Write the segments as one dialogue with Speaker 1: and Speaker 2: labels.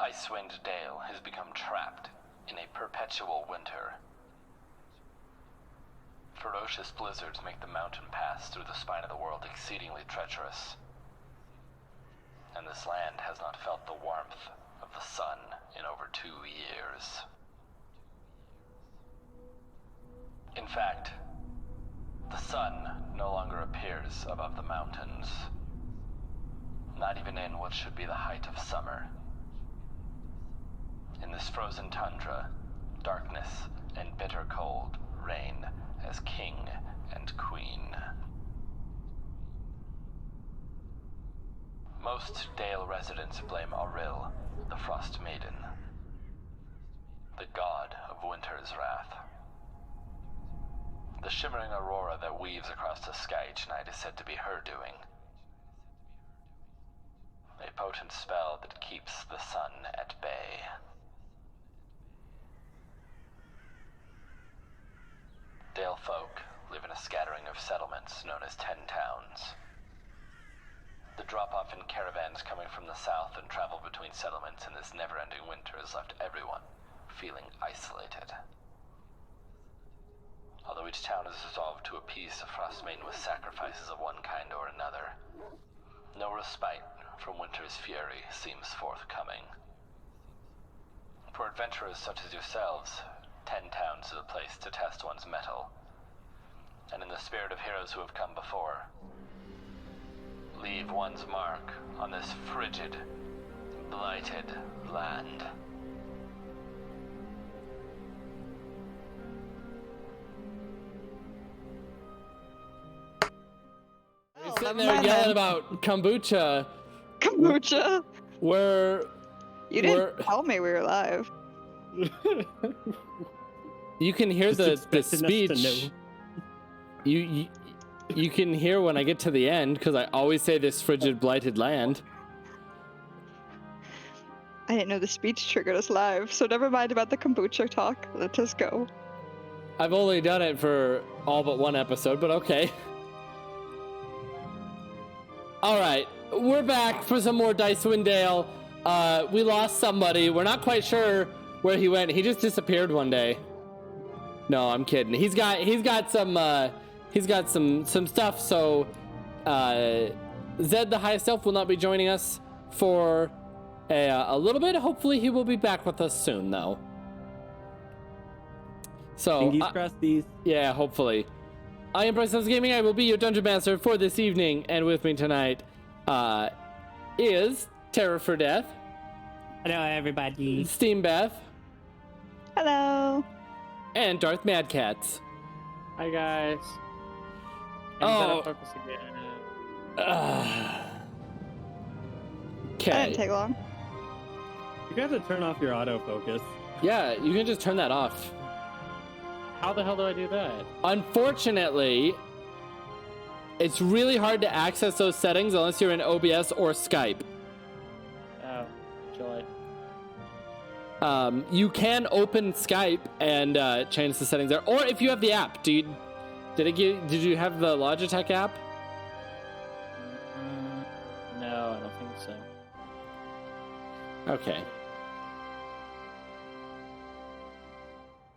Speaker 1: Dicewind Dale has become trapped in a perpetual winter. Ferocious blizzards make the mountain pass through the spine of the world exceedingly treacherous. And this land has not felt the warmth of the sun in over 2 years. In fact, the sun no longer appears above the mountains. Not even in what should be the height of summer. In this frozen tundra, darkness and bitter cold reign as king and queen. Most Dale residents blame Auril, the Frostmaiden, the god of winter's wrath. The shimmering aurora that weaves across the sky each night is said to be her doing. A potent spell that keeps the sun at bay. Dale folk live in a scattering of settlements known as 10 towns. The drop-off in caravans coming from the south and travel between settlements in this never-ending winter has left everyone feeling isolated. Although each town is resolved to appease the Frostmaiden with sacrifices of one kind or another, no respite from winter's fury seems forthcoming. For adventurers such as yourselves, 10 towns is a place to test one's mettle, and in the spirit of heroes who have come before, leave one's mark on this frigid, blighted land.
Speaker 2: You're sitting there yelling about kombucha.
Speaker 3: Kombucha?
Speaker 2: You
Speaker 3: didn't tell me we were live.
Speaker 2: You can hear the speech. You can hear when I get to the end, because I always say this frigid, blighted land.
Speaker 3: I didn't know the speech triggered us live, so never mind about the kombucha talk. Let us go.
Speaker 2: I've only done it for all but one episode, but okay. Alright, we're back for some more Dicewind Dale. We lost somebody. We're not quite sure where he went. He just disappeared one day. No, I'm kidding. He's got some stuff, so Zed the Highest Elf will not be joining us for a little bit. Hopefully he will be back with us soon, though. So yeah, hopefully. I am Bryce Gaming. I will be your Dungeon Master for this evening, and with me tonight is Terror for Death.
Speaker 4: Hello, everybody.
Speaker 2: Steam Beth.
Speaker 3: Hello.
Speaker 2: And Darth Madcats.
Speaker 4: Hi, guys.
Speaker 2: Oh. Okay.
Speaker 3: That didn't take long.
Speaker 4: You got to turn off your autofocus.
Speaker 2: Yeah, you can just turn that off.
Speaker 4: How the hell do I do that?
Speaker 2: Unfortunately, it's really hard to access those settings unless you're in OBS or Skype.
Speaker 4: Oh, joy.
Speaker 2: You can open Skype and change the settings there, or if you have the app. Did you have the Logitech app?
Speaker 4: No, I don't think so.
Speaker 2: Okay.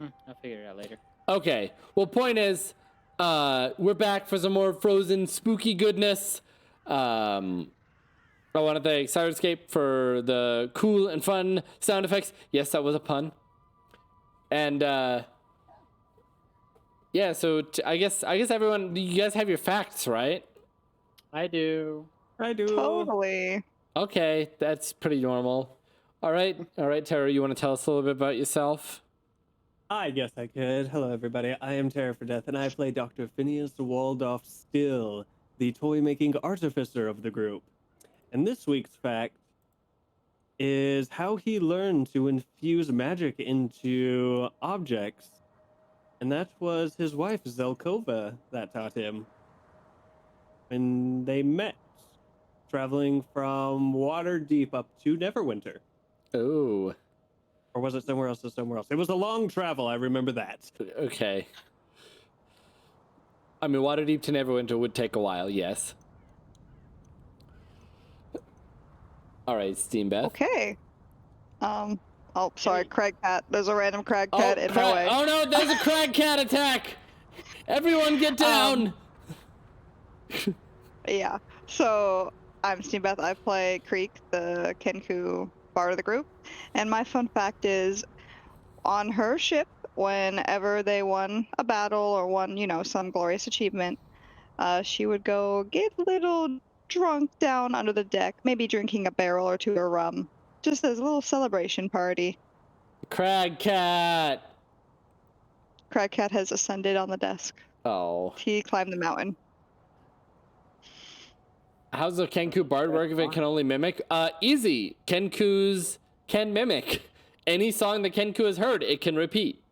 Speaker 4: I'll figure it out later.
Speaker 2: Okay. Well, point is, we're back for some more frozen spooky goodness. I want to thank Syrinscape for the cool and fun sound effects. Yes, that was a pun. And yeah, so I guess everyone, you guys have your facts, right?
Speaker 4: I do.
Speaker 3: Totally.
Speaker 2: Okay, that's pretty normal. All right, Tara, you want to tell us a little bit about yourself?
Speaker 5: I guess I could. Hello, everybody. I am Terror for Death, and I play Dr. Phineas Waldorf Still, the toy-making artificer of the group. And this week's fact is how he learned to infuse magic into objects. And that was his wife, Zelkova, that taught him. When they met, traveling from Waterdeep up to Neverwinter.
Speaker 2: Oh.
Speaker 5: Or was it somewhere else? It was a long travel, I remember that.
Speaker 2: Okay. I mean, Waterdeep to Neverwinter would take a while, yes. All right, Steambeth.
Speaker 3: Okay. Oh, sorry, Crag Cat. There's a random Crag Cat in my way.
Speaker 2: Oh no, there's a crag cat attack! Everyone get down!
Speaker 3: Yeah. So I'm Steambeth. I play Creek, the Kenku bard of the group. And my fun fact is, on her ship, whenever they won a battle or won, some glorious achievement, she would go get a little drunk down under the deck, maybe drinking a barrel or two of rum, just as a little celebration party.
Speaker 2: Crag cat!
Speaker 3: Crag Cat has ascended on the desk.
Speaker 2: Oh.
Speaker 3: He climbed the mountain.
Speaker 2: How's the Kenku bard work if it can only mimic? Easy. Kenkus can mimic. Any song that Kenku has heard, it can repeat.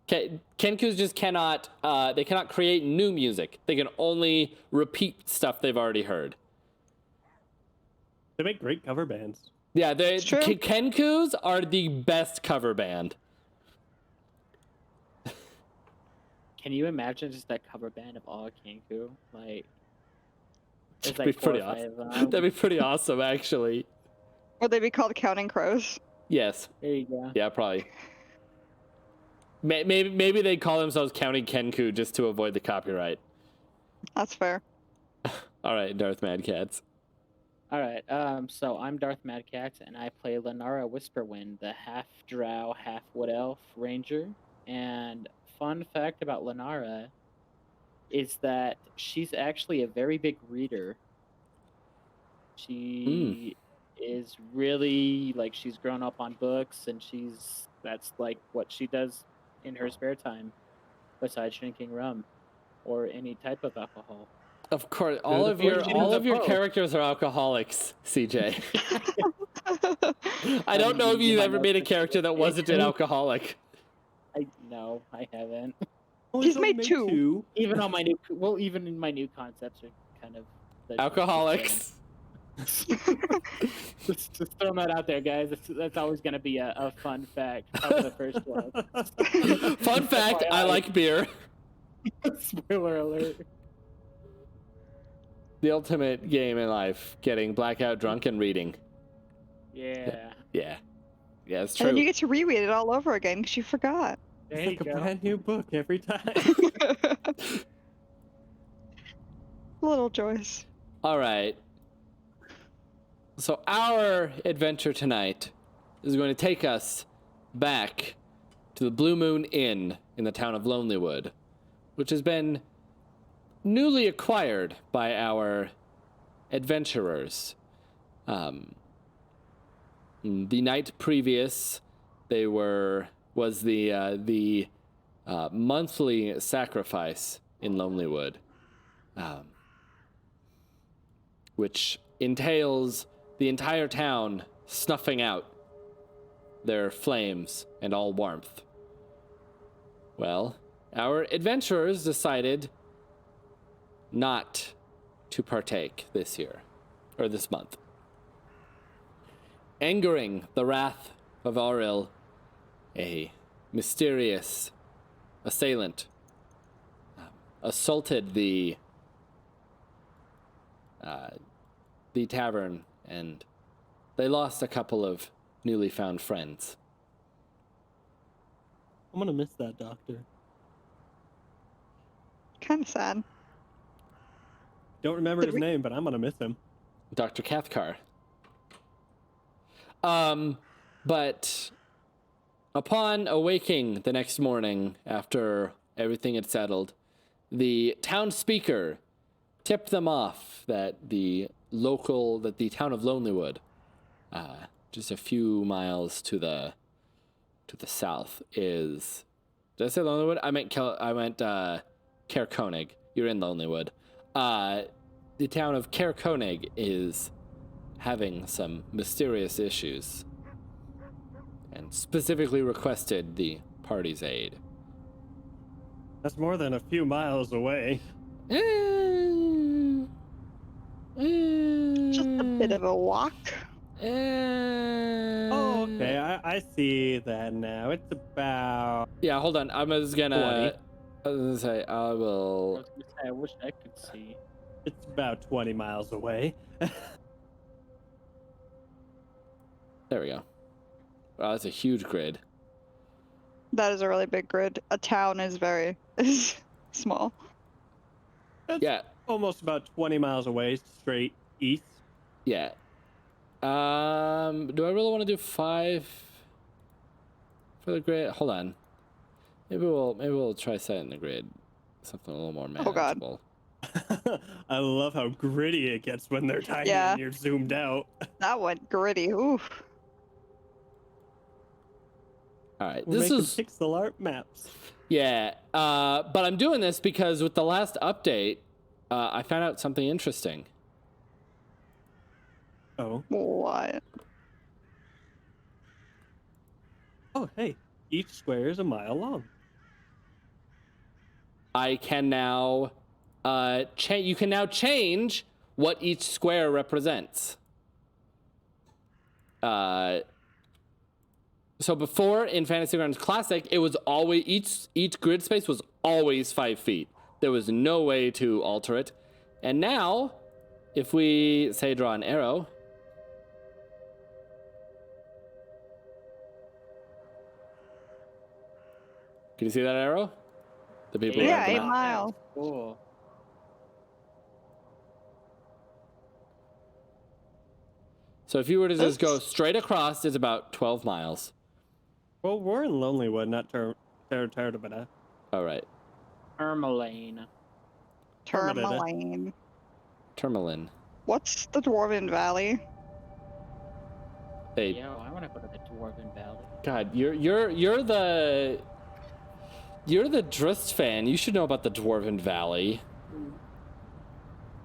Speaker 2: Kenkus just cannot, they cannot create new music. They can only repeat stuff they've already heard.
Speaker 5: They make great cover bands.
Speaker 2: Yeah,
Speaker 3: It's true.
Speaker 2: Kenkus are the best cover band.
Speaker 4: Can you imagine just that cover band of all Kenku? Like, there's
Speaker 2: That'd be
Speaker 4: like 4
Speaker 2: pretty
Speaker 4: or 5
Speaker 2: awesome.
Speaker 4: of them.
Speaker 2: That'd be pretty awesome, actually.
Speaker 3: Would they be called Counting Crows?
Speaker 2: Yes.
Speaker 4: There you go.
Speaker 2: Yeah, probably. Maybe they call themselves Counting Kenku just to avoid the copyright.
Speaker 3: That's fair.
Speaker 2: All right, Darth Mad Cats.
Speaker 4: All right. So I'm Darth Madcat, and I play Lenara Whisperwind, the half drow, half wood elf ranger. And fun fact about Lenara is that she's actually a very big reader. She is really like, she's grown up on books, and that's like what she does in her spare time, besides drinking rum or any type of alcohol.
Speaker 2: Of course, all of your characters are alcoholics, CJ. I don't know if you've ever made a character that wasn't an alcoholic.
Speaker 4: No, I haven't.
Speaker 3: He's made two.
Speaker 4: Even on my even in my new concepts are kind of
Speaker 2: Alcoholics.
Speaker 4: Just throwing that out there, guys. That's always going to be a fun fact. Probably the first one.
Speaker 2: Fun fact, I like beer.
Speaker 4: Spoiler alert.
Speaker 2: The ultimate game in life, getting blackout drunk and reading.
Speaker 4: Yeah.
Speaker 2: Yeah, it's
Speaker 3: And
Speaker 2: true.
Speaker 3: then you get to reread it all over again because you forgot.
Speaker 4: There
Speaker 5: It's
Speaker 4: you
Speaker 5: like a
Speaker 4: go.
Speaker 5: brand new book every time.
Speaker 3: Little Joyce.
Speaker 2: All right. So our adventure tonight is going to take us back to the Blue Moon Inn in the town of Lonelywood, which has been newly acquired by our adventurers. The night previous, was the monthly sacrifice in Lonelywood, which entails the entire town snuffing out their flames and all warmth. Well, our adventurers decided not to partake this year, or this month. Angering the wrath of Auril, a mysterious assailant assaulted the tavern, and they lost a couple of newly found friends.
Speaker 5: I'm gonna miss that doctor.
Speaker 3: Kind of sad.
Speaker 5: Don't remember his name, but I'm gonna miss him.
Speaker 2: Dr. Cathcar. But upon awaking the next morning, after everything had settled, the town speaker tipped them off that the town of Lonelywood, just a few miles to the south, is. Did I say Lonelywood? I meant Caer Konig. You're in Lonelywood. The town of Caer Konig is having some mysterious issues, and specifically requested the party's aid.
Speaker 5: That's more than a few miles away.
Speaker 3: Just a bit of a walk.
Speaker 5: Oh, okay. I see that now. It's about...
Speaker 2: Yeah, hold on. I was gonna say, I
Speaker 4: I
Speaker 2: will.
Speaker 4: was gonna say, I wish I could see.
Speaker 5: It's about 20 miles away.
Speaker 2: There we go. Wow, that's a huge grid.
Speaker 3: That is a really big grid. A town is very small.
Speaker 5: That's
Speaker 2: Yeah,
Speaker 5: almost about 20 miles away, straight east.
Speaker 2: yeah. Do I really want to do 5 for the grid? Hold on. Maybe we'll try setting the grid something a little more
Speaker 3: Oh, God.
Speaker 2: manageable.
Speaker 5: I love how gritty it gets when they're tiny
Speaker 3: Yeah.
Speaker 5: and you're zoomed out.
Speaker 3: That went gritty. Oof.
Speaker 2: All right,
Speaker 5: We're
Speaker 2: this
Speaker 5: making
Speaker 2: is
Speaker 5: pixel art maps.
Speaker 2: yeah. But I'm doing this because with the last update, I found out something interesting.
Speaker 5: Oh.
Speaker 3: What?
Speaker 5: Oh, hey. Each square is a mile long.
Speaker 2: I can now you can now change what each square represents. So before in Fantasy Grounds Classic, it was always each grid space was always 5 feet. There was no way to alter it. And now, if we say draw an arrow, can you see that arrow? The people
Speaker 3: Yeah,
Speaker 2: are
Speaker 3: 8
Speaker 2: gonna-
Speaker 3: miles.
Speaker 4: Cool.
Speaker 2: So if you were to just go
Speaker 3: That's-
Speaker 2: straight across, it's about 12 miles.
Speaker 5: Well, we're in Lonelywood, not Terra.
Speaker 2: All right,
Speaker 4: Ermeline.
Speaker 3: Tourmaline.
Speaker 2: Tourmaline.
Speaker 3: What's the Dwarven Valley?
Speaker 2: Hey,
Speaker 4: Yo, I want to go to the Dwarven Valley.
Speaker 2: God, you're the Drist fan. You should know about the Dwarven Valley.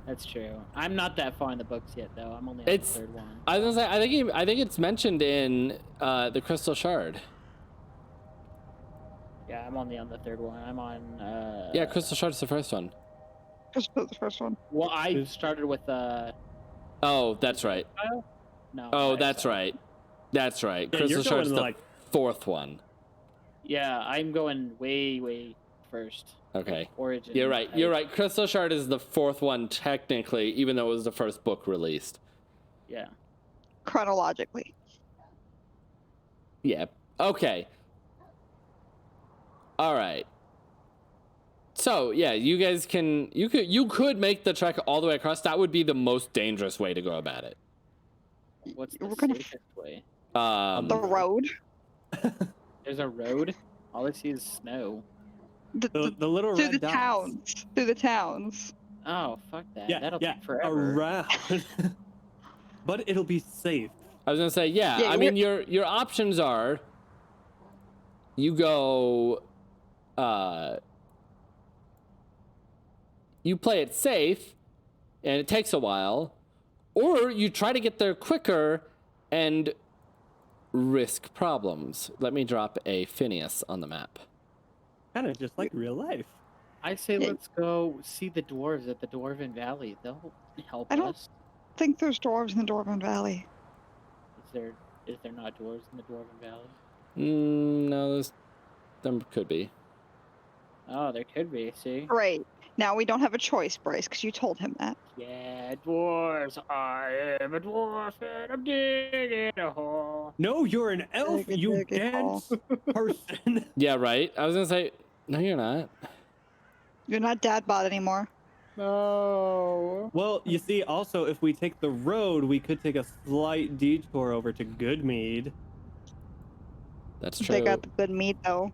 Speaker 4: That's true. I'm not that far in the books yet, though. I'm only on
Speaker 2: It's-
Speaker 4: the 3rd one.
Speaker 2: I was gonna say, I think it's mentioned in the Crystal Shard.
Speaker 4: Yeah, I'm only on the 3rd one. I'm on.
Speaker 2: Yeah, Crystal Shard's the first one.
Speaker 3: Just put the first one.
Speaker 4: Well, I started with
Speaker 2: Oh, that's right.
Speaker 4: No.
Speaker 2: Oh,
Speaker 4: I-
Speaker 2: that's
Speaker 4: sorry.
Speaker 2: right. That's right.
Speaker 5: Yeah,
Speaker 2: Crystal
Speaker 5: you're
Speaker 2: Shard's
Speaker 5: going
Speaker 2: the
Speaker 5: like
Speaker 2: 4th one.
Speaker 4: Yeah, I'm going way first.
Speaker 2: Okay.
Speaker 4: Origin.
Speaker 2: You're right. You're right. Crystal Shard is the 4th one technically, even though it was the first book released.
Speaker 4: Yeah.
Speaker 3: Chronologically.
Speaker 2: Yeah. Okay. All right. So yeah, you guys can you could make the trek all the way across. That would be the most dangerous way to go about it.
Speaker 4: What's the
Speaker 3: We're gonna
Speaker 4: safest way?
Speaker 3: The road.
Speaker 4: There's a road. All I see is snow.
Speaker 3: The,
Speaker 5: the little
Speaker 3: through
Speaker 5: red
Speaker 3: the
Speaker 5: dots.
Speaker 3: towns. Through the towns.
Speaker 4: Oh, fuck that.
Speaker 5: Yeah,
Speaker 4: That'll
Speaker 5: yeah,
Speaker 4: take forever.
Speaker 5: around. But it'll be safe.
Speaker 2: I was gonna say yeah.
Speaker 3: Yeah,
Speaker 2: I mean your options are you go you play it safe and it takes a while, or you try to get there quicker and risk problems. Let me drop a Phineas on the map.
Speaker 5: Kind of just like real life.
Speaker 4: I say
Speaker 3: Yeah.
Speaker 4: let's go see the dwarves at the Dwarven Valley. They'll help
Speaker 3: I don't-
Speaker 4: us.
Speaker 3: I think there's dwarves in the Dwarven Valley.
Speaker 4: Is there not dwarves in the Dwarven Valley?
Speaker 2: No, there could be.
Speaker 4: Oh, there could be. See?
Speaker 3: Great. Now we don't have a choice, Bryce, because you told him that.
Speaker 4: Yeah, dwarves. I am a dwarf and I'm digging a hole.
Speaker 5: No, you're an elf,
Speaker 3: Dig a
Speaker 5: you
Speaker 3: dig a
Speaker 5: dense person.
Speaker 2: Yeah, right. I was gonna say no, you're not.
Speaker 3: You're not Dadbot anymore.
Speaker 4: No.
Speaker 5: Well, you see, also, if we take the road, we could take a slight detour over to Goodmead.
Speaker 2: That's
Speaker 3: They
Speaker 2: true.
Speaker 3: got the good meat, though.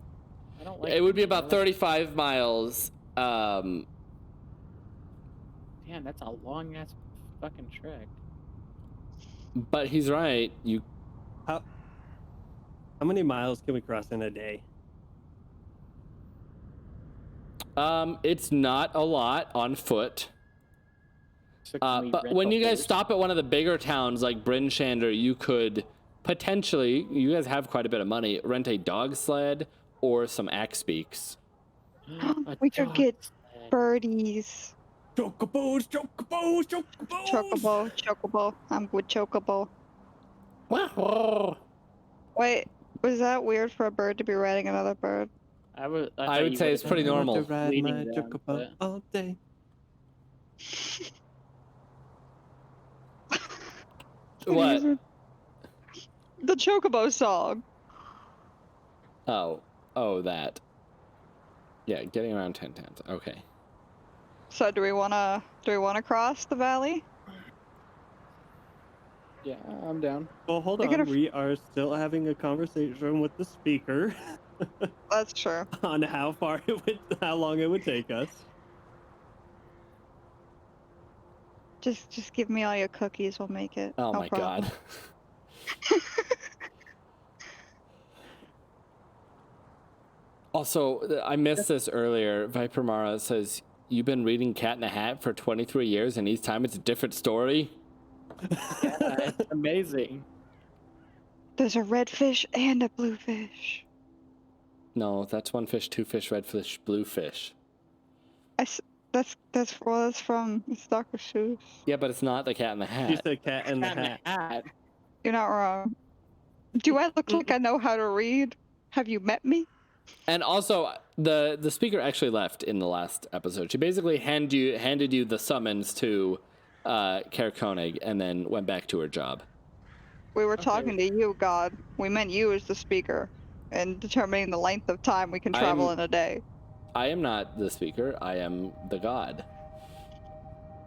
Speaker 4: I don't like
Speaker 2: It would be
Speaker 4: I
Speaker 2: about
Speaker 4: like-
Speaker 2: 35 miles.
Speaker 4: Damn, that's a long ass fucking trek.
Speaker 2: But he's right.
Speaker 5: How many miles can we cross in a day?
Speaker 2: It's not a lot on foot.
Speaker 4: So can we
Speaker 2: But
Speaker 4: rent
Speaker 2: when
Speaker 4: a
Speaker 2: you guys
Speaker 4: horse?
Speaker 2: stop at one of the bigger towns like Bryn Shander, you could potentially, you guys have quite a bit of money, rent a dog sled or some axe beaks.
Speaker 4: A
Speaker 3: We could
Speaker 4: dog
Speaker 3: get
Speaker 4: sled.
Speaker 5: Chocobos,
Speaker 3: Birdies.
Speaker 5: chocobos, chocobos!
Speaker 3: Chocobo. Chocobo. I'm good, Chocobo.
Speaker 2: Wow.
Speaker 3: Wait, was that weird for a bird to be riding another bird?
Speaker 4: I would
Speaker 2: say it's pretty normal.
Speaker 5: I want to ride
Speaker 4: Leading
Speaker 5: my
Speaker 4: them,
Speaker 5: chocobo
Speaker 4: but-
Speaker 5: all day.
Speaker 2: What?
Speaker 3: The Chocobo song.
Speaker 2: Oh, that. Yeah, getting around 10 times. Okay.
Speaker 3: So do we wanna cross the valley?
Speaker 4: Yeah, I'm down.
Speaker 5: Well, hold
Speaker 3: You're
Speaker 5: on.
Speaker 3: gonna.
Speaker 5: We are still having a conversation with the speaker
Speaker 3: That's true.
Speaker 5: on how long it would take us.
Speaker 3: Just give me all your cookies. We'll make it.
Speaker 2: Oh
Speaker 3: no
Speaker 2: my
Speaker 3: problem.
Speaker 2: god. Also, I missed this earlier. Viper Mara says, "You've been reading Cat in a Hat for 23 years, and each time it's a different story."
Speaker 4: Yeah, it's amazing.
Speaker 3: There's a red fish and a blue fish.
Speaker 2: No, that's one fish, two fish, red fish, blue fish.
Speaker 3: That's from it's Dr. Seuss.
Speaker 2: Yeah, but it's not the Cat in the
Speaker 5: She
Speaker 2: Hat.
Speaker 5: said cat in the
Speaker 4: Cat in
Speaker 5: hat.
Speaker 4: a hat.
Speaker 3: You're not wrong. Do I look like I know how to read? Have you met me?
Speaker 2: And also, the speaker actually left in the last episode. She basically handed you the summons to Kaer Koenig and then went back to her job.
Speaker 3: We were
Speaker 4: Okay.
Speaker 3: talking to you, God. We meant you as the speaker, and determining the length of time we can travel in a day.
Speaker 2: I am not the speaker. I am the god.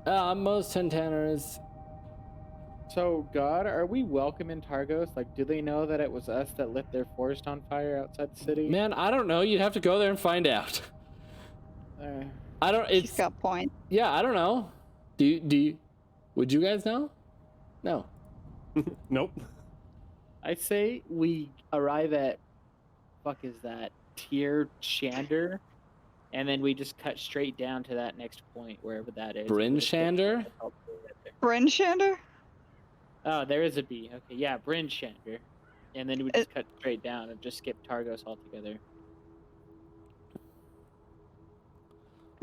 Speaker 2: Most Tentaners.
Speaker 4: So, God, are we welcome in Targos? Like, do they know that it was us that lit their forest on fire outside the city?
Speaker 2: Man, I don't know. You'd have to go there and find out. I don't.
Speaker 3: She's
Speaker 2: It's
Speaker 3: got point.
Speaker 2: yeah. I don't know. Do you? Would you guys know? No.
Speaker 5: Nope.
Speaker 4: I say we arrive at, fuck is that, Tier Shander, and then we just cut straight down to that next point, wherever that is.
Speaker 2: Bryn Shander?
Speaker 3: Bryn Shander?
Speaker 4: Oh, there is a B. Okay, yeah, Bryn Shander. And then we just cut straight down and just skip Targos altogether.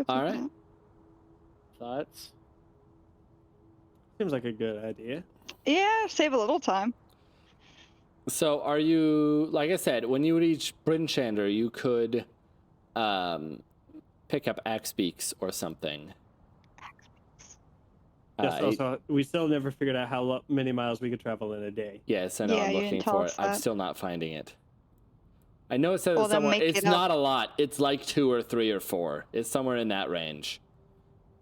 Speaker 2: All right.
Speaker 4: Thoughts?
Speaker 5: Seems like a good idea.
Speaker 3: Yeah, save a little time.
Speaker 2: So are you, like I said, when you reach Bryn Shander, you could pick up Axe Beaks or something.
Speaker 5: Yes, also, we still never figured out how many miles we could travel in a day.
Speaker 2: Yes, I know.
Speaker 3: Yeah,
Speaker 2: I'm
Speaker 3: you
Speaker 2: looking
Speaker 3: didn't tell
Speaker 2: for it.
Speaker 3: us
Speaker 2: I'm
Speaker 3: that.
Speaker 2: still not finding it. I know it says
Speaker 3: Well,
Speaker 2: it's
Speaker 3: then
Speaker 2: somewhere.
Speaker 3: make
Speaker 2: It's
Speaker 3: it up.
Speaker 2: not a lot. It's like 2 or 3 or 4. It's somewhere in that range.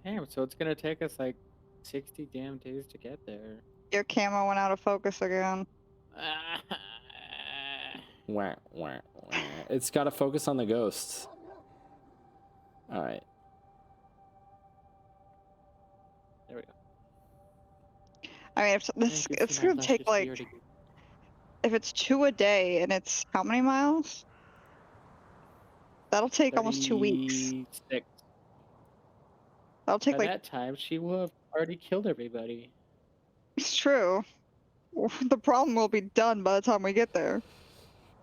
Speaker 4: Damn, so it's gonna take us like 60 damn days to get there.
Speaker 3: Your camera went out of focus again.
Speaker 2: Wah, wah, wah. It's got to focus on the ghosts. All right.
Speaker 4: There we go.
Speaker 3: I mean, it's gonna take like, if it's 2 a day and it's how many miles? That'll take almost 2 weeks.
Speaker 4: 36.
Speaker 3: That'll take
Speaker 4: By
Speaker 3: like,
Speaker 4: that time, she will have already killed everybody.
Speaker 3: it's true. The problem will be done by the time we get there.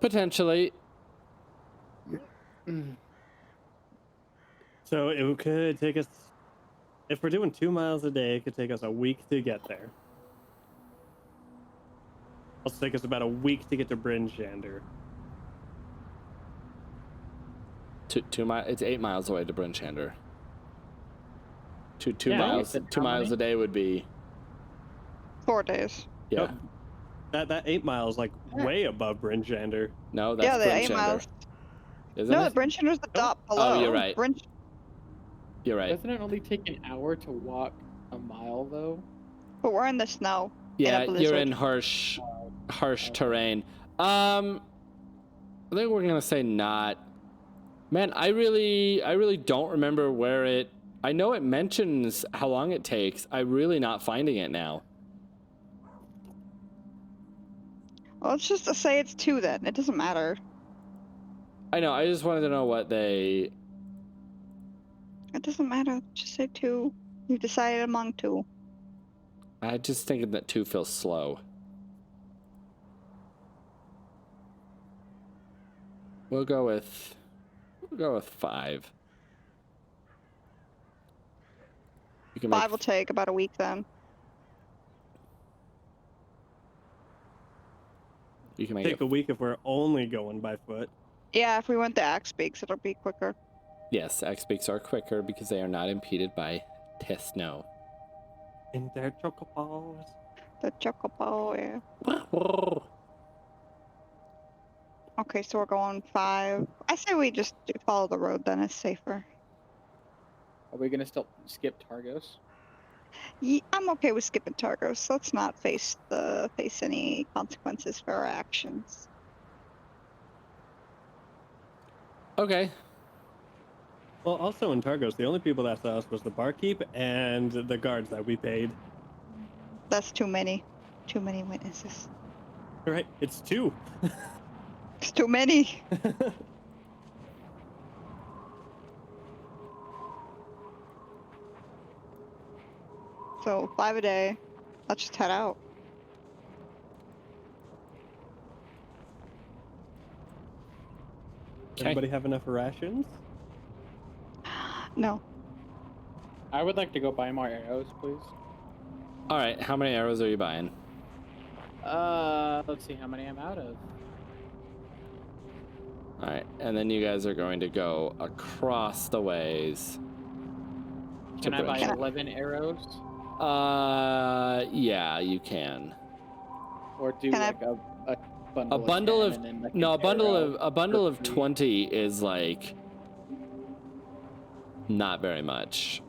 Speaker 2: Potentially.
Speaker 5: So it could take us, if we're doing 2 miles a day, it could take us a week to get there. It'll take us about a week to get to Bryn Shander.
Speaker 2: 2 miles. It's 8 miles away to Bryn Shander. Two
Speaker 4: Yeah,
Speaker 2: miles.
Speaker 4: you said
Speaker 2: 2
Speaker 4: how
Speaker 2: miles
Speaker 4: many?
Speaker 2: a day would be.
Speaker 3: 4 days.
Speaker 2: Yeah.
Speaker 5: Nope. That 8 miles, like, way above Bryn Shander.
Speaker 2: No, that's
Speaker 3: Yeah, the
Speaker 2: Bryn
Speaker 3: 8
Speaker 2: Shander.
Speaker 3: miles.
Speaker 2: Isn't
Speaker 3: No,
Speaker 2: it?
Speaker 3: the Bryn Shander's the dot below.
Speaker 2: Oh, you're right. You're right.
Speaker 4: Doesn't it only take an hour to walk a mile, though?
Speaker 3: But we're in the snow.
Speaker 2: Yeah,
Speaker 3: a
Speaker 2: you're in
Speaker 3: blizzard.
Speaker 2: harsh terrain. I think we're gonna say not. Man, I really don't remember where it. I know it mentions how long it takes. I'm really not finding it now.
Speaker 3: Well, let's just say it's 2 then. It doesn't matter.
Speaker 2: I know. I just wanted to know what they.
Speaker 3: It doesn't matter. Just say 2. You've decided among 2.
Speaker 2: I just thinking that 2 feels slow. We'll go with 5. You can
Speaker 3: 5 will take about a week then.
Speaker 2: You can make
Speaker 5: Take
Speaker 2: it.
Speaker 5: a week if we're only going by foot.
Speaker 3: Yeah, if we went to Axe Beaks, it'll be quicker.
Speaker 2: Yes, X-Beaks are quicker because they are not impeded by snow.
Speaker 5: In their chocobos.
Speaker 3: The Chocobo, yeah. Okay, so we're going 5. I say we just follow the road, then it's safer.
Speaker 4: Are we gonna still skip Targos?
Speaker 3: I'm okay with skipping Targos. Let's not face any consequences for our actions.
Speaker 2: Okay.
Speaker 5: Well, also in Targos, the only people that saw us was the barkeep and the guards that we paid.
Speaker 3: That's too many. Too many witnesses.
Speaker 5: Right? It's 2.
Speaker 3: It's too many. So 5 a day. Let's just head out.
Speaker 2: Okay.
Speaker 5: Everybody have enough rations?
Speaker 3: No.
Speaker 4: I would like to go buy more arrows, please.
Speaker 2: All right. How many arrows are you buying?
Speaker 4: Let's see how many I'm out of.
Speaker 2: All right, and then you guys are going to go across the ways.
Speaker 4: Can I buy
Speaker 2: Bridge.
Speaker 4: 11 arrows?
Speaker 2: Yeah, you can.
Speaker 4: Or do
Speaker 3: Can I-
Speaker 4: like a bundle
Speaker 2: A bundle
Speaker 4: of
Speaker 2: of
Speaker 4: 10 and then like
Speaker 2: no,
Speaker 4: an arrow
Speaker 2: a bundle
Speaker 4: for
Speaker 2: of
Speaker 4: free?
Speaker 2: 20 is like not very much.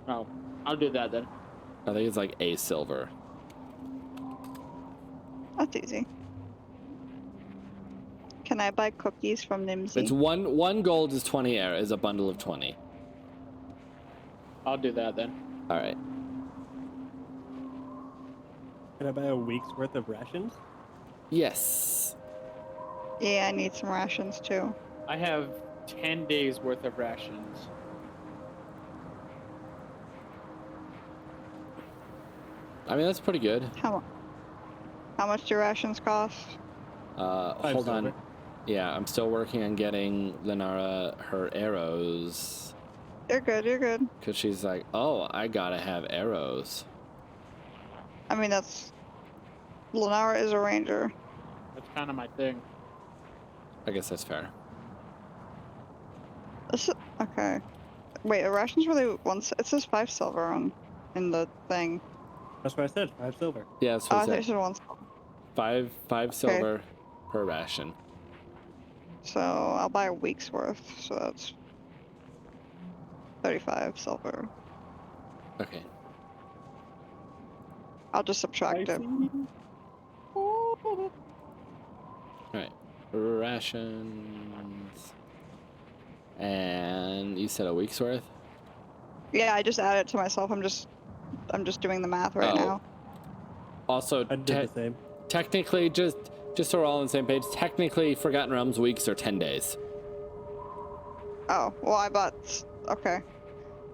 Speaker 4: Oh, I'll do that then.
Speaker 2: I think it's like a silver.
Speaker 3: That's easy. Can I buy cookies from Nimsy?
Speaker 2: It's one gold is 20 arrows, is a bundle of 20.
Speaker 4: I'll do that then.
Speaker 2: All right.
Speaker 5: Can I buy a week's worth of rations?
Speaker 2: Yes.
Speaker 3: Yeah, I need some rations too.
Speaker 4: I have 10 days worth of rations.
Speaker 2: I mean, that's pretty good.
Speaker 3: How much do rations cost?
Speaker 2: Hold on.
Speaker 5: silver.
Speaker 2: Yeah, I'm still working on getting Lenara her arrows.
Speaker 3: You're good, you're good.
Speaker 2: Because she's like, oh, I gotta have arrows.
Speaker 3: I mean, that's... Lenara is a ranger.
Speaker 4: That's kind of my thing.
Speaker 2: I guess that's fair.
Speaker 3: Okay. Wait, the rations really... It says 5 silver in the thing.
Speaker 5: That's what I said, 5 silver.
Speaker 2: Yeah, that's
Speaker 3: Oh, I
Speaker 2: what
Speaker 3: thought
Speaker 2: it
Speaker 3: you
Speaker 2: said.
Speaker 3: said 1 silver.
Speaker 2: Five silver per ration.
Speaker 3: So I'll buy a week's worth. So that's 35 silver.
Speaker 2: Okay.
Speaker 3: I'll just subtract it.
Speaker 2: All right. Rations. And you said a week's worth?
Speaker 3: Yeah, I just added it to myself. I'm just doing the math right
Speaker 2: Oh.
Speaker 3: now.
Speaker 2: Also,
Speaker 5: I did the same.
Speaker 2: technically, just so we're all on the same page, technically, Forgotten Realms weeks are 10 days.
Speaker 3: Oh, well, I bought... Okay.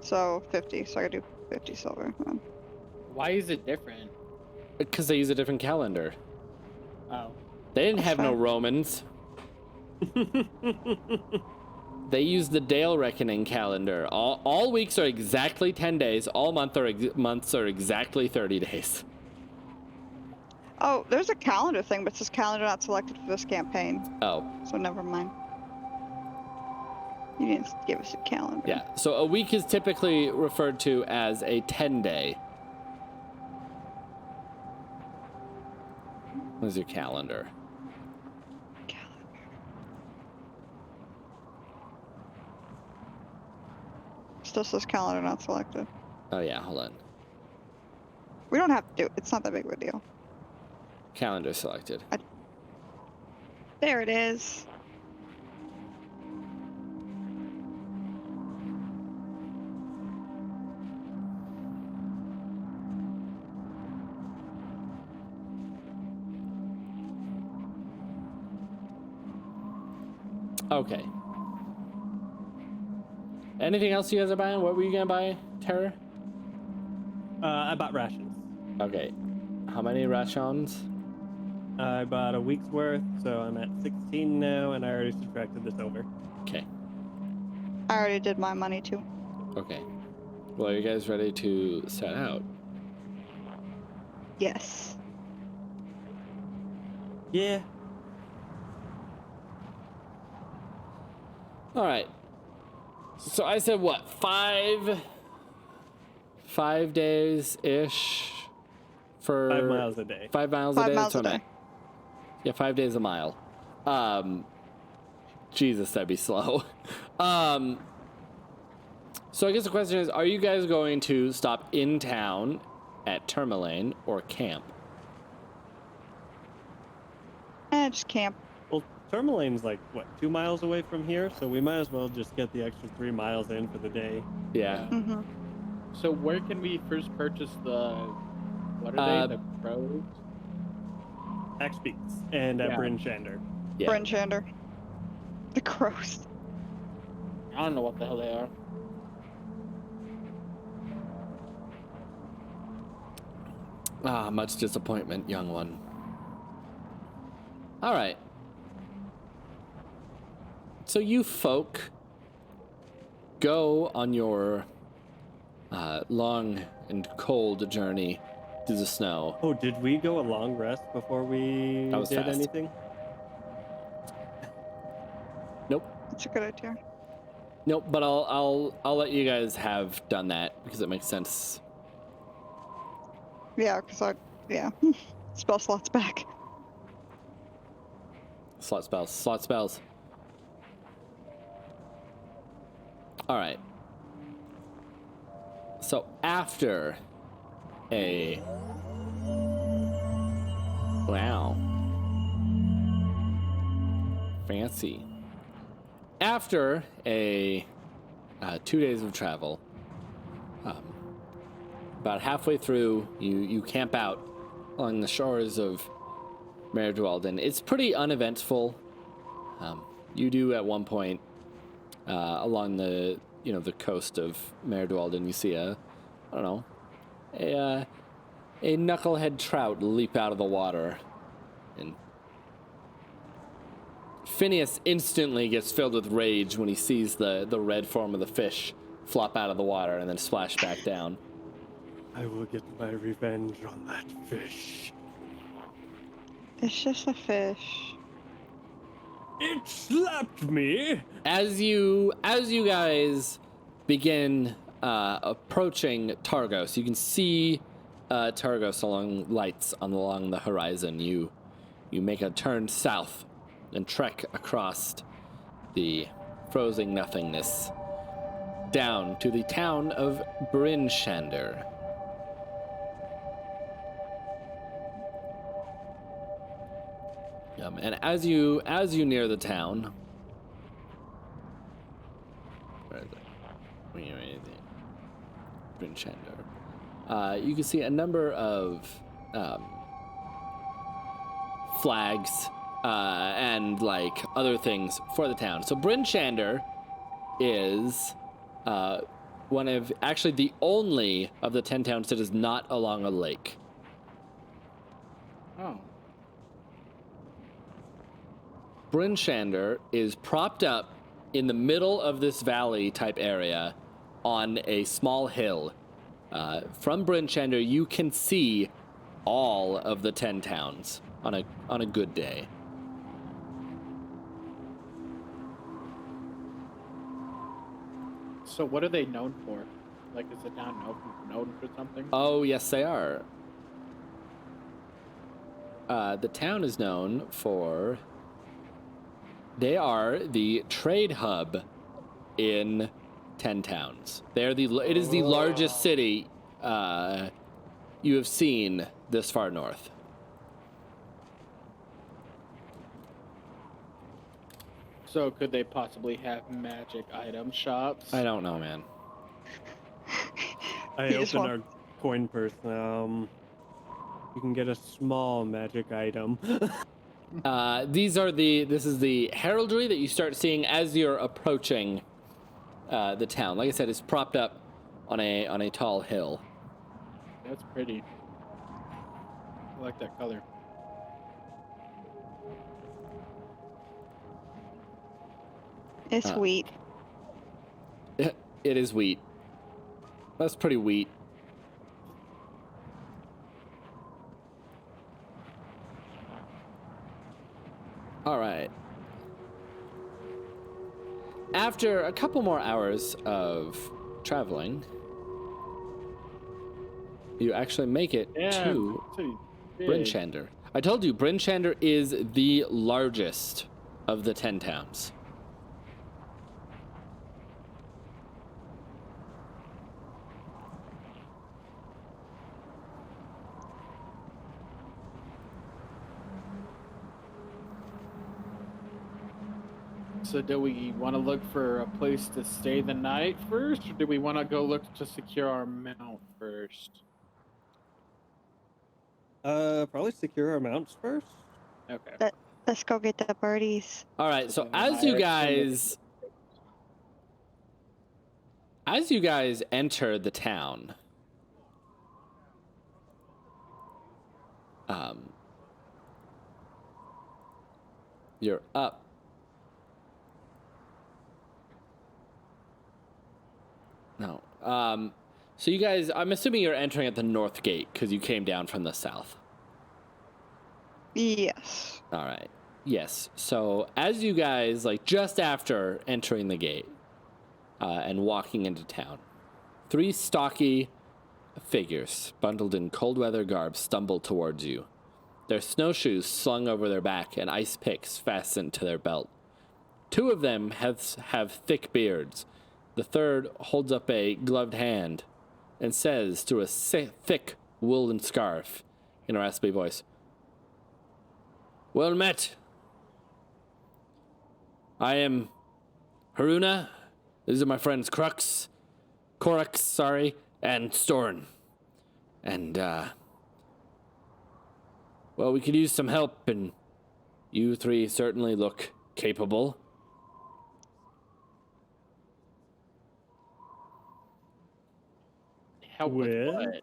Speaker 3: So 50. So I gotta do 50 silver.
Speaker 4: Why is it different?
Speaker 2: Because they use a different calendar.
Speaker 4: Oh.
Speaker 2: They didn't
Speaker 3: That's
Speaker 2: have no
Speaker 3: fine.
Speaker 2: Romans. They use the Dale Reckoning calendar. All weeks are exactly 10 days. All months are exactly 30 days.
Speaker 3: Oh, there's a calendar thing, but it says calendar not selected for this campaign.
Speaker 2: Oh,
Speaker 3: So never mind. You didn't give us a calendar.
Speaker 2: yeah. So a week is typically referred to as a 10-day. What's your calendar?
Speaker 3: Still says calendar not selected.
Speaker 2: Oh, yeah. Hold on.
Speaker 3: We don't have to do it. It's not that big of a deal.
Speaker 2: Calendar selected.
Speaker 3: There it is.
Speaker 2: Okay. Anything else you guys are buying? What were you gonna buy, Terror?
Speaker 5: I bought rations.
Speaker 2: Okay. How many rations?
Speaker 5: I bought a week's worth, so I'm at 16 now, and I already subtracted the silver.
Speaker 2: Okay.
Speaker 3: I already did my money too.
Speaker 2: Okay. Well, are you guys ready to set out?
Speaker 3: Yes.
Speaker 5: Yeah.
Speaker 2: All right. So I said what? 5 days ish for
Speaker 5: 5 miles a day.
Speaker 2: 5 miles
Speaker 3: 5
Speaker 2: a day.
Speaker 3: miles
Speaker 2: That's
Speaker 3: a
Speaker 2: what I
Speaker 3: day.
Speaker 2: meant. Yeah, 5 days a mile. Jesus, that'd be slow. So I guess the question is, are you guys going to stop in town at Tourmaline or camp?
Speaker 3: Just camp.
Speaker 5: Well, Tourmaline's like, what, 2 miles away from here? So we might as well just get the extra 3 miles in for the day.
Speaker 2: Yeah.
Speaker 3: Mm-hmm.
Speaker 4: So where can we first purchase the, what are they, the crows?
Speaker 5: Axe Beats and
Speaker 4: Yeah.
Speaker 5: Bryn Shander.
Speaker 2: Yeah.
Speaker 3: Bryn Shander. The crows.
Speaker 4: I don't know what the hell they are.
Speaker 2: Ah, much disappointment, young one. All right. So you folk go on your long and cold journey through the snow.
Speaker 5: Oh, did we go a long rest before we
Speaker 2: That was
Speaker 5: did
Speaker 2: fast.
Speaker 5: anything?
Speaker 2: Nope.
Speaker 3: That's a good idea.
Speaker 2: Nope, but I'll let you guys have done that because it makes sense.
Speaker 3: Yeah, spell slots back.
Speaker 2: Slot spells. All right. So after a wow, fancy. After a 2 days of travel, about halfway through, you camp out along the shores of Meridualden. It's pretty uneventful. You do at one point along the coast of Meridualden, you see a knucklehead trout leap out of the water, and Phineas instantly gets filled with rage when he sees the red form of the fish flop out of the water and then splash back down.
Speaker 5: I will get my revenge on that fish.
Speaker 3: It's just a fish.
Speaker 5: It slapped me!
Speaker 2: As you guys begin approaching Targos, you can see Targos along the horizon. You make a turn south and trek across the frozen nothingness down to the town of Bryn Shander. And as you near the town, where is it? Bryn Shander. You can see a number of flags and like other things for the town. So Bryn Shander is one of actually the only of the 10 towns that is not along a lake.
Speaker 4: Oh.
Speaker 2: Bryn Shander is propped up in the middle of this valley type area on a small hill. From Bryn Shander, you can see all of the 10 towns on a good day.
Speaker 4: So what are they known for? Like, is the town known for something?
Speaker 2: Oh, yes, they are. The town is known for... They are the trade hub in 10 towns. It is the largest city you have seen this far north.
Speaker 4: So could they possibly have magic item shops?
Speaker 2: I don't know, man.
Speaker 5: I
Speaker 3: You just
Speaker 5: open
Speaker 3: want-
Speaker 5: our coin purse. You can get a small magic item.
Speaker 2: This is the heraldry that you start seeing as you're approaching the town. Like I said, it's propped up on a tall hill.
Speaker 4: That's pretty. I like that color.
Speaker 3: It's wheat.
Speaker 2: It is wheat. That's pretty wheat. All right. After a couple more hours of traveling, you actually make it to Bryn Shander. I told you, Bryn Shander is the largest of the 10 towns.
Speaker 4: So do we want to look for a place to stay the night first, or do we want to go look to secure our mount first?
Speaker 5: Probably secure our mounts first.
Speaker 4: Okay.
Speaker 3: Let's go get the birdies.
Speaker 2: All right, so
Speaker 4: then
Speaker 2: as you guys enter the town, you're up. No. So you guys, I'm assuming you're entering at the north gate because you came down from the south.
Speaker 3: Yes.
Speaker 2: All right. Yes. So as you guys, like just after entering the gate and walking into town, 3 stocky figures bundled in cold weather garb stumble towards you. Their snowshoes slung over their back and ice picks fastened to their belt. 2 of them have thick beards. The third holds up a gloved hand and says through a thick woolen scarf in a raspy voice, "Well met. I am Haruna. These are my friends Corax, and Storn. And, well, we could use some help, and you 3 certainly look capable."
Speaker 4: Help with
Speaker 5: With?
Speaker 4: what?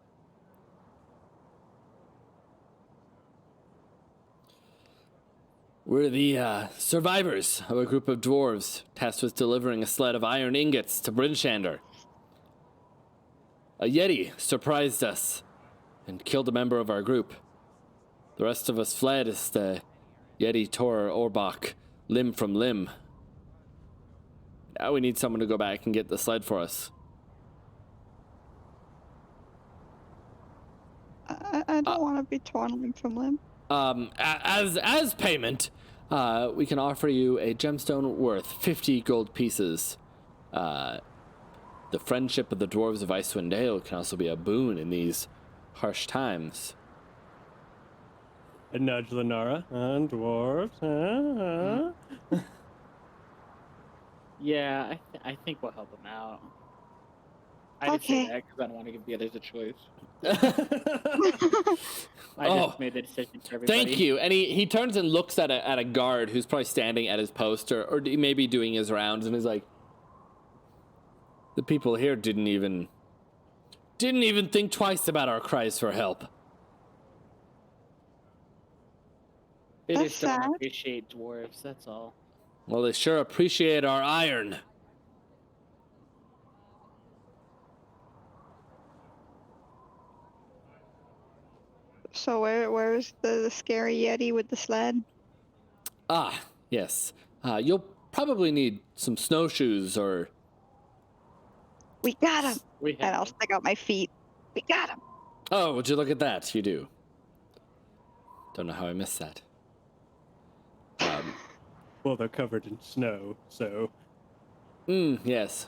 Speaker 2: We're the survivors of a group of dwarves tasked with delivering a sled of iron ingots to Bryn Shander. A Yeti surprised us and killed a member of our group. The rest of us fled as the Yeti tore Orbach limb from limb. Now we need someone to go back and get the sled for us.
Speaker 3: I don't want to be torn limb from limb.
Speaker 2: As payment, we can offer you a gemstone worth 50 gold pieces. The friendship of the dwarves of Dicewind Dale can also be a boon in these harsh times.
Speaker 5: And nudge Lenara. Dwarves.
Speaker 4: Yeah, I think we'll help them out. I didn't
Speaker 3: Okay.
Speaker 4: say that because I don't want to give the others a choice. I
Speaker 2: Oh,
Speaker 4: just made the decision for everybody.
Speaker 2: Thank you. And he turns and looks at a guard who's probably standing at his post or maybe doing his rounds, and he's like, "The people here didn't even think twice about our cries for help."
Speaker 4: They
Speaker 3: That's
Speaker 4: just don't
Speaker 3: sad.
Speaker 4: appreciate dwarves, that's all.
Speaker 2: Well, they sure appreciate our iron.
Speaker 3: So where's the scary Yeti with the sled?
Speaker 2: Ah, yes. You'll probably need some snowshoes or...
Speaker 3: We got him.
Speaker 4: We
Speaker 3: And I'll
Speaker 4: have
Speaker 3: stick out my feet. We got him.
Speaker 2: Oh, would you look at that? You do. Don't know how I missed that.
Speaker 5: Well, they're covered in snow, so.
Speaker 2: Yes.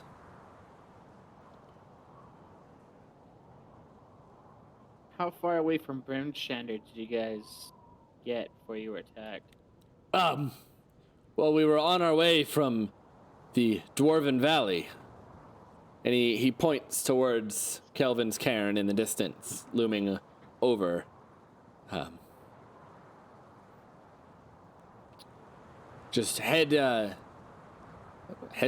Speaker 4: How far away from Bryn Shander did you guys get before you were attacked?
Speaker 2: Well, we were on our way from the Dwarven Valley. And he points towards Kelvin's cairn in the distance, looming over. Just head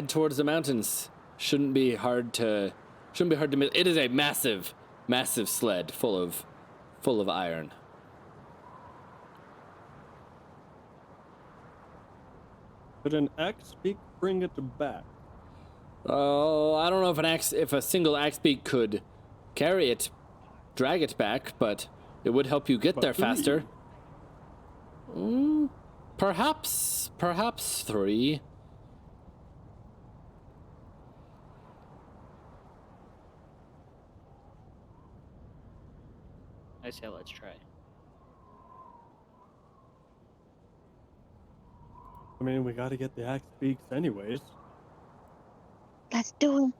Speaker 2: towards the mountains. Shouldn't be hard to miss. It is a massive sled full of iron.
Speaker 5: Could an axe beak bring it back?
Speaker 2: Oh, I don't know if a single axe beak could carry it, drag it back, but it would help you get
Speaker 5: But
Speaker 2: there
Speaker 5: 3.
Speaker 2: faster. Perhaps 3.
Speaker 4: I say let's try.
Speaker 5: I mean, we gotta get the axe beaks anyways.
Speaker 3: Let's do it.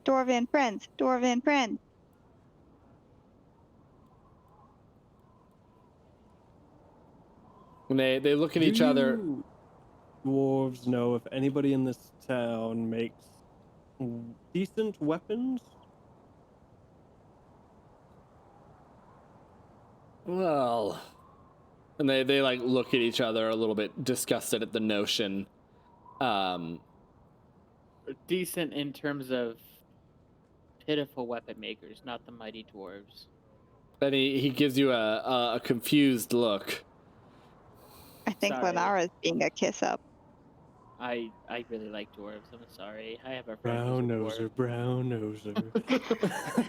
Speaker 3: Dwarven friends. Dwarven friends.
Speaker 2: And they look at each other.
Speaker 5: Do dwarves know if anybody in this town makes decent weapons?
Speaker 2: Well, and they like look at each other a little bit disgusted at the notion.
Speaker 4: Decent in terms of pitiful weapon makers, not the mighty dwarves.
Speaker 2: Then he gives you a confused look.
Speaker 3: I think
Speaker 4: Sorry.
Speaker 3: Lenara's being a kiss up.
Speaker 4: I really like dwarves. I'm sorry. I have a friend
Speaker 5: Brown
Speaker 4: who's a dwarf.
Speaker 5: noser, brown noser.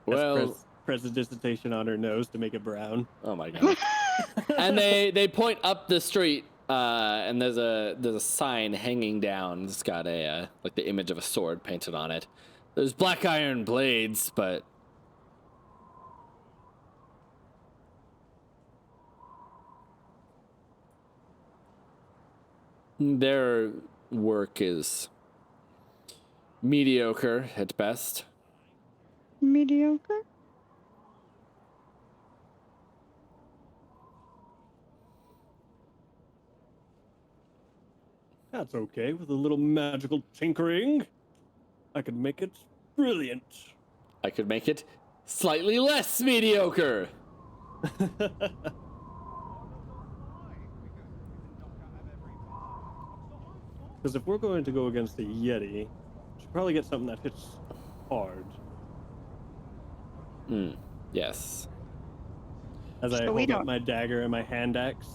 Speaker 2: Well,
Speaker 5: prestidigitation on her nose to make it brown.
Speaker 2: oh my god. And they point up the street, and there's a sign hanging down. It's got a like the image of a sword painted on it. There's black iron blades, but their work is mediocre at best.
Speaker 3: Mediocre?
Speaker 5: That's okay. With a little magical tinkering, I could make it brilliant.
Speaker 2: I could make it slightly less mediocre.
Speaker 5: Because if we're going to go against a Yeti, we should probably get something that hits hard.
Speaker 2: Yes.
Speaker 5: As I
Speaker 3: So we
Speaker 5: hold up
Speaker 3: don't-
Speaker 5: my dagger and my hand axe.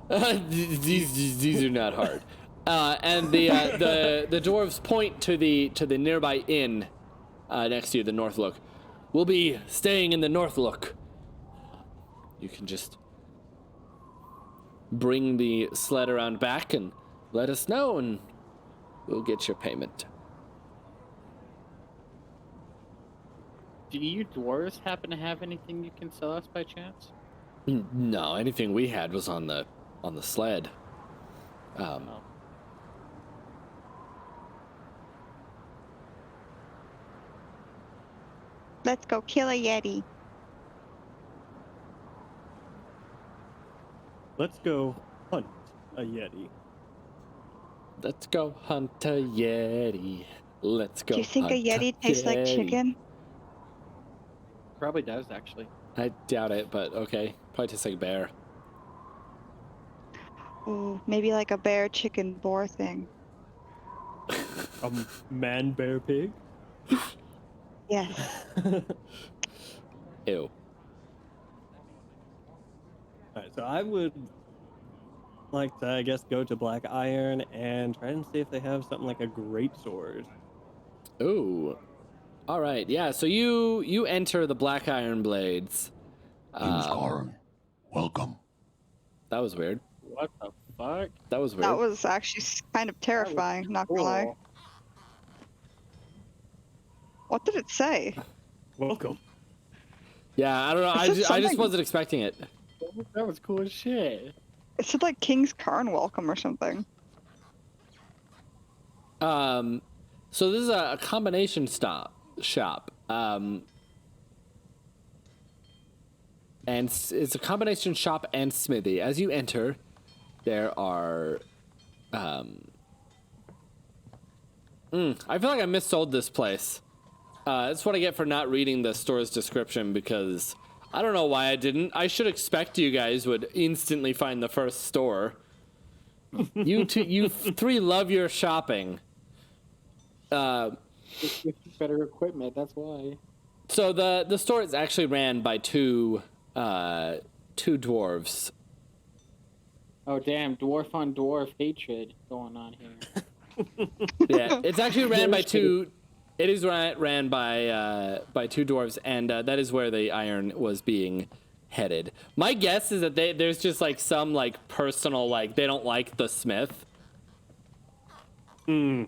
Speaker 2: These are not hard. And the dwarves point to the nearby inn next to you, the Northlook. We'll be staying in the Northlook. You can just bring the sled around back and let us know, and we'll get your payment.
Speaker 4: Do you dwarves happen to have anything you can sell us by chance?
Speaker 2: No, anything we had was on the sled.
Speaker 4: Oh.
Speaker 3: Let's go kill a Yeti.
Speaker 5: Let's go hunt a Yeti.
Speaker 2: Let's go hunt a Yeti. Let's go.
Speaker 3: Do you think a
Speaker 2: hunt
Speaker 3: Yeti tastes like
Speaker 2: Yeti.
Speaker 3: chicken?
Speaker 4: Probably does, actually.
Speaker 2: I doubt it, but okay. Probably tastes like bear.
Speaker 3: Ooh, maybe like a bear, chicken, boar thing.
Speaker 5: Man, bear, pig.
Speaker 3: Yes.
Speaker 2: Ew.
Speaker 5: Alright, so I would like to, I guess, go to Black Iron and try and see if they have something like a greatsword.
Speaker 2: Ooh. All right. Yeah. So you enter the Black Iron Blades.
Speaker 6: Kingscarn, welcome.
Speaker 2: That was weird.
Speaker 4: What the fuck?
Speaker 2: That was weird.
Speaker 3: That was actually kind of terrifying, not gonna lie.
Speaker 4: Cool.
Speaker 3: What did it say?
Speaker 5: Welcome.
Speaker 2: Yeah. I don't know.
Speaker 3: It
Speaker 2: I
Speaker 3: said
Speaker 2: just
Speaker 3: something-
Speaker 2: wasn't expecting it.
Speaker 4: That was cool as shit.
Speaker 3: It said like King's Carn welcome or something.
Speaker 2: So this is a combination shop. And it's a combination shop and smithy. As you enter, there are. I feel like I missold this place. That's what I get for not reading the store's description, because I don't know why I didn't. I should expect you guys would instantly find the first store. You three love your shopping.
Speaker 4: Better equipment, that's why.
Speaker 2: So the store is actually ran by two dwarves.
Speaker 4: Oh damn, dwarf on dwarf hatred going on here.
Speaker 2: Yeah, it's actually ran by two. It is ran by two dwarves, and that is where the iron was being headed. My guess is that there's just like some like personal, like they don't like the smith.
Speaker 3: They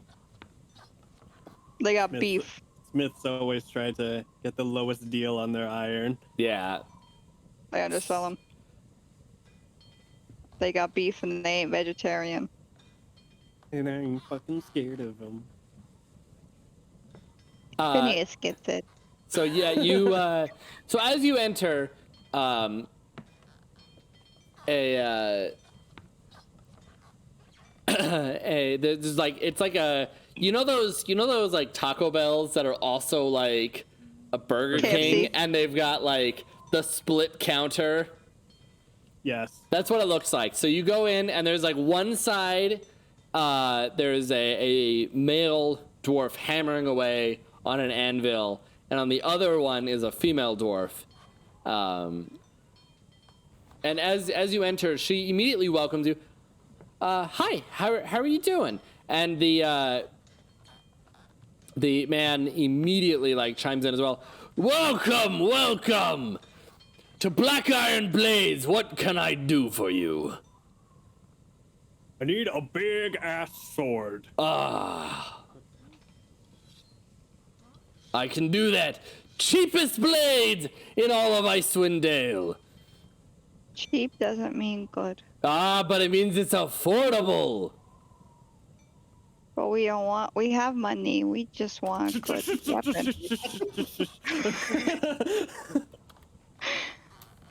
Speaker 3: got
Speaker 5: Smith's-
Speaker 3: beef.
Speaker 5: Smiths always try to get the lowest deal on their iron.
Speaker 2: Yeah.
Speaker 3: They undersell them. They got beef and they ain't vegetarian.
Speaker 5: And I ain't fucking scared of them.
Speaker 3: Phineas gets it.
Speaker 2: So yeah, you. So as you enter, there's like it's like a you know those like Taco Bells that are also like a Burger
Speaker 3: KFC.
Speaker 2: King, and they've got like the split counter.
Speaker 5: Yes.
Speaker 2: That's what it looks like. So you go in, and there's like one side, there's a male dwarf hammering away on an anvil, and on the other one is a female dwarf. And as you enter, she immediately welcomes you. Hi, how are you doing? And the man immediately like chimes in as well. Welcome to Black Iron Blades. What can I do for you?
Speaker 5: I need a big ass sword.
Speaker 2: I can do that. Cheapest blades in all of Dicewind Dale.
Speaker 3: Cheap doesn't mean good.
Speaker 2: But it means it's affordable.
Speaker 3: But we don't want. We have money. We just want a good weapon.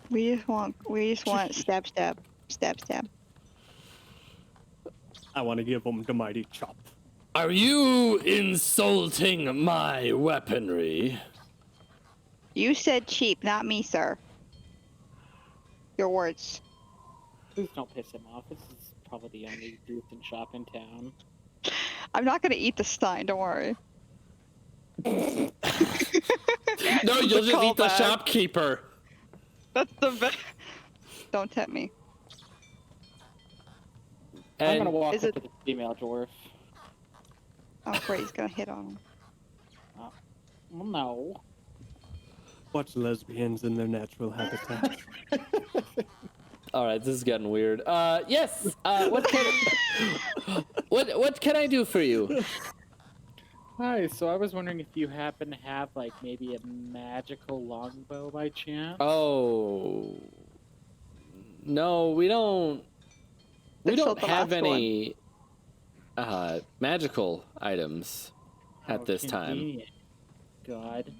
Speaker 3: We just want stab.
Speaker 5: I want to give them the mighty chop.
Speaker 2: Are you insulting my weaponry?
Speaker 3: You said cheap, not me, sir. Your words.
Speaker 4: Please don't piss him off. This is probably the only decent shop in town.
Speaker 3: I'm not gonna eat the stein. Don't worry.
Speaker 2: No, you'll just eat the
Speaker 3: callback.
Speaker 2: shopkeeper.
Speaker 3: That's the best. Don't tempt me.
Speaker 4: I'm gonna
Speaker 2: And
Speaker 4: walk
Speaker 3: is
Speaker 4: up
Speaker 3: it-
Speaker 4: to the female dwarf.
Speaker 3: Oh, great. He's gonna hit on him.
Speaker 4: Well, no.
Speaker 5: Watch lesbians in their natural habitat.
Speaker 2: all right, this is getting weird. Yes. What can I do for you?
Speaker 4: Hi, so I was wondering if you happen to have, like, maybe a magical longbow by chance?
Speaker 2: Oh. No, we don't. We
Speaker 3: They
Speaker 2: don't
Speaker 3: sold the
Speaker 2: have
Speaker 3: last
Speaker 2: any magical items at
Speaker 4: How
Speaker 2: this time.
Speaker 4: convenient. God.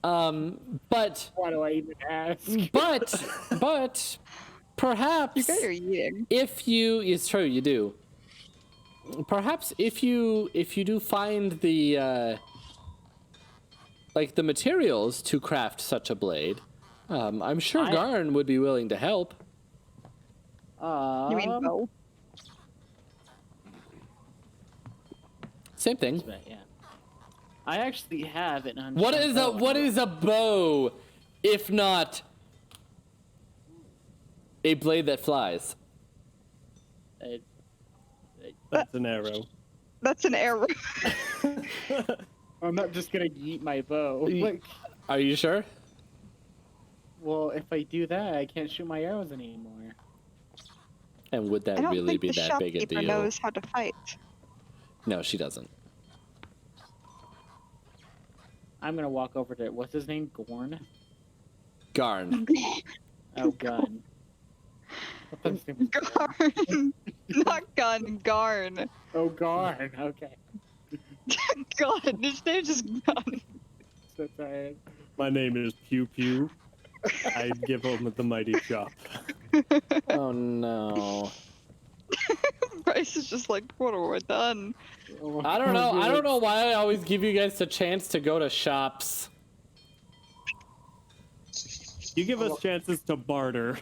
Speaker 2: But
Speaker 4: Why do I even ask?
Speaker 2: but perhaps
Speaker 3: You guys are eating.
Speaker 2: if you, it's true, you do. Perhaps if you do find the like the materials to craft such a blade, I'm sure Garn would be willing to help.
Speaker 3: You mean bow?
Speaker 2: Same thing.
Speaker 4: Right, yeah. I actually have an unshot
Speaker 2: What is a bow if not a blade that flies?
Speaker 5: That's an arrow.
Speaker 3: That's an arrow.
Speaker 4: I'm not just gonna yeet my bow. Like,
Speaker 2: Are you sure?
Speaker 4: well, if I do that, I can't shoot my arrows anymore.
Speaker 2: And would
Speaker 3: I
Speaker 2: that
Speaker 3: don't
Speaker 2: really
Speaker 3: think
Speaker 2: be
Speaker 3: the
Speaker 2: that big a
Speaker 3: shopkeeper
Speaker 2: deal?
Speaker 3: knows how to fight.
Speaker 2: No, she doesn't.
Speaker 4: I'm gonna walk over to what's his name? Gorn?
Speaker 2: Garn.
Speaker 4: Oh, Gun. I thought his name was
Speaker 3: Garn. Not gun, Garn.
Speaker 4: Oh, Garn. Okay.
Speaker 3: God, his name's just Garn.
Speaker 4: So tired.
Speaker 5: My name is Pew Pew. I'd give them the mighty chop.
Speaker 2: Oh no.
Speaker 3: Bryce is just like, what have I done?
Speaker 2: I don't know. I don't know why I always give you guys a chance to go to shops.
Speaker 5: You give us chances to barter.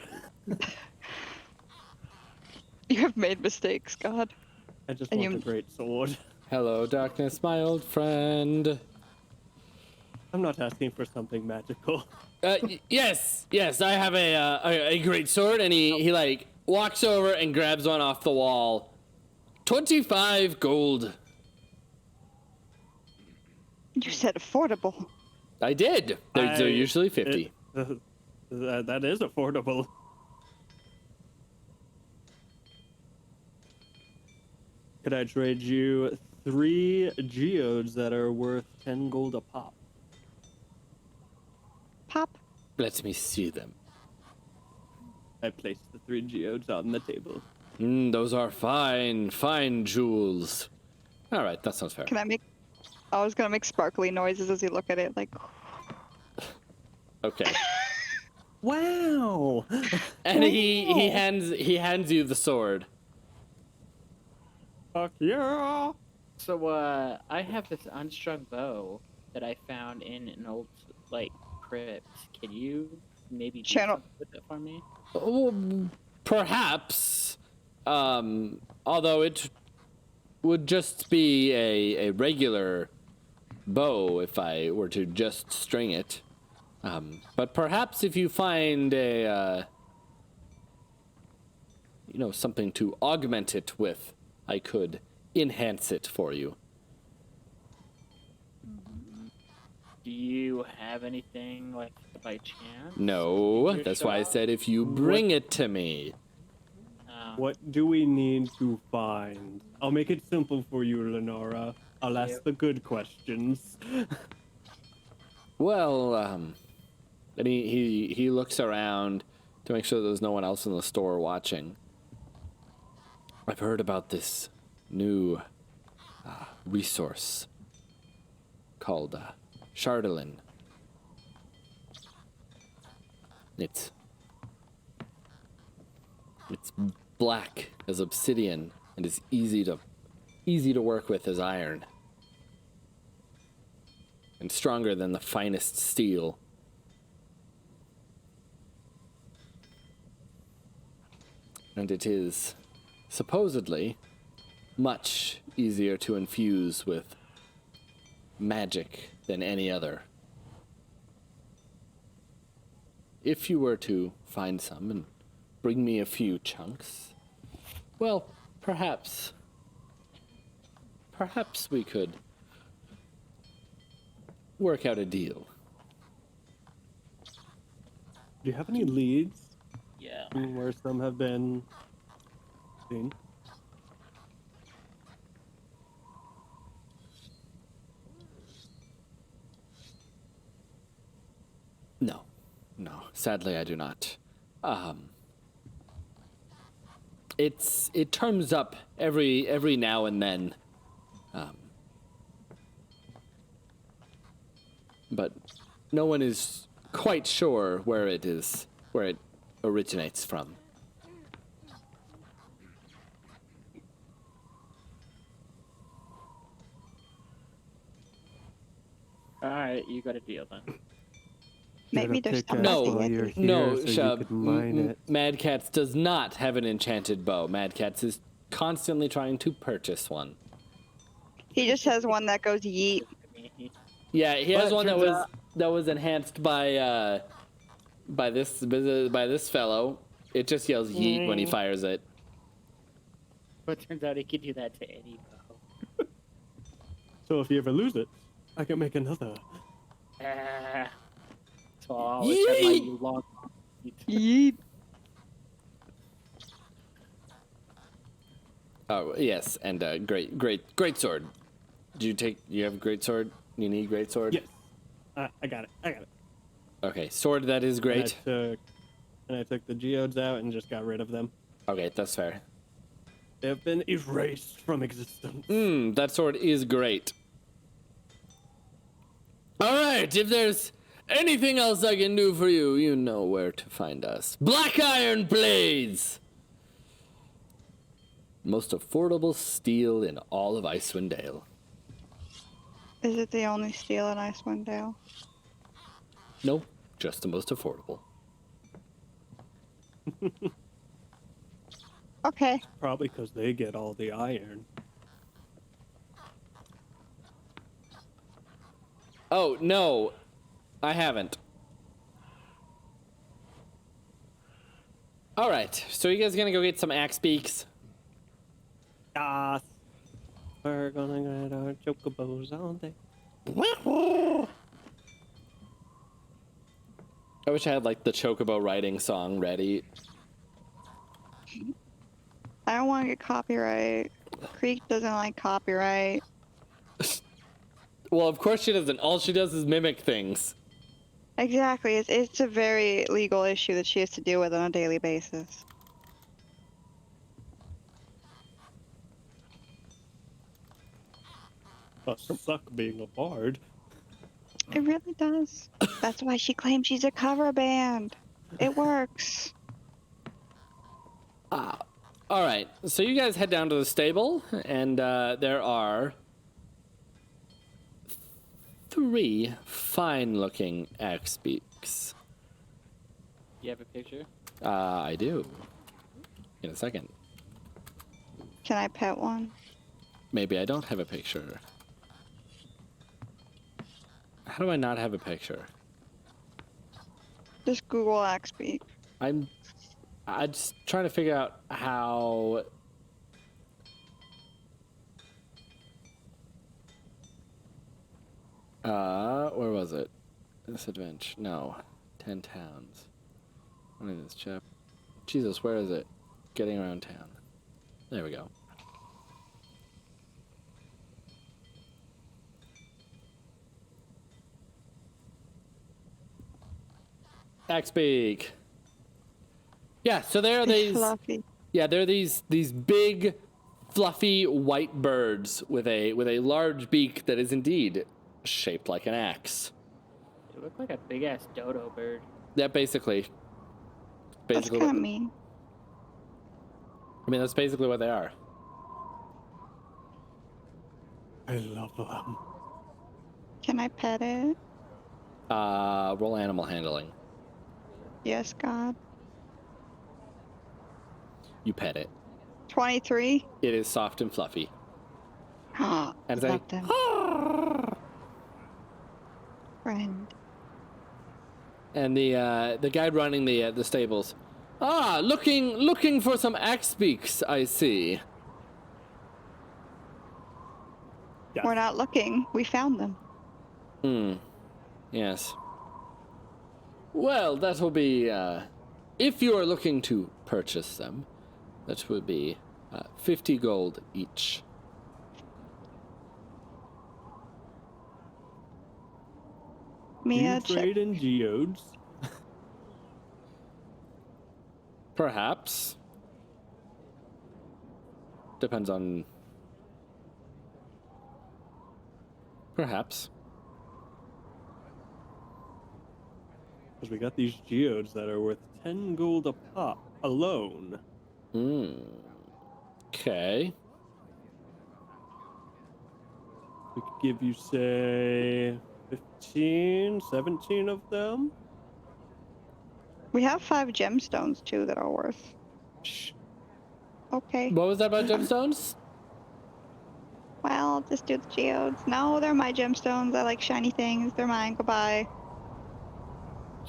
Speaker 3: You have made mistakes, God.
Speaker 5: I just
Speaker 3: And
Speaker 5: want
Speaker 3: you-
Speaker 5: a great sword.
Speaker 2: Hello, darkness, my old friend.
Speaker 5: I'm not asking for something magical.
Speaker 2: Yes, I have a great sword, and he like walks over and grabs one off the wall. 25 gold.
Speaker 3: You said affordable.
Speaker 2: I did. They're usually 50.
Speaker 5: That is affordable. Could I trade you 3 geodes that are worth 10 gold a pop.
Speaker 3: Pop.
Speaker 2: Let me see them.
Speaker 5: I placed the 3 geodes on the table.
Speaker 2: Those are fine, fine jewels. All right, that sounds fair.
Speaker 3: Can I make? I was gonna make sparkly noises as you look at it, like.
Speaker 2: Okay.
Speaker 5: Wow!
Speaker 2: And he hands you the sword.
Speaker 5: Fuck yeah!
Speaker 4: So, I have this unstrung bow that I found in an old, like, crypt. Can you maybe do
Speaker 3: Channel-
Speaker 4: something with it for me?
Speaker 2: Oh, perhaps. Although it would just be a regular bow if I were to just string it. But perhaps if you find a, something to augment it with, I could enhance it for you.
Speaker 4: Do you have anything, like, by chance?
Speaker 2: No,
Speaker 4: Your
Speaker 2: that's why I
Speaker 4: shop?
Speaker 2: said if you bring it to me.
Speaker 5: What do we need to find? I'll make it simple for you, Lenora. I'll ask the good questions.
Speaker 2: Well, and he looks around to make sure there's no one else in the store watching. I've heard about this new resource called Chardolin. It's black as obsidian and is easy to work with as iron. And stronger than the finest steel. And it is supposedly much easier to infuse with magic than any other. If you were to find some and bring me a few chunks, well, perhaps we could work out a deal.
Speaker 5: Do you have any leads
Speaker 4: Yeah.
Speaker 5: where some have been seen?
Speaker 2: No, sadly I do not. It turns up every now and then. But no one is quite sure where it originates from.
Speaker 4: Alright, you got a deal then.
Speaker 3: Maybe there's
Speaker 5: pick
Speaker 3: some
Speaker 2: No,
Speaker 3: left
Speaker 5: while
Speaker 3: in
Speaker 5: you're
Speaker 3: it.
Speaker 5: here
Speaker 2: No,
Speaker 5: so you
Speaker 2: Shub.
Speaker 5: could mine it.
Speaker 2: Mad Cats does not have an enchanted bow. Mad Cats is constantly trying to purchase one.
Speaker 3: He just has one that goes yeet.
Speaker 2: Yeah, he has
Speaker 5: But
Speaker 2: one
Speaker 5: turns
Speaker 2: that was enhanced by this fellow. It just yells yeet when he fires it.
Speaker 4: But turns out he could do that to any bow.
Speaker 5: So if you ever lose it, I can make another.
Speaker 4: So I'll always have my
Speaker 2: Yeet!
Speaker 4: long
Speaker 3: Yeet.
Speaker 2: Oh yes, and great sword. You have a great sword? You need great sword?
Speaker 5: Yes. I got it.
Speaker 2: Okay, sword that is great.
Speaker 5: And I took the geodes out and just got rid of them.
Speaker 2: Okay, that's fair.
Speaker 5: They have been erased from existence.
Speaker 2: That sword is great. Alright, if there's anything else I can do for you, you know where to find us. Black Iron Blades! Most affordable steel in all of Icewind Dale.
Speaker 3: Is it the only steel in Icewind Dale?
Speaker 2: No, just the most affordable.
Speaker 3: Okay.
Speaker 5: Probably because they get all the iron.
Speaker 2: Oh, no, I haven't. Alright, so you guys gonna go get some axe beaks?
Speaker 5: Yes. We're gonna get our chocobos all day.
Speaker 2: I wish I had like the Chocobo writing song ready.
Speaker 3: I don't want to get copyright. Creek doesn't like copyright.
Speaker 2: Well, of course she doesn't. All she does is mimic things.
Speaker 3: Exactly. It's a very legal issue that she has to deal with on a daily basis.
Speaker 5: Must suck being a bard.
Speaker 3: It really does. That's why she claims she's a cover band. It works.
Speaker 2: All right. So you guys head down to the stable, and there are 3 fine-looking axe beaks.
Speaker 4: You have a picture?
Speaker 2: I do. In a second.
Speaker 3: Can I pet one?
Speaker 2: Maybe I don't have a picture. How do I not have a picture?
Speaker 3: Just Google Axebeak.
Speaker 2: I'm just trying to figure out how. Where was it? This adventure. No. 10 towns. What is this chap? Jesus, where is it? Getting around town. There we go. Axebeak. Yeah, so there are
Speaker 3: It's
Speaker 2: these.
Speaker 3: fluffy.
Speaker 2: Yeah, there are these big, fluffy white birds with a large beak that is indeed shaped like an axe.
Speaker 4: They look like a big ass dodo bird.
Speaker 2: Yeah, basically.
Speaker 3: That's
Speaker 2: Basically,
Speaker 3: kind of mean.
Speaker 2: I mean that's basically what they are.
Speaker 5: I love them.
Speaker 3: Can I pet it?
Speaker 2: Roll animal handling.
Speaker 3: Yes, God.
Speaker 2: You pet it.
Speaker 3: 23?
Speaker 2: It is soft and fluffy.
Speaker 3: Ah,
Speaker 2: And it's
Speaker 3: love
Speaker 2: like,
Speaker 3: them. Friend.
Speaker 2: and the guy running the stables. Looking for some axe beaks, I see.
Speaker 5: Yeah.
Speaker 3: We're not looking. We found them.
Speaker 2: Yes. Well, that will be, if you are looking to purchase them, that will be 50 gold each.
Speaker 5: Do
Speaker 3: Mia,
Speaker 5: you trade in geodes?
Speaker 2: Perhaps. Depends on... Perhaps.
Speaker 5: Because we got these geodes that are worth 10 gold a pop alone.
Speaker 2: Okay.
Speaker 5: We could give you, say, 15, 17 of them.
Speaker 3: We have 5 gemstones, too, that are worth.
Speaker 5: Shh.
Speaker 3: Okay.
Speaker 2: What was that about gemstones?
Speaker 3: Well, just do the geodes. No, they're my gemstones. I like shiny things. They're mine. Goodbye.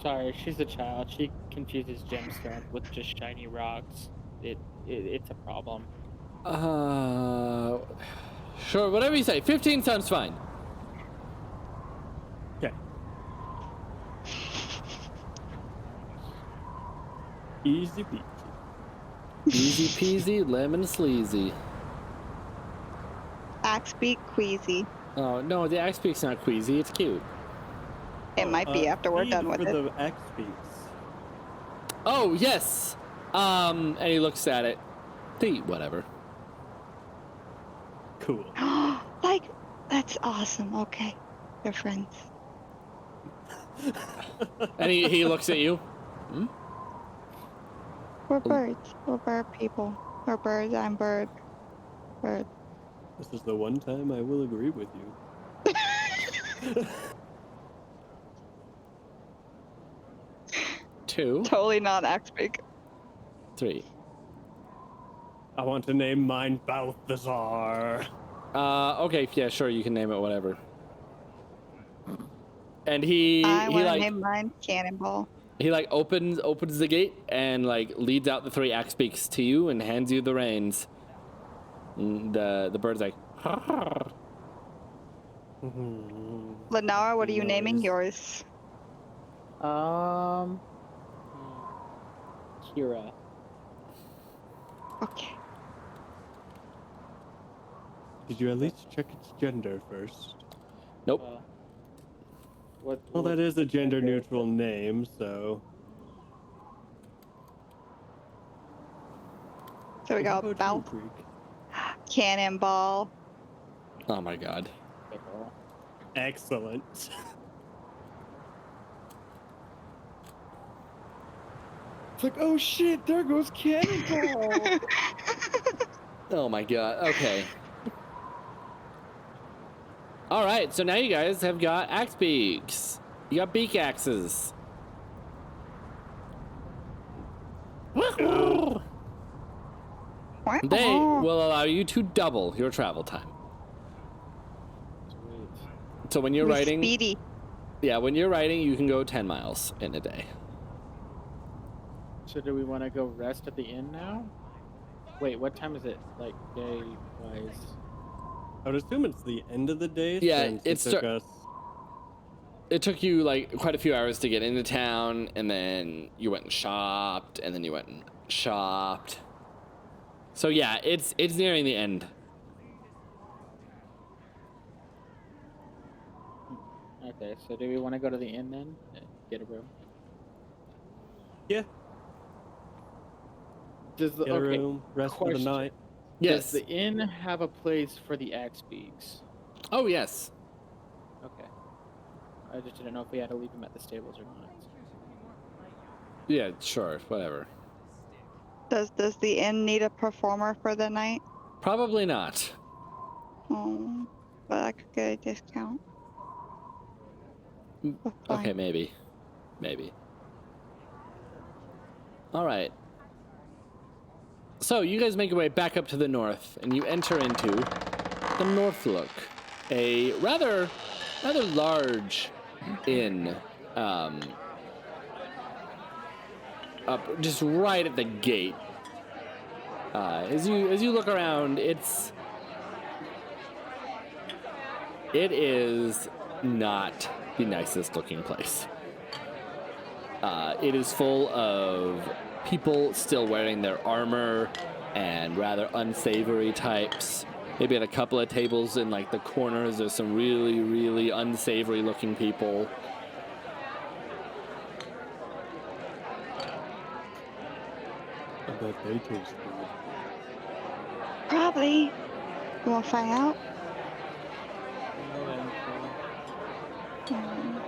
Speaker 4: Sorry, she's a child. She confuses gemstones with just shiny rocks. It's a problem.
Speaker 2: Sure, whatever you say. 15 sounds fine.
Speaker 5: Okay. Easy peasy.
Speaker 2: Easy peasy, lemon sleazy.
Speaker 3: Axebeak queasy.
Speaker 2: Oh, no, the axe beak's not queasy. It's cute.
Speaker 3: It might be after we're
Speaker 5: feed
Speaker 3: done with
Speaker 5: for
Speaker 3: it.
Speaker 5: the axe beaks.
Speaker 2: Oh, yes. And he looks at it. Whatever.
Speaker 5: Cool.
Speaker 3: Like, that's awesome. Okay. They're friends.
Speaker 2: And he looks at you.
Speaker 3: We're birds. We're bird people. We're birds. I'm bird. Bird.
Speaker 5: This is the one time I will agree with you.
Speaker 2: 2,
Speaker 3: Totally not Axebeak.
Speaker 2: 3.
Speaker 5: I want to name mine Balthazar.
Speaker 2: Okay, yeah, sure, you can name it whatever. And he
Speaker 3: I want to
Speaker 2: like
Speaker 3: name mine Cannonball.
Speaker 2: he like opens the gate and like leads out the 3 axe beaks to you and hands you the reins. And the bird's like,
Speaker 3: Lenara, what are you naming
Speaker 5: Nice.
Speaker 3: yours?
Speaker 4: Kira.
Speaker 3: Okay.
Speaker 5: Did you at least check its gender first?
Speaker 2: Nope.
Speaker 5: Well, that is a gender-neutral name, so.
Speaker 3: So we got
Speaker 5: What about
Speaker 3: Bal
Speaker 5: you, Creek?
Speaker 3: Cannonball.
Speaker 2: Oh my god.
Speaker 5: Excellent.
Speaker 4: It's like, oh shit, there goes Cannonball.
Speaker 2: Oh my god. Okay. All right. So now you guys have got axe beaks. You got beak axes. They will allow you to double your travel time.
Speaker 4: Sweet.
Speaker 2: So when you're
Speaker 3: Be
Speaker 2: riding,
Speaker 3: speedy.
Speaker 2: yeah, when you're riding, you can go 10 miles in a day.
Speaker 4: So do we want to go rest at the inn now? Wait, what time is it? Like day-wise?
Speaker 5: I would assume it's the end of the day.
Speaker 2: Yeah,
Speaker 5: since
Speaker 2: it's
Speaker 5: it took us.
Speaker 2: It took you like quite a few hours to get into town, and then you went and shopped, and then you went and shopped. So yeah, it's nearing the end.
Speaker 4: Okay, so do we want to go to the inn then? Get a room.
Speaker 5: Yeah,
Speaker 4: Does the
Speaker 5: get a room, rest for the
Speaker 4: question.
Speaker 5: night.
Speaker 2: Yes.
Speaker 4: Does the inn have a place for the axe beaks?
Speaker 2: Oh yes.
Speaker 4: Okay. I just didn't know if we had to leave them at the stables or not.
Speaker 2: Yeah, sure, whatever.
Speaker 3: Does the inn need a performer for the night?
Speaker 2: Probably not.
Speaker 3: Oh, but I could get a discount. But fine.
Speaker 2: Okay, maybe. All right. So you guys make your way back up to the north, and you enter into the Northlook, a rather large inn, up just right at the gate. As you look around, it is not the nicest looking place. It is full of people still wearing their armor and rather unsavory types. Maybe at a couple of tables in like the corners, there's some really unsavory looking people.
Speaker 5: I bet they taste good.
Speaker 3: Probably. You want to find out?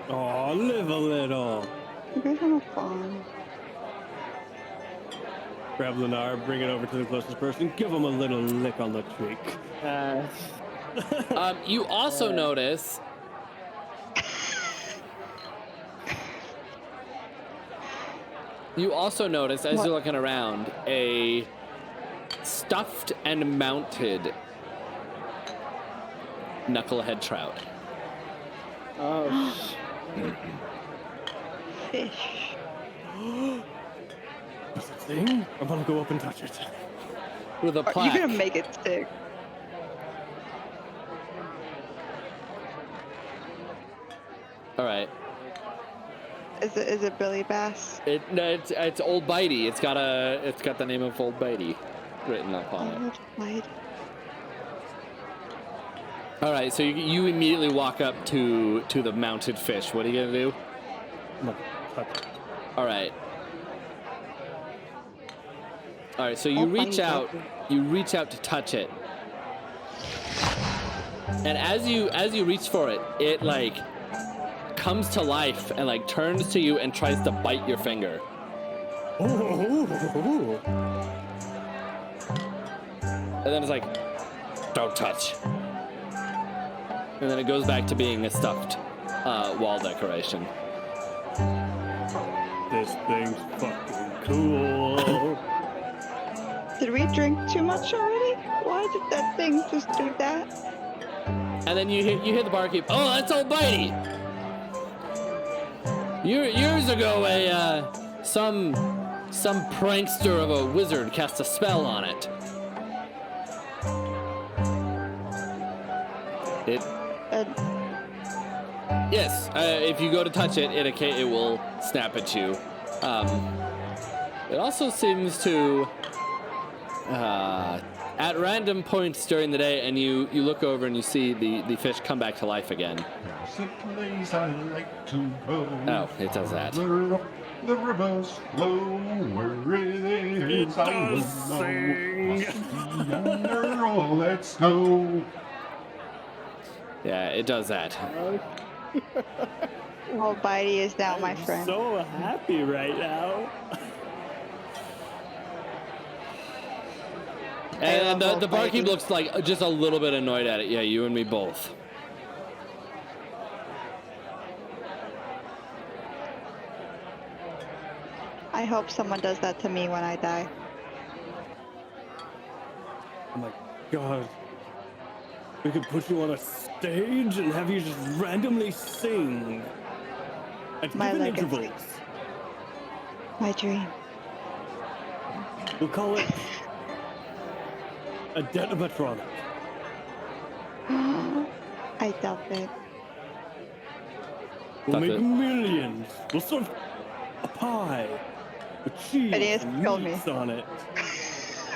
Speaker 5: Oh, live a little.
Speaker 3: You guys have fun.
Speaker 5: Grab Lennar, bring it over to the closest person, give him a little lick on the cheek.
Speaker 2: You also notice as
Speaker 3: What?
Speaker 2: you're looking around a stuffed and mounted knucklehead trout.
Speaker 4: Oh,
Speaker 3: Fish.
Speaker 5: What's the thing? I'm gonna go up and touch it.
Speaker 2: With a
Speaker 3: You're
Speaker 2: plaque.
Speaker 3: gonna make it stick.
Speaker 2: All right.
Speaker 3: Is it Billy Bass?
Speaker 2: It's Old Bitey. It's got the name of Old Bitey written up on it.
Speaker 3: Oh, light.
Speaker 2: All right, so you immediately walk up to the mounted fish. What are you gonna do?
Speaker 5: I'm gonna touch it.
Speaker 2: All right. So you
Speaker 3: Oh,
Speaker 2: reach
Speaker 3: funny
Speaker 2: out.
Speaker 3: puppy.
Speaker 2: You reach out to touch it, and as you reach for it, it like comes to life and like turns to you and tries to bite your finger.
Speaker 5: Oh.
Speaker 2: And then it's like, don't touch. And then it goes back to being a stuffed wall decoration.
Speaker 5: This thing's fucking cool.
Speaker 3: Did we drink too much already? Why did that thing just do that?
Speaker 2: And then you hear the barkeep. Oh, that's Old Bitey. Years ago, some prankster of a wizard cast a spell on it. Yes, if you go to touch it, it will snap at you. It also seems to at random points during the day, and you look over and you see the fish come back to life again.
Speaker 6: There's a place I like to go.
Speaker 2: Oh, it does that.
Speaker 6: The river's flow where it is. I will know. Yonder, let's go.
Speaker 2: Yeah, it does that.
Speaker 3: Oh, Bitey is now my
Speaker 5: I'm
Speaker 3: friend.
Speaker 5: so happy right now.
Speaker 2: And
Speaker 3: love
Speaker 2: the barkeep
Speaker 3: Bitey.
Speaker 2: looks like just a little bit annoyed at it. Yeah, you and me both.
Speaker 3: I hope someone does that to me when I die.
Speaker 5: Oh my god. We could put you on a stage and have you just randomly sing at
Speaker 3: My
Speaker 5: given
Speaker 3: legacy.
Speaker 5: intervals.
Speaker 3: My dream.
Speaker 5: We'll call it a Detomatronic.
Speaker 3: I doubt it.
Speaker 5: We'll
Speaker 2: That's
Speaker 5: make
Speaker 2: it.
Speaker 5: millions. We'll serve a pie with cheese
Speaker 3: Phineas
Speaker 5: and
Speaker 3: killed me.
Speaker 5: meats on it.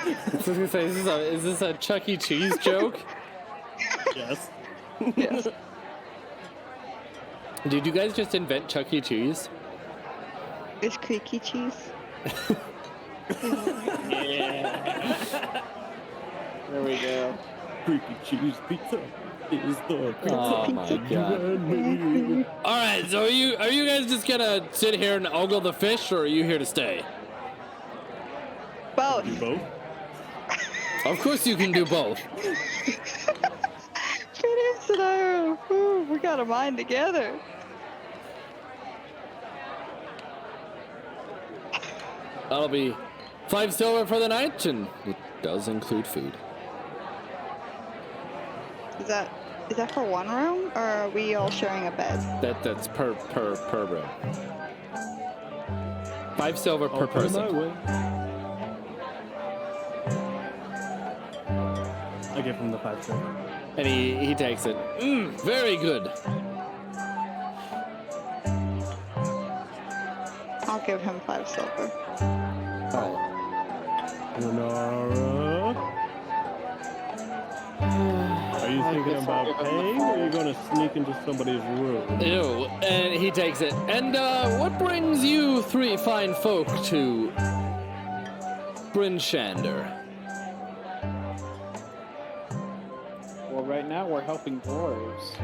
Speaker 2: I was gonna say, is this a Chuck E. Cheese joke?
Speaker 5: Yes.
Speaker 3: Yes.
Speaker 2: Did you guys just invent Chuck E. Cheese?
Speaker 3: Is creaky cheese?
Speaker 4: Yeah. There we go.
Speaker 5: Creepy cheese pizza is the pizza.
Speaker 2: Oh my god.
Speaker 5: and me.
Speaker 2: All right, so are you guys just gonna sit here and ogle the fish, or are you here to stay?
Speaker 3: Both.
Speaker 5: Do both.
Speaker 2: Of course you can do both.
Speaker 3: Phineas and I are, ooh, we got a mind together.
Speaker 2: That'll be 5 silver for the night, and it does include food.
Speaker 3: Is that for one room, or are we all sharing a bed?
Speaker 2: That's per room. 5 silver per
Speaker 5: I'll put it my
Speaker 2: person.
Speaker 5: way. I give him the 5 silver.
Speaker 2: And he takes it. Very good.
Speaker 3: I'll give him 5 silver.
Speaker 2: All right.
Speaker 5: Lenara. Are you thinking about paying, or are you going to sneak into somebody's room?
Speaker 2: Ew. And he takes it. And what brings you 3 fine folk to Brinshander?
Speaker 4: Well, right now we're helping dwarves.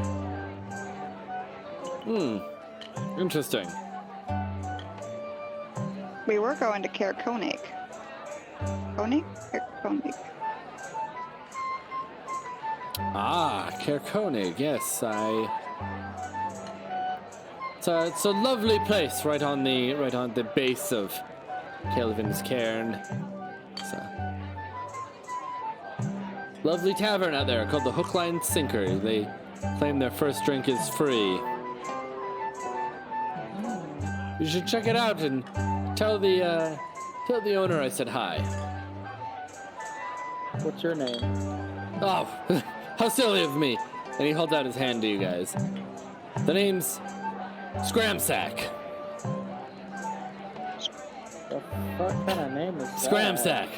Speaker 2: Interesting.
Speaker 3: We were going to Caer Konig. Konig? Caer Konig.
Speaker 2: Ah, Caer Konig, yes, it's a lovely place right on the base of Kelvin's Cairn. It's a lovely tavern out there called the Hook Line Sinker. They claim their first drink is free. You should check it out and tell the owner I said hi.
Speaker 4: What's your name?
Speaker 2: Oh, how silly of me. And he holds out his hand to you guys. The name's Scramsack.
Speaker 4: The fuck kind of name is that?
Speaker 2: Scramsack.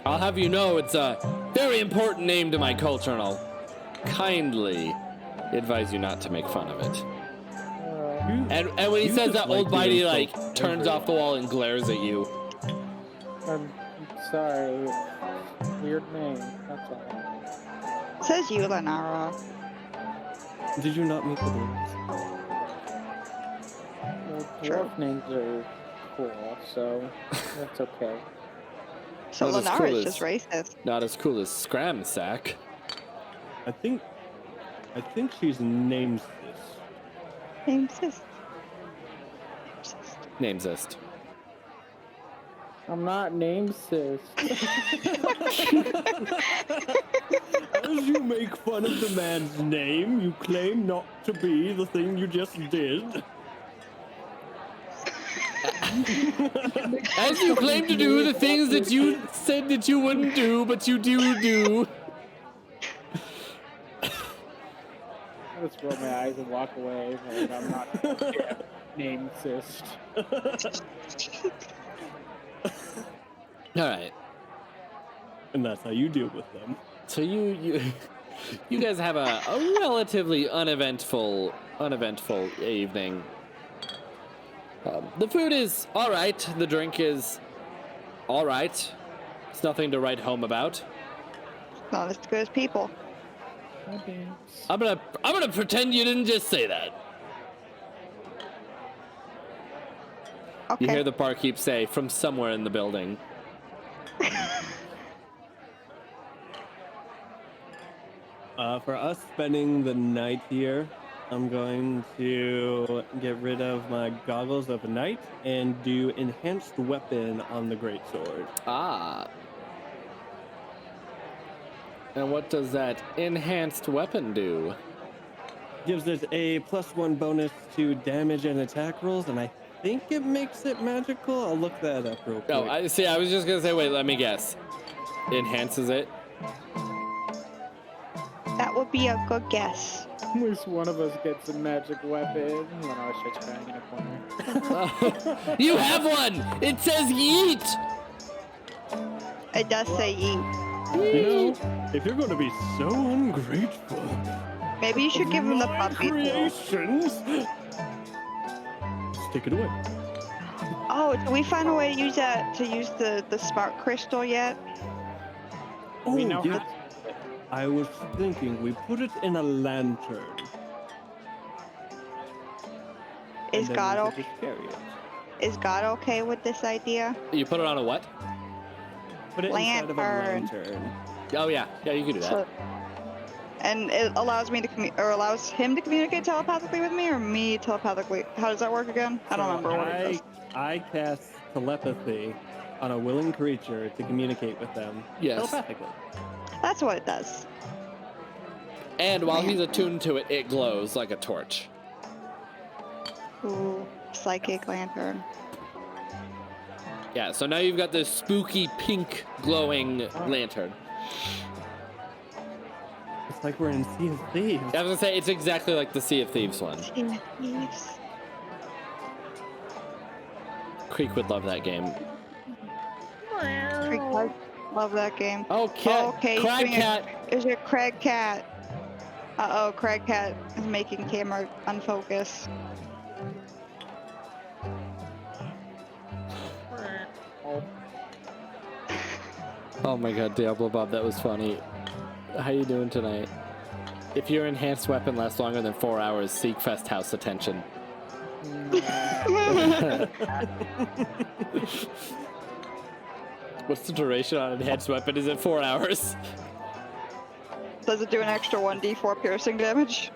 Speaker 2: I'll have you know it's a very important name to my culture, and I'll kindly advise you not to make fun of it. And when he
Speaker 5: you
Speaker 2: says
Speaker 5: just
Speaker 2: that, old
Speaker 5: like to
Speaker 2: Bitey
Speaker 5: insult
Speaker 2: turns off the wall and glares at you.
Speaker 4: I'm sorry. Weird name. That's all.
Speaker 3: It says you, Lenara.
Speaker 5: Did you not meet the dwarves?
Speaker 4: Well, dwarf names are cool, so that's okay.
Speaker 3: So
Speaker 2: Not as
Speaker 3: Lenara
Speaker 2: cool
Speaker 3: is
Speaker 2: as-
Speaker 3: just racist.
Speaker 2: Not as cool as Scramsack.
Speaker 5: I think she's named this.
Speaker 3: Namesist.
Speaker 2: Namesist.
Speaker 4: I'm not namesist.
Speaker 5: As you make fun of the man's name, you claim not to be the thing you just did.
Speaker 2: As you claim to do the things that you said that you wouldn't do, but you do.
Speaker 4: I just roll my eyes and walk away. Like I'm not namesist.
Speaker 2: All right.
Speaker 5: And that's how you deal with them.
Speaker 2: So you guys have a relatively uneventful evening. The food is all right. The drink is all right. It's nothing to write home about.
Speaker 3: Not as good as people.
Speaker 2: I'm gonna pretend you didn't just say that.
Speaker 3: Okay.
Speaker 2: You hear the barkeep say from somewhere in the building.
Speaker 5: For us spending the night here, I'm going to get rid of my goggles of night and do enhanced weapon on the greatsword.
Speaker 2: Ah. And what does that enhanced weapon do?
Speaker 5: Gives it a +1 bonus to damage and attack rolls, and I think it makes it magical. I'll look that up real quick.
Speaker 2: Oh, I see. I was just gonna say, wait, let me guess. Enhances it.
Speaker 3: That would be a good guess.
Speaker 4: At least one of us gets a magic weapon. Lenora starts crying in a corner.
Speaker 2: You have one. It says yeet.
Speaker 3: It does say eat.
Speaker 5: You know, if you're going to be so ungrateful,
Speaker 3: Maybe you should give him the puppy.
Speaker 5: creations, stick it away.
Speaker 3: Oh, do we find a way to use that to use the smart crystal yet?
Speaker 5: Oh,
Speaker 4: We know
Speaker 5: yes.
Speaker 4: how-
Speaker 5: I was thinking we put it in a lantern.
Speaker 3: Is
Speaker 5: and then
Speaker 3: God
Speaker 5: we
Speaker 3: okay?
Speaker 5: could just carry it.
Speaker 3: Is God okay with this idea?
Speaker 2: You put it on a what?
Speaker 5: Put it inside of a
Speaker 3: Lantern.
Speaker 5: lantern.
Speaker 2: Oh yeah, you can do that.
Speaker 3: So, and it allows me to allows him to communicate telepathically with me, or me telepathically. How does that work again? I don't remember what it does.
Speaker 5: I cast telepathy on a willing creature to communicate with them
Speaker 2: Yes.
Speaker 5: telepathically.
Speaker 3: That's what it does.
Speaker 2: And while he's attuned to it, it glows like a torch.
Speaker 3: Ooh, psychic lantern.
Speaker 2: Yeah, so now you've got this spooky pink glowing lantern.
Speaker 5: It's like we're in Sea of Thieves.
Speaker 2: I was gonna say, it's exactly like the Sea of Thieves one.
Speaker 3: Thieves.
Speaker 2: Creek would love that game.
Speaker 3: Love that game.
Speaker 2: Oh, cat.
Speaker 3: Okay, he's
Speaker 2: Crag
Speaker 3: doing
Speaker 2: cat.
Speaker 3: Is it Craig Cat? Uh-oh, Craig Cat is making camera unfocus.
Speaker 2: Oh my god, Diablo Bob, that was funny. How you doing tonight? If your enhanced weapon lasts longer than 4 hours, seek Fest House attention. What's the duration on enhanced weapon? Is it 4 hours?
Speaker 3: Does it do an extra 1d4 piercing damage?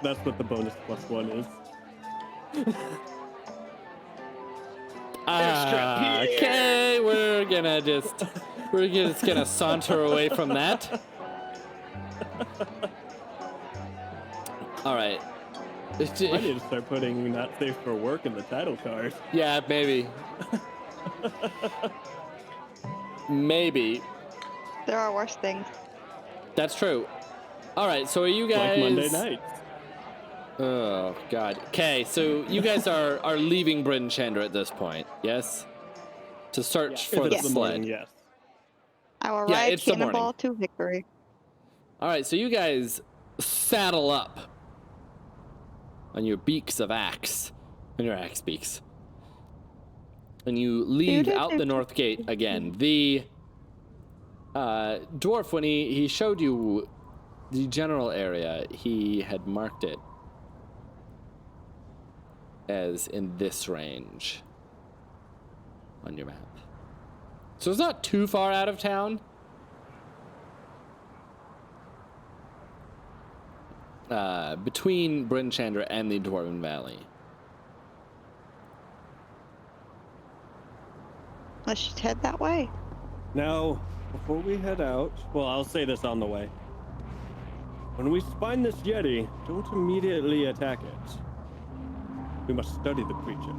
Speaker 5: That's what the bonus +1 is.
Speaker 2: Okay, we're just gonna saunter away from that. All right.
Speaker 5: I need to start putting not safe for work in the title card.
Speaker 2: Yeah, maybe. Maybe.
Speaker 3: There are worse things.
Speaker 2: That's true. All right, so are you guys?
Speaker 5: Like Monday nights.
Speaker 2: Oh God. Okay, so you guys are leaving Bryn Chandra at this point, yes? To search for
Speaker 5: If
Speaker 2: the
Speaker 5: it's the
Speaker 2: sled.
Speaker 5: morning, yes.
Speaker 3: I will
Speaker 2: Yeah,
Speaker 3: ride
Speaker 2: it's the
Speaker 3: Cannonball
Speaker 2: morning.
Speaker 3: to victory.
Speaker 2: All right, so you guys saddle up on your beaks of axe, on your axe beaks, and you leave out the north gate again. The dwarf, when he showed you the general area, he had marked it as in this range on your map. So it's not too far out of town. Between Bryn Chandra and the Dwarven Valley.
Speaker 3: Let's just head that way.
Speaker 5: Now, before we head out, well, I'll say this on the way. When we find this Yeti, don't immediately attack it. We must study the creature.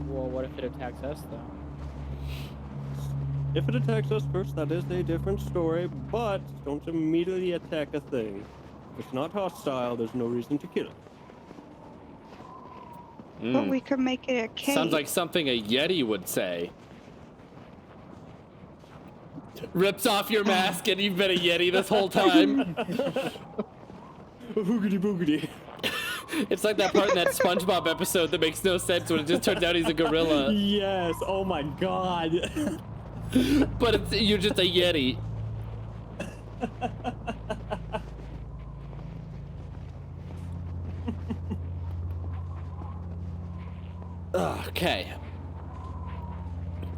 Speaker 4: Well, what if it attacks us, though?
Speaker 5: If it attacks us first, that is a different story, but don't immediately attack a thing. If it's not hostile, there's no reason to kill it.
Speaker 3: But we could make it a cave.
Speaker 2: Sounds like something a Yeti would say. rips off your mask and you've been a Yeti this whole time.
Speaker 5: Boogity boogity.
Speaker 2: It's like that part in that SpongeBob episode that makes no sense when it just turns out he's a gorilla.
Speaker 5: Yes. Oh my god.
Speaker 2: But you're just a Yeti. Okay.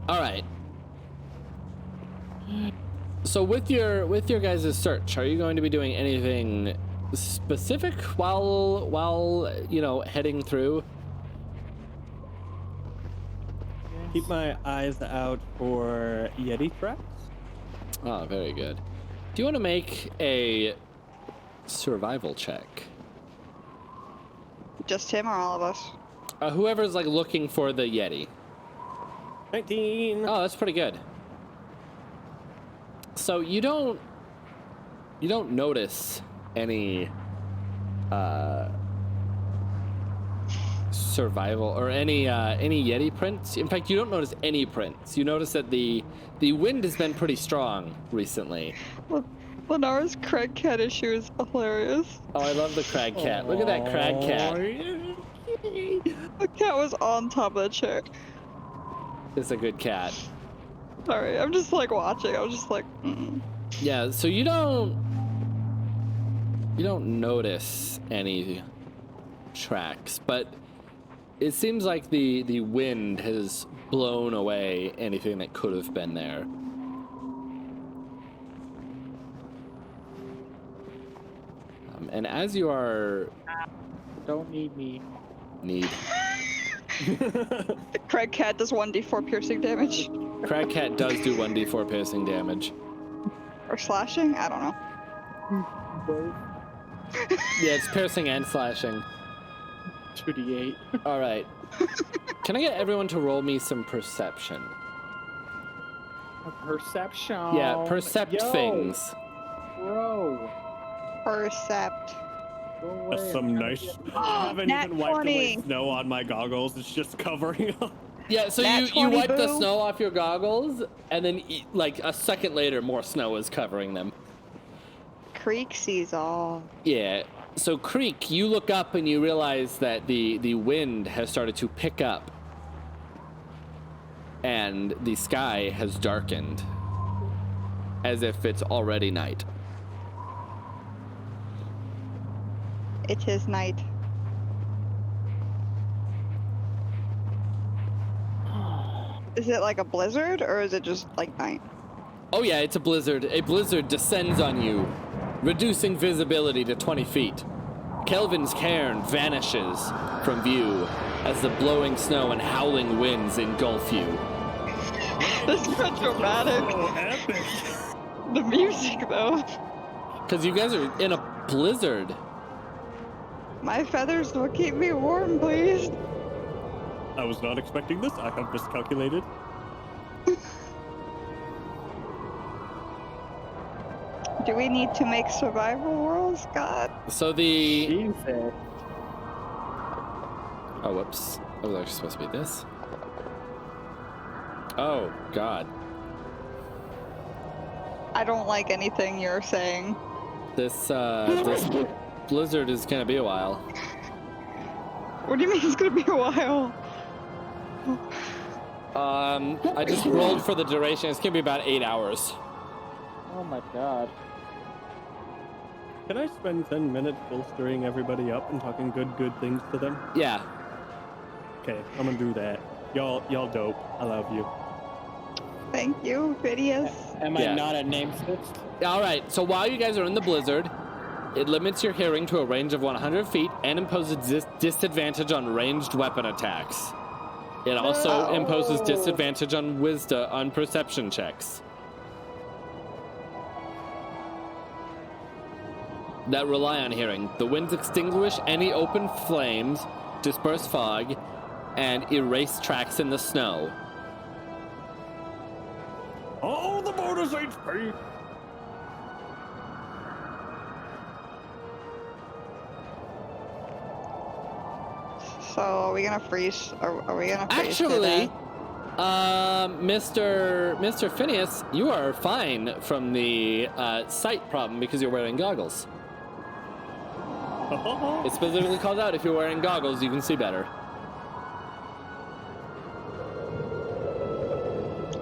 Speaker 2: All right. So with your guys' search, are you going to be doing anything specific while heading through?
Speaker 5: Keep my eyes out for Yeti tracks.
Speaker 2: Oh, very good. Do you want to make a survival check?
Speaker 3: Just him or all of us?
Speaker 2: Whoever's like looking for the Yeti.
Speaker 5: 19.
Speaker 2: Oh, that's pretty good. So you don't notice any survival or any Yeti prints. In fact, you don't notice any prints. You notice that the wind has been pretty strong recently.
Speaker 3: Well, Lenara's Craig cat issue is hilarious.
Speaker 2: Oh, I love the crag cat. Look at that crag cat.
Speaker 3: The cat was on top of the chair.
Speaker 2: It's a good cat.
Speaker 3: Sorry, I'm just like watching. I was just like,
Speaker 2: Yeah, so you don't notice any tracks, but it seems like the wind has blown away anything that could have been there. And as you are...
Speaker 4: Don't need me.
Speaker 2: Need.
Speaker 3: The Craig cat does 1d4 piercing damage.
Speaker 2: Crag cat does do 1d4 piercing damage.
Speaker 3: Or slashing? I don't know.
Speaker 4: Both.
Speaker 2: Yeah, it's piercing and slashing.
Speaker 4: 2d8.
Speaker 2: All right. Can I get everyone to roll me some perception?
Speaker 4: Perception.
Speaker 2: Yeah, percept
Speaker 4: Yo,
Speaker 2: things.
Speaker 4: Bro.
Speaker 3: Percept.
Speaker 4: Go away.
Speaker 5: That's some nice. I haven't
Speaker 3: Nat
Speaker 5: even wiped
Speaker 3: 20.
Speaker 5: away snow on my goggles. It's just covering up.
Speaker 2: Yeah, so
Speaker 3: Nat
Speaker 2: you
Speaker 3: 20,
Speaker 2: wipe the
Speaker 3: boo.
Speaker 2: snow off your goggles, and then like a second later, more snow is covering them.
Speaker 3: Creek sees all.
Speaker 2: Yeah. So Creek, you look up and you realize that the wind has started to pick up, and the sky has darkened, as if it's already night.
Speaker 3: It is night. Is it like a blizzard or is it just like night?
Speaker 2: Oh yeah, it's a blizzard. A blizzard descends on you, reducing visibility to 20 feet. Kelvin's cairn vanishes from view as the blowing snow and howling winds engulf you.
Speaker 3: This is so dramatic.
Speaker 5: Oh, epic.
Speaker 3: The music though.
Speaker 2: Because you guys are in a blizzard.
Speaker 3: My feathers will keep me warm, please.
Speaker 5: I was not expecting this. I have miscalculated.
Speaker 3: Do we need to make survival rolls? God.
Speaker 2: So the...
Speaker 4: Jesus.
Speaker 2: Oh, whoops. That was actually supposed to be this. Oh, God.
Speaker 3: I don't like anything you're saying.
Speaker 2: This blizzard is gonna be a while.
Speaker 3: What do you mean it's gonna be a while?
Speaker 2: I just rolled for the duration. It's gonna be about 8 hours.
Speaker 4: Oh my god.
Speaker 5: Can I spend 10 minutes bolstering everybody up and talking good things to them?
Speaker 2: Yeah.
Speaker 5: Okay, I'm gonna do that. Y'all dope. I love you.
Speaker 3: Thank you, Phineas.
Speaker 4: Am
Speaker 2: Yeah.
Speaker 4: I not a name six?
Speaker 2: All right. So while you guys are in the blizzard, it limits your hearing to a range of 100 feet and imposes disadvantage on ranged weapon attacks. It also imposes disadvantage on wisdom on perception checks that rely on hearing. The winds extinguish any open flames, disperse fog, and erase tracks in the snow.
Speaker 5: Oh, the bonus HP!
Speaker 3: So are we gonna freeze? Are we gonna freeze to
Speaker 2: Actually,
Speaker 3: death?
Speaker 2: Mr. Phineas, you are fine from the sight problem because you're wearing goggles. It specifically calls out if you're wearing goggles, you can see better.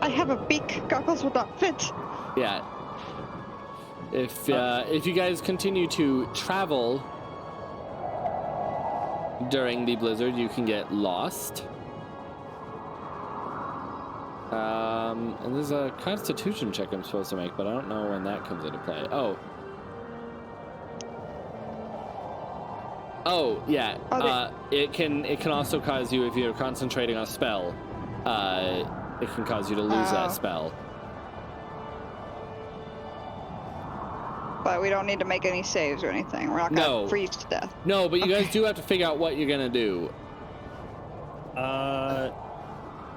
Speaker 3: I have a beak. Goggles would not fit.
Speaker 2: Yeah. If you guys continue to travel during the blizzard, you can get lost. And there's a constitution check I'm supposed to make, but I don't know when that comes into play. Oh, yeah. It can also cause you, if you're concentrating on a spell, it can cause you to lose that spell.
Speaker 3: But we don't need to make any saves or anything. We're not gonna freeze to death.
Speaker 2: No, but you guys do have to figure out what you're gonna do.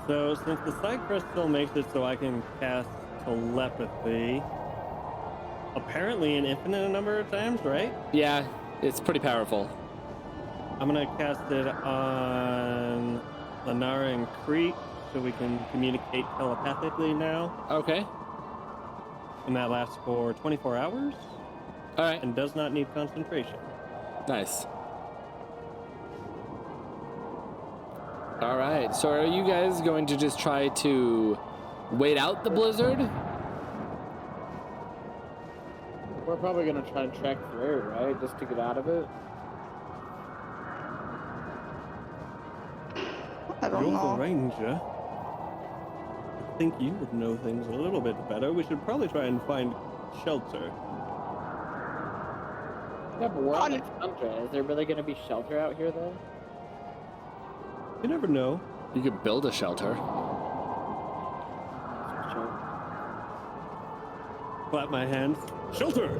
Speaker 5: So since the sight crystal makes it so I can cast telepathy, apparently an infinite number of times, right?
Speaker 2: Yeah, it's pretty powerful.
Speaker 5: I'm gonna cast it on Lenara and Creek so we can communicate telepathically now.
Speaker 2: Okay.
Speaker 5: And that lasts for 24 hours.
Speaker 2: All right.
Speaker 5: And does not need concentration.
Speaker 2: Nice. All right. So are you guys going to just try to wait out the blizzard?
Speaker 4: We're probably gonna try to trek through, right? Just to get out of it.
Speaker 3: I don't
Speaker 5: You're
Speaker 3: know.
Speaker 5: the ranger. I think you would know things a little bit better. We should probably try and find shelter.
Speaker 4: Yeah, but we're on the tundra. Is there really gonna be shelter out here, though?
Speaker 5: You never know.
Speaker 2: You could build a shelter.
Speaker 5: Clap my hands. Shelter!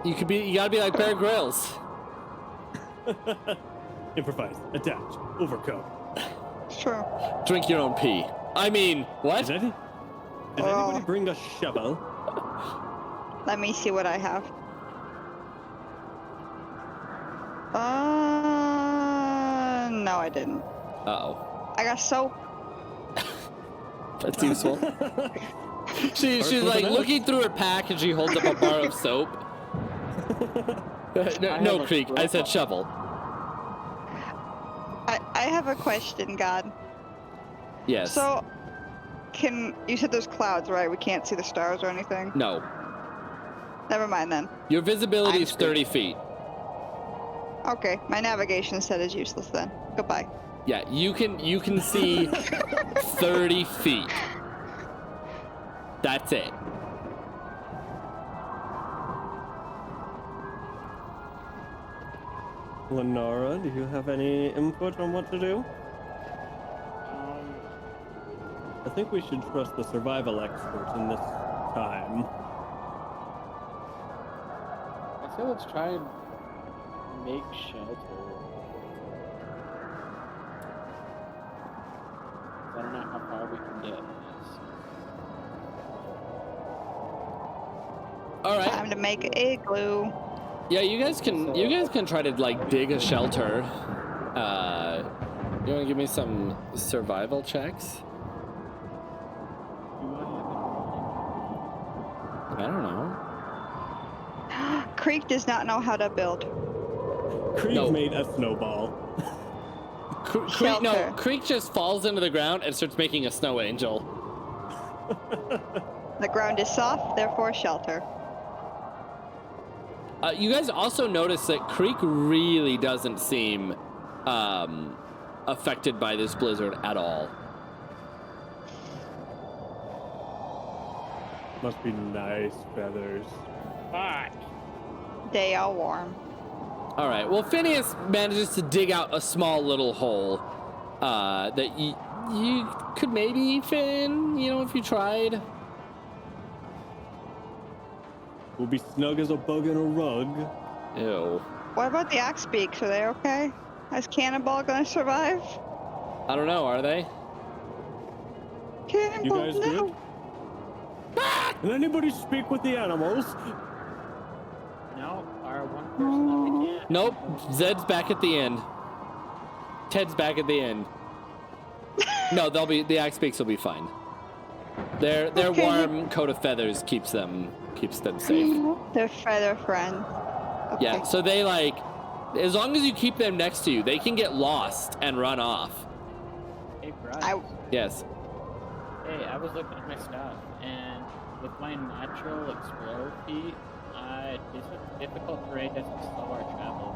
Speaker 2: You gotta be like Bear Grylls.
Speaker 5: Improvise, adapt, overcome.
Speaker 3: Sure.
Speaker 2: Drink your own pee. I mean, what?
Speaker 5: Did anybody bring a shovel?
Speaker 3: Let me see what I have. No, I didn't.
Speaker 2: Uh-oh.
Speaker 3: I got soap.
Speaker 2: That's useful. She's like looking through her pack and she holds up a bar of soap. No, Creek. I said shovel.
Speaker 3: I have a question, God.
Speaker 2: Yes.
Speaker 3: So, you said there's clouds, right? We can't see the stars or anything?
Speaker 2: No.
Speaker 3: Never mind then.
Speaker 2: Your visibility is 30 feet.
Speaker 3: Okay, my navigation set is useless then. Goodbye.
Speaker 2: Yeah, you can see 30 feet. That's it.
Speaker 5: Lenara, do you have any input on what to do? I think we should trust the survival expert in this time.
Speaker 4: I say let's try and make shelter. I don't know how far we can get in this.
Speaker 2: All right.
Speaker 3: Time to make an igloo.
Speaker 2: Yeah, you guys can try to like dig a shelter. You want to give me some survival checks? I don't know.
Speaker 3: Creek does not know how to build.
Speaker 5: Creek made a snowball.
Speaker 2: Creek just falls into the ground and starts making a snow angel.
Speaker 3: The ground is soft, therefore shelter.
Speaker 2: You guys also notice that Creek really doesn't seem affected by this blizzard at all.
Speaker 5: Must be nice feathers.
Speaker 4: Fuck.
Speaker 3: They are warm.
Speaker 2: All right. Well, Phineas manages to dig out a small little hole that you could maybe fit in, if you tried.
Speaker 5: We'll be snug as a bug in a rug.
Speaker 2: Ew.
Speaker 3: What about the axe beaks? Are they okay? Is Cannonball gonna survive?
Speaker 2: I don't know. Are they?
Speaker 3: Cannonball,
Speaker 5: You guys
Speaker 3: no.
Speaker 5: good? Can anybody speak with the animals?
Speaker 4: No, our one person that we can't.
Speaker 2: Nope. Zed's back at the end. Ted's back at the end. No, the axe beaks will be fine. Their
Speaker 3: Okay.
Speaker 2: warm coat of feathers keeps them safe.
Speaker 3: They're feather friends. Okay.
Speaker 2: Yeah, so they like, as long as you keep them next to you, they can get lost and run off.
Speaker 4: Hey, Bryce.
Speaker 3: I-
Speaker 2: Yes.
Speaker 4: Hey, I was looking at my stuff, and with my natural explorer feat, this difficult terrain doesn't slow our travel.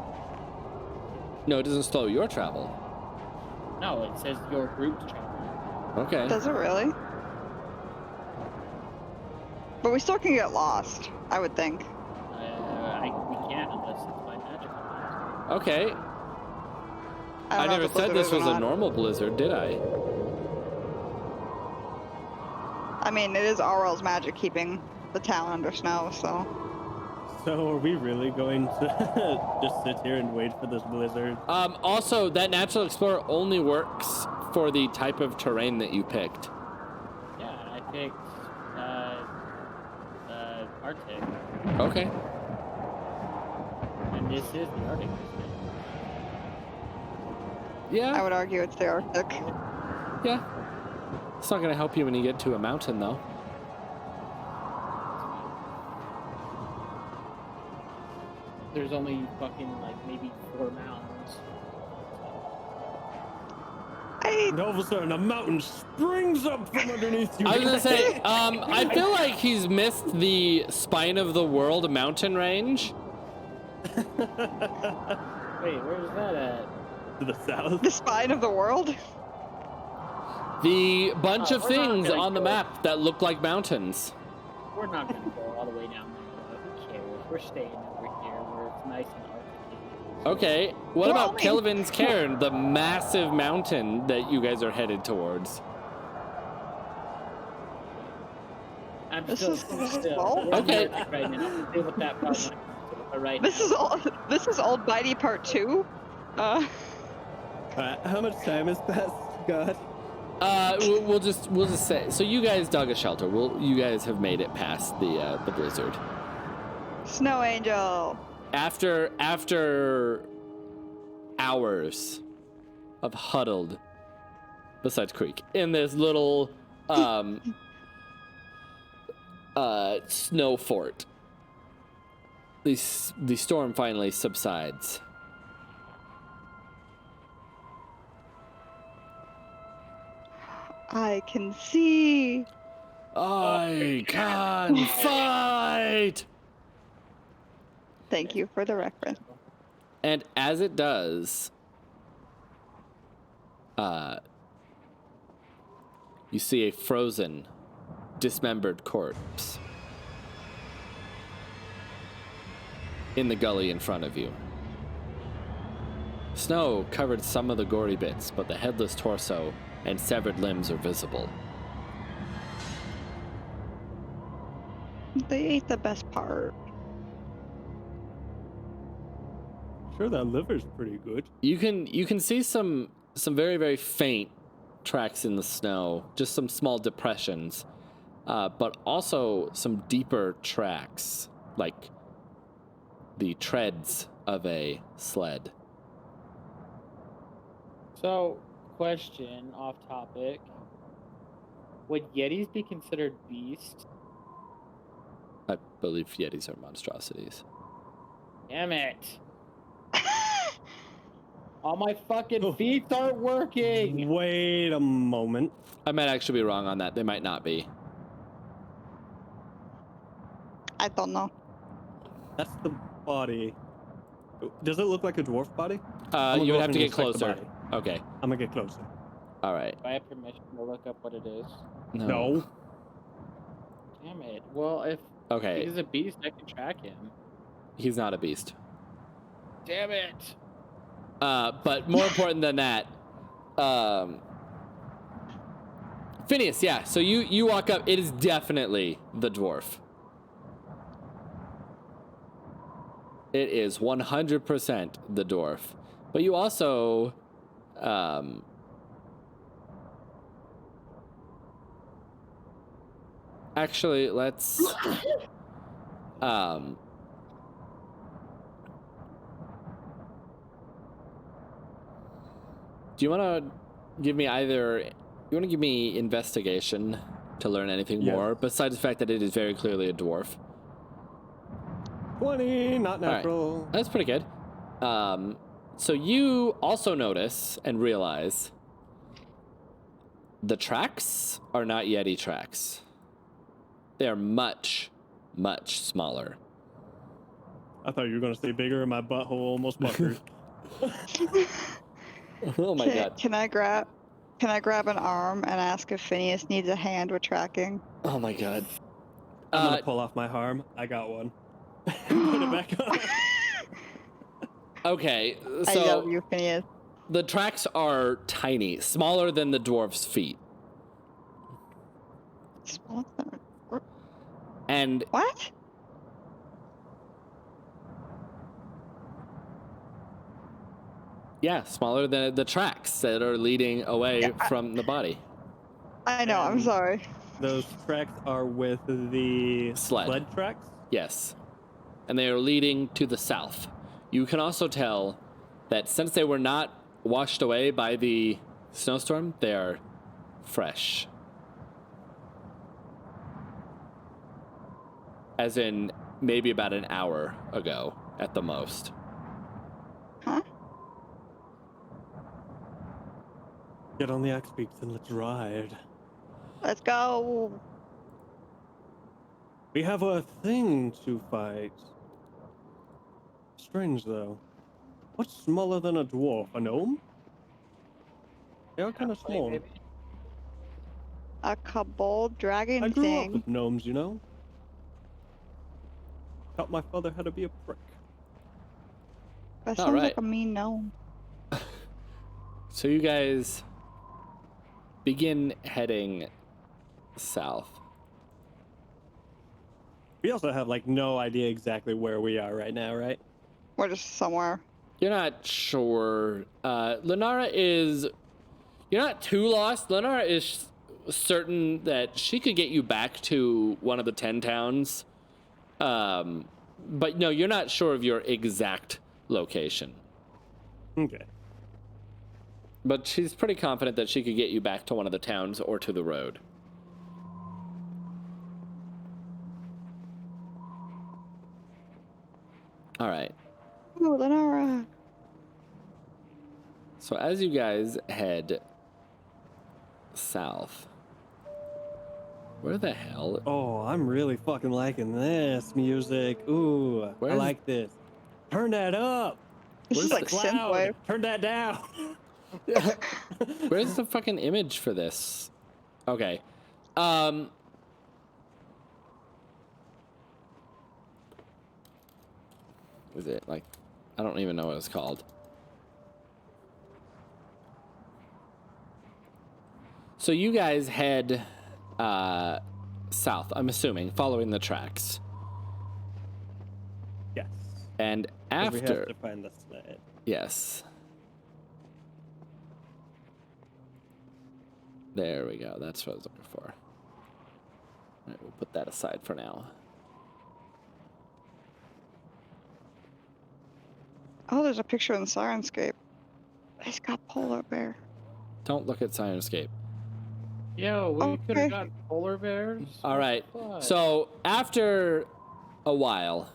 Speaker 2: No, it doesn't slow your travel.
Speaker 4: No, it says your group's travel.
Speaker 2: Okay.
Speaker 3: Does it really? But we still can get lost, I would think.
Speaker 4: We can't unless it's by magic.
Speaker 2: Okay.
Speaker 3: I
Speaker 2: I
Speaker 3: don't know
Speaker 2: never
Speaker 3: if the
Speaker 2: said
Speaker 3: blizzard
Speaker 2: this
Speaker 3: is or
Speaker 2: was a
Speaker 3: not.
Speaker 2: normal blizzard, did I?
Speaker 3: I mean, it is Aurel's magic keeping the town under snow, so.
Speaker 5: So are we really going to just sit here and wait for this blizzard?
Speaker 2: Also, that Natural Explorer only works for the type of terrain that you picked.
Speaker 4: Yeah, and I picked Arctic,
Speaker 2: Okay.
Speaker 4: and this is the Arctic. isn't it?
Speaker 2: Yeah.
Speaker 3: I would argue it's the Arctic.
Speaker 2: Yeah. It's not going to help you when you get to a mountain, though.
Speaker 4: There's only fucking like maybe 4 mountains.
Speaker 5: And all of a sudden, a mountain springs up from underneath you.
Speaker 2: I was going to say, I feel like he's missed the Spine of the World mountain range.
Speaker 4: Wait, where's that at?
Speaker 5: To the south.
Speaker 3: The spine of the world?
Speaker 2: The bunch of
Speaker 4: We're not
Speaker 2: things
Speaker 4: gonna
Speaker 2: on the
Speaker 4: go.
Speaker 2: map that look like mountains.
Speaker 4: We're not gonna go all the way down there. Who cares? We're staying over here where it's nice and Arctic.
Speaker 2: Okay, what
Speaker 3: We're
Speaker 2: about
Speaker 3: only-
Speaker 2: Kelvin's Cairn, the massive mountain that you guys are headed towards?
Speaker 4: I'm
Speaker 3: This
Speaker 4: still
Speaker 3: is
Speaker 4: still. We're
Speaker 2: Okay.
Speaker 4: in Arctic right now. Deal with that problem. Right
Speaker 3: This
Speaker 4: now.
Speaker 3: is all. This is Old Bitey Part 2.
Speaker 5: How much time has passed, God?
Speaker 2: We'll just say, so you guys dug a shelter. You guys have made it past the blizzard.
Speaker 3: Snow Angel.
Speaker 2: After hours of huddled beside Creek in this little snow fort, the storm finally subsides.
Speaker 3: I can see.
Speaker 2: I can fight!
Speaker 3: Thank you for the reference.
Speaker 2: And as it does, you see a frozen, dismembered corpse in the gully in front of you. Snow covered some of the gory bits, but the headless torso and severed limbs are visible.
Speaker 3: They ate the best part.
Speaker 5: Sure, that liver's pretty good.
Speaker 2: You can see some very, very faint tracks in the snow, just some small depressions, but also some deeper tracks, like the treads of a sled.
Speaker 4: So, question off topic. Would Yetis be considered beasts?
Speaker 2: I believe Yetis are monstrosities.
Speaker 4: Damn it. All my fucking feet aren't working.
Speaker 5: Wait a moment.
Speaker 2: I might actually be wrong on that. They might not be.
Speaker 3: I don't know.
Speaker 5: That's the body. Does it look like a dwarf body? I'm gonna
Speaker 2: You
Speaker 5: go
Speaker 2: would
Speaker 5: up
Speaker 2: have to
Speaker 5: and
Speaker 2: get
Speaker 5: inspect the
Speaker 2: closer.
Speaker 5: body.
Speaker 2: Okay.
Speaker 5: I'm gonna get closer.
Speaker 2: All right.
Speaker 4: Do I have permission to look up what it is?
Speaker 5: No.
Speaker 4: Damn it. Well, if
Speaker 2: Okay.
Speaker 4: he's a beast, I can track him.
Speaker 2: He's not a beast.
Speaker 4: Damn it.
Speaker 2: But more important than that, Phineas, yeah. So you walk up. It is definitely the dwarf. It is 100% the dwarf. But you also, actually, let's, do you want to give me either You want to give me investigation to learn anything
Speaker 5: Yes.
Speaker 2: more, besides the fact that it is very clearly a dwarf.
Speaker 5: 20, not
Speaker 2: right.
Speaker 5: natural.
Speaker 2: That's pretty good. So you also notice and realize the tracks are not Yeti tracks. They are much, much smaller.
Speaker 5: I thought you were gonna say bigger, and my butthole almost puckered.
Speaker 2: Oh my god.
Speaker 3: Can I grab an arm and ask if Phineas needs a hand with tracking?
Speaker 2: Oh my god.
Speaker 5: I'm gonna pull off my arm. I got one. Put it back on.
Speaker 2: Okay,
Speaker 3: I love
Speaker 2: so
Speaker 3: you, Phineas.
Speaker 2: the tracks are tiny, smaller than the dwarf's feet. And
Speaker 3: What?
Speaker 2: yeah, smaller than the tracks that are leading away from the body.
Speaker 3: I know, I'm
Speaker 5: And
Speaker 3: sorry.
Speaker 5: Those tracks are with the
Speaker 2: Sled.
Speaker 5: tracks?
Speaker 2: Yes. And they are leading to the south. You can also tell that since they were not washed away by the snowstorm, they are fresh. As in, maybe about an hour ago at the most.
Speaker 3: Huh?
Speaker 5: Get on the axe beaks and let's ride.
Speaker 3: Let's go.
Speaker 5: We have a thing to fight. Strange, though. What's smaller than a dwarf? A gnome? They are kind of small.
Speaker 4: Maybe.
Speaker 3: A kobold dragon
Speaker 5: I grew up
Speaker 3: thing.
Speaker 5: with gnomes, you know? Taught my father how to be a prick.
Speaker 3: That sounds
Speaker 2: right.
Speaker 3: like a mean gnome.
Speaker 2: So you guys begin heading south.
Speaker 5: We also have, like, no idea exactly where we are right now, right?
Speaker 3: We're just somewhere.
Speaker 2: You're not sure. Lenara is... You're not too lost. Lenara is certain that she could get you back to one of the 10 towns. But no, you're not sure of your exact location.
Speaker 5: Okay.
Speaker 2: But she's pretty confident that she could get you back to one of the towns or to the road. All right.
Speaker 3: Ooh, Lenara.
Speaker 2: So as you guys head south, where the hell?
Speaker 5: Oh, I'm really fucking liking this music. Ooh, I
Speaker 2: Where's-
Speaker 5: like this. Turn that up.
Speaker 3: This is
Speaker 5: Where's
Speaker 3: like
Speaker 5: the cloud?
Speaker 3: synthwave.
Speaker 5: Turn that down.
Speaker 2: Where's the fucking image for this? Okay. Is it like, I don't even know what it's called. So you guys head south, I'm assuming, following the tracks.
Speaker 5: Yes.
Speaker 2: And
Speaker 5: 'Cause we
Speaker 2: after,
Speaker 5: have to find the sled.
Speaker 2: yes. There we go. That's what I was looking for. All right, we'll put that aside for now.
Speaker 3: Oh, there's a picture in Syrinscape. It's got polar bear.
Speaker 2: Don't look at Syrinscape.
Speaker 4: Yo, we could
Speaker 3: Okay.
Speaker 4: have gotten polar bears.
Speaker 2: All right.
Speaker 4: What?
Speaker 2: So after a while,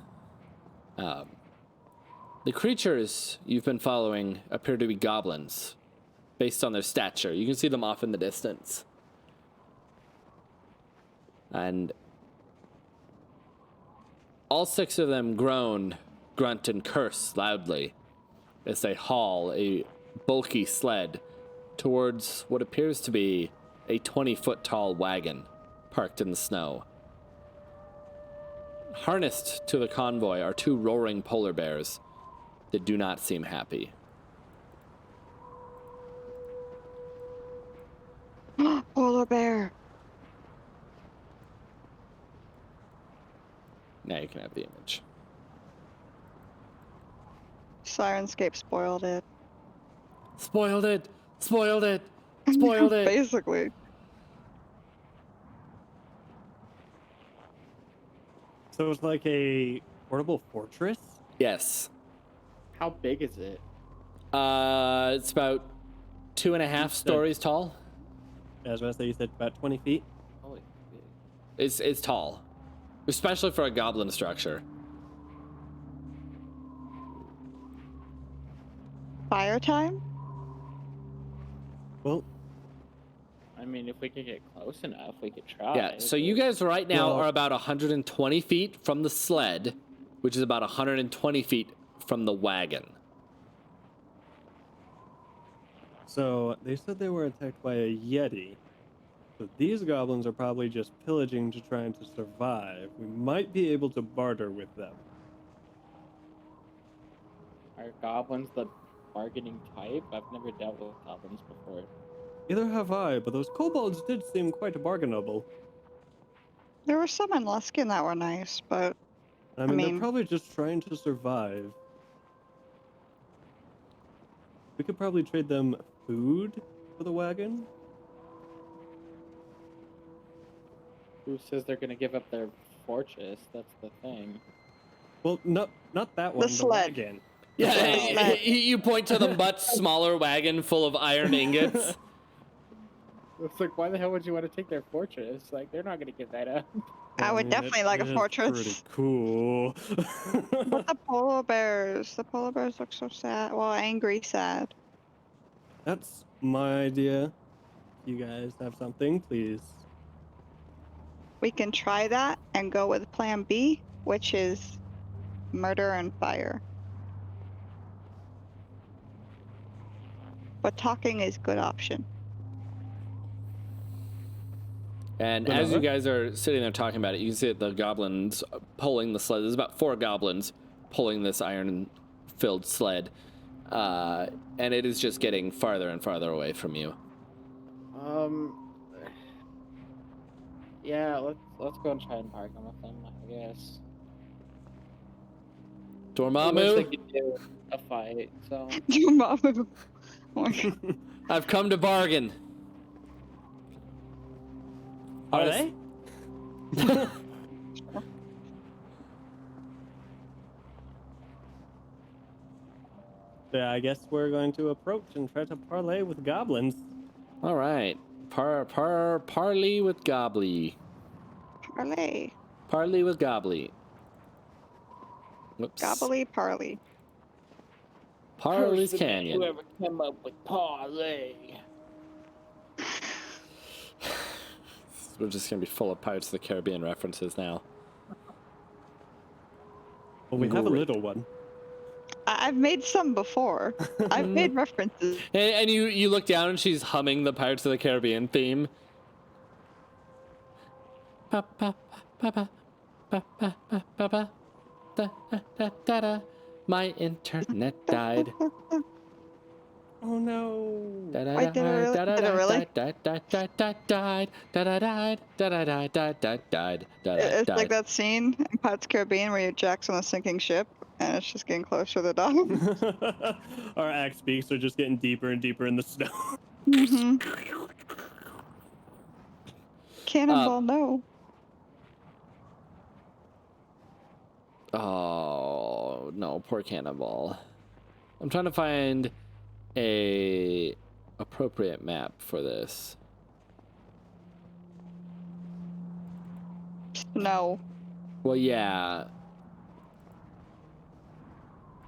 Speaker 2: the creatures you've been following appear to be goblins, based on their stature. You can see them off in the distance, and all 6 of them groan, grunt, and curse loudly as they haul a bulky sled towards what appears to be a 20-foot tall wagon parked in the snow. Harnessed to the convoy are 2 roaring polar bears that do not seem happy.
Speaker 3: Polar bear.
Speaker 2: Now you can have the image.
Speaker 3: Syrinscape spoiled it.
Speaker 2: Spoiled it! Spoiled it! Spoiled it!
Speaker 3: Basically.
Speaker 5: So it's like a portable fortress?
Speaker 2: Yes.
Speaker 4: How big is it?
Speaker 2: It's about 2.5 stories tall.
Speaker 5: I was gonna say you said about 20 feet.
Speaker 4: Holy shit.
Speaker 2: It's tall, especially for a goblin structure.
Speaker 3: Fire time?
Speaker 5: Well,
Speaker 4: I mean, if we could get close enough, we could try.
Speaker 2: Yeah, so you guys right now
Speaker 5: Well-
Speaker 2: are about 120 feet from the sled, which is about 120 feet from the wagon.
Speaker 5: so they said they were attacked by a yeti. So these goblins are probably just pillaging to trying to survive. We might be able to barter with them.
Speaker 4: Are goblins the bargaining type? I've never dealt with goblins before.
Speaker 5: Neither have I, but those kobolds did seem quite bargainable.
Speaker 3: There were some in Luskin that were nice, but
Speaker 5: I mean,
Speaker 3: mean-
Speaker 5: they're probably just trying to survive. We could probably trade them food for the wagon.
Speaker 4: Who says they're gonna give up their fortress? That's the thing.
Speaker 5: Well, not that one. The
Speaker 3: sled.
Speaker 5: wagon.
Speaker 2: Yeah, you point to the much smaller wagon full of iron ingots.
Speaker 4: It's like, why the hell would you want to take their fortress? Like, they're not gonna give that up.
Speaker 3: I would
Speaker 5: mean,
Speaker 3: definitely like a
Speaker 5: it is
Speaker 3: fortress.
Speaker 5: Pretty cool.
Speaker 3: But the polar bears look so sad. Well, angry sad.
Speaker 5: That's my idea. You guys have something, please.
Speaker 3: We can try that and go with plan B, which is murder and fire. But talking is good option.
Speaker 2: And as you guys are sitting there talking about it, you can see that the goblins pulling the sled. There's about 4 goblins pulling this iron-filled sled. And it is just getting farther and farther away from you.
Speaker 4: Yeah, let's go and try and bargain with them, I guess. Unless they
Speaker 2: Dormammu,
Speaker 4: could do a fight, so.
Speaker 3: Your mom. Oh my God.
Speaker 2: I've come to bargain.
Speaker 5: Are they? Yeah, I guess we're going to approach and try to parlay with goblins.
Speaker 2: All right. Parley with Gobbly.
Speaker 3: Parley.
Speaker 2: Parley with Gobbly. Whoops.
Speaker 3: Gobbly parley.
Speaker 2: Parley's Canyon.
Speaker 4: Whoever came up with parlay.
Speaker 2: We're just gonna be full of Pirates of the Caribbean references now.
Speaker 5: Well, we have a
Speaker 2: Great.
Speaker 5: little one.
Speaker 3: I've made some before. I've made references.
Speaker 2: And you look down and she's humming the Pirates of the Caribbean theme. Pa, pa, pa, pa, pa, pa, pa, pa, pa. Da, da, da, da, da. My internet died.
Speaker 5: Oh no.
Speaker 3: Wait, did it really? It's like that scene in Pirates of the Caribbean where Jack's on a sinking ship and it's just getting closer to the dock.
Speaker 5: Our axe beaks are just getting deeper and deeper in the snow.
Speaker 3: Mm-hmm. Cannonball, no.
Speaker 2: Oh no, poor Cannonball. I'm trying to find a appropriate map for this.
Speaker 3: No.
Speaker 2: Well, yeah.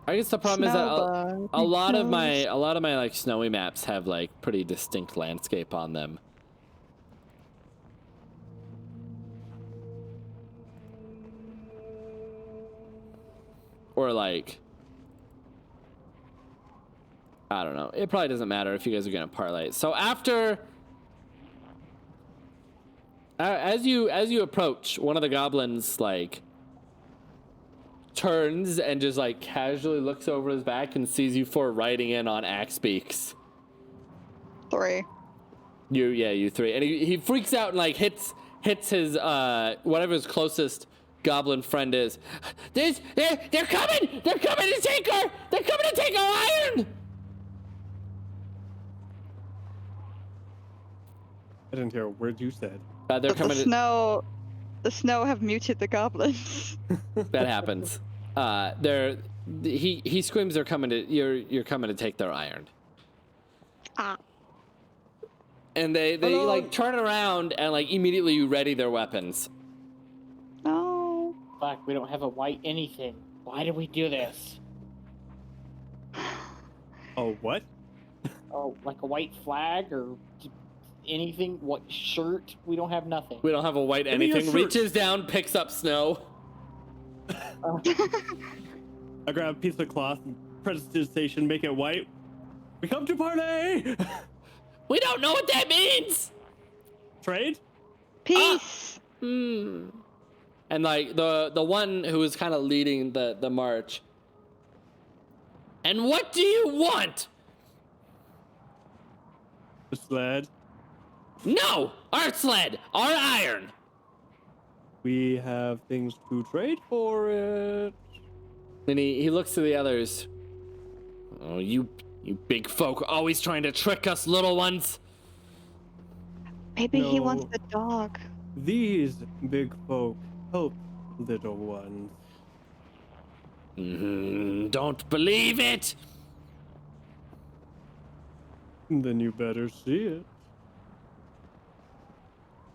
Speaker 2: I guess the problem is that a lot of my like snowy maps have like pretty distinct landscape on them. Or like, I don't know. It probably doesn't matter if you guys are gonna parlay. So after, as you approach, one of the goblins like turns and just like casually looks over his back and sees you 4 riding in on axe beaks.
Speaker 3: 3.
Speaker 2: You 3, and he freaks out and like hits his whatever his closest goblin friend is. They're coming! They're coming to take our iron!
Speaker 5: I didn't hear a word you said.
Speaker 2: They're
Speaker 3: But
Speaker 2: coming.
Speaker 3: the snow have muted the goblins.
Speaker 2: That happens. He screams. They're coming to. You're coming to take their iron.
Speaker 3: Ah.
Speaker 2: And they
Speaker 5: Hello?
Speaker 2: like turn around and like immediately ready their weapons.
Speaker 3: No.
Speaker 4: Fuck, we don't have a white anything. Why did we do this?
Speaker 5: Oh, what?
Speaker 4: Oh, like a white flag or anything? What shirt? We don't have nothing.
Speaker 2: We don't have a white
Speaker 5: Give me your
Speaker 2: anything.
Speaker 5: shirt.
Speaker 2: Reaches down, picks up snow.
Speaker 5: I grab a piece of cloth, prestidigitation, make it white. We come to party!
Speaker 2: We don't know what that means.
Speaker 5: Trade?
Speaker 3: Peace.
Speaker 2: And like the one who was kind of leading the march. And what do you want?
Speaker 5: The sled.
Speaker 2: No, our sled, our iron.
Speaker 5: We have things to trade for it.
Speaker 2: And he looks to the others. Oh, you big folk, always trying to trick us little ones.
Speaker 3: Maybe he wants
Speaker 5: No.
Speaker 3: the dog.
Speaker 5: These big folk help little ones.
Speaker 2: Don't believe it.
Speaker 5: Then you better see it.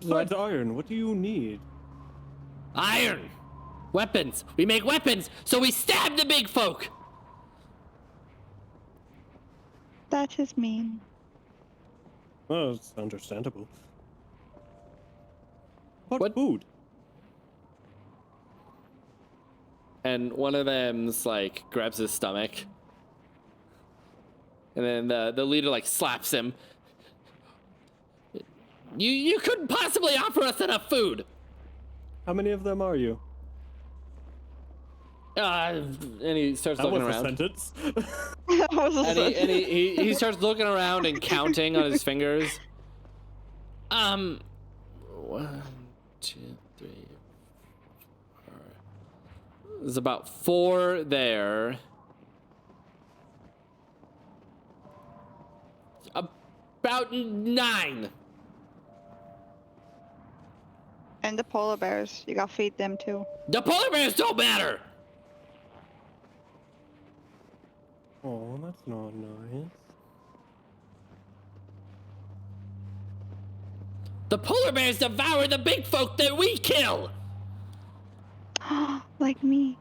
Speaker 5: Besides iron, what do you need?
Speaker 2: Iron. Weapons. We make weapons, so we stab the big folk.
Speaker 3: That is mean.
Speaker 5: Well, it's understandable. What
Speaker 2: What-
Speaker 5: food?
Speaker 2: And one of them's like grabs his stomach. And then the leader like slaps him. You couldn't possibly offer us enough food.
Speaker 5: How many of them are you?
Speaker 2: And he starts
Speaker 5: That
Speaker 2: looking
Speaker 5: was a
Speaker 2: around.
Speaker 5: sentence.
Speaker 3: That was a
Speaker 2: And he starts looking around and counting on his fingers. 1, 2, 3, 4. There's about 4 there. About 9.
Speaker 3: And the polar bears. You gotta feed them too.
Speaker 2: The polar bears don't matter.
Speaker 5: Oh, that's not nice.
Speaker 2: The polar bears devour the big folk that we kill.
Speaker 3: Like me.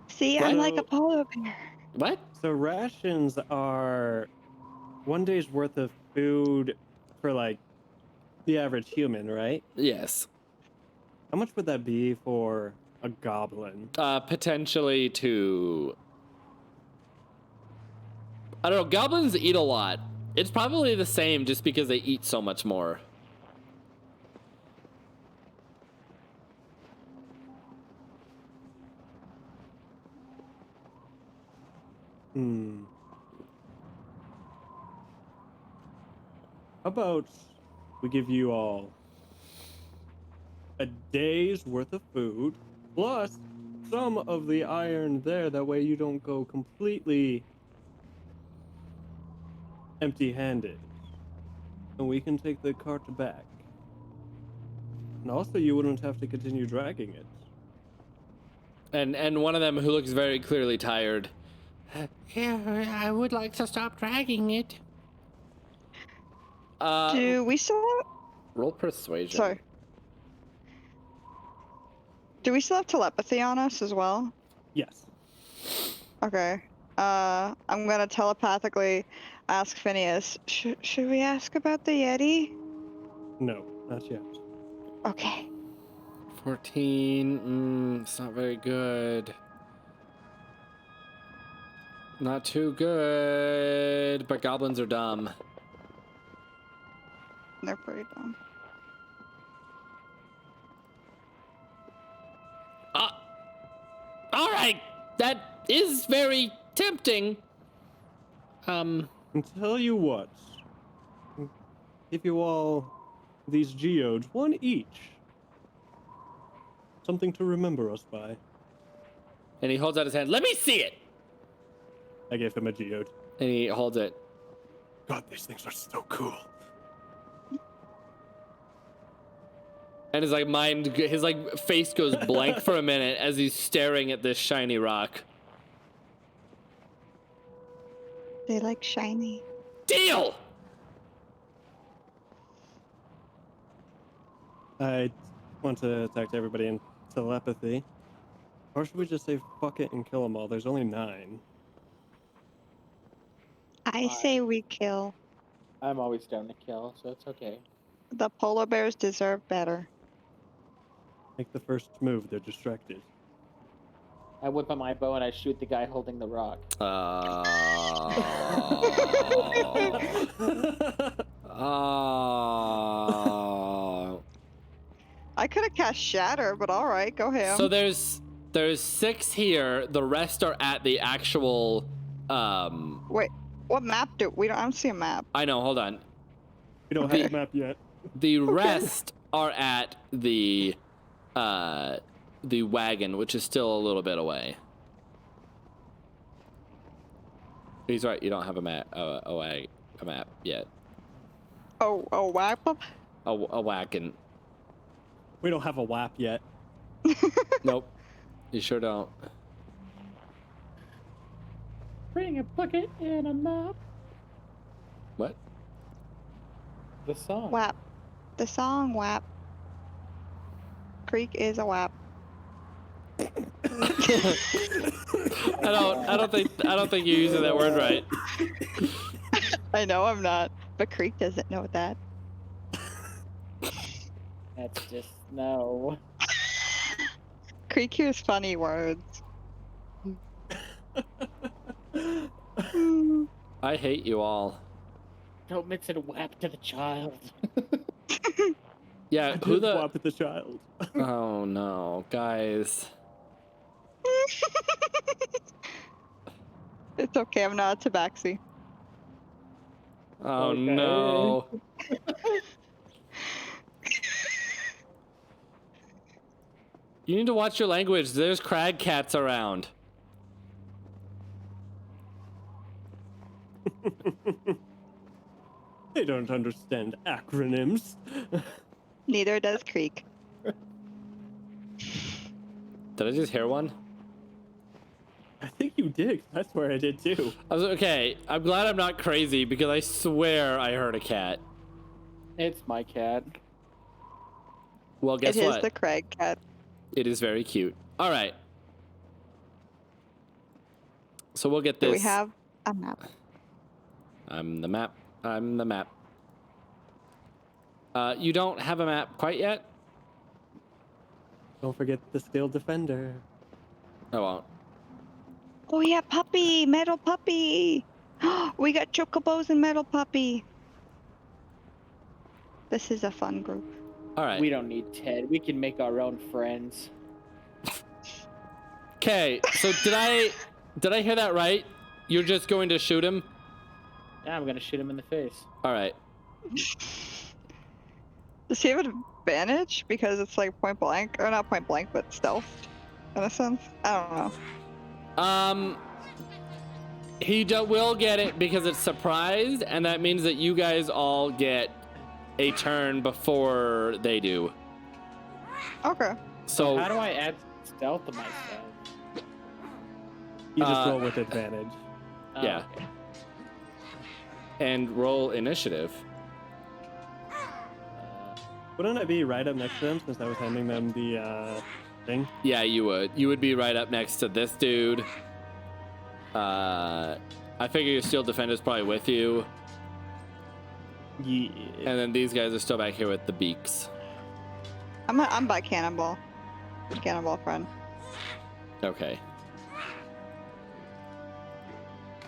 Speaker 3: See, I'm like a
Speaker 5: What?
Speaker 3: polar bear.
Speaker 2: What?
Speaker 5: So rations are 1 day's worth of food for like the average human, right?
Speaker 2: Yes.
Speaker 5: How much would that be for a goblin?
Speaker 2: Potentially 2. I don't know. Goblins eat a lot. It's probably the same just because they eat so much more.
Speaker 5: How about we give you all a day's worth of food plus some of the iron there. That way you don't go completely empty-handed. And we can take the cart back. And also you wouldn't have to continue dragging it.
Speaker 2: And one of them who looks very clearly tired. Yeah, I would like to stop dragging it.
Speaker 3: Do we still have...
Speaker 2: Roll persuasion.
Speaker 3: Sorry. Do we still have telepathy on us as well?
Speaker 5: Yes.
Speaker 3: Okay. I'm gonna telepathically ask Phineas, should we ask about the Yeti?
Speaker 5: No, not yet.
Speaker 3: Okay.
Speaker 2: 14. It's not very good. Not too good. But goblins are dumb.
Speaker 3: They're pretty dumb.
Speaker 2: All right. That is very tempting.
Speaker 5: And tell you what, give you all these geodes, 1 each. Something to remember us by.
Speaker 2: And he holds out his hand. Let me see it.
Speaker 5: I gave him a geode.
Speaker 2: And he holds it.
Speaker 5: God, these things are so cool.
Speaker 2: And his like his like face goes blank for a minute as he's staring at this shiny rock.
Speaker 3: They like shiny.
Speaker 2: Deal.
Speaker 5: I want to talk to everybody in telepathy. Or should we just say fuck it and kill them all? There's only 9.
Speaker 3: I say we kill.
Speaker 4: I'm always down to kill, so it's okay.
Speaker 3: The polar bears deserve better.
Speaker 5: Make the first move, they're distracted.
Speaker 4: I whip out my bow and I shoot the guy holding the rock.
Speaker 3: I could have cast Shatter, but all right, go ahead.
Speaker 2: So there's 6 here. The rest are at the actual.
Speaker 3: Wait, what map do we don't? I don't see a map.
Speaker 2: I know. Hold on.
Speaker 5: We don't have a map yet.
Speaker 2: The rest are at the wagon, which is still a little bit away. He's right. You don't have a map. A map yet.
Speaker 3: Oh, wap.
Speaker 2: A wagon.
Speaker 5: We don't have a WAP yet.
Speaker 2: Nope. You sure don't.
Speaker 4: Bring a bucket and a mop.
Speaker 2: What?
Speaker 4: The song.
Speaker 3: Wap. The song wap. Creek is a wap.
Speaker 2: I don't think you're using that word right.
Speaker 3: I know I'm not, but Creek doesn't know that.
Speaker 4: That's just no.
Speaker 3: Creek hears funny words.
Speaker 2: I hate you all.
Speaker 4: Don't mix it whap to the child.
Speaker 2: Yeah,
Speaker 5: I
Speaker 2: who
Speaker 5: did
Speaker 2: the?
Speaker 5: WAP at the child.
Speaker 2: Oh no, guys.
Speaker 3: It's okay, I'm not a tabaxi.
Speaker 2: Oh
Speaker 4: Okay.
Speaker 2: no. You need to watch your language. There's crag cats around.
Speaker 5: They don't understand acronyms.
Speaker 3: Neither does Creek.
Speaker 2: Did I just hear one?
Speaker 5: I think you did. I swear I did too.
Speaker 2: I was okay. I'm glad I'm not crazy because I swear I heard a cat.
Speaker 4: It's my cat.
Speaker 2: Well, guess
Speaker 3: It is
Speaker 2: what?
Speaker 3: the Craig cat.
Speaker 2: It is very cute. All right. So we'll get this.
Speaker 3: Do we have a map?
Speaker 2: I'm the map. I'm the map. You don't have a map quite yet?
Speaker 5: Don't forget the Steel Defender.
Speaker 2: I won't.
Speaker 3: Oh yeah, puppy, metal puppy. We got chocobos and metal puppy. This is a fun group.
Speaker 2: All right.
Speaker 4: We don't need Ted. We can make our own friends.
Speaker 2: Okay. So did I hear that right? You're just going to shoot him?
Speaker 4: Yeah, I'm gonna shoot him in the face.
Speaker 2: All right.
Speaker 3: Does he have an advantage because it's like point blank, or not point blank, but stealth, in a sense? I don't know.
Speaker 2: He will get it because it's surprised, and that means that you guys all get a turn before they do.
Speaker 3: Okay.
Speaker 2: So
Speaker 4: How do I add stealth to myself?
Speaker 5: You just roll with advantage.
Speaker 4: Oh,
Speaker 2: Yeah.
Speaker 4: okay.
Speaker 2: and roll initiative.
Speaker 5: Wouldn't I be right up next to them since I was handing them the thing?
Speaker 2: Yeah, you would. You would be right up next to this dude. I figure your Steel Defender's probably with you.
Speaker 5: Yeah.
Speaker 2: And then these guys are still back here with the beaks.
Speaker 3: I'm by Cannonball. Cannonball friend.
Speaker 2: Okay.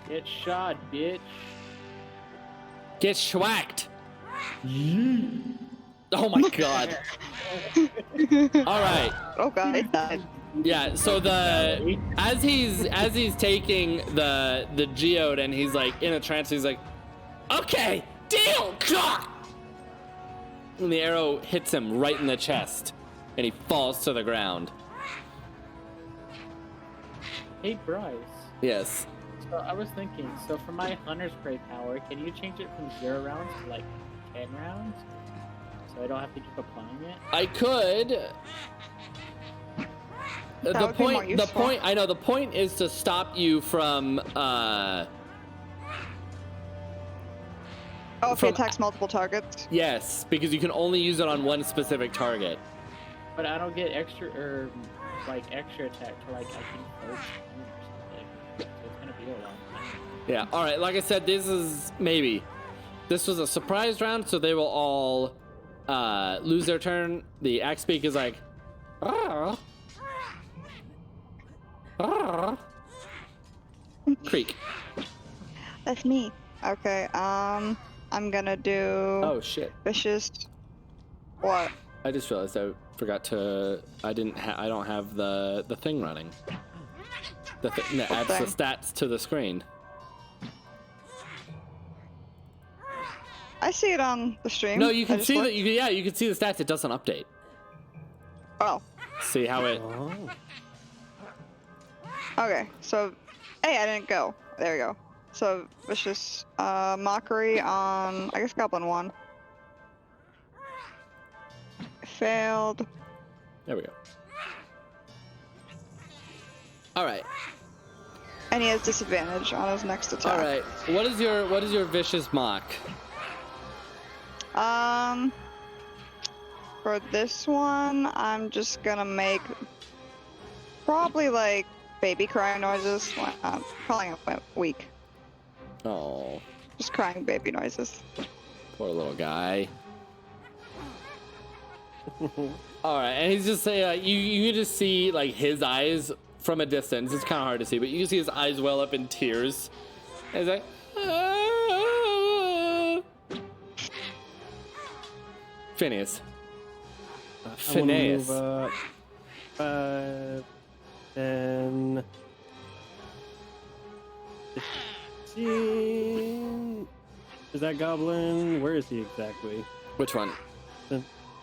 Speaker 4: Get shot, bitch.
Speaker 2: Get schwacked! Oh my god. Alright.
Speaker 3: Oh god, it died.
Speaker 2: Yeah, so as he's taking the geode and he's like in a trance, he's like, okay, deal! And the arrow hits him right in the chest and he falls to the ground.
Speaker 4: Hey, Bryce.
Speaker 2: Yes.
Speaker 4: So I was thinking, so for my Hunter's Prey power, can you change it from 0 rounds to like 10 rounds? So I don't have to keep applying it?
Speaker 2: I could.
Speaker 3: That would be more useful.
Speaker 2: The point is to stop you from
Speaker 3: Oh, if
Speaker 2: From-
Speaker 3: he attacks multiple targets.
Speaker 2: Yes, because you can only use it on one specific target.
Speaker 4: But I don't get extra extra attack to I can focus or something. So it's gonna be a long time.
Speaker 2: Yeah. All right. Like I said, this was a surprise round, so they will all lose their turn. The axe speak is like, Creek.
Speaker 3: That's me. Okay. I'm gonna do.
Speaker 2: Oh shit!
Speaker 3: Vicious. What?
Speaker 2: I just realized I forgot to. I don't have the thing running. The thing that adds the stats to the screen.
Speaker 3: I see it on the stream.
Speaker 2: No, you can see
Speaker 3: looked.
Speaker 2: that. You can see the stats. It doesn't update.
Speaker 3: Oh.
Speaker 2: See how it.
Speaker 5: Oh.
Speaker 3: Okay. So, hey, I didn't go. There we go. So vicious mockery on I guess Goblin 1. Failed.
Speaker 2: There we go. All right.
Speaker 3: And he has disadvantage on his next attack.
Speaker 2: All right. What is your vicious mock?
Speaker 3: For this one, I'm just gonna make probably like baby crying noises. Well, I'm calling it weak.
Speaker 2: Oh,
Speaker 3: Just crying baby noises.
Speaker 2: poor little guy. All right, and he's just saying you can just see like his eyes from a distance. It's kind of hard to see, but you can see his eyes well up in tears. And he's like, Phineas. Phineas.
Speaker 5: I wanna move up 10, 15. Is that Goblin? Where is he exactly?
Speaker 2: Which one?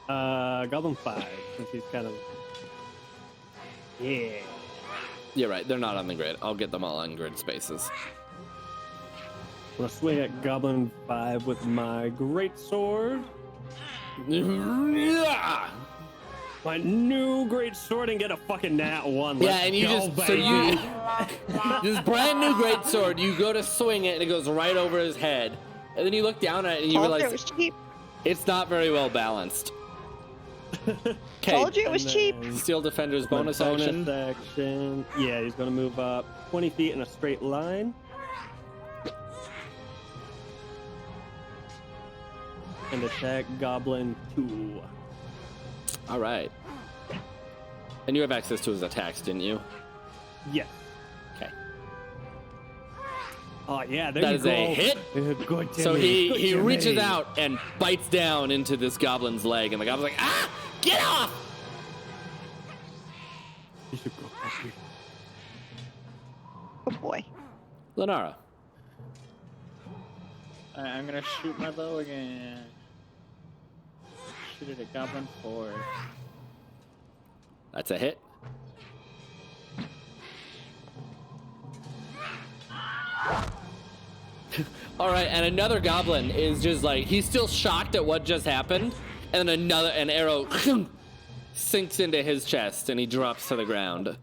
Speaker 5: Goblin 5, since he's kind of. Yeah.
Speaker 2: You're right. They're not on the grid. I'll get them all on grid spaces.
Speaker 5: I'm gonna swing at Goblin 5 with my great sword.
Speaker 2: Yeah.
Speaker 5: My new great sword and get a fucking nat 1.
Speaker 2: Yeah,
Speaker 5: Let's
Speaker 2: and you
Speaker 5: go,
Speaker 2: just
Speaker 5: baby.
Speaker 2: this brand new great sword. You go to swing it and it goes right over his head, and then you look down at it and you
Speaker 3: Told you
Speaker 2: realize
Speaker 3: it was cheap.
Speaker 2: it's not very well balanced. Okay,
Speaker 3: Told you it was
Speaker 5: And
Speaker 3: cheap.
Speaker 5: then
Speaker 2: Steel Defender's
Speaker 5: my
Speaker 2: bonus action.
Speaker 5: action. Yeah, he's gonna move up 20 feet in a straight line. And attack Goblin 2.
Speaker 2: All right. And you have access to his attacks, didn't you?
Speaker 5: Yes.
Speaker 2: Okay.
Speaker 5: Oh yeah, there
Speaker 2: That
Speaker 5: you
Speaker 2: is
Speaker 5: go.
Speaker 2: a hit.
Speaker 5: Good to
Speaker 2: So
Speaker 5: me. Good
Speaker 2: he
Speaker 5: to
Speaker 2: reaches
Speaker 5: me.
Speaker 2: out and bites down into this goblin's leg, and the goblin's like, "Ah, get off!"
Speaker 5: You should go puppy.
Speaker 3: Oh boy.
Speaker 2: Lenara.
Speaker 4: I'm gonna shoot my bow again. Shoot it at Goblin 4.
Speaker 2: That's a hit. All right, and another goblin is just like, he's still shocked at what just happened, and then an arrow sinks into his chest, and he drops to the ground.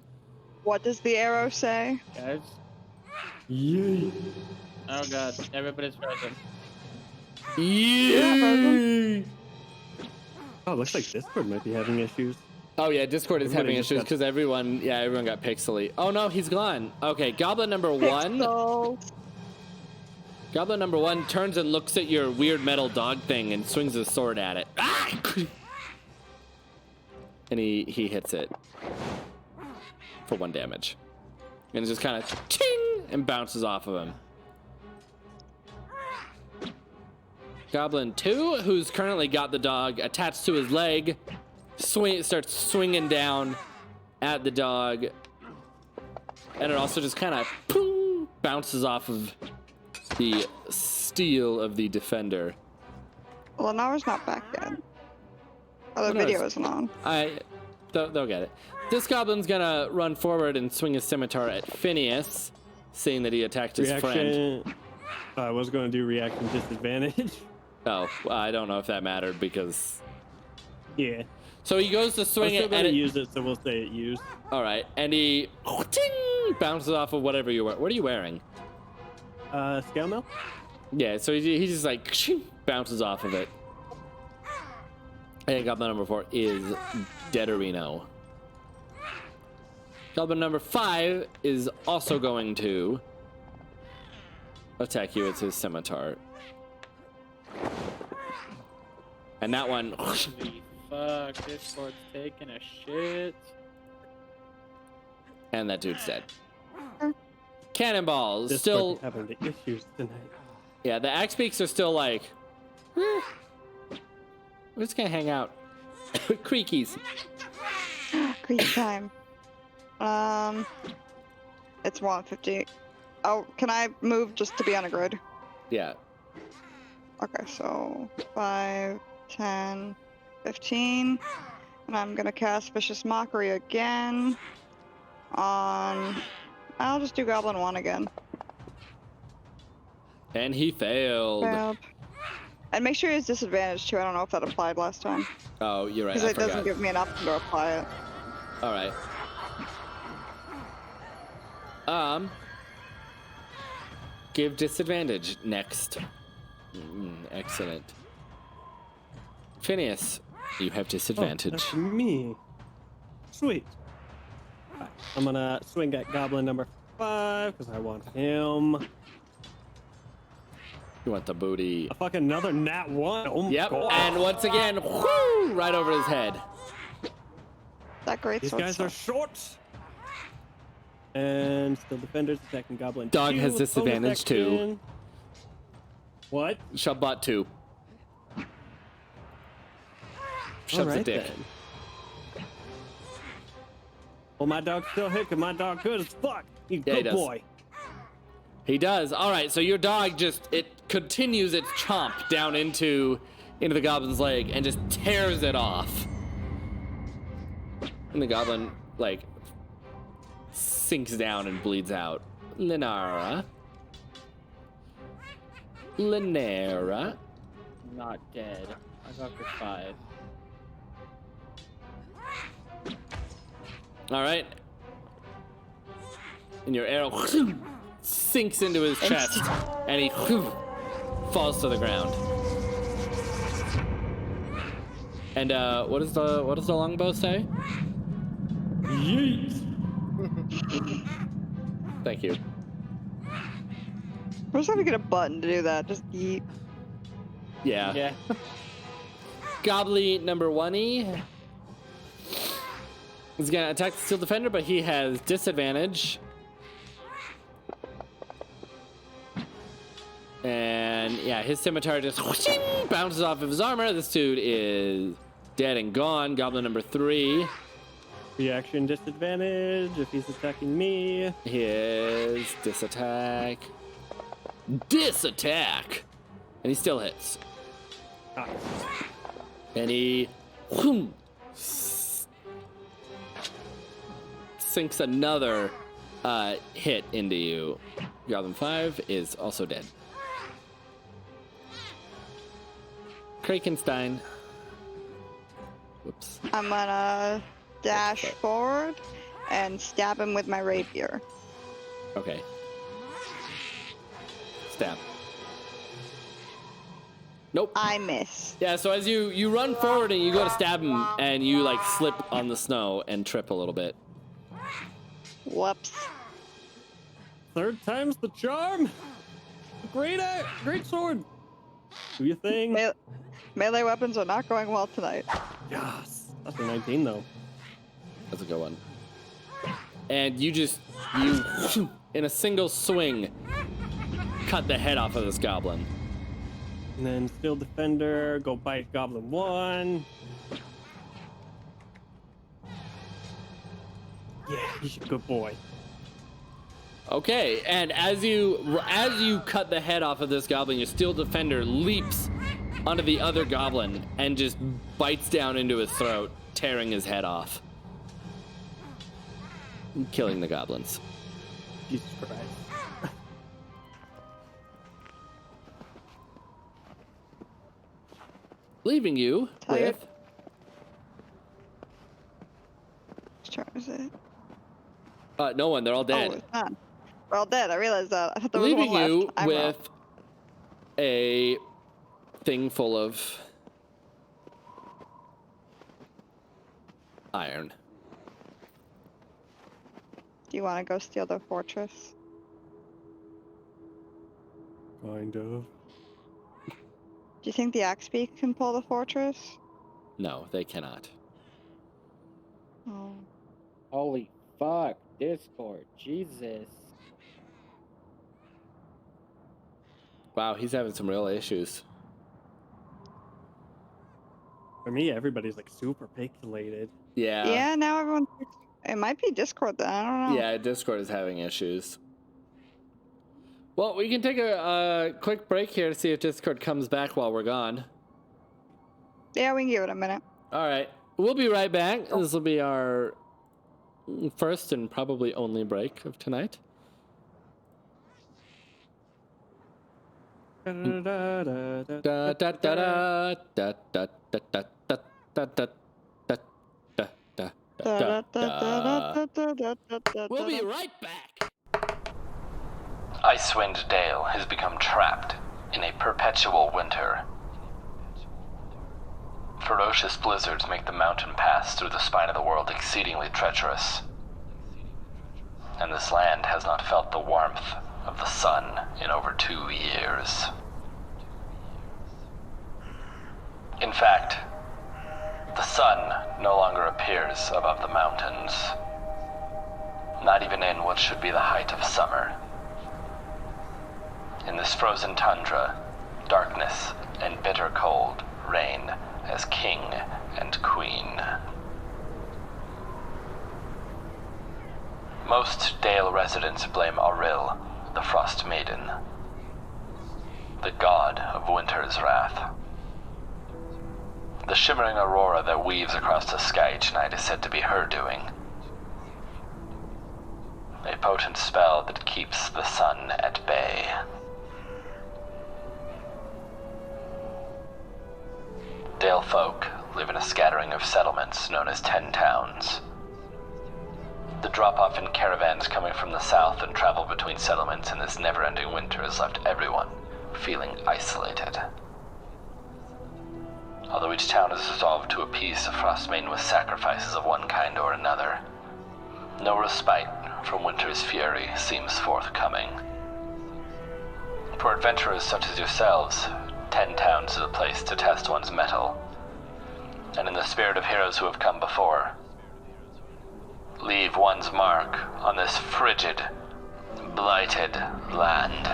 Speaker 3: What does the arrow say?
Speaker 4: Guys.
Speaker 5: Yay.
Speaker 4: Oh god, everybody's frozen.
Speaker 2: Yeah.
Speaker 5: Oh, looks like Discord might be having issues.
Speaker 2: Oh yeah, Discord is
Speaker 5: Everybody
Speaker 2: having
Speaker 5: just
Speaker 2: issues
Speaker 5: got-
Speaker 2: because everyone got pixely. Oh no, he's gone. Okay, goblin number 1.
Speaker 3: Pixels.
Speaker 2: Goblin number 1 turns and looks at your weird metal dog thing and swings his sword at it. Ah! And he hits it for 1 damage. And it just kind of ting and bounces off of him. Goblin 2, who's currently got the dog attached to his leg, starts swinging down at the dog. And it also just kind of bounces off of the steel of the defender.
Speaker 3: Well, Lenara's not back yet. Oh, the
Speaker 2: Who
Speaker 3: video
Speaker 2: knows?
Speaker 3: isn't on.
Speaker 2: They'll get it. This goblin's gonna run forward and swing his scimitar at Phineas, seeing that he attacked his friend.
Speaker 5: Reaction. I was going to do reaction disadvantage.
Speaker 2: Oh, well, I don't know if that mattered because.
Speaker 5: Yeah.
Speaker 2: So he goes to
Speaker 5: I'm
Speaker 2: swing
Speaker 5: still
Speaker 2: it,
Speaker 5: going
Speaker 2: and
Speaker 5: to use it, so we'll say it used.
Speaker 2: all right, and he ting, bounces off of whatever you wear. What are you wearing?
Speaker 5: Scale mail?
Speaker 2: Yeah, so he just like bounces off of it. And goblin number 4 is Deaderino. Goblin number 5 is also going to attack you with his scimitar. And that one.
Speaker 4: Holy fuck, this board's taking a shit.
Speaker 2: And that dude's dead. Cannonballs
Speaker 5: This
Speaker 2: still.
Speaker 5: board's having the issues tonight.
Speaker 2: Yeah, the axe beaks are still like. We're just gonna hang out. Creakies.
Speaker 3: Creek time. It's 150. Oh, can I move just to be on a grid?
Speaker 2: Yeah.
Speaker 3: Okay, so 5, 10, 15. And I'm gonna cast Vicious Mockery again on... I'll just do Goblin 1 again.
Speaker 2: And he failed.
Speaker 3: Failed. And make sure he has disadvantage too. I don't know if that applied last time.
Speaker 2: Oh, you're right.
Speaker 3: Because
Speaker 2: I
Speaker 3: it doesn't
Speaker 2: forgot.
Speaker 3: give me an option to apply it.
Speaker 2: All right. Give disadvantage next. Excellent. Phineas, you have
Speaker 5: Oh,
Speaker 2: disadvantage.
Speaker 5: that's me. Sweet. Alright, I'm gonna swing at goblin number 5 because I want him.
Speaker 2: You want the booty.
Speaker 5: A fucking another nat 1. Oh my
Speaker 2: Yep.
Speaker 5: god.
Speaker 2: And once again, whoo, right over his head.
Speaker 3: That great
Speaker 5: These
Speaker 3: sword
Speaker 5: guys are
Speaker 3: stuff.
Speaker 5: short. And still defenders attacking goblin.
Speaker 2: Dog
Speaker 5: 2
Speaker 2: has
Speaker 5: with
Speaker 2: disadvantage
Speaker 5: bonus
Speaker 2: too.
Speaker 5: action. What?
Speaker 2: Shubbot 2. Shoves a
Speaker 5: Alright
Speaker 2: dick.
Speaker 5: then. Well, my dog's still hit because my dog good as fuck. You
Speaker 2: Yeah, he
Speaker 5: good
Speaker 2: does.
Speaker 5: boy.
Speaker 2: He does. All right, so your dog just continues its chomp down into the goblin's leg and just tears it off. And the goblin like sinks down and bleeds out. Linara.
Speaker 4: Not dead. I got for 5.
Speaker 2: All right. And your arrow sinks into his chest, and he falls to the ground. And what does the longbow say?
Speaker 5: Yeet.
Speaker 2: Thank you.
Speaker 3: We're just gonna get a button to do that. Just eat.
Speaker 2: Yeah.
Speaker 4: Yeah.
Speaker 2: Gobbly number 1 is gonna attack the steel defender, but he has disadvantage. And yeah, his scimitar just bounces off of his armor. This dude is dead and gone. Goblin number 3.
Speaker 5: Reaction disadvantage if he's attacking me.
Speaker 2: His disattack. Disattack! And he still hits.
Speaker 5: Ah,
Speaker 2: And he sinks another hit into you. Goblin 5 is also dead. Krakenstein. Whoops.
Speaker 3: I'm gonna dash forward and stab him with my rapier.
Speaker 2: Okay. Stab. Nope.
Speaker 3: I miss.
Speaker 2: Yeah, so as you run forward and you go to stab him, and you like slip on the snow and trip a little bit.
Speaker 3: Whoops.
Speaker 5: third time's the charm. Great sword. Do your thing.
Speaker 3: Melee weapons are not going well tonight.
Speaker 5: Yes. That's a 19 though.
Speaker 2: That's a good one. And you in a single swing cut the head off of this goblin.
Speaker 5: And then steel defender, go bite goblin 1. Yeah, he's a good boy.
Speaker 2: Okay, and as you cut the head off of this goblin, your steel defender leaps onto the other goblin and just bites down into his throat, tearing his head off. Killing the goblins.
Speaker 5: Jesus Christ.
Speaker 2: Leaving you
Speaker 3: Tell you-
Speaker 2: with
Speaker 3: Which turn is it?
Speaker 2: no one. They're all
Speaker 3: Oh,
Speaker 2: dead.
Speaker 3: it's not. We're all dead. I realized that. I thought there was
Speaker 2: Leaving
Speaker 3: one
Speaker 2: you
Speaker 3: left. I'm wrong.
Speaker 2: with a thing full of iron.
Speaker 3: Do you want to go steal the fortress?
Speaker 5: Kind of.
Speaker 3: Do you think the Axebeak can pull the fortress?
Speaker 2: No, they cannot.
Speaker 3: Oh.
Speaker 4: Holy fuck, Discord, Jesus.
Speaker 2: Wow, he's having some real issues.
Speaker 5: For me, everybody's like super pixelated.
Speaker 3: Yeah, now everyone's... It might be Discord then, I don't know.
Speaker 2: Yeah, Discord is having issues. Well, we can take a quick break here to see if Discord comes back while we're gone.
Speaker 3: Yeah, we can give it a minute.
Speaker 2: All right. We'll be right back. This will be our first and probably only break of tonight. We'll be right back.
Speaker 1: Dicewind Dale has become trapped in a perpetual winter. Ferocious blizzards make the mountain pass through the spine of the world exceedingly treacherous. And this land has not felt the warmth of the sun in over 2 years. In fact, the sun no longer appears above the mountains, not even in what should be the height of summer. In this frozen tundra, darkness and bitter cold reign as king and queen. Most Dale residents blame Auril, the Frostmaiden, the god of winter's wrath. The shimmering aurora that weaves across the sky each night is said to be her doing. A potent spell that keeps the sun at bay. Dale folk live in a scattering of settlements known as 10 towns. The drop-off in caravans coming from the south and travel between settlements in this never-ending winter has left everyone feeling isolated. Although each town is resolved to appease the Frostmaiden with sacrifices of one kind or another, no respite from winter's fury seems forthcoming. For adventurers such as yourselves, 10 towns is a place to test one's mettle, and in the spirit of heroes who have come before, leave one's mark on this frigid, blighted land.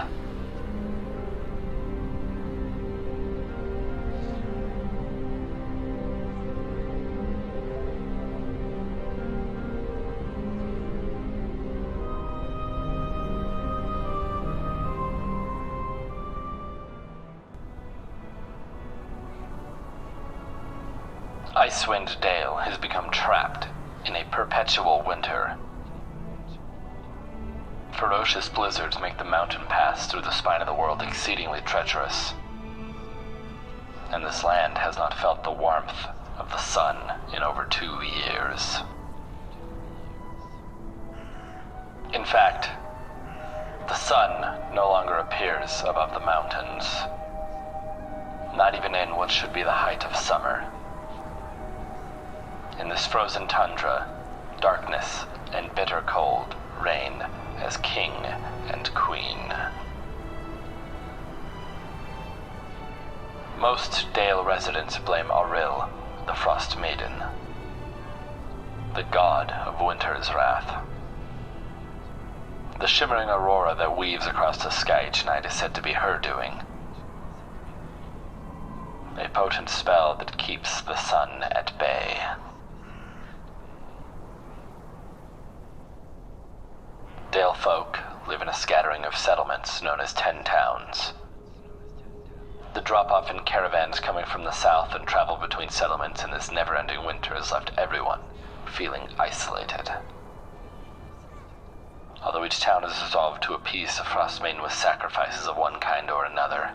Speaker 1: Dicewind Dale has become trapped in a perpetual winter. Ferocious blizzards make the mountain pass through the spine of the world exceedingly treacherous. And this land has not felt the warmth of the sun in over 2 years. In fact, the sun no longer appears above the mountains, not even in what should be the height of summer. In this frozen tundra, darkness and bitter cold reign as king and queen. Most Dale residents blame Auril, the Frostmaiden, the god of winter's wrath. The shimmering aurora that weaves across the sky each night is said to be her doing. A potent spell that keeps the sun at bay. Dale folk live in a scattering of settlements known as 10 towns. The drop-off in caravans coming from the south and travel between settlements in this never-ending winter has left everyone feeling isolated. Although each town is resolved to appease the Frostmaiden with sacrifices of one kind or another,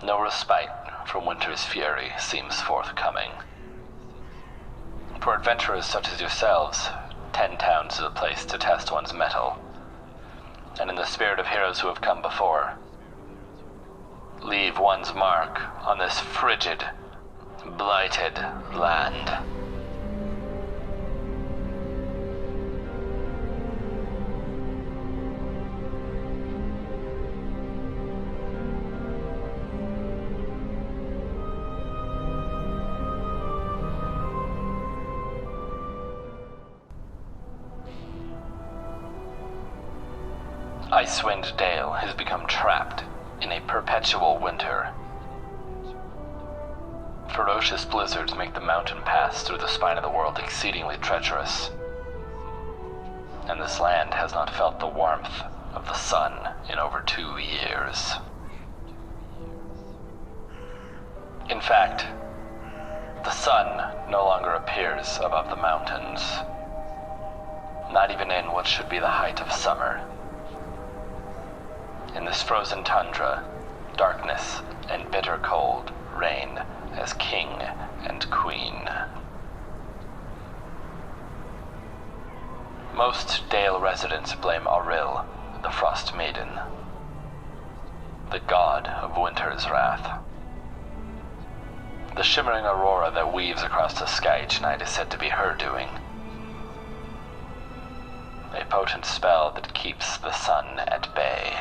Speaker 1: no respite from winter's fury seems forthcoming. For adventurers such as yourselves, 10 towns is a place to test one's mettle, and in the spirit of heroes who have come before, leave one's mark on this frigid, blighted land. Dicewind Dale has become trapped in a perpetual winter. Ferocious blizzards make the mountain pass through the spine of the world exceedingly treacherous. And this land has not felt the warmth of the sun in over 2 years. In fact, the sun no longer appears above the mountains, not even in what should be the height of summer. In this frozen tundra, darkness and bitter cold reign as king and queen. Most Dale residents blame Auril, the Frostmaiden, the god of winter's wrath. The shimmering aurora that weaves across the sky each night is said to be her doing. A potent spell that keeps the sun at bay.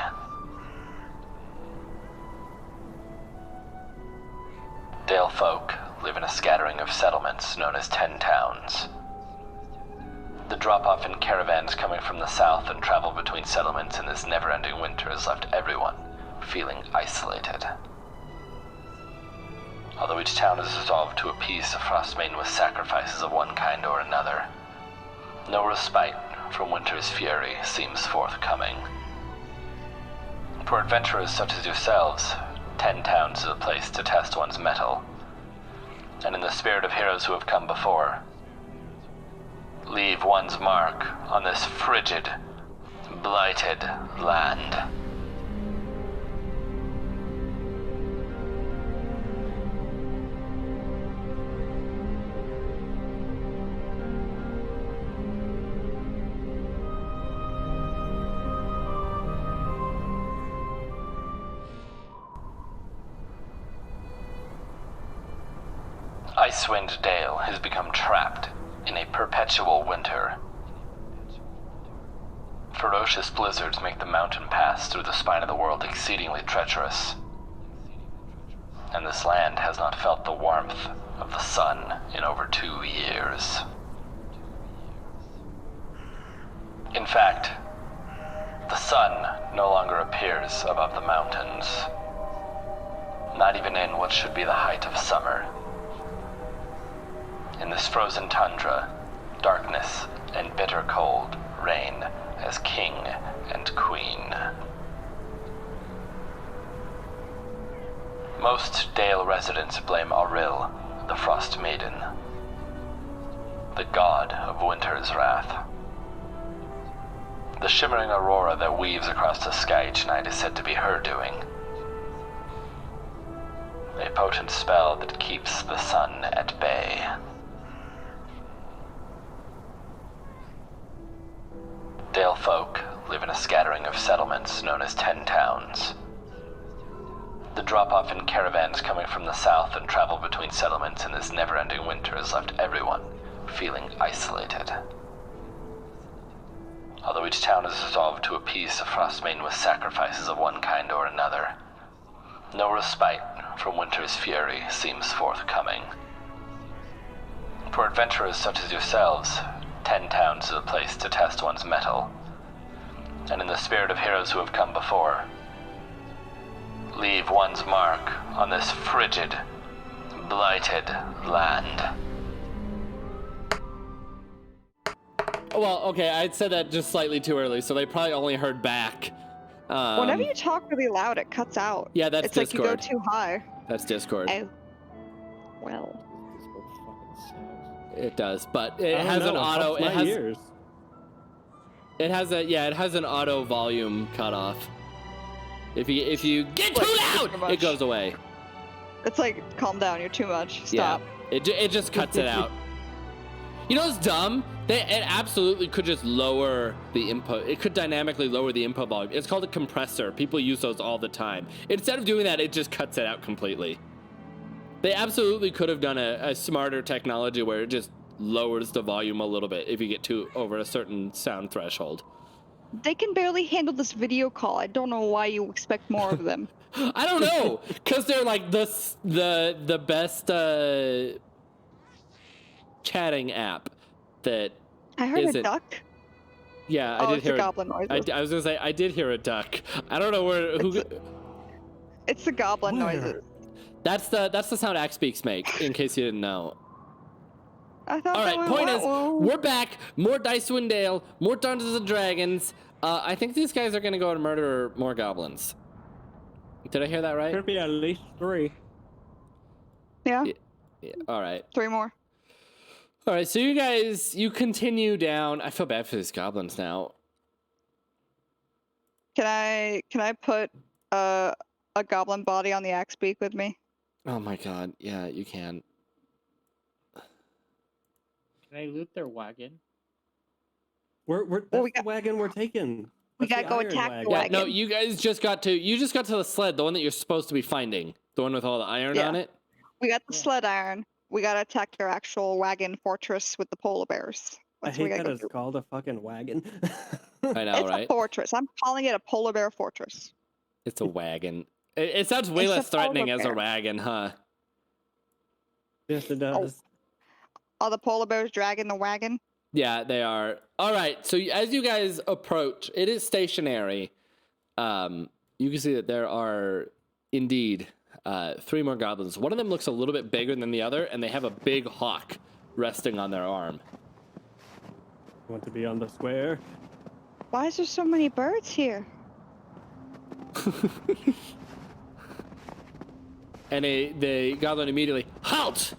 Speaker 1: Dale folk live in a scattering of settlements known as 10 towns. The drop-off in caravans coming from the south and travel between settlements in this never-ending winter has left everyone feeling isolated. Although each town is resolved to appease the Frostmaiden with sacrifices of one kind or another, no respite from winter's fury seems forthcoming. For adventurers such as yourselves, 10 towns is a place to test one's mettle. And in the spirit of heroes who have come before, leave one's mark on this frigid, blighted land. Dicewind Dale has become trapped in a perpetual winter. Ferocious blizzards make the mountain pass through the spine of the world exceedingly treacherous. And this land has not felt the warmth of the sun in over 2 years. In fact, the sun no longer appears above the mountains, not even in what should be the height of summer. In this frozen tundra, darkness and bitter cold reign as king and queen. Most Dale residents blame Auril, the Frostmaiden, the god of winter's wrath. The shimmering aurora that weaves across the sky each night is said to be her doing. A potent spell that keeps the sun at bay. Dale folk live in a scattering of settlements known as 10 towns. The drop-off in caravans coming from the south and travel between settlements in this never-ending winter has left everyone feeling isolated. Although each town is resolved to appease the Frostmaiden with sacrifices of one kind or another, no respite from winter's fury seems forthcoming. For adventurers such as yourselves, 10 towns is a place to test one's mettle. And in the spirit of heroes who have come before, leave one's mark on this frigid, blighted land.
Speaker 2: Well, okay, I said that just slightly too early, so they probably only heard back.
Speaker 3: Whenever you talk really loud, it cuts out.
Speaker 2: Yeah, that's
Speaker 3: it's
Speaker 2: Discord.
Speaker 3: It's like you go too high.
Speaker 2: That's Discord.
Speaker 3: Oh. Well.
Speaker 2: It does, but it has an auto. It has an auto volume cutoff. If you get too loud, it goes away.
Speaker 3: It's like, calm down, you're too much. Stop.
Speaker 2: Yeah, it just cuts it out. You know what's dumb? It absolutely could just lower the input. It could dynamically lower the input volume. It's called a compressor. People use those all the time. Instead of doing that, it just cuts it out completely. They absolutely could have done a smarter technology where it just lowers the volume a little bit if you get to over a certain sound threshold.
Speaker 3: They can barely handle this video call. I don't know why you expect more of them.
Speaker 2: I don't know, because they're like the best chatting app that
Speaker 3: I heard
Speaker 2: isn't.
Speaker 3: a duck.
Speaker 2: Yeah,
Speaker 3: Oh,
Speaker 2: I did
Speaker 3: it's
Speaker 2: hear
Speaker 3: the goblin noises.
Speaker 2: I was gonna say I did hear a duck. I don't know who.
Speaker 3: It's the goblin noises.
Speaker 2: That's the sound axe speaks make. In case you didn't know.
Speaker 3: I thought
Speaker 2: All
Speaker 3: that
Speaker 2: right,
Speaker 3: went
Speaker 2: point is,
Speaker 3: well.
Speaker 2: we're back. More Dicewind Dale, more Dungeons and Dragons. I think these guys are gonna go and murder more goblins. Did I hear that right?
Speaker 5: Could be at least 3.
Speaker 3: Yeah,
Speaker 2: Yeah. All right.
Speaker 3: 3 more.
Speaker 2: All right. So you continue down. I feel bad for these goblins now.
Speaker 3: Can I put a goblin body on the axe beak with me?
Speaker 2: Oh my God. Yeah, you can.
Speaker 4: Can I loot their wagon?
Speaker 5: That's
Speaker 3: we
Speaker 5: the
Speaker 3: got-
Speaker 5: wagon we're taking.
Speaker 3: We
Speaker 5: That's
Speaker 3: gotta go
Speaker 5: the
Speaker 3: attack
Speaker 5: iron
Speaker 3: the
Speaker 5: wagon.
Speaker 2: Yeah.
Speaker 3: wagon.
Speaker 2: No, you guys just got to the sled, the one that you're supposed to be finding, the one with all the iron
Speaker 3: Yeah.
Speaker 2: on it.
Speaker 3: We got the
Speaker 4: Yeah.
Speaker 3: sled iron. We gotta attack their actual wagon fortress with the polar bears.
Speaker 5: I
Speaker 3: That's what we
Speaker 5: hate
Speaker 3: gotta
Speaker 5: that
Speaker 3: go
Speaker 5: it's
Speaker 3: do.
Speaker 5: called a fucking wagon.
Speaker 2: I know,
Speaker 3: It's
Speaker 2: right?
Speaker 3: a fortress. I'm calling it a polar bear fortress.
Speaker 2: It's a wagon. It sounds way
Speaker 3: It's a
Speaker 2: less threatening
Speaker 3: polar
Speaker 2: as a
Speaker 3: bear.
Speaker 2: wagon, huh?
Speaker 5: Yes, it does.
Speaker 3: Are the polar bears dragging the wagon?
Speaker 2: Yeah, they are. All right. So as you guys approach, it is stationary. You can see that there are indeed 3 more goblins. One of them looks a little bit bigger than the other, and they have a big hawk resting on their arm.
Speaker 5: Want to be on the square?
Speaker 3: Why is there so many birds here?
Speaker 2: And the goblin immediately, halt!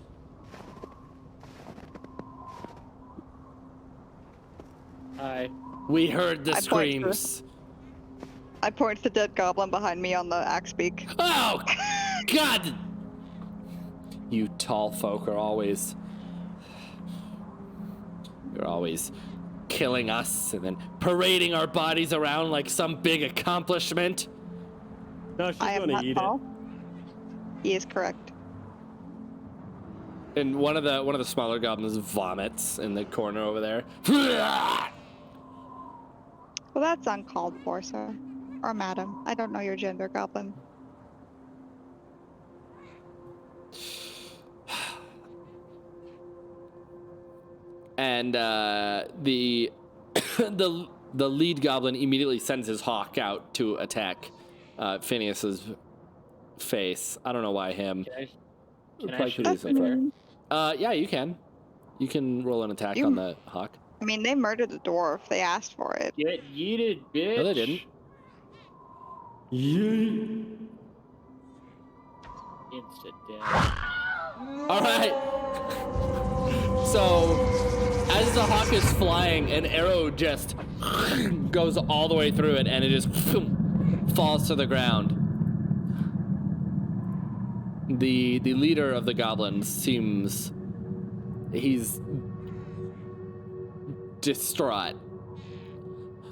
Speaker 4: Hi.
Speaker 2: We heard the
Speaker 3: I point to-
Speaker 2: screams.
Speaker 3: I point to the dead goblin behind me on the axe beak.
Speaker 2: Oh, God! You tall folk are always... You're always killing us and then parading our bodies around like some big accomplishment.
Speaker 5: No, she's
Speaker 3: I am
Speaker 5: going
Speaker 3: not
Speaker 5: to eat
Speaker 3: tall. He is correct.
Speaker 2: And one of the smaller goblins vomits in the corner over there.
Speaker 3: Well, that's uncalled for, sir. Or madam. I don't know your gender, goblin.
Speaker 2: And the the lead goblin immediately sends his hawk out to attack Phineas's face. I don't know why him.
Speaker 4: Can I
Speaker 2: Probably
Speaker 4: shoot
Speaker 2: could
Speaker 4: it
Speaker 2: use it
Speaker 4: there?
Speaker 2: Yeah, you can. You can roll an attack
Speaker 3: You-
Speaker 2: on the hawk.
Speaker 3: I mean, they murdered the dwarf. They asked for it.
Speaker 4: Get yeeted, bitch.
Speaker 2: No, they didn't.
Speaker 5: Yeet.
Speaker 4: Instant death.
Speaker 2: All right. So, as the hawk is flying, an arrow just goes all the way through it, and it just falls to the ground. The leader of the goblins seems he's distraught.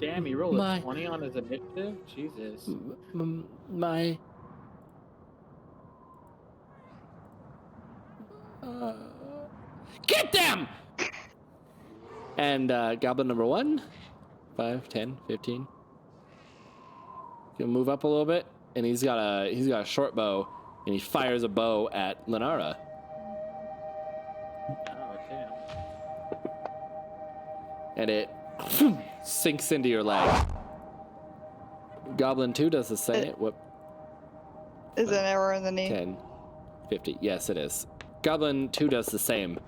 Speaker 4: Damn, he rolled
Speaker 2: My-
Speaker 4: a 20 on his initiative? Jesus.
Speaker 2: My get them! And goblin number 1, 5, 10, 15. He'll move up a little bit, and he's got a short bow, and he fires a bow at Lenara.
Speaker 4: Oh, damn.
Speaker 2: And it sinks into your leg. Goblin 2 does the same. Whoop.
Speaker 3: Is an error in the knee.
Speaker 2: 10, 50. Yes, it is. Goblin 2 does the same.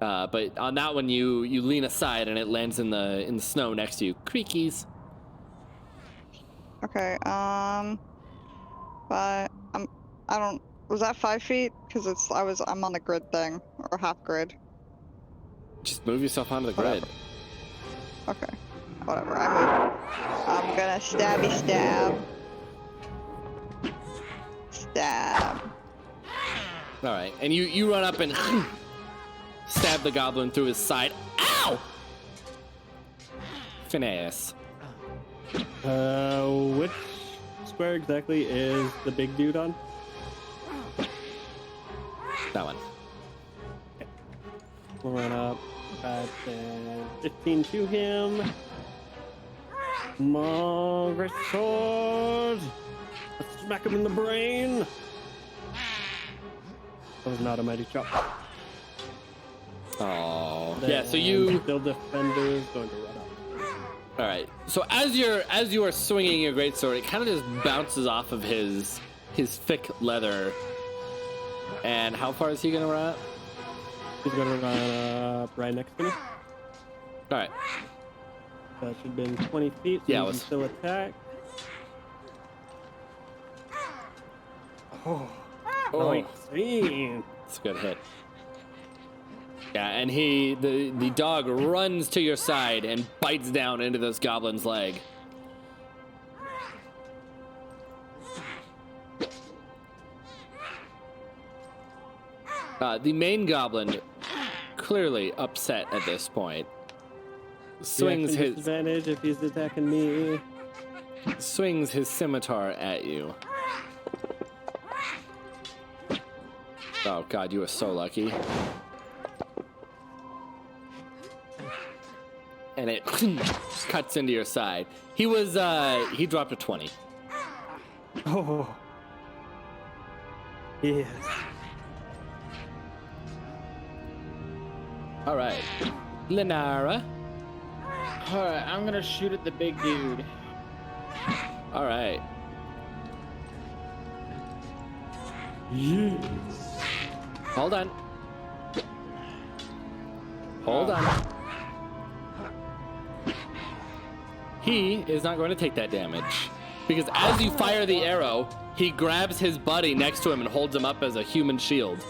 Speaker 2: But on that one, you lean aside and it lands in the snow next to you. Creakies.
Speaker 3: Okay, but I don't. Was that 5 feet? Because I'm on the grid thing or half grid.
Speaker 2: Just move yourself onto the grid.
Speaker 3: Okay, whatever. I move. I'm gonna stabby stab. Stab.
Speaker 2: All right, and you run up and stab the goblin through his side. Ow! Phineas.
Speaker 5: Which square exactly is the big dude on?
Speaker 2: That one.
Speaker 5: We'll run up 5, 10, 15 to him. More great sword. Let's smack him in the brain. That was not a mighty chop.
Speaker 2: Oh. Yeah, so you...
Speaker 5: Still defender's going to run up.
Speaker 2: All right. So as you are swinging your greatsword, it kind of just bounces off of his thick leather. And how far is he gonna run up?
Speaker 5: He's gonna run up right next to me.
Speaker 2: All right.
Speaker 5: That should have been 20 feet. So
Speaker 2: Yeah,
Speaker 5: he
Speaker 2: it
Speaker 5: can
Speaker 2: was.
Speaker 5: still attack. Oh,
Speaker 2: Oh,
Speaker 5: nice.
Speaker 2: it's a good hit. Yeah, and the dog runs to your side and bites down into this goblin's leg. The main goblin, clearly upset at this point, swings
Speaker 5: Reaction
Speaker 2: his
Speaker 5: disadvantage if he's attacking me.
Speaker 2: swings his scimitar at you. Oh God, you are so lucky. And it cuts into your side. He dropped a 20.
Speaker 5: Oh, yes.
Speaker 2: All right, Lenara.
Speaker 4: All right, I'm gonna shoot at the big dude.
Speaker 2: All right.
Speaker 5: Yes.
Speaker 2: Hold on. Hold on. He is not going to take that damage. Because as you fire the arrow, he grabs his buddy next to him and holds him up as a human shield.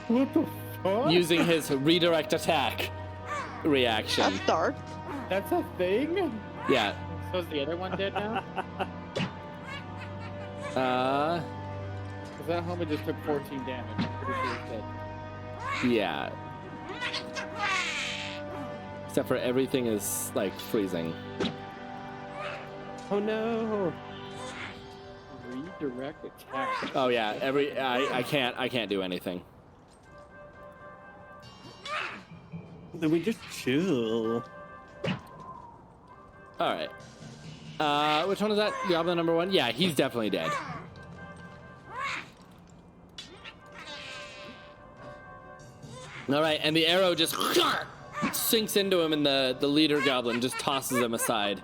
Speaker 5: What the fuck?
Speaker 2: Using his redirect attack reaction.
Speaker 3: That's dark.
Speaker 4: That's a thing?
Speaker 2: Yeah.
Speaker 4: So is the other one dead now? Because that homie just took 14 damage. I'm pretty sure he's dead.
Speaker 2: Yeah. Except for everything is like freezing.
Speaker 5: Oh no.
Speaker 4: Redirect attack.
Speaker 2: Oh yeah, I can't do anything.
Speaker 5: Then we just chill.
Speaker 2: All right. Which one is that? Goblin number 1? Yeah, he's definitely dead. All right, and the arrow just sinks into him, and the leader goblin just tosses him aside.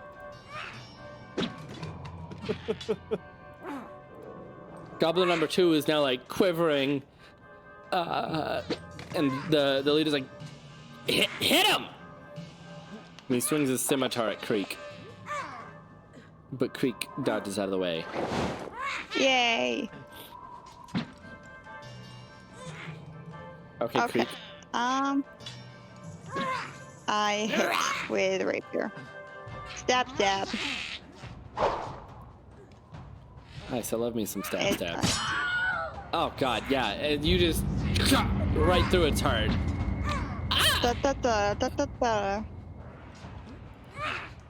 Speaker 2: Goblin number 2 is now like quivering, and the leader's like, hit him! And he swings his scimitar at Creek. But Creek dodges out of the way.
Speaker 3: Yay.
Speaker 2: Okay, Creek.
Speaker 3: I hit with rapier. Stab, stab.
Speaker 2: Nice, I love me some stab
Speaker 3: It's
Speaker 2: stabs. Oh god, yeah, and you just right through its heart.
Speaker 3: Da, da, da, da, da, da.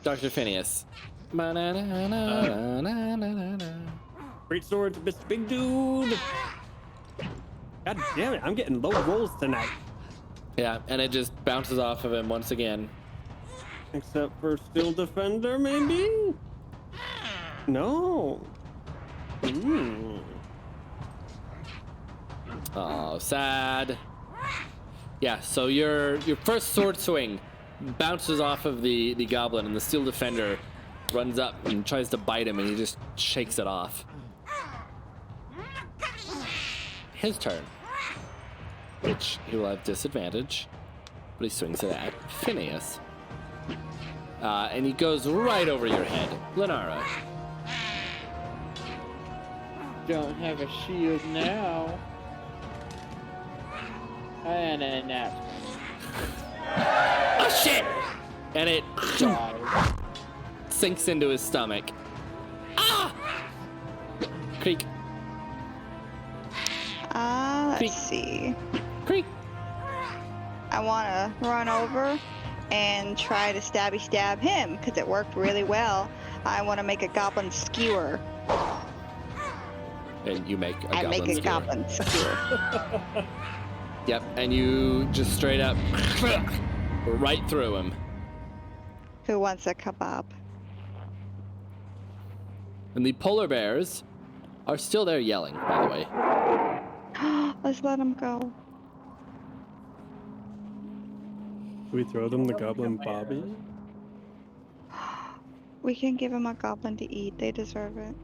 Speaker 2: Dr. Phineas.
Speaker 5: Great sword to this big dude. God damn it, I'm getting low rolls tonight.
Speaker 2: Yeah, and it just bounces off of him once again.
Speaker 5: Except for still defender, maybe? No.
Speaker 2: Oh, sad. Yeah, so your first sword swing bounces off of the goblin, and the steel defender runs up and tries to bite him, and he just shakes it off. His turn, which he will have disadvantage, but he swings it at Phineas. And he goes right over your head. Lenara.
Speaker 4: Don't have a shield now. And a nap.
Speaker 2: Oh shit! And it
Speaker 4: Died.
Speaker 2: sinks into his stomach. Ah! Creek.
Speaker 3: Let's
Speaker 2: Creek.
Speaker 3: see.
Speaker 2: Creek.
Speaker 3: I want to run over and try to stab him because it worked really well. I want to make a goblin skewer.
Speaker 2: And you make a
Speaker 3: I
Speaker 2: goblin
Speaker 3: make a
Speaker 2: skewer.
Speaker 3: goblin skewer.
Speaker 2: Yep, and you just straight up right through him.
Speaker 3: Who wants a kebab?
Speaker 2: And the polar bears are still there yelling, by the way.
Speaker 3: Let's let him go.
Speaker 5: Do we throw them the goblin bobby?
Speaker 3: We can give him a goblin to eat. They deserve it.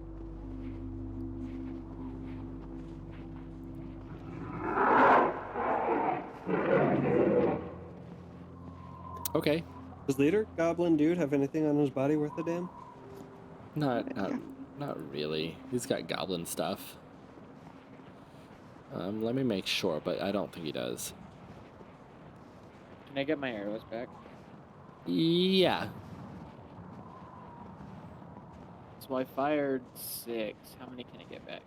Speaker 2: Okay.
Speaker 5: Does leader goblin dude have anything on his body worth a damn?
Speaker 2: Not really. He's got goblin stuff. Let me make sure, but I don't think he does.
Speaker 4: Can I get my arrows back?
Speaker 2: Yeah.
Speaker 4: So I fired 6. How many can I get back?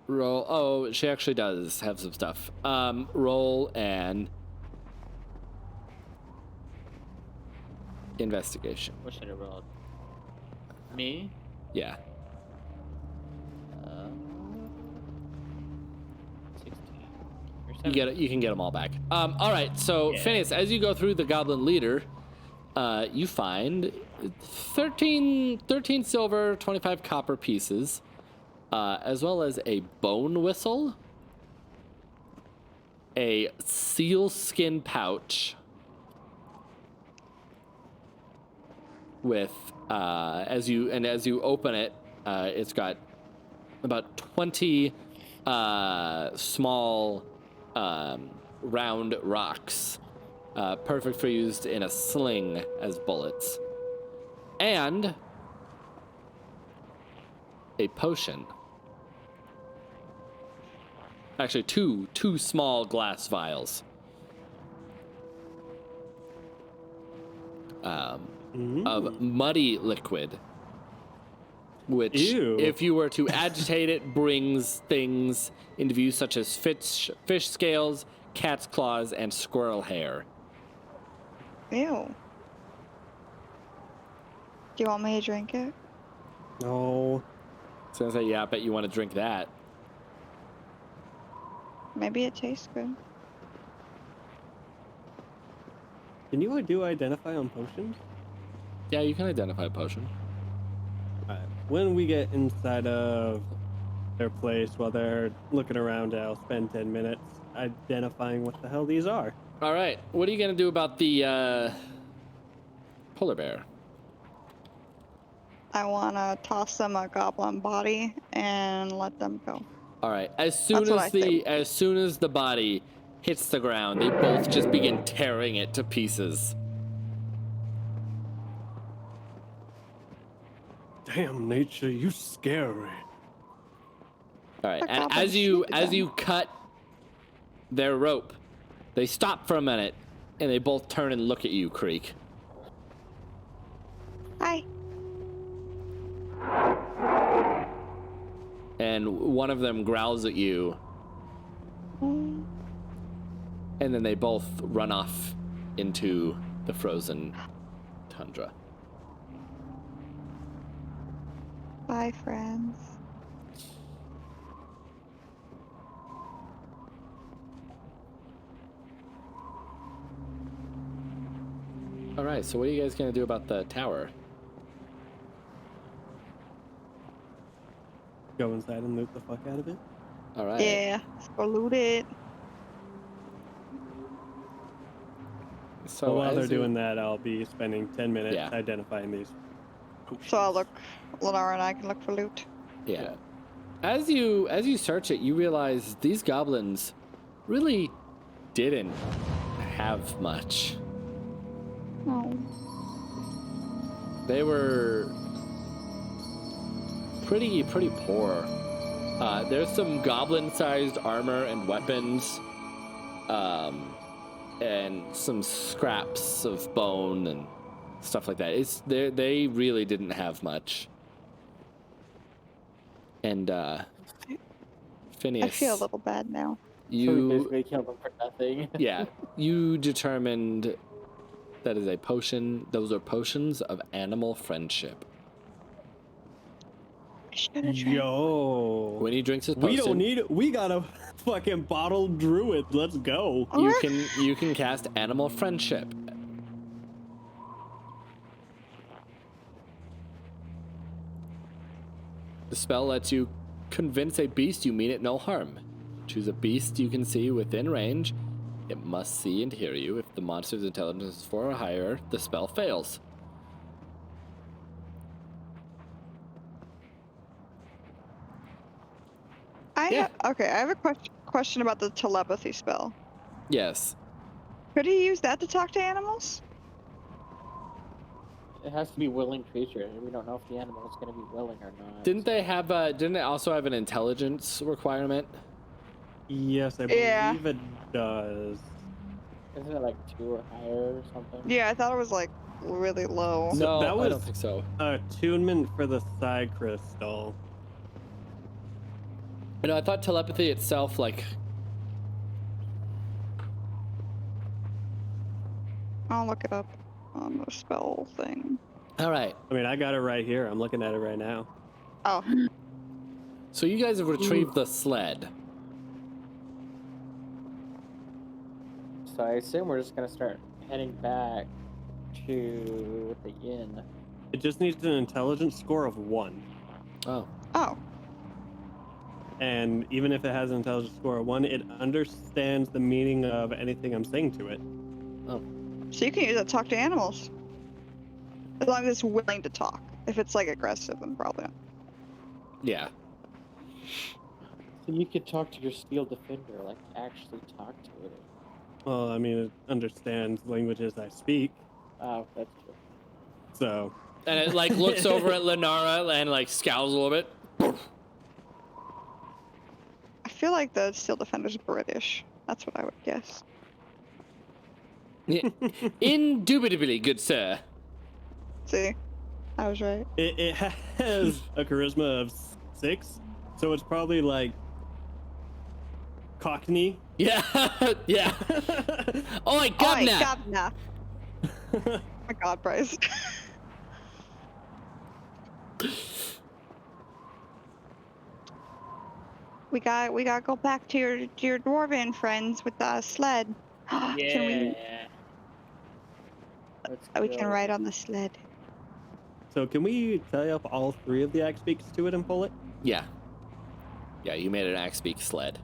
Speaker 2: Roll. Oh, she actually does have some stuff. Roll and investigation.
Speaker 4: What should I roll? Me?
Speaker 2: Yeah.
Speaker 4: 16. Or
Speaker 2: You
Speaker 4: 17.
Speaker 2: get it. You can get them all back. All right. So
Speaker 4: Yeah.
Speaker 2: Phineas, as you go through the goblin leader, you find 13 silver, 25 copper pieces, as well as a bone whistle, a seal skin pouch with as you open it, it's got about 20 small round rocks, perfect for used in a sling as bullets, and a potion. Actually, two small glass vials. Of muddy liquid, which,
Speaker 5: Ew.
Speaker 2: if you were to agitate it, brings things into view such as fish scales, cat's claws, and squirrel hair.
Speaker 3: Ew. Do you want me to drink it?
Speaker 5: No.
Speaker 2: So I say, yeah, I bet you want to drink that.
Speaker 3: Maybe it tastes good.
Speaker 5: Can you do identify on potions?
Speaker 2: Yeah, you can identify a potion.
Speaker 5: When we get inside of their place while they're looking around, I'll spend 10 minutes identifying what the hell these are.
Speaker 2: All right, what are you gonna do about the polar bear?
Speaker 3: I want to toss them a goblin body and let them go.
Speaker 2: All right, as soon
Speaker 3: That's what
Speaker 2: as
Speaker 3: I
Speaker 2: soon as the body hits the ground, they both just begin tearing it to pieces.
Speaker 5: Damn, nature, you scary.
Speaker 2: All right,
Speaker 3: The
Speaker 2: and
Speaker 3: goblins
Speaker 2: as you
Speaker 3: shoot them.
Speaker 2: cut their rope, they stop for a minute, and they both turn and look at you, Creek.
Speaker 3: Hi.
Speaker 2: And one of them growls at you,
Speaker 3: Mm,
Speaker 2: and then they both run off into the frozen tundra.
Speaker 3: Bye, friends.
Speaker 2: All right, so what are you guys gonna do about the tower?
Speaker 5: Go inside and loot the fuck out of it.
Speaker 2: All right.
Speaker 3: Yeah, let's go loot it.
Speaker 2: So
Speaker 5: So while
Speaker 2: as
Speaker 5: they're
Speaker 2: you-
Speaker 5: doing that, I'll be spending 10 minutes
Speaker 2: Yeah.
Speaker 5: identifying these.
Speaker 3: So I'll look. Lenora and I can look for loot.
Speaker 2: Yeah. As you search it, you realize these goblins really didn't have much.
Speaker 3: Oh.
Speaker 2: They were pretty poor. There's some goblin-sized armor and weapons, and some scraps of bone and stuff like that. They really didn't have much. And
Speaker 3: I
Speaker 2: Phineas,
Speaker 3: feel a little bad now.
Speaker 4: So we
Speaker 2: You,
Speaker 4: basically killed them for nothing.
Speaker 2: yeah, you determined that is a potion. Those are potions of animal friendship.
Speaker 3: Should have tried.
Speaker 5: Yo.
Speaker 2: When he drinks his
Speaker 5: We don't
Speaker 2: potion,
Speaker 5: need it. We got a fucking bottled druid. Let's go.
Speaker 2: you can cast animal friendship. The spell lets you convince a beast you mean it no harm. Choose a beast you can see within range. It must see and hear you. If the monster's intelligence is 4 or higher, the spell fails.
Speaker 3: Okay, I have a question about the telepathy spell.
Speaker 2: Yes.
Speaker 3: Could he use that to talk to animals?
Speaker 4: It has to be willing creature, and we don't know if the animal is going to be willing or not.
Speaker 2: Didn't they also have an intelligence requirement?
Speaker 5: Yes, I
Speaker 3: Yeah.
Speaker 5: believe it does.
Speaker 4: Isn't it like 2 or higher or something?
Speaker 3: Yeah, I thought it was like really low.
Speaker 5: So
Speaker 2: No,
Speaker 5: that
Speaker 2: I
Speaker 5: was
Speaker 2: don't think so.
Speaker 5: attunement for the side crystal.
Speaker 2: You know, I thought telepathy itself, like,
Speaker 3: I'll look it up on the spell thing.
Speaker 2: all right.
Speaker 5: I mean, I got it right here. I'm looking at it right now.
Speaker 3: Oh,
Speaker 2: So you guys have retrieved the sled.
Speaker 4: So I assume we're just going to start heading back to the inn.
Speaker 5: It just needs an intelligence score of 1.
Speaker 2: Oh.
Speaker 3: oh,
Speaker 5: And even if it has an intelligence score of 1, it understands the meaning of anything I'm saying to it.
Speaker 2: Oh.
Speaker 3: so you can use it to talk to animals. As long as it's willing to talk. If it's like aggressive, then probably not.
Speaker 2: Yeah.
Speaker 4: So you could talk to your steel defender, like actually talk to it.
Speaker 5: Well, I mean, it understands languages I speak,
Speaker 4: Oh, that's true.
Speaker 5: so.
Speaker 2: And it, like, looks over at Lenara and, like, scowls a little bit.
Speaker 3: I feel like the steel defender's British. That's what I would guess.
Speaker 2: Yeah. Indubitably, good sir.
Speaker 3: See, I was right.
Speaker 5: It has a charisma of 6, so it's probably like Cockney.
Speaker 2: Yeah. Yeah. Oh my
Speaker 3: Oh
Speaker 2: god,
Speaker 3: my
Speaker 2: now.
Speaker 3: god, nah. Oh my god, Bryce. we gotta go back to your dwarven friends with the sled. Can we can ride on the sled.
Speaker 5: So can we tie up all 3 of the axe beaks to it and pull it?
Speaker 2: Yeah. Yeah, you made an axe beak sled.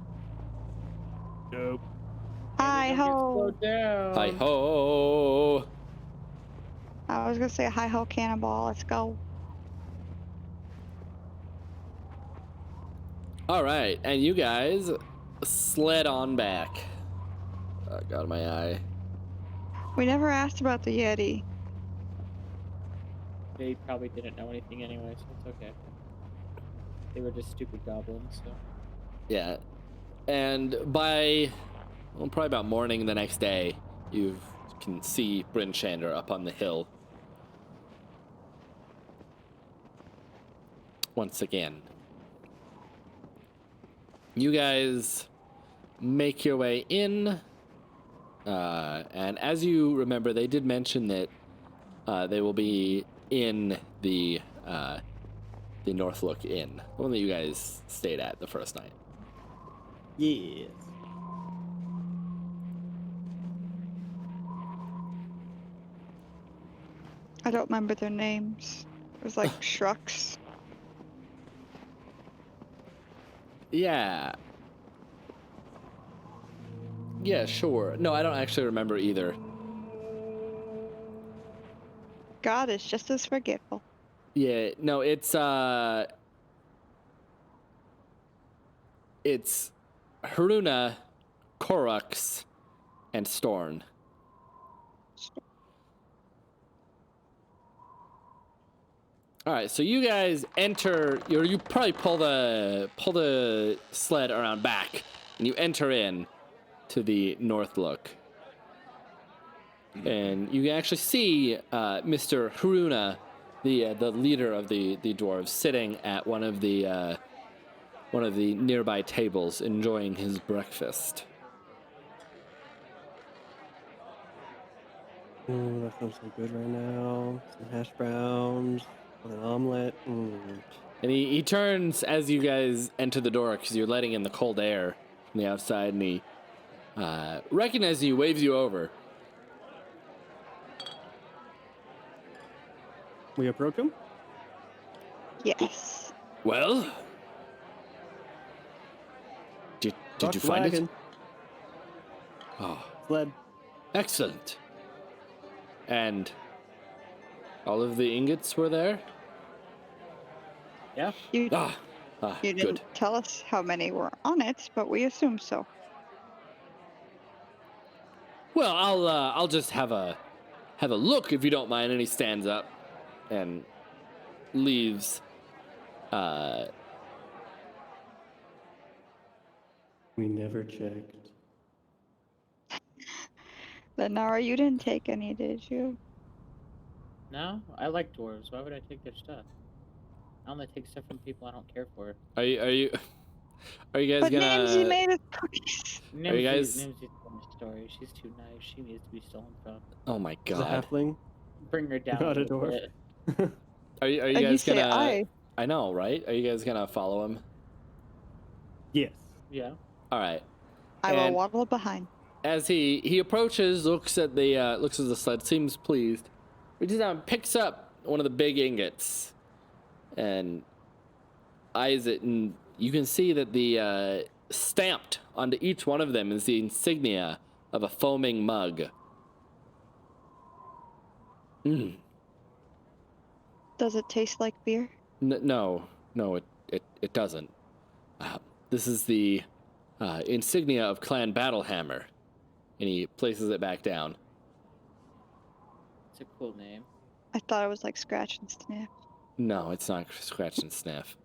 Speaker 5: Nope.
Speaker 3: Hi ho.
Speaker 4: down.
Speaker 2: Hi ho.
Speaker 3: I was gonna say hi ho cannonball. Let's go.
Speaker 2: All right, and you guys sled on back. Oh, God, my eye.
Speaker 3: We never asked about the Yeti.
Speaker 4: They probably didn't know anything anyway, so it's okay. They were just stupid goblins, so.
Speaker 2: Yeah, and by probably about morning the next day, you can see Bryn Shander up on the hill. Once again. You guys make your way in, and as you remember, they did mention that they will be in the Northlook Inn, the one that you guys stayed at the first night.
Speaker 5: Yes.
Speaker 3: I don't remember their names. It was like Shrux.
Speaker 2: Yeah. Yeah, sure. No, I don't actually remember either.
Speaker 3: God is just as forgetful.
Speaker 2: Yeah, no, it's Haruna, Korux, and Storn. All right, so you guys enter. You probably pull the sled around back, and you enter in to the Northlook. And you can actually see Mr. Haruna, the leader of the dwarves, sitting at one of the one of the nearby tables, enjoying his breakfast.
Speaker 5: Ooh, that sounds so good right now. Some hash browns with an omelet.
Speaker 2: And he turns as you guys enter the door because you're letting in the cold air from the outside, and he recognizes you, waves you over.
Speaker 5: We approach him?
Speaker 3: Yes.
Speaker 2: Well, did you find it?
Speaker 5: Wagon.
Speaker 2: Oh,
Speaker 5: Sled.
Speaker 2: excellent. And all of the ingots were there?
Speaker 4: Yeah.
Speaker 3: You
Speaker 2: Good.
Speaker 3: didn't tell us how many were on it, but we assume so.
Speaker 2: Well, I'll just have a look if you don't mind. And he stands up and leaves.
Speaker 5: We never checked.
Speaker 3: Lenara, you didn't take any, did you?
Speaker 4: No, I like dwarves. Why would I take their stuff? I only take stuff from people I don't care for.
Speaker 2: Are you guys
Speaker 3: But Nimsy
Speaker 2: gonna?
Speaker 3: made us cookies.
Speaker 2: Are you guys-
Speaker 4: Nimsy's telling a story. She's too nice. She needs to be stolen from.
Speaker 2: Oh my
Speaker 5: Is a
Speaker 2: god!
Speaker 5: halfling?
Speaker 4: Bring her down
Speaker 5: Not
Speaker 4: a
Speaker 5: a
Speaker 4: little
Speaker 5: dwarf.
Speaker 4: bit.
Speaker 2: Are you
Speaker 3: And you
Speaker 2: guys
Speaker 3: say
Speaker 2: gonna? I know, right? Are you guys gonna follow him?
Speaker 5: Yes.
Speaker 4: Yeah.
Speaker 2: All right.
Speaker 3: I will
Speaker 2: And
Speaker 3: waddle behind.
Speaker 2: as he approaches, looks at the sled, seems pleased, reaches down, and picks up one of the big ingots, and eyes it, and you can see that the stamped onto each one of them is the insignia of a foaming mug.
Speaker 3: Does it taste like beer?
Speaker 2: No, it doesn't. This is the insignia of Clan Battlehammer, and he places it back down.
Speaker 4: It's a cool name.
Speaker 3: I thought it was like scratch and sniff.
Speaker 2: No, it's not scratch and sniff.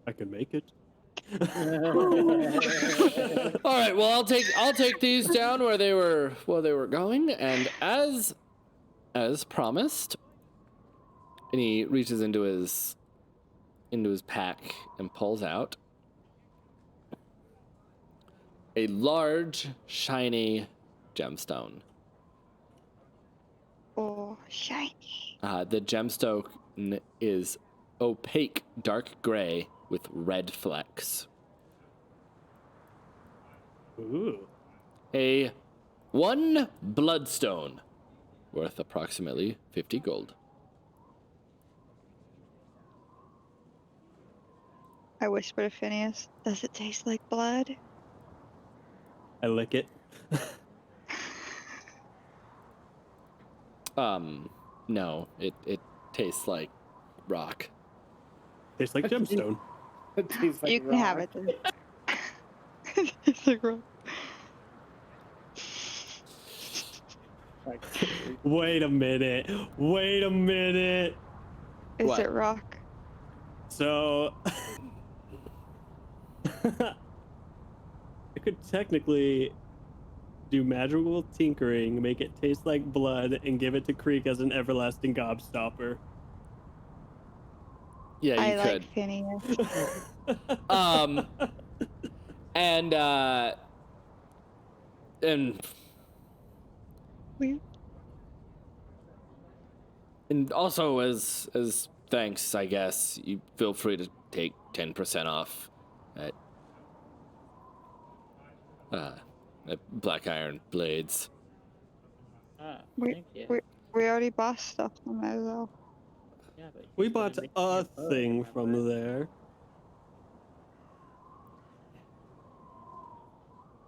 Speaker 5: I can make it.
Speaker 2: All right, well I'll take these down where they were going, and as promised, and he reaches into his pack and pulls out a large, shiny gemstone.
Speaker 3: Oh, shiny.
Speaker 2: The gemstone is opaque, dark gray with red flecks.
Speaker 5: Ooh.
Speaker 2: A 1 bloodstone worth approximately 50 gold.
Speaker 3: I whisper to Phineas, does it taste like blood?
Speaker 5: I lick it.
Speaker 2: No, it tastes like rock.
Speaker 5: Tastes like gemstone.
Speaker 4: It tastes like
Speaker 3: You can have
Speaker 4: rock.
Speaker 3: it then. It tastes like rock.
Speaker 4: Like,
Speaker 5: Wait a minute. Wait a minute.
Speaker 3: Is
Speaker 2: What?
Speaker 3: it rock?
Speaker 5: So I could technically do magical tinkering, make it taste like blood, and give it to Creek as an everlasting gobstopper.
Speaker 2: Yeah,
Speaker 3: I
Speaker 2: you
Speaker 3: like
Speaker 2: could.
Speaker 3: Phineas. We-
Speaker 2: And also as thanks, I guess, you feel free to take 10% off at Black Iron Blades.
Speaker 4: thank you.
Speaker 3: we already bought stuff from there though.
Speaker 4: Yeah, but
Speaker 5: We
Speaker 4: he's gonna
Speaker 5: bought
Speaker 4: make me
Speaker 5: a
Speaker 4: bow,
Speaker 5: thing from
Speaker 4: remember?
Speaker 5: there.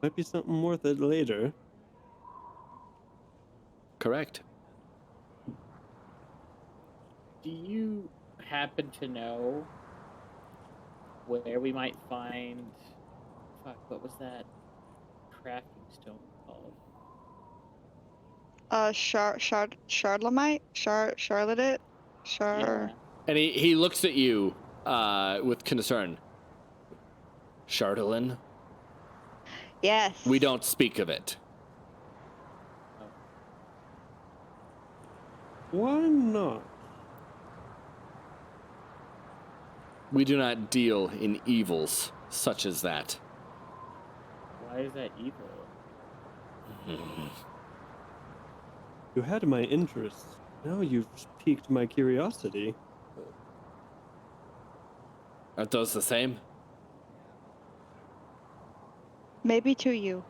Speaker 5: Might be something worth it later.
Speaker 2: Correct.
Speaker 4: Do you happen to know where we might find? Fuck, what was that crafting stone called?
Speaker 3: Charlemite? Charlotte?
Speaker 4: Yeah.
Speaker 2: And he looks at you with concern. Chardolin?
Speaker 3: Yes.
Speaker 2: We don't speak of it.
Speaker 5: Why not?
Speaker 2: We do not deal in evils such as that.
Speaker 4: Why is that evil?
Speaker 5: You had my interest. Now you've piqued my curiosity.
Speaker 2: Aren't those the same?
Speaker 3: Maybe to you.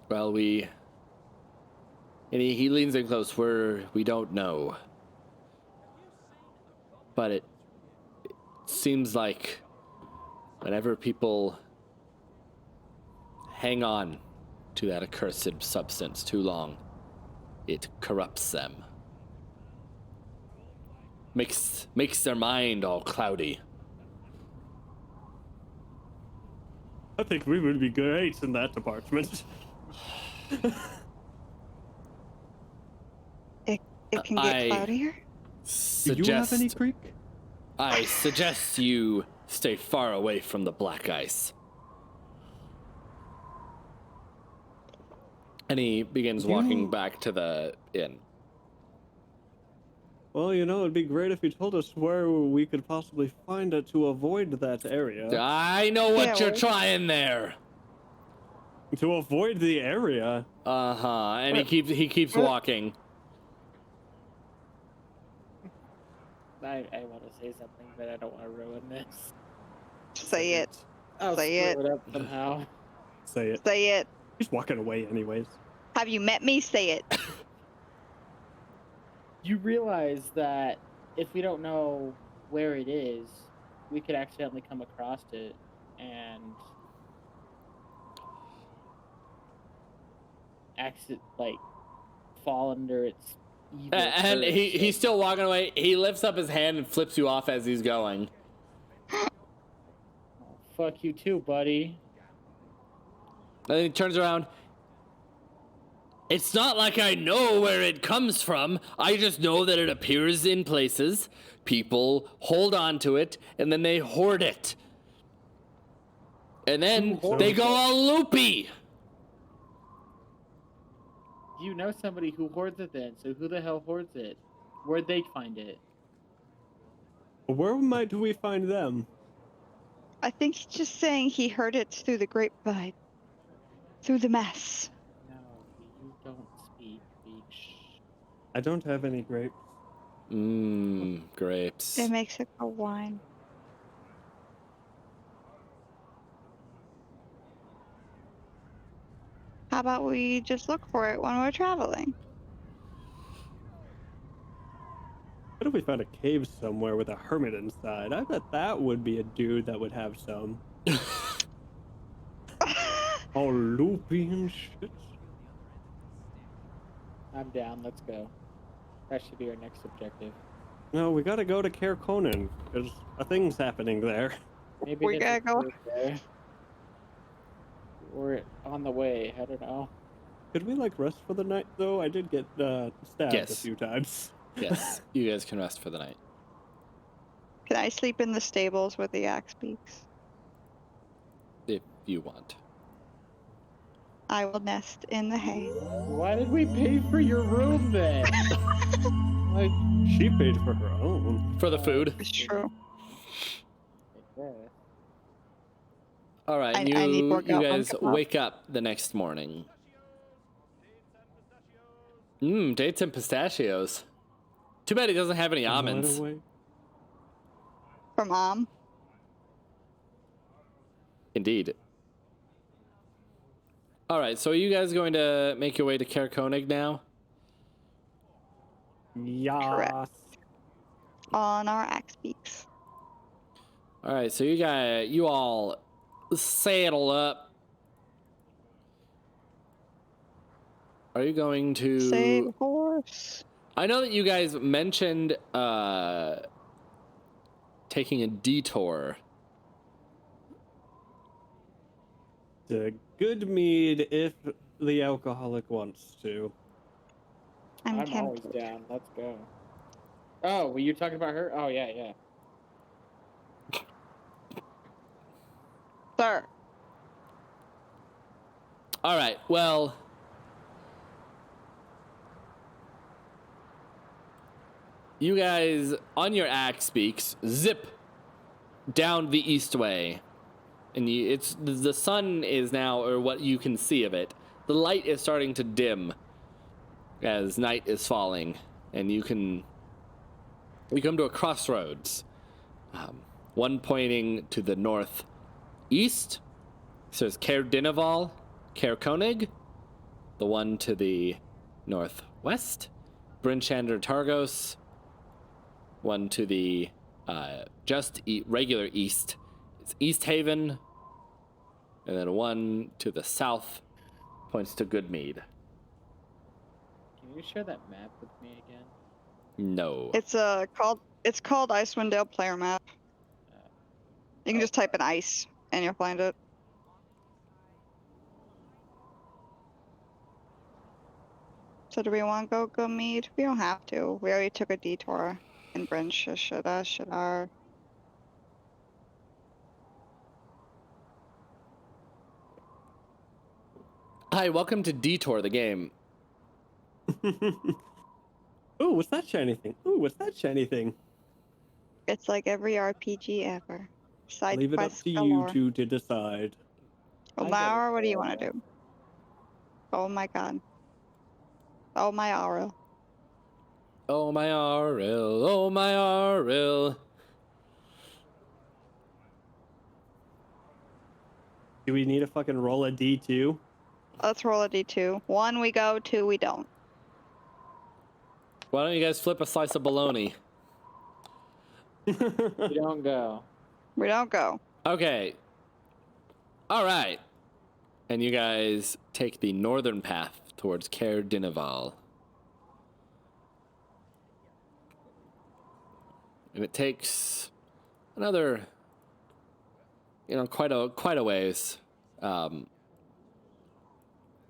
Speaker 2: Well, and he leans in close. We don't know. But it seems like whenever people hang on to that accursed substance too long, it corrupts them. Makes their mind all cloudy.
Speaker 5: I think we would be great in that department.
Speaker 3: It can get cloudier.
Speaker 5: Do you have any
Speaker 2: Suggest
Speaker 5: creek?
Speaker 2: I suggest you stay far away from the black ice. And he begins walking back to the inn.
Speaker 5: Well, you know, it'd be great if you told us where we could possibly find it to avoid that area.
Speaker 2: I know what
Speaker 3: Yeah,
Speaker 2: you're
Speaker 3: well-
Speaker 2: trying there.
Speaker 5: To avoid the area?
Speaker 2: Uh-huh. And he keeps walking.
Speaker 4: I want to say something, but I don't want to ruin this.
Speaker 3: Say it.
Speaker 4: I'll
Speaker 3: Say
Speaker 4: screw it up somehow.
Speaker 5: Say it.
Speaker 3: Say it.
Speaker 5: He's walking away anyways.
Speaker 3: Have you met me? Say it.
Speaker 4: You realize that if we don't know where it is, we could accidentally come across it and fall under its evil
Speaker 2: And
Speaker 4: curse.
Speaker 2: he's still walking away. He lifts up his hand and flips you off as he's going.
Speaker 4: Oh, fuck you too, buddy.
Speaker 2: And then he turns around. It's not like I know where it comes from. I just know that it appears in places. People hold on to it, and then they hoard it. And then they go all loopy.
Speaker 4: You know somebody who hoards it then, so who the hell hoards it? Where'd they find it?
Speaker 5: Where might we find them?
Speaker 3: I think he's just saying he heard it through the grapevine. Through the mass.
Speaker 4: No, you don't speak, Beach.
Speaker 5: I don't have any grapes.
Speaker 2: Grapes.
Speaker 3: It makes it go wine. How about we just look for it when we're traveling?
Speaker 5: What if we found a cave somewhere with a hermit inside? I bet that would be a dude that would have some. All loopy and shit.
Speaker 4: I'm down, let's go. That should be our next objective.
Speaker 5: No, we gotta go to Caer Conan. There's a thing's happening there.
Speaker 4: Maybe
Speaker 3: We
Speaker 4: there's
Speaker 3: gotta
Speaker 4: a
Speaker 3: go.
Speaker 4: group there. We're on the way, I don't know.
Speaker 5: Could we, like, rest for the night, though? I did get stabbed a
Speaker 2: Yes.
Speaker 5: few times.
Speaker 2: Yes, you guys can rest for the night.
Speaker 3: Can I sleep in the stables where the axe speaks?
Speaker 2: If you want.
Speaker 3: I will nest in the hay.
Speaker 4: Why did we pay for your room then? Like,
Speaker 5: She paid for her own.
Speaker 2: For the food.
Speaker 3: It's true.
Speaker 2: All right,
Speaker 3: I need
Speaker 2: you
Speaker 3: workout
Speaker 2: guys
Speaker 3: on kebab.
Speaker 2: wake up the next morning. Dates and pistachios. Too bad he doesn't have any almonds.
Speaker 3: From
Speaker 2: Indeed. All right, so are you guys going to make your way to Caer Konig now?
Speaker 5: Yas.
Speaker 3: on our axe beaks.
Speaker 2: All right, so you all saddle up. Are you going to
Speaker 3: Save horse.
Speaker 2: I know that you guys mentioned taking a detour.
Speaker 5: The good mead if the alcoholic wants to.
Speaker 3: I'm
Speaker 4: always
Speaker 3: tempted.
Speaker 4: down. Let's go. Oh, were you talking about her? Oh, yeah, yeah.
Speaker 3: Sir,
Speaker 2: All right, well, you guys, on your axe beaks, zip down the east way. And it's the sun is now, or what you can see of it, the light is starting to dim as night is falling. And you come to a crossroads. One pointing to the northeast says Caer Dineval, Caer Konig. The one to the northwest, Brinchander Targos. One to the regular east, it's East Haven. And then one to the south points to Goodmead.
Speaker 4: Can you share that map with me again?
Speaker 2: No.
Speaker 3: It's called Dicewind Dale player map. You can just type in ice and you'll find it. So do we want to go meet? We don't have to. We already took a detour in Bryn. Should our...
Speaker 2: Hi, welcome to Detour, the game.
Speaker 5: Ooh, what's that shiny thing? Ooh, what's that shiny thing?
Speaker 3: It's like every RPG ever. Side
Speaker 5: Leave it up
Speaker 3: quests
Speaker 5: to you
Speaker 3: galore.
Speaker 5: two to decide.
Speaker 3: Well,
Speaker 4: I get
Speaker 3: Laura,
Speaker 4: it,
Speaker 3: what do you
Speaker 4: Laura.
Speaker 3: want to do? Oh my god. Oh my aura.
Speaker 2: Oh my RL, oh my RL.
Speaker 5: Do we need to fucking roll a D2?
Speaker 3: Let's roll a d2. 1 we go, 2 we don't.
Speaker 2: Why don't you guys flip a slice of bologna?
Speaker 4: You don't go.
Speaker 3: We don't go.
Speaker 2: Okay. All right. And you guys take the northern path towards Caer Dineval. And it takes another, quite a ways.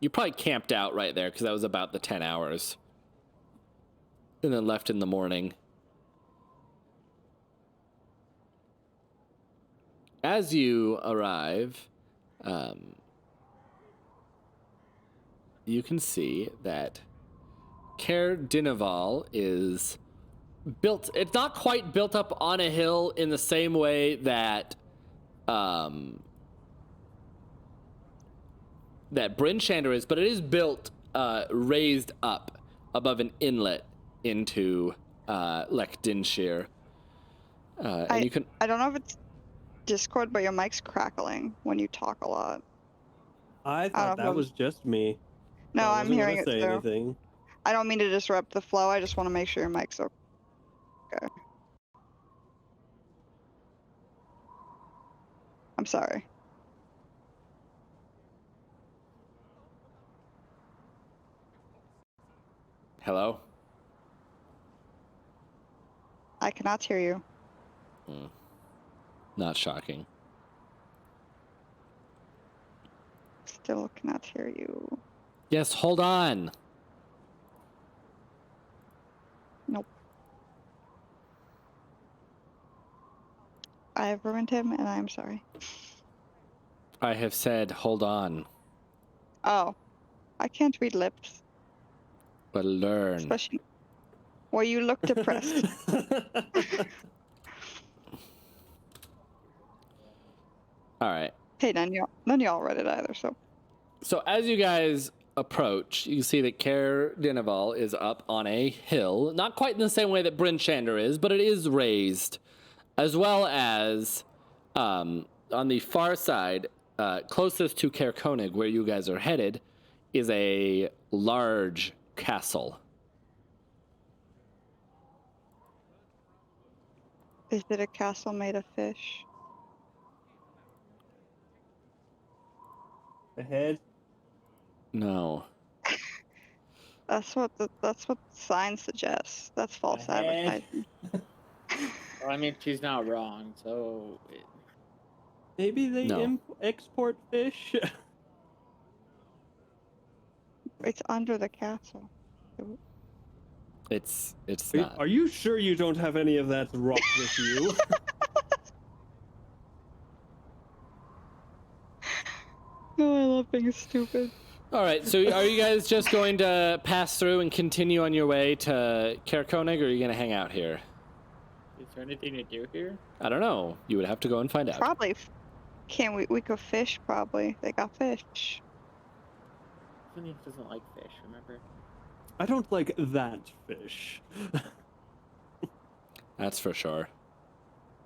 Speaker 2: You probably camped out right there because that was about the 10 hours. And then left in the morning. As you arrive, you can see that Caer Dineval is built. It's not quite built up on a hill in the same way that that Brinchander is, but it is built raised up above an inlet into Lekdinshire. And you can.
Speaker 3: I don't know if it's Discord, but your mic's crackling when you talk a lot.
Speaker 5: I
Speaker 3: I
Speaker 5: thought
Speaker 3: don't know
Speaker 5: that
Speaker 3: if
Speaker 5: was just me.
Speaker 3: No,
Speaker 5: I
Speaker 3: I'm
Speaker 5: wasn't
Speaker 3: hearing
Speaker 5: gonna
Speaker 3: it
Speaker 5: say
Speaker 3: too.
Speaker 5: anything.
Speaker 3: I don't mean to disrupt the flow. I just want to make sure your mic's okay. I'm sorry.
Speaker 2: Hello?
Speaker 3: I cannot hear you.
Speaker 2: Not shocking.
Speaker 3: Still cannot hear you.
Speaker 2: Yes, hold on.
Speaker 3: Nope. I have ruined him, and I'm sorry.
Speaker 2: I have said hold on.
Speaker 3: Oh, I can't read lips,
Speaker 2: But learn.
Speaker 3: especially. Well, you look depressed.
Speaker 2: All right.
Speaker 3: Hey, none of y'all read it either, so.
Speaker 2: So as you guys approach, you see that Caer Dineval is up on a hill. Not quite in the same way that Brinchander is, but it is raised. As well as on the far side, closest to Caer Konig, where you guys are headed, is a large castle.
Speaker 3: Is it a castle made of fish?
Speaker 5: Ahead.
Speaker 2: No.
Speaker 3: That's what the sign suggests. That's false
Speaker 5: Ahead.
Speaker 3: advertising.
Speaker 4: Well, I mean, she's not wrong, so...
Speaker 5: Maybe they
Speaker 2: No.
Speaker 5: export fish?
Speaker 3: It's under the castle.
Speaker 2: It's
Speaker 5: Are,
Speaker 2: not.
Speaker 5: are you sure you don't have any of that rock with you?
Speaker 3: No, I love being stupid.
Speaker 2: All right, so are you guys just going to pass through and continue on your way to Kerkonig, or are you going to hang out here?
Speaker 4: Is there anything to do here?
Speaker 2: I don't know. You would have to go and find out.
Speaker 3: Probably. Can we go fish? Probably. They got fish.
Speaker 4: Phineas doesn't like fish, remember?
Speaker 5: I don't like that fish.
Speaker 2: That's for sure.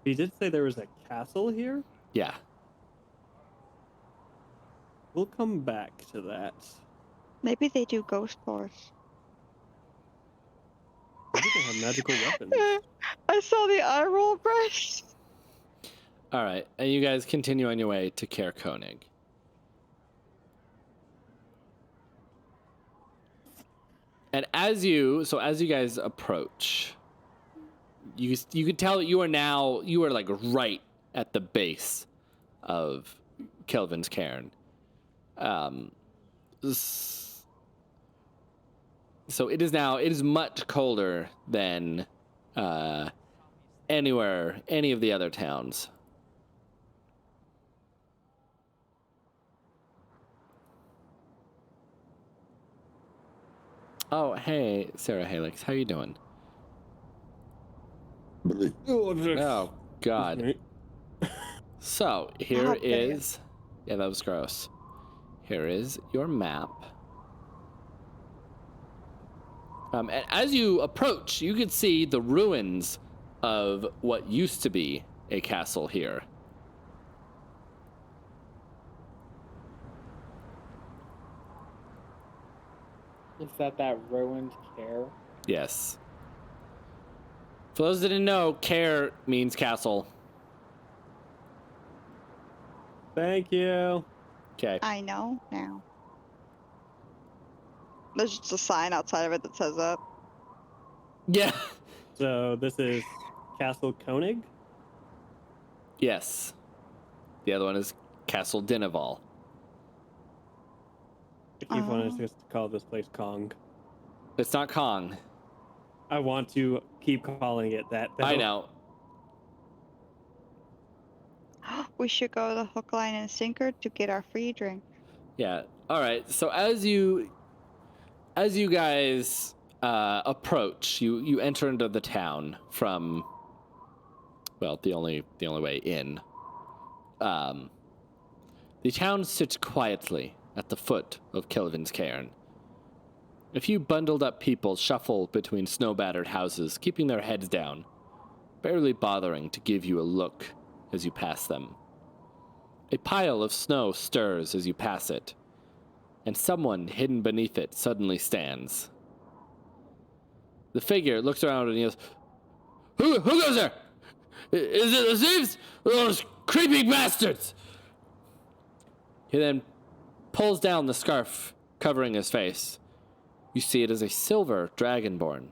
Speaker 5: He did say there was a castle here?
Speaker 2: Yeah.
Speaker 5: We'll come back to that.
Speaker 3: Maybe they do ghost wars.
Speaker 5: Maybe they have magical weapons.
Speaker 3: I saw the eye roll, Bryce.
Speaker 2: All right, and you guys continue on your way to Kerkonig. And as you guys approach, you can tell that you are like right at the base of Kelvin's Cairn. So it is much colder than any of the other towns. Oh, hey, Sarah Halix, how you doing? Oh, God. So, here is... Yeah, that was gross. Here is your map. And as you approach, you can see the ruins of what used to be a castle here.
Speaker 4: Is that ruined care?
Speaker 2: Yes. For those that didn't know, Care means castle.
Speaker 5: Thank you.
Speaker 2: Okay.
Speaker 3: I know now. There's just a sign outside of it that says that.
Speaker 2: Yeah.
Speaker 5: So this is Castle Koenig?
Speaker 2: Yes. The other one is Castle Dinaval.
Speaker 5: I keep wanting us to call this place Kong.
Speaker 2: It's not Kong.
Speaker 5: I want to keep calling it that, though.
Speaker 2: I know.
Speaker 3: We should go to the hook, line, and sinker to get our free drink.
Speaker 2: Yeah. All right. So as you guys approach, you enter into the town from, well, the only way in. The town sits quietly at the foot of Kelvin's Cairn. A few bundled up people shuffle between snow-battered houses, keeping their heads down, barely bothering to give you a look as you pass them. A pile of snow stirs as you pass it, and someone hidden beneath it suddenly stands. The figure looks around and yells, Who goes there? Is it the thieves? Those creeping bastards! He then pulls down the scarf covering his face. You see it as a silver dragonborn,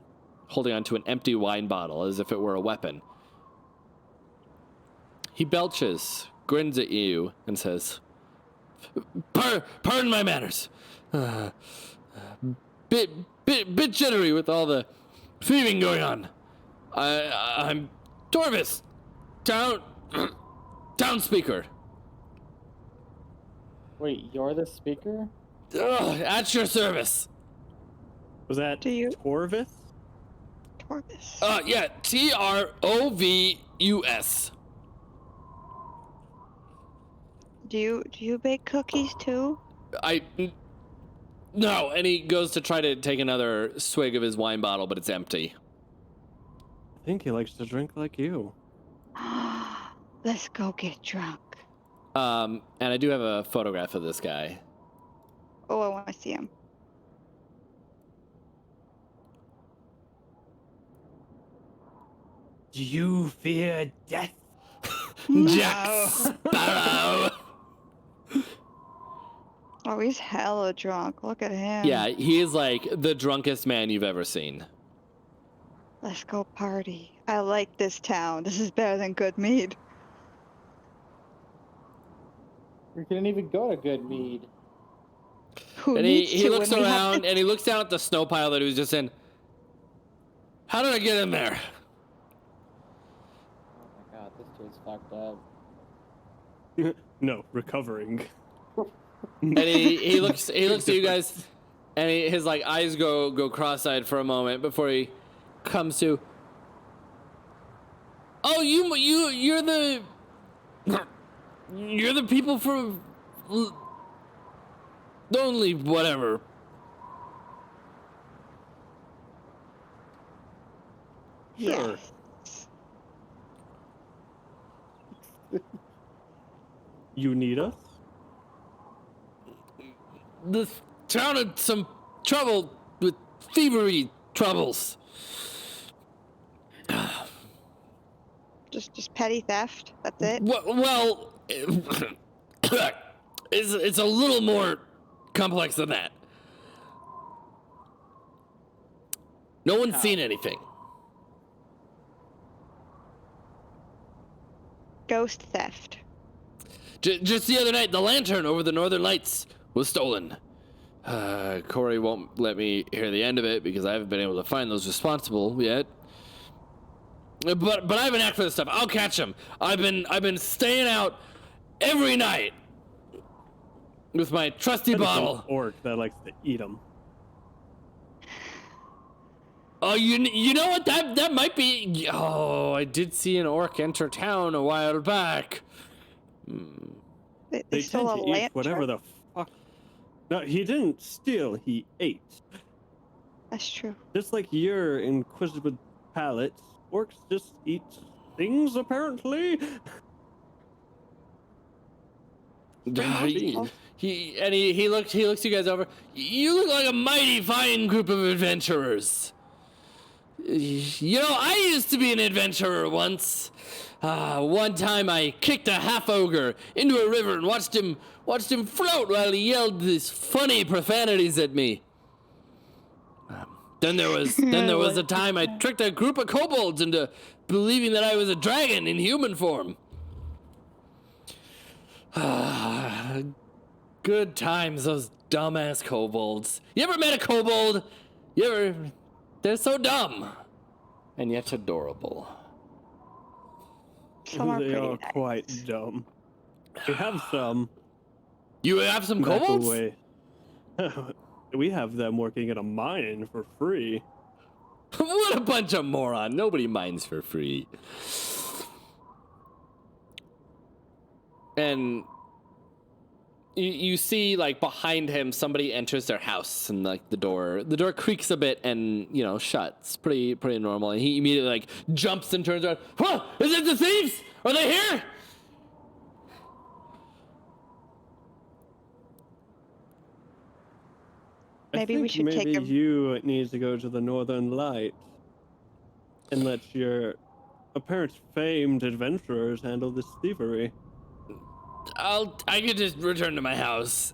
Speaker 2: holding onto an empty wine bottle as if it were a weapon. He belches, grins at you, and says, Pardon my manners. Bit jittery with all the thieving going on. I'm Torvis, town speaker.
Speaker 4: Wait, you're the speaker?
Speaker 2: At your service.
Speaker 5: Was that Torvis?
Speaker 3: Torvis.
Speaker 2: Yeah, Trovus.
Speaker 3: Do you bake cookies too?
Speaker 2: No, and he goes to try to take another swig of his wine bottle, but it's empty.
Speaker 5: I think he likes to drink like you.
Speaker 3: Let's go get drunk.
Speaker 2: And I do have a photograph of this guy.
Speaker 3: Oh, I want to see him.
Speaker 5: Do you fear death?
Speaker 2: Jack Sparrow!
Speaker 3: Oh, he's hella drunk. Look at him.
Speaker 2: Yeah, he is like the drunkest man you've ever seen.
Speaker 3: Let's go party. I like this town. This is better than good mead.
Speaker 4: We couldn't even go to good mead.
Speaker 2: And he looks around and he looks down at the snow pile that he was just in. How did I get in there?
Speaker 4: Oh my god, this dude's fucked up.
Speaker 5: No, recovering.
Speaker 2: And he looks at you guys, and his like eyes go cross-eyed for a moment before he comes to. Oh, you're the people from Lonely whatever.
Speaker 5: Sure. You need us?
Speaker 2: The town had some trouble with thievery troubles.
Speaker 3: Just petty theft. That's it.
Speaker 2: Well, it's a little more complex than that. No one's seen anything.
Speaker 3: Ghost theft.
Speaker 2: Just the other night, the lantern over the Northern Lights was stolen. Corey won't let me hear the end of it because I haven't been able to find those responsible yet. But I have an act for this stuff. I'll catch them. I've been staying out every night with my trusty bottle.
Speaker 5: An orc that likes to eat them.
Speaker 2: Oh, you know what? That might be. Oh, I did see an orc enter town a while back.
Speaker 3: They stole a
Speaker 5: tend to eat
Speaker 3: lantern.
Speaker 5: whatever the fuck. No, he didn't steal. He ate.
Speaker 3: That's true.
Speaker 5: Just like your inquisitive palates, orcs just eat things apparently.
Speaker 2: He looks you guys over. You look like a mighty fine group of adventurers. You know, I used to be an adventurer once. One time I kicked a half ogre into a river and watched him float while he yelled these funny profanities at me. Then there was a time I tricked a group of kobolds into believing that I was a dragon in human form. Good times, those dumbass kobolds. You ever met a kobold? They're so dumb, and yet adorable.
Speaker 3: Some are
Speaker 5: They
Speaker 3: pretty
Speaker 5: are
Speaker 3: nice.
Speaker 5: quite dumb. We have some.
Speaker 2: You have some
Speaker 5: back
Speaker 2: kobolds?
Speaker 5: away. We have them working at a mine for free.
Speaker 2: What a bunch of moron. Nobody mines for free. And you see, like, behind him, somebody enters their house, and, like, the door creaks a bit and, you know, shuts. Pretty normal. And he immediately, like, jumps and turns around. Huh! Is it the thieves? Are they here?
Speaker 3: Maybe we should take
Speaker 5: maybe
Speaker 3: him.
Speaker 5: you need to go to the Northern Light and let your apparent famed adventurers handle this thievery.
Speaker 2: I could just return to my house.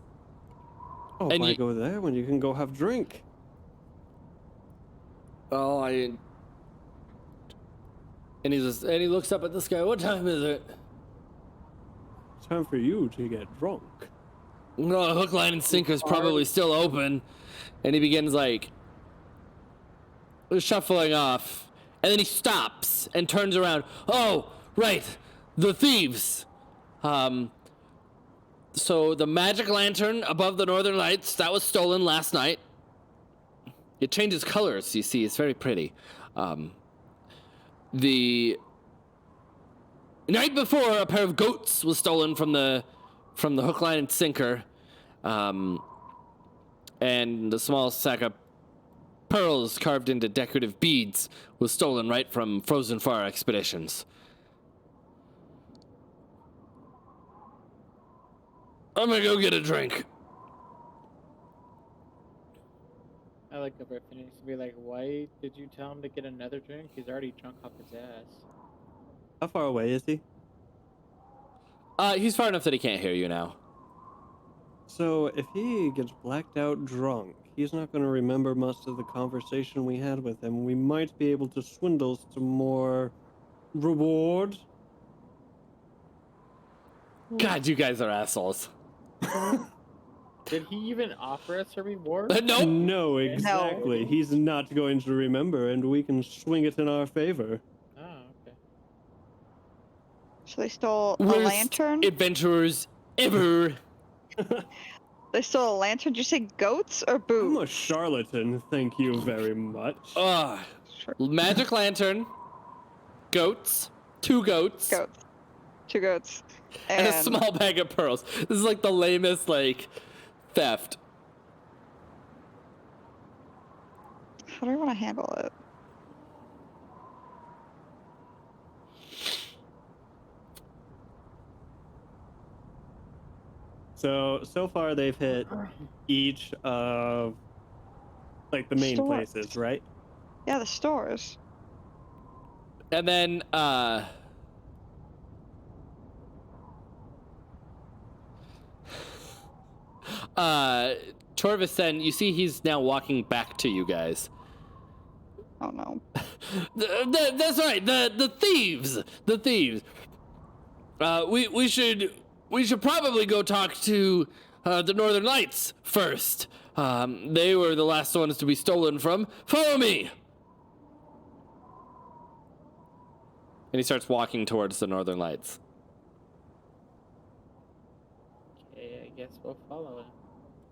Speaker 5: Oh,
Speaker 2: And
Speaker 5: why
Speaker 2: you-
Speaker 5: go there when you can go have drink?
Speaker 2: Oh, and he looks up at the sky. What time is it?
Speaker 5: It's time for you to get drunk.
Speaker 2: No, hook, line, and sinker's probably still open. And he begins, like, shuffling off. And then he stops and turns around. Oh, right, the thieves. So the magic lantern above the Northern Lights, that was stolen last night. It changes colors, you see. It's very pretty. The night before, a pair of goats was stolen from the hook, line, and sinker. And the small sack of pearls carved into decorative beads was stolen right from Frozen Far Expeditions. I'm gonna go get a drink.
Speaker 4: I like over Phineas to be like, why did you tell him to get another drink? He's already drunk off his ass.
Speaker 5: How far away is he?
Speaker 2: He's far enough that he can't hear you now.
Speaker 5: So if he gets blacked out drunk, he's not going to remember much of the conversation we had with him. We might be able to swindle some more reward.
Speaker 2: God, you guys are assholes.
Speaker 4: Did he even offer us a reward?
Speaker 2: Nope.
Speaker 5: No, exactly. He's not going to remember, and we can swing it in our favor.
Speaker 4: Oh, okay.
Speaker 3: So they stole a
Speaker 2: Worst
Speaker 3: lantern.
Speaker 2: adventurers ever.
Speaker 3: They stole a lantern. Did you say goats or
Speaker 5: I'm
Speaker 3: boots?
Speaker 5: a charlatan, thank you very much.
Speaker 3: Sure.
Speaker 2: Magic lantern, goats, 2 goats,
Speaker 3: Goats. 2 goats.
Speaker 2: and a small bag of pearls. This is like the lamest, like, theft.
Speaker 3: How do I want to handle it?
Speaker 5: So far they've hit each of like the main
Speaker 3: Stores.
Speaker 5: places, right?
Speaker 3: Yeah, the stores.
Speaker 2: And then, Torvis, then, you see he's now walking back to you guys.
Speaker 3: Oh no.
Speaker 2: That's right, the thieves! The thieves. We should probably go talk to the Northern Lights first. They were the last ones to be stolen from. Follow me! And he starts walking towards the Northern Lights.
Speaker 4: Okay, I guess we'll follow him.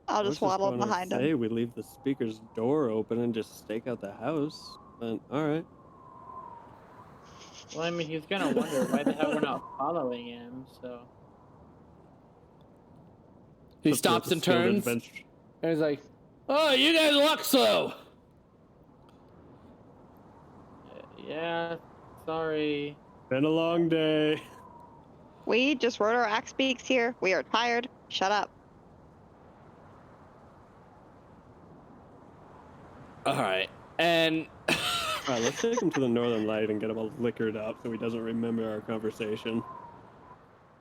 Speaker 3: I'll
Speaker 5: I was
Speaker 3: just waddle up
Speaker 5: gonna
Speaker 3: behind
Speaker 5: say
Speaker 3: him.
Speaker 5: we leave the speaker's door open and just stake out the house. But all right.
Speaker 4: Well, I mean, he's gonna wonder why the hell we're not following him, so...
Speaker 2: He
Speaker 5: That's
Speaker 2: stops
Speaker 5: the
Speaker 2: and
Speaker 5: skilled
Speaker 2: turns,
Speaker 5: adventure-
Speaker 2: and he's like, "Oh, you guys walk slow."
Speaker 4: Yeah, sorry.
Speaker 5: Been a long day.
Speaker 3: We just wrote our axe beaks here. We are tired. Shut up.
Speaker 2: All right, and
Speaker 5: All right, let's take him to the Northern Light and get him all liquored up so he doesn't remember our conversation.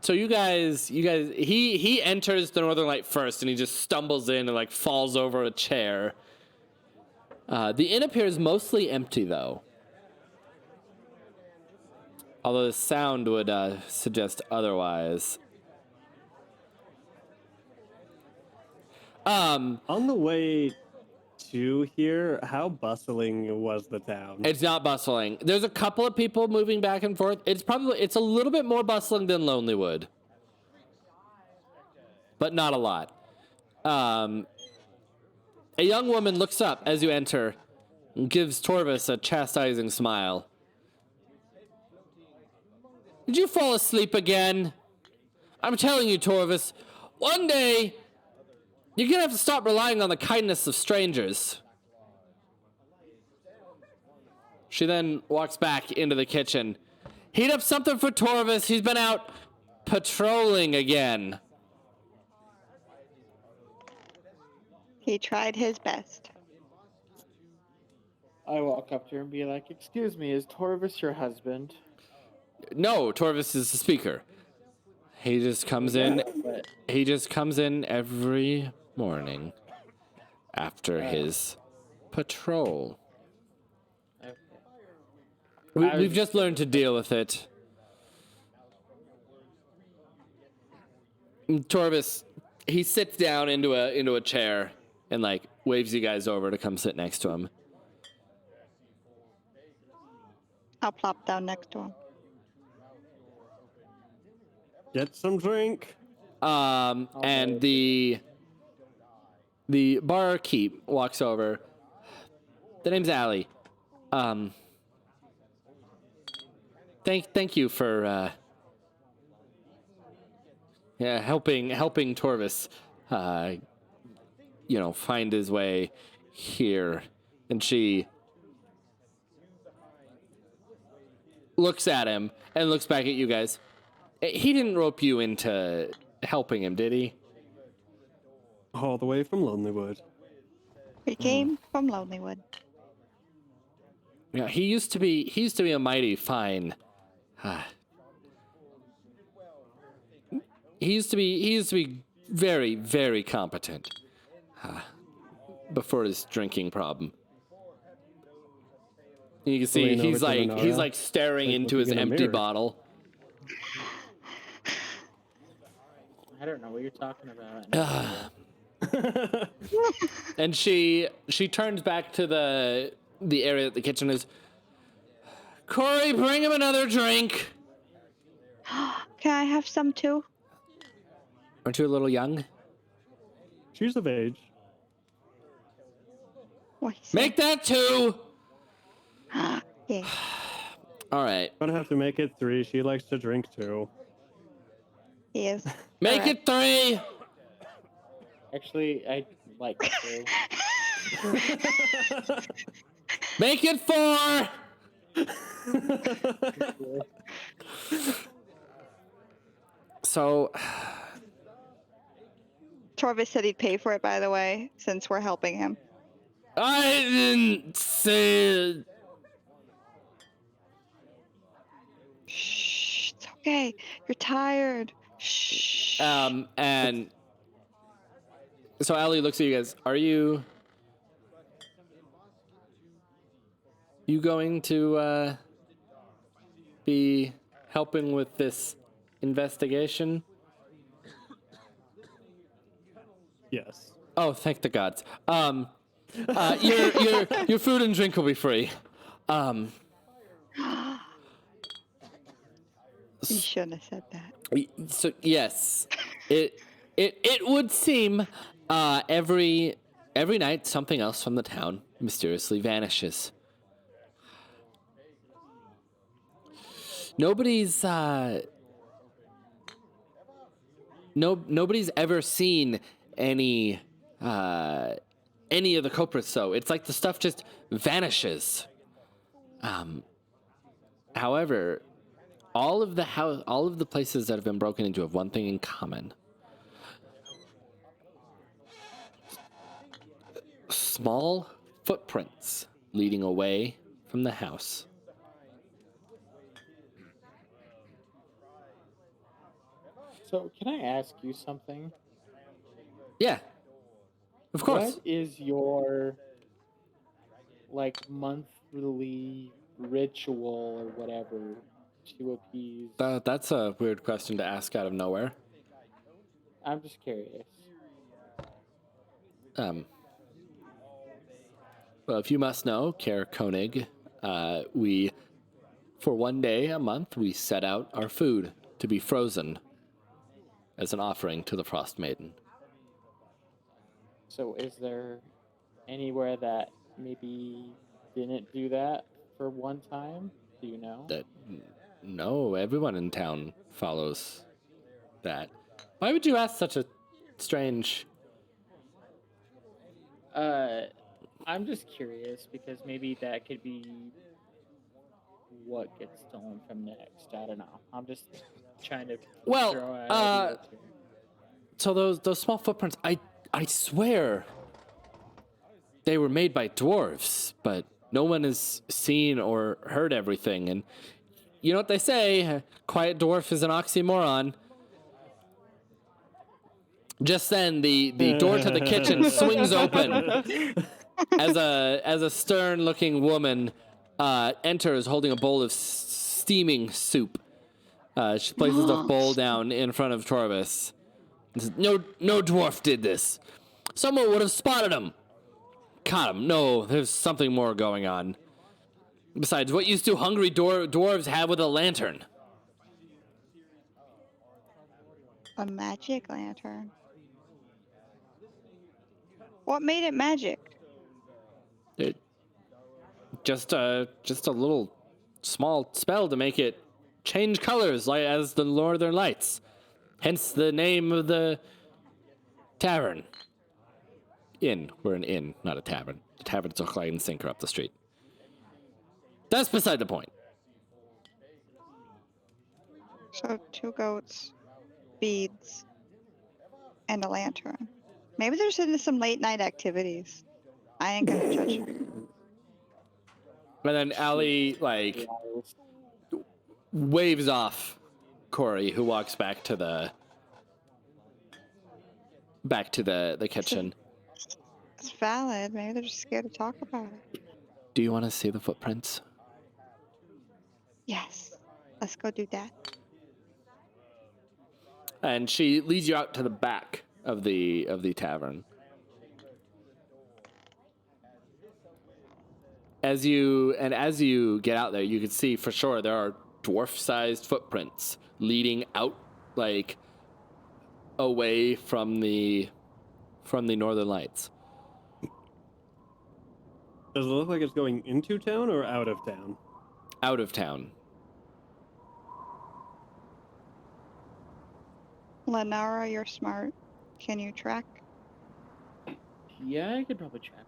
Speaker 2: so you guys, he enters the Northern Light first, and he just stumbles in and like falls over a chair. The inn appears mostly empty, though. Although the sound would suggest otherwise.
Speaker 5: On the way to here, how bustling was the town?
Speaker 2: It's not bustling. There's a couple of people moving back and forth. It's a little bit more bustling than Lonelywood, but not a lot. A young woman looks up as you enter and gives Torvis a chastising smile. Did you fall asleep again? I'm telling you, Torvis, one day you're gonna have to stop relying on the kindness of strangers. She then walks back into the kitchen. Heat up something for Torvis. He's been out patrolling again.
Speaker 3: He tried his best.
Speaker 4: I walk up to her and be like, "Excuse me, is Torvis your husband?"
Speaker 2: No, Torvis is the speaker. He just comes in.
Speaker 4: But
Speaker 2: He just comes in every morning after his patrol.
Speaker 4: okay.
Speaker 2: We've just learned to deal with it. Torvis, he sits down into a chair and like waves you guys over to come sit next to him.
Speaker 3: I'll plop down next to him.
Speaker 5: Get some drink.
Speaker 2: And the barkeep walks over. The name's Allie. Thank you for helping Torvis find his way here. And she looks at him and looks back at you guys. He didn't rope you into helping him, did he?
Speaker 5: All the way from Lonelywood.
Speaker 3: We came from Lonelywood.
Speaker 2: Yeah, he used to be a mighty fine. He used to be very, very competent before his drinking problem. You can see
Speaker 5: Lean over
Speaker 2: he's
Speaker 5: to
Speaker 2: like
Speaker 5: Lenora.
Speaker 2: staring
Speaker 5: Like
Speaker 2: into his
Speaker 5: looking in a
Speaker 2: empty
Speaker 5: mirror.
Speaker 2: bottle.
Speaker 4: I don't know what you're talking about.
Speaker 2: And she turns back to the area that the kitchen is. Corey, bring him another drink.
Speaker 3: Can I have some too?
Speaker 2: Aren't you a little young?
Speaker 5: She's of age.
Speaker 3: What he
Speaker 2: Make that 2.
Speaker 3: said. Yeah.
Speaker 2: All right.
Speaker 5: Gonna have to make it 3. She likes to drink too.
Speaker 3: He is.
Speaker 2: Make
Speaker 3: correct.
Speaker 2: it 3.
Speaker 4: Actually, I like to.
Speaker 2: Make it 4. So,
Speaker 3: Torvis said he'd pay for it, by the way, since we're helping him.
Speaker 2: I didn't say.
Speaker 3: Shh, it's okay. You're tired. Shh.
Speaker 2: And so Allie looks at you guys. Are you going to be helping with this investigation?
Speaker 5: Yes.
Speaker 2: Oh, thank the gods. Your food and drink will be free.
Speaker 3: You shouldn't have said that.
Speaker 2: So yes, it would seem every night something else from the town mysteriously vanishes. Nobody's nobody's ever seen any of the culprits though. It's like the stuff just vanishes. However, all of the places that have been broken into have one thing in common. Small footprints leading away from the house.
Speaker 4: So, can I ask you something?
Speaker 2: Yeah. Of course.
Speaker 4: What is your monthly ritual or whatever to appease?
Speaker 2: That's a weird question to ask out of nowhere.
Speaker 4: I'm just curious.
Speaker 2: Well, if you must know, Care Koenig, we, for one day a month, we set out our food to be frozen as an offering to the Frostmaiden.
Speaker 4: So, is there anywhere that maybe didn't do that for one time? Do you know?
Speaker 2: No, everyone in town follows that. Why would you ask such a strange...
Speaker 4: I'm just curious because maybe that could be what gets stolen from next. I don't know. I'm just trying to throw out ideas here.
Speaker 2: So those small footprints, I swear they were made by dwarves, but no one has seen or heard everything. And you know what they say, a quiet dwarf is an oxymoron. Just then, the door to the kitchen swings open as a stern-looking woman enters holding a bowl of steaming soup. She places the bowl down in front of Torvis. And says, No dwarf did this. Someone would have spotted him. Caught him. No, there's something more going on. Besides, what use do hungry dwarves have with a lantern?
Speaker 3: A magic lantern. What made it magic?
Speaker 2: Just a little small spell to make it change colors like as the northern lights. Hence the name of the tavern. Inn. We're an inn, not a tavern. The tavern's a Hook and Sinker up the street. That's beside the point.
Speaker 3: So 2 goats, beads, and a lantern. Maybe there's into some late night activities. I ain't gonna judge her.
Speaker 2: And then Allie, waves off Corey, who walks back to the kitchen.
Speaker 3: It's valid. Maybe they're just scared to talk about it.
Speaker 2: Do you want to see the footprints?
Speaker 3: Yes. Let's go do that.
Speaker 2: And she leads you out to the back of the tavern. As you get out there, you can see for sure there are dwarf-sized footprints leading out away from the from the Northern Lights.
Speaker 5: Does it look like it's going into town or out of town?
Speaker 2: Out of town.
Speaker 3: Lenara, you're smart. Can you track?
Speaker 4: Yeah, I could probably track him.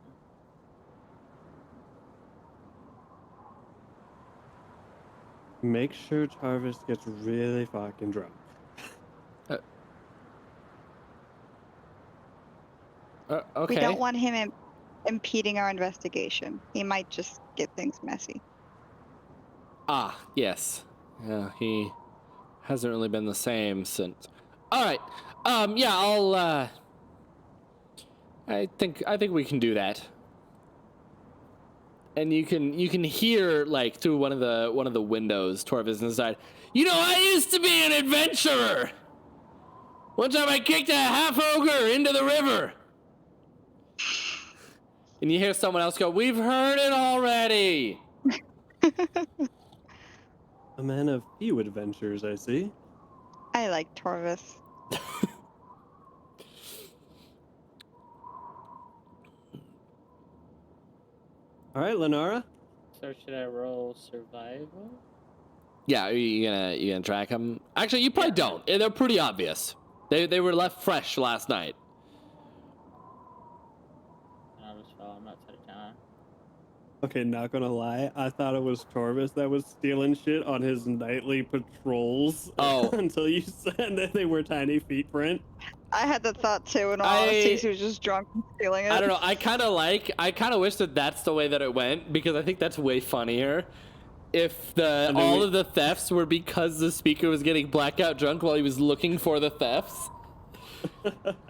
Speaker 5: Make sure Tarvis gets really fucking drunk.
Speaker 2: Okay.
Speaker 3: We don't want him impeding our investigation. He might just get things messy.
Speaker 2: Ah, yes. Yeah, he hasn't really been the same since. All right. Yeah, I'll. I think we can do that. And you can hear like through one of the windows, Torvis inside. You know, I used to be an adventurer. One time I kicked a half ogre into the river. And you hear someone else go, "We've heard it already."
Speaker 5: A man of few adventures, I see.
Speaker 3: I like Torvis.
Speaker 5: All right, Lenara.
Speaker 4: So should I roll survival?
Speaker 2: Yeah, are you gonna track them? Actually, you probably don't. They're pretty obvious. They were left fresh last night.
Speaker 4: I'll just follow him outside of town.
Speaker 5: Okay, not gonna lie, I thought it was Torvis that was stealing shit on his nightly patrols.
Speaker 2: Oh.
Speaker 5: Until you said that they were tiny feet print.
Speaker 3: I had that thought too, and all honesty, he was just drunk and stealing it.
Speaker 2: I don't know. I kind of wish that that's the way that it went, because I think that's way funnier. If all of the thefts were because the speaker was getting blackout drunk while he was looking for the thefts.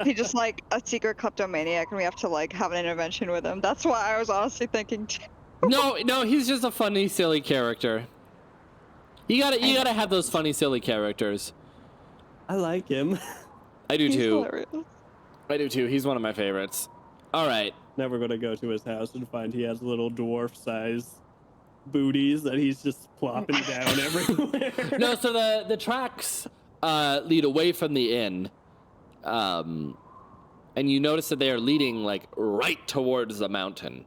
Speaker 3: He's just like a secret kleptomaniac, and we have to like have an intervention with him. That's what I was honestly thinking too.
Speaker 2: No, he's just a funny, silly character. You gotta have those funny, silly characters.
Speaker 5: I like him.
Speaker 2: I do
Speaker 3: He's
Speaker 2: too.
Speaker 3: hilarious.
Speaker 2: I do too. He's one of my favorites. All right.
Speaker 5: Never gonna go to his house and find he has little dwarf-size booties that he's just plopping down everywhere.
Speaker 2: No, so the tracks lead away from the inn, and you notice that they are leading like right towards the mountain.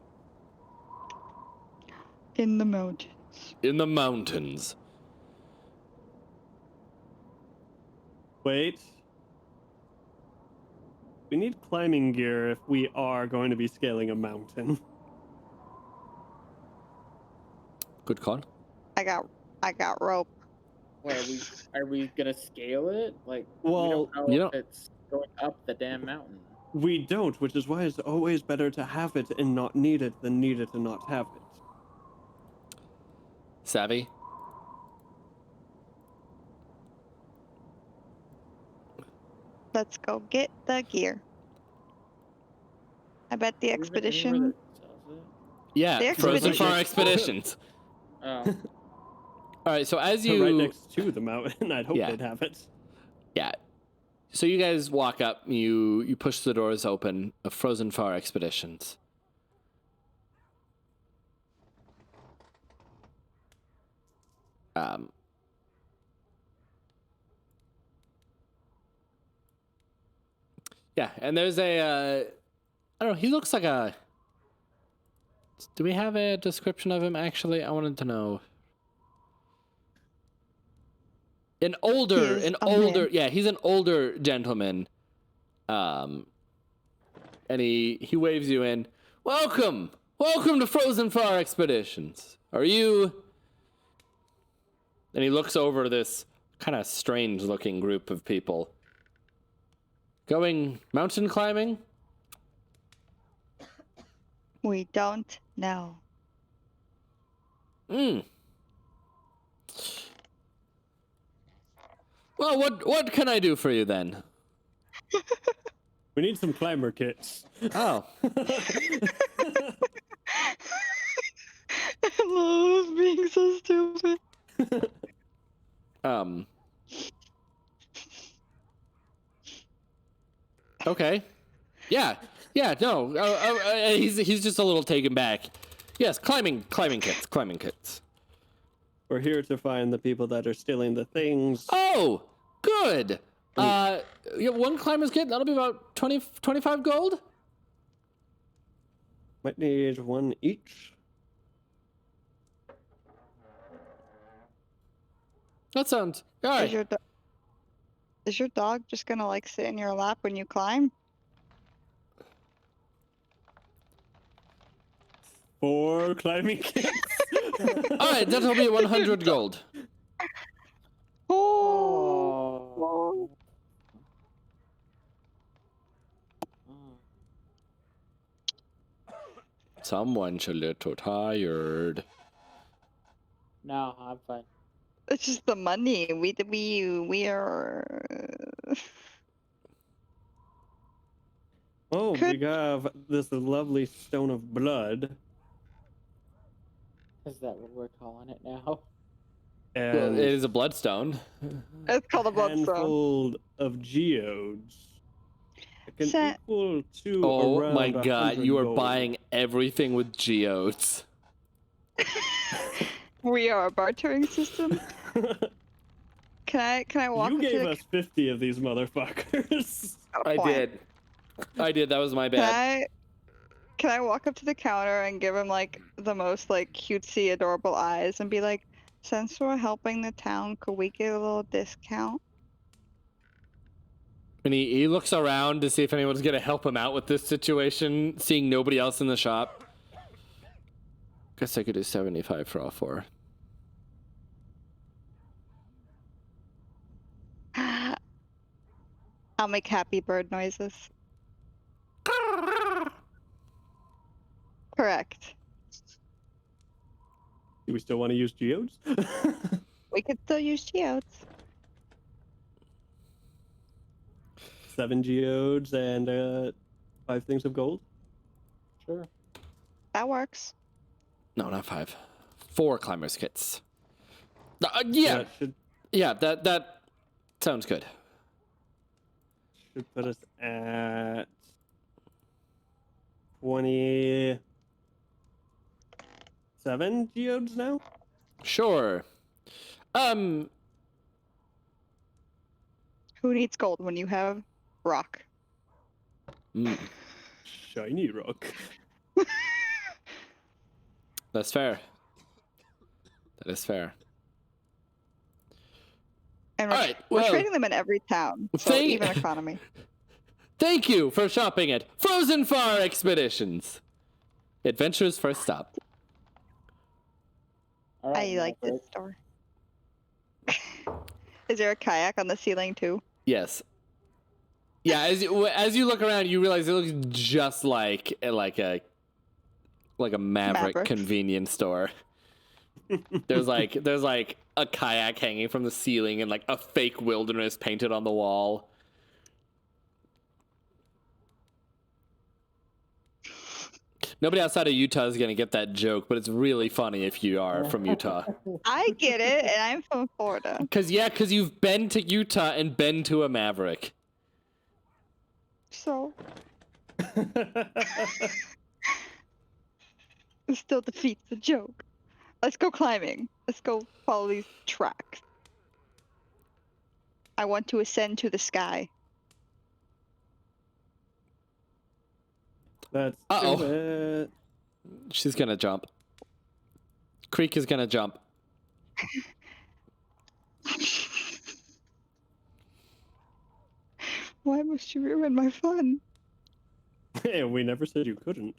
Speaker 3: In the mountains.
Speaker 2: In the mountains.
Speaker 5: Wait. We need climbing gear if we are going to be scaling a mountain.
Speaker 2: Good call.
Speaker 3: I got rope.
Speaker 4: Wait, are we gonna scale it? Like,
Speaker 5: Well,
Speaker 4: we don't know if it's going up the damn mountain.
Speaker 5: We don't, which is why it's always better to have it and not need it than need it and not have it.
Speaker 2: Savvy?
Speaker 3: Let's go get the gear. I bet the expedition.
Speaker 2: Yeah,
Speaker 3: The
Speaker 2: Frozen
Speaker 3: expedition.
Speaker 2: Far Expeditions.
Speaker 4: Oh.
Speaker 2: All right, so as
Speaker 5: So
Speaker 2: you...
Speaker 5: right next to the mountain, I'd hope
Speaker 2: Yeah.
Speaker 5: they'd have it.
Speaker 2: Yeah. So you guys walk up, you push the doors open of Frozen Far Expeditions. Yeah, and there's I don't know, he looks like a... Do we have a description of him, actually? I wanted to know. An older, yeah, he's an older gentleman. And he waves you in. Welcome to Frozen Far Expeditions. Are you... And he looks over this kind of strange looking group of people. Going mountain climbing?
Speaker 3: We don't know.
Speaker 2: Well, what can I do for you then?
Speaker 5: We need some climber kits.
Speaker 2: Oh.
Speaker 3: I love being so stupid.
Speaker 2: Okay. Yeah, no. He's just a little taken back. Yes, climbing kits.
Speaker 5: We're here to find the people that are stealing the things.
Speaker 2: Oh, good. Yeah, one climber's kit, that'll be about 25 gold?
Speaker 5: Might need one each.
Speaker 2: That sounds... Alright.
Speaker 3: Is your dog just gonna like sit in your lap when you climb?
Speaker 5: 4 climbing kits.
Speaker 2: Alright, that'll be 100 gold.
Speaker 3: Oh.
Speaker 2: Someone's a little tired.
Speaker 4: No, I'm fine.
Speaker 3: It's just the money. We are.
Speaker 5: Oh,
Speaker 3: Could-
Speaker 5: we have this lovely stone of blood.
Speaker 4: Is that what we're calling it now?
Speaker 2: Well,
Speaker 5: And
Speaker 2: it is a bloodstone.
Speaker 3: It's called a bloodstone.
Speaker 5: handful of geodes. It can
Speaker 3: Sa-
Speaker 5: equal to
Speaker 2: Oh
Speaker 5: around
Speaker 2: my god,
Speaker 5: 100
Speaker 2: you are
Speaker 5: gold.
Speaker 2: buying everything with geodes.
Speaker 3: We are a bartering system. Can I walk
Speaker 5: You
Speaker 3: up to
Speaker 5: gave
Speaker 3: the
Speaker 5: us 50 of these motherfuckers.
Speaker 3: point?
Speaker 2: I did, that was my bad.
Speaker 3: Can I walk up to the counter and give him like the most like cutesy, adorable eyes and be like, since we're helping the town, could we get a little discount?
Speaker 2: And he looks around to see if anyone's gonna help him out with this situation, seeing nobody else in the shop. Guess I could do 75 for all 4.
Speaker 3: I'll make happy bird noises. Correct.
Speaker 5: Do we still want to use geodes?
Speaker 3: We could still use geodes.
Speaker 5: 7 geodes and 5 things of gold.
Speaker 4: Sure.
Speaker 3: That works.
Speaker 2: No, not 5. 4 climbers kits. Yeah,
Speaker 5: That should
Speaker 2: that sounds good.
Speaker 5: put us at 27 geodes now.
Speaker 2: Sure.
Speaker 3: Who needs gold when you have rock?
Speaker 5: Shiny rock.
Speaker 2: That's fair. That is fair.
Speaker 3: And
Speaker 2: All right,
Speaker 3: we're
Speaker 2: well,
Speaker 3: trading them in every town, so
Speaker 2: thank-
Speaker 3: even economy.
Speaker 2: Thank you for shopping at Frozen Far Expeditions. Adventure's first stop.
Speaker 4: All right,
Speaker 3: I like this
Speaker 4: Maverick.
Speaker 3: store. Is there a kayak on the ceiling too?
Speaker 2: Yes. Yeah, as you look around, you realize it looks just like a Maverick convenience store. There's like a kayak hanging from the ceiling and like a fake wilderness painted on the wall. Nobody outside of Utah is gonna get that joke, but it's really funny if you are from Utah.
Speaker 3: I get it, and I'm from Florida.
Speaker 2: Cause you've been to Utah and been to a Maverick.
Speaker 3: So it still defeats the joke. Let's go climbing. Let's go follow these tracks. I want to ascend to the sky.
Speaker 5: Let's
Speaker 2: Uh-oh.
Speaker 5: do it.
Speaker 2: She's gonna jump. Creek is gonna jump.
Speaker 3: Why must you ruin my fun?
Speaker 5: Hey, we never said you couldn't.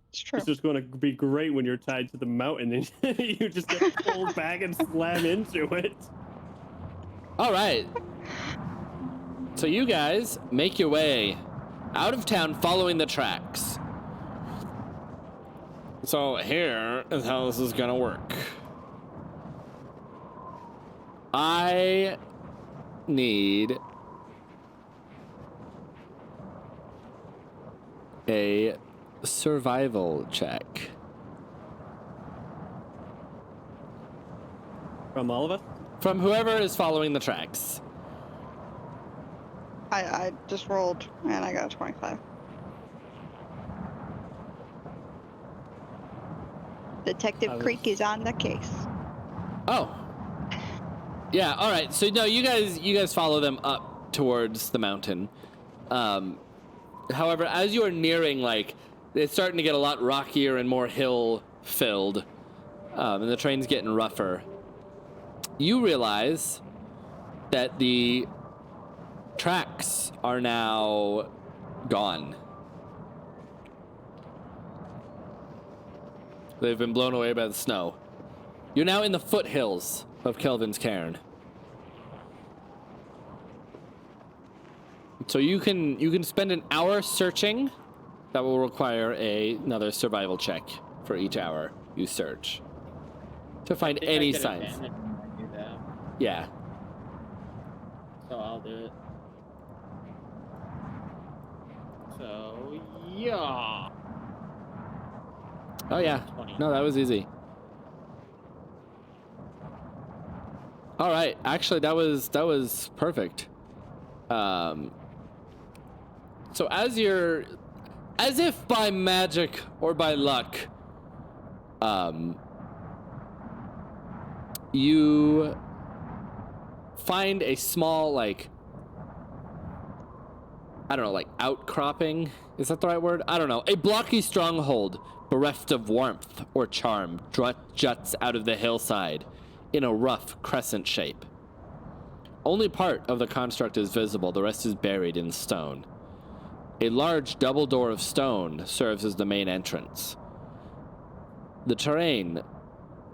Speaker 3: It's true.
Speaker 5: It's just going to be great when you're tied to the mountain and you just get pulled back and slam into it.
Speaker 2: All right. So you guys make your way out of town following the tracks. So here is how this is gonna work. I need a survival check.
Speaker 5: From all of us?
Speaker 2: From whoever is following the tracks.
Speaker 3: I just rolled and I got a 25. Detective Creek is on the case.
Speaker 2: Oh. Yeah, all right. So no, you guys follow them up towards the mountain. However, as you are nearing, like, it's starting to get a lot rockier and more hill-filled, and the train's getting rougher. You realize that the tracks are now gone. They've been blown away by the snow. You're now in the foothills of Kelvin's Cairn. So you can spend an hour searching. That will require another survival check for each hour you search to find any signs.
Speaker 4: I do that.
Speaker 2: Yeah.
Speaker 4: So I'll do it. So yeah.
Speaker 2: Oh yeah.
Speaker 4: 20.
Speaker 2: No, that was easy. All right. Actually, that was perfect. So as if by magic or by luck, you find a small, like, I don't know, like outcropping. Is that the right word? I don't know. A blocky stronghold bereft of warmth or charm juts out of the hillside in a rough crescent shape. Only part of the construct is visible, the rest is buried in stone. A large double door of stone serves as the main entrance. The terrain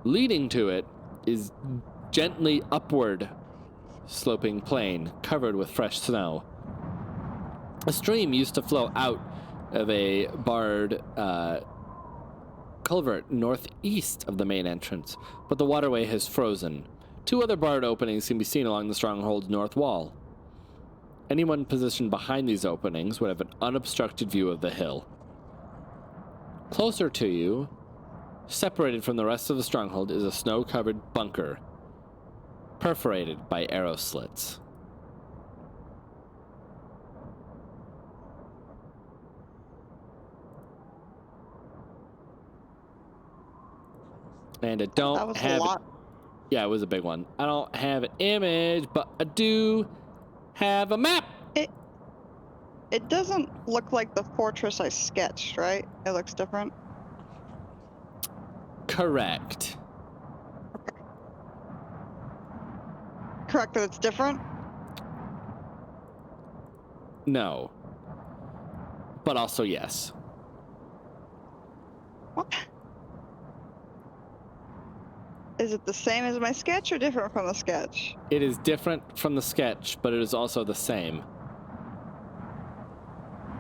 Speaker 2: leading to it is gently upward sloping plain covered with fresh snow. A stream used to flow out of a barred culvert northeast of the main entrance, but the waterway has frozen. 2 other barred openings can be seen along the stronghold's north wall. Anyone positioned behind these openings would have an unobstructed view of the hill. Closer to you, separated from the rest of the stronghold, is a snow-covered bunker, perforated by arrow slits. And I don't
Speaker 3: That was
Speaker 2: have...
Speaker 3: a lot.
Speaker 2: Yeah, it was a big one. I don't have an image, but I do have a map.
Speaker 3: It doesn't look like the fortress I sketched, right? It looks different.
Speaker 2: Correct.
Speaker 3: Correct that it's different?
Speaker 2: No. But also yes.
Speaker 3: What? Is it the same as my sketch or different from the sketch?
Speaker 2: It is different from the sketch, but it is also the same.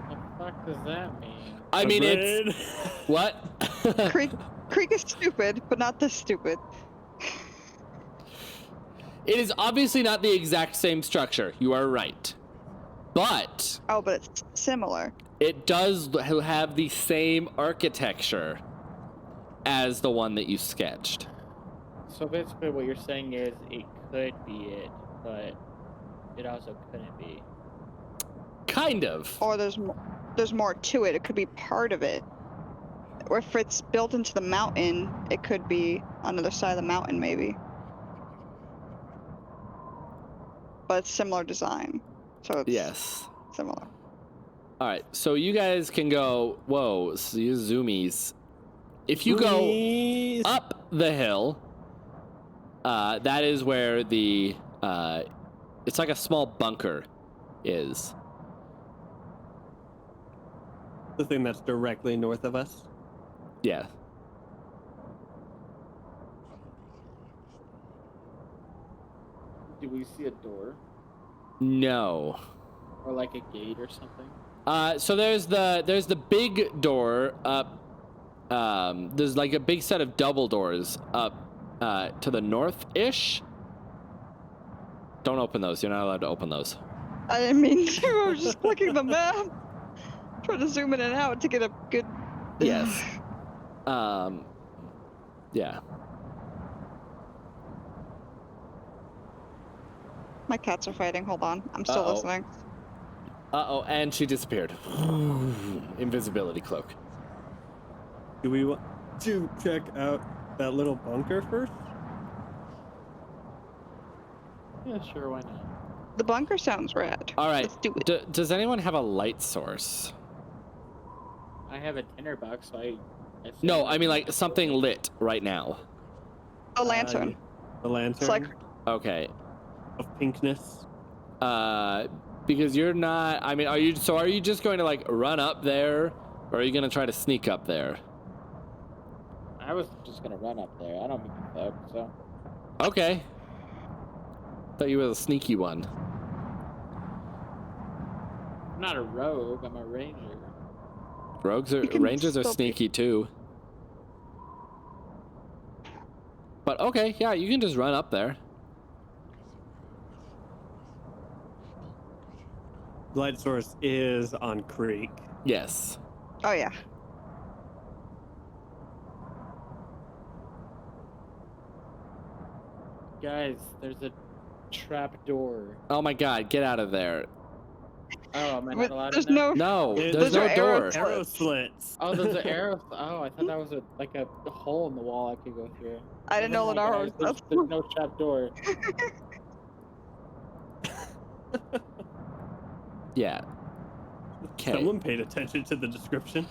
Speaker 4: What the fuck does that mean?
Speaker 2: I mean, it's... What?
Speaker 3: Creek is stupid, but not this stupid.
Speaker 2: It is obviously not the exact same structure. You are right. But...
Speaker 3: Oh, but it's similar.
Speaker 2: It does have the same architecture as the one that you sketched.
Speaker 4: So basically what you're saying is it could be it, but it also couldn't be.
Speaker 2: Kind of.
Speaker 3: Or there's more to it. It could be part of it. Or if it's built into the mountain, it could be on the other side of the mountain, maybe. But it's similar design. So it's
Speaker 2: Yes.
Speaker 3: similar.
Speaker 2: All right, so you guys can go... Whoa, so you zoomies. If you go up the hill... that is where the, it's like a small bunker is.
Speaker 5: The thing that's directly north of us?
Speaker 2: Yeah.
Speaker 4: Do we see a door?
Speaker 2: No.
Speaker 4: Or like a gate or something?
Speaker 2: So there's the big door up, there's like a big set of double doors up to the north-ish. Don't open those. You're not allowed to open those.
Speaker 3: I didn't mean to. I was just clicking the map. Trying to zoom in and out to get a good...
Speaker 2: Yes. Yeah.
Speaker 3: My cats are fighting. Hold on. I'm still
Speaker 2: Uh-oh.
Speaker 3: listening.
Speaker 2: Uh-oh, and she disappeared. Invisibility cloak.
Speaker 5: Do we want to check out that little bunker first?
Speaker 4: Yeah, sure, why not?
Speaker 3: The bunker sounds rad.
Speaker 2: All right.
Speaker 3: Let's do it.
Speaker 2: Does anyone have a light source?
Speaker 4: I have a tinderbox, so I
Speaker 2: No, I mean like something lit right now.
Speaker 3: A lantern.
Speaker 5: The lantern
Speaker 3: It's like
Speaker 2: Okay.
Speaker 5: of pinkness.
Speaker 2: Because you're not. I mean, are you just going to like run up there, or are you gonna try to sneak up there?
Speaker 4: I was just gonna run up there. I don't give a fuck, so.
Speaker 2: Okay. Thought you were the sneaky one.
Speaker 4: I'm not a rogue, I'm a ranger.
Speaker 2: Rangers are
Speaker 3: still be-
Speaker 2: sneaky too. But okay, yeah, you can just run up there.
Speaker 5: Light source is on Creek.
Speaker 2: Yes.
Speaker 3: oh yeah.
Speaker 4: Guys, there's a trap door.
Speaker 2: Oh my God, get out of there.
Speaker 4: Oh, am I
Speaker 3: But
Speaker 4: not allowed
Speaker 3: there's
Speaker 4: in there?
Speaker 2: No,
Speaker 5: Those
Speaker 2: there's no
Speaker 3: are arrows.
Speaker 2: door.
Speaker 5: Arrow slits.
Speaker 4: Oh, there's an arrow. Oh, I thought that was like a hole in the wall I could go through.
Speaker 3: I didn't know
Speaker 4: Never mind,
Speaker 3: Lenara was
Speaker 4: guys, there's no trap door.
Speaker 2: Yeah. Okay.
Speaker 5: Someone paid attention to the description.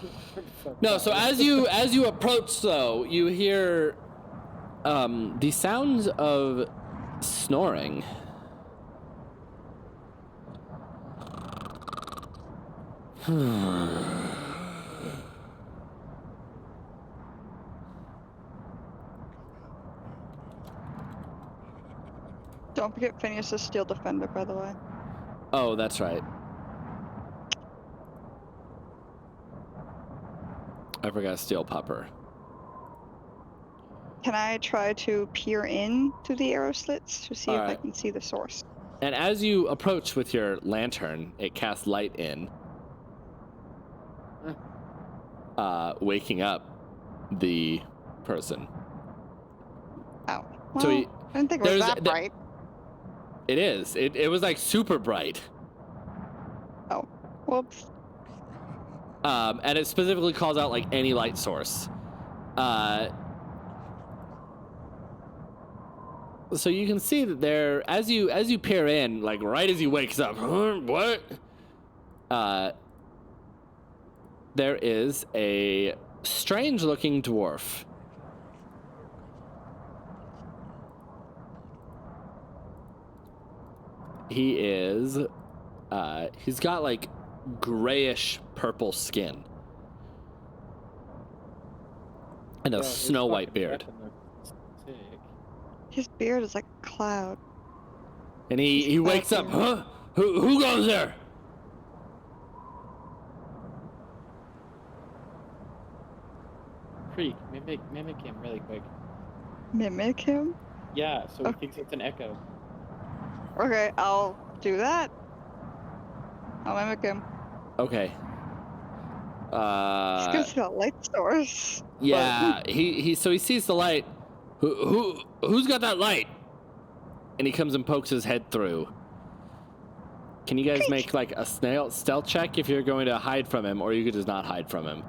Speaker 2: No, so as you approach though, you hear the sounds of snoring.
Speaker 3: Don't forget Phineas's steel defender, by the way.
Speaker 2: Oh, that's right. I forgot steel pupper.
Speaker 3: Can I try to peer in to the arrow slits to see if I
Speaker 2: Alright.
Speaker 3: can see the source?
Speaker 2: And as you approach with your lantern, it casts light in, waking up the person.
Speaker 3: Oh. Well,
Speaker 2: So
Speaker 3: I didn't think it was
Speaker 2: there's-
Speaker 3: that
Speaker 2: the-
Speaker 3: bright.
Speaker 2: It is. It was like super bright.
Speaker 3: Whoops.
Speaker 2: And it specifically calls out like any light source. So you can see that there, as you peer in, like right as he wakes up, what? There is a strange-looking dwarf. He is, he's got like grayish purple skin and a
Speaker 4: Bro, his
Speaker 2: snow white
Speaker 4: fucking
Speaker 2: beard.
Speaker 4: weapon looks sick.
Speaker 3: His beard is like a cloud.
Speaker 2: And he wakes up, huh? Who goes there?
Speaker 4: Creek, mimic him really quick.
Speaker 3: Mimic him?
Speaker 4: Yeah, so he
Speaker 3: Okay.
Speaker 4: thinks it's an echo.
Speaker 3: Okay, I'll do that. I'll mimic him.
Speaker 2: Okay.
Speaker 3: He's gonna see that light source.
Speaker 2: Yeah, he sees the light. Who's got that light? And he comes and pokes his head through. Can you guys make like a stealth check if you're going to hide from him, or you could just not hide from him?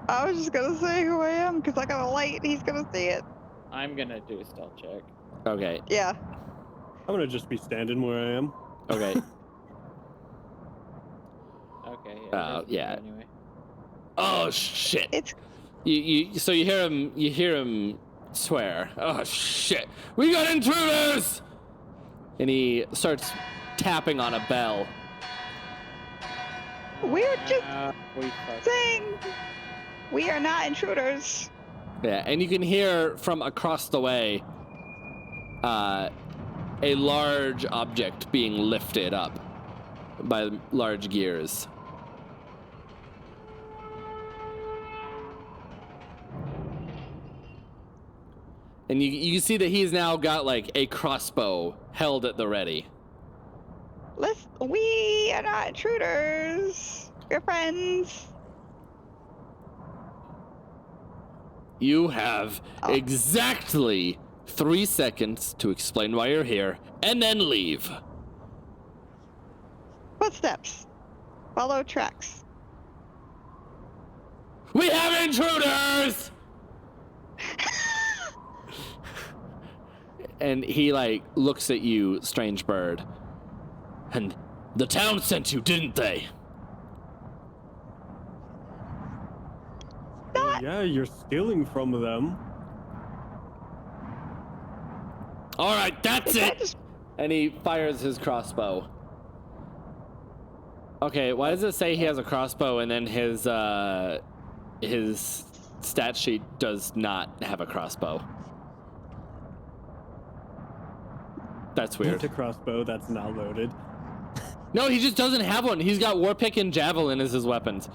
Speaker 3: I was just gonna say who I am because I got a light. He's gonna see it.
Speaker 4: I'm gonna do a stealth check.
Speaker 2: Okay.
Speaker 3: Yeah.
Speaker 5: I'm gonna just be standing where I am.
Speaker 2: Okay.
Speaker 4: Okay,
Speaker 2: yeah.
Speaker 4: Anyway.
Speaker 2: Oh shit.
Speaker 3: It's
Speaker 2: So you hear him swear. Oh shit. We got intruders! And he starts tapping on a bell.
Speaker 3: we're just
Speaker 4: We fucked.
Speaker 3: saying we are not intruders.
Speaker 2: Yeah, and you can hear from across the way a large object being lifted up by large gears. And you see that he's now got like a crossbow held at the ready.
Speaker 3: We are not intruders. We're friends.
Speaker 2: You have
Speaker 3: Oh.
Speaker 2: exactly 3 seconds to explain why you're here, and then leave.
Speaker 3: Footsteps. Follow tracks.
Speaker 2: We have intruders! And he like looks at you, strange bird, happened. The town sent you, didn't they?
Speaker 5: Yeah, you're stealing from them.
Speaker 2: All right, that's
Speaker 3: Did I
Speaker 2: it.
Speaker 3: just-
Speaker 2: And he fires his crossbow. Okay, why does it say he has a crossbow and then his stat sheet does not have a crossbow? That's weird.
Speaker 5: It's a crossbow that's not loaded.
Speaker 2: No, he just doesn't have one. He's got warpick and javelin as his weapons.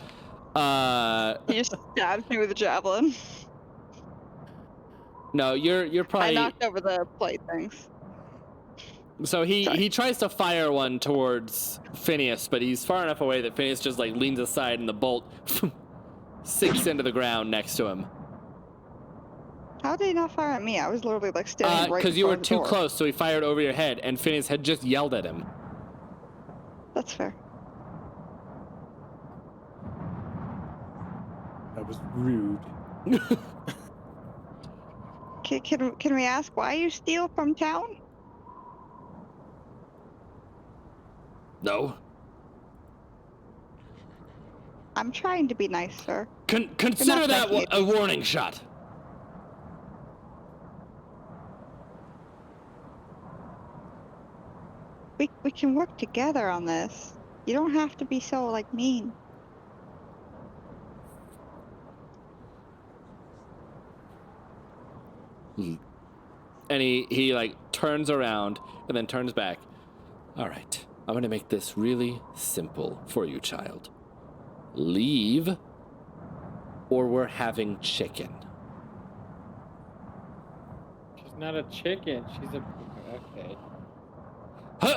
Speaker 3: He just stabbed me with a javelin.
Speaker 2: No, you're
Speaker 3: I
Speaker 2: probably.
Speaker 3: knocked over the plate things.
Speaker 2: So he
Speaker 3: Sorry.
Speaker 2: tries to fire one towards Phineas, but he's far enough away that Phineas just like leans aside and the bolt sinks into the ground next to him.
Speaker 3: How did he not fire at me? I was literally like standing right
Speaker 2: Because you were
Speaker 3: before the
Speaker 2: too
Speaker 3: door.
Speaker 2: close, so he fired over your head, and Phineas had just yelled at him.
Speaker 3: That's fair.
Speaker 5: That was rude.
Speaker 3: Can we ask why you steal from town?
Speaker 2: No.
Speaker 3: I'm trying to be nice, sir.
Speaker 2: Consider that
Speaker 3: taking it
Speaker 2: a warning shot.
Speaker 3: We can work together on this. You don't have to be so like mean.
Speaker 2: And he like turns around and then turns back. All right, I'm gonna make this really simple for you, child. Leave, or we're having chicken.
Speaker 4: She's not a chicken. She's a. Okay.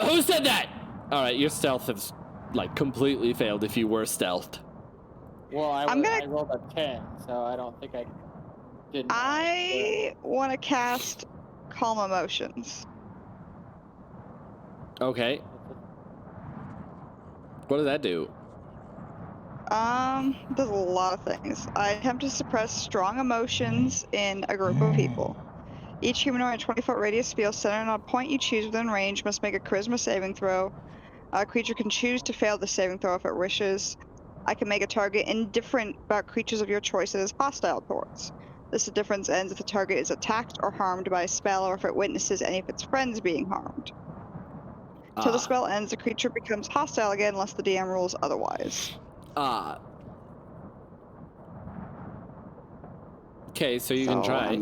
Speaker 2: Who said that? All right, your stealth has like completely failed if you were stealthed.
Speaker 4: Well, I
Speaker 3: gonna-
Speaker 4: rolled a 10, so I don't think I did.
Speaker 3: I want to cast Calm Emotions.
Speaker 2: Okay. What does that do?
Speaker 3: Does a lot of things. I attempt to suppress strong emotions in a group of people. Each humanoid in a 20-foot radius field centered on a point you choose within range must make a charisma saving throw. A creature can choose to fail the saving throw if it wishes. I can make a target indifferent about creatures of your choice it is hostile towards. This indifference ends if the target is attacked or harmed by a spell or if it witnesses any of its friends being harmed. Till the spell ends, the creature becomes hostile again unless the DM rules otherwise.
Speaker 2: Okay, so you can
Speaker 3: So,
Speaker 2: try.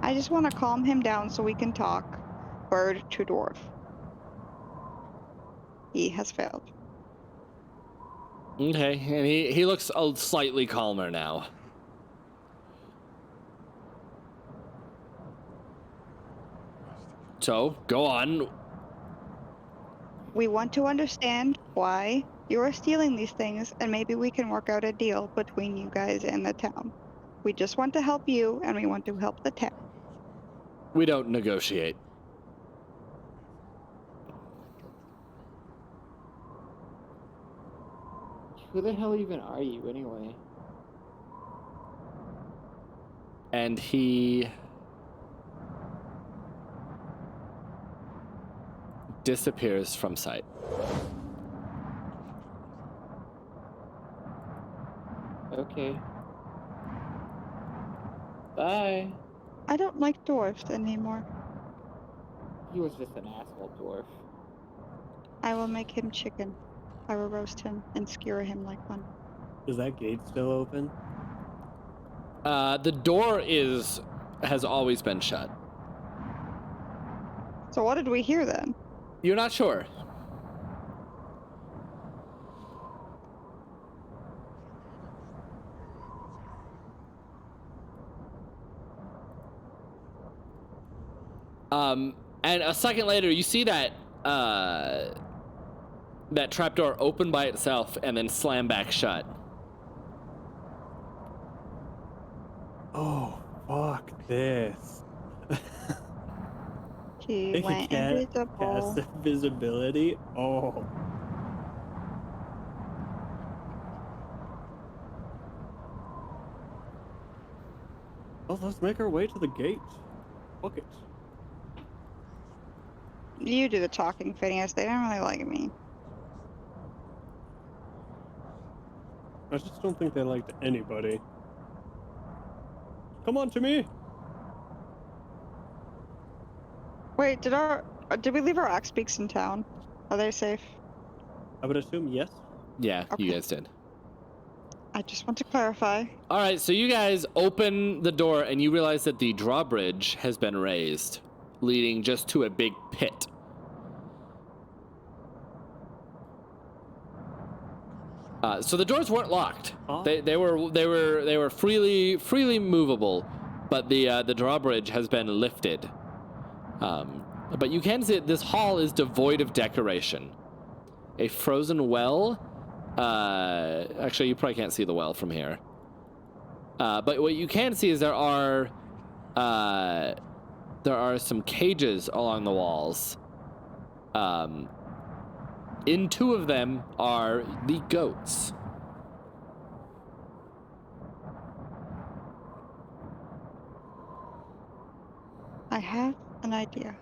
Speaker 3: I just want to calm him down so we can talk. Bird to dwarf. He has failed.
Speaker 2: Okay, and he looks slightly calmer now. So, go on.
Speaker 3: We want to understand why you are stealing these things, and maybe we can work out a deal between you guys and the town. We just want to help you, and we want to help the town.
Speaker 2: We don't negotiate.
Speaker 4: Who the hell even are you, anyway?
Speaker 2: And he disappears from sight.
Speaker 4: Okay. Bye.
Speaker 3: I don't like dwarfs anymore.
Speaker 4: He was just an asshole dwarf.
Speaker 3: I will make him chicken. I will roast him and skewer him like one.
Speaker 5: Is that gate still open?
Speaker 2: The door has always been shut.
Speaker 3: So what did we hear then?
Speaker 2: You're not sure. And a second later, you see that that trapdoor open by itself and then slam back shut.
Speaker 5: Oh, fuck this.
Speaker 3: She
Speaker 5: They
Speaker 3: went
Speaker 5: can
Speaker 3: invisible.
Speaker 5: cast invisibility. Oh. Well, let's make our way to the gate. Fuck it.
Speaker 3: You do the talking, Phineas. They don't really like me.
Speaker 5: I just don't think they liked anybody. Come on to me.
Speaker 3: Wait, did we leave our axe beaks in town? Are they safe?
Speaker 5: I would assume yes.
Speaker 2: Yeah, you
Speaker 3: Okay.
Speaker 2: guys did.
Speaker 3: I just want to clarify.
Speaker 2: All right, so you guys open the door and you realize that the drawbridge has been raised, leading just to a big pit. So the doors weren't locked.
Speaker 5: Oh.
Speaker 2: They were freely movable, but the drawbridge has been lifted. But you can see that this hall is devoid of decoration. A frozen well. Actually, you probably can't see the well from here. But what you can see is there are some cages along the walls. In two of them are the goats.
Speaker 3: I have an idea.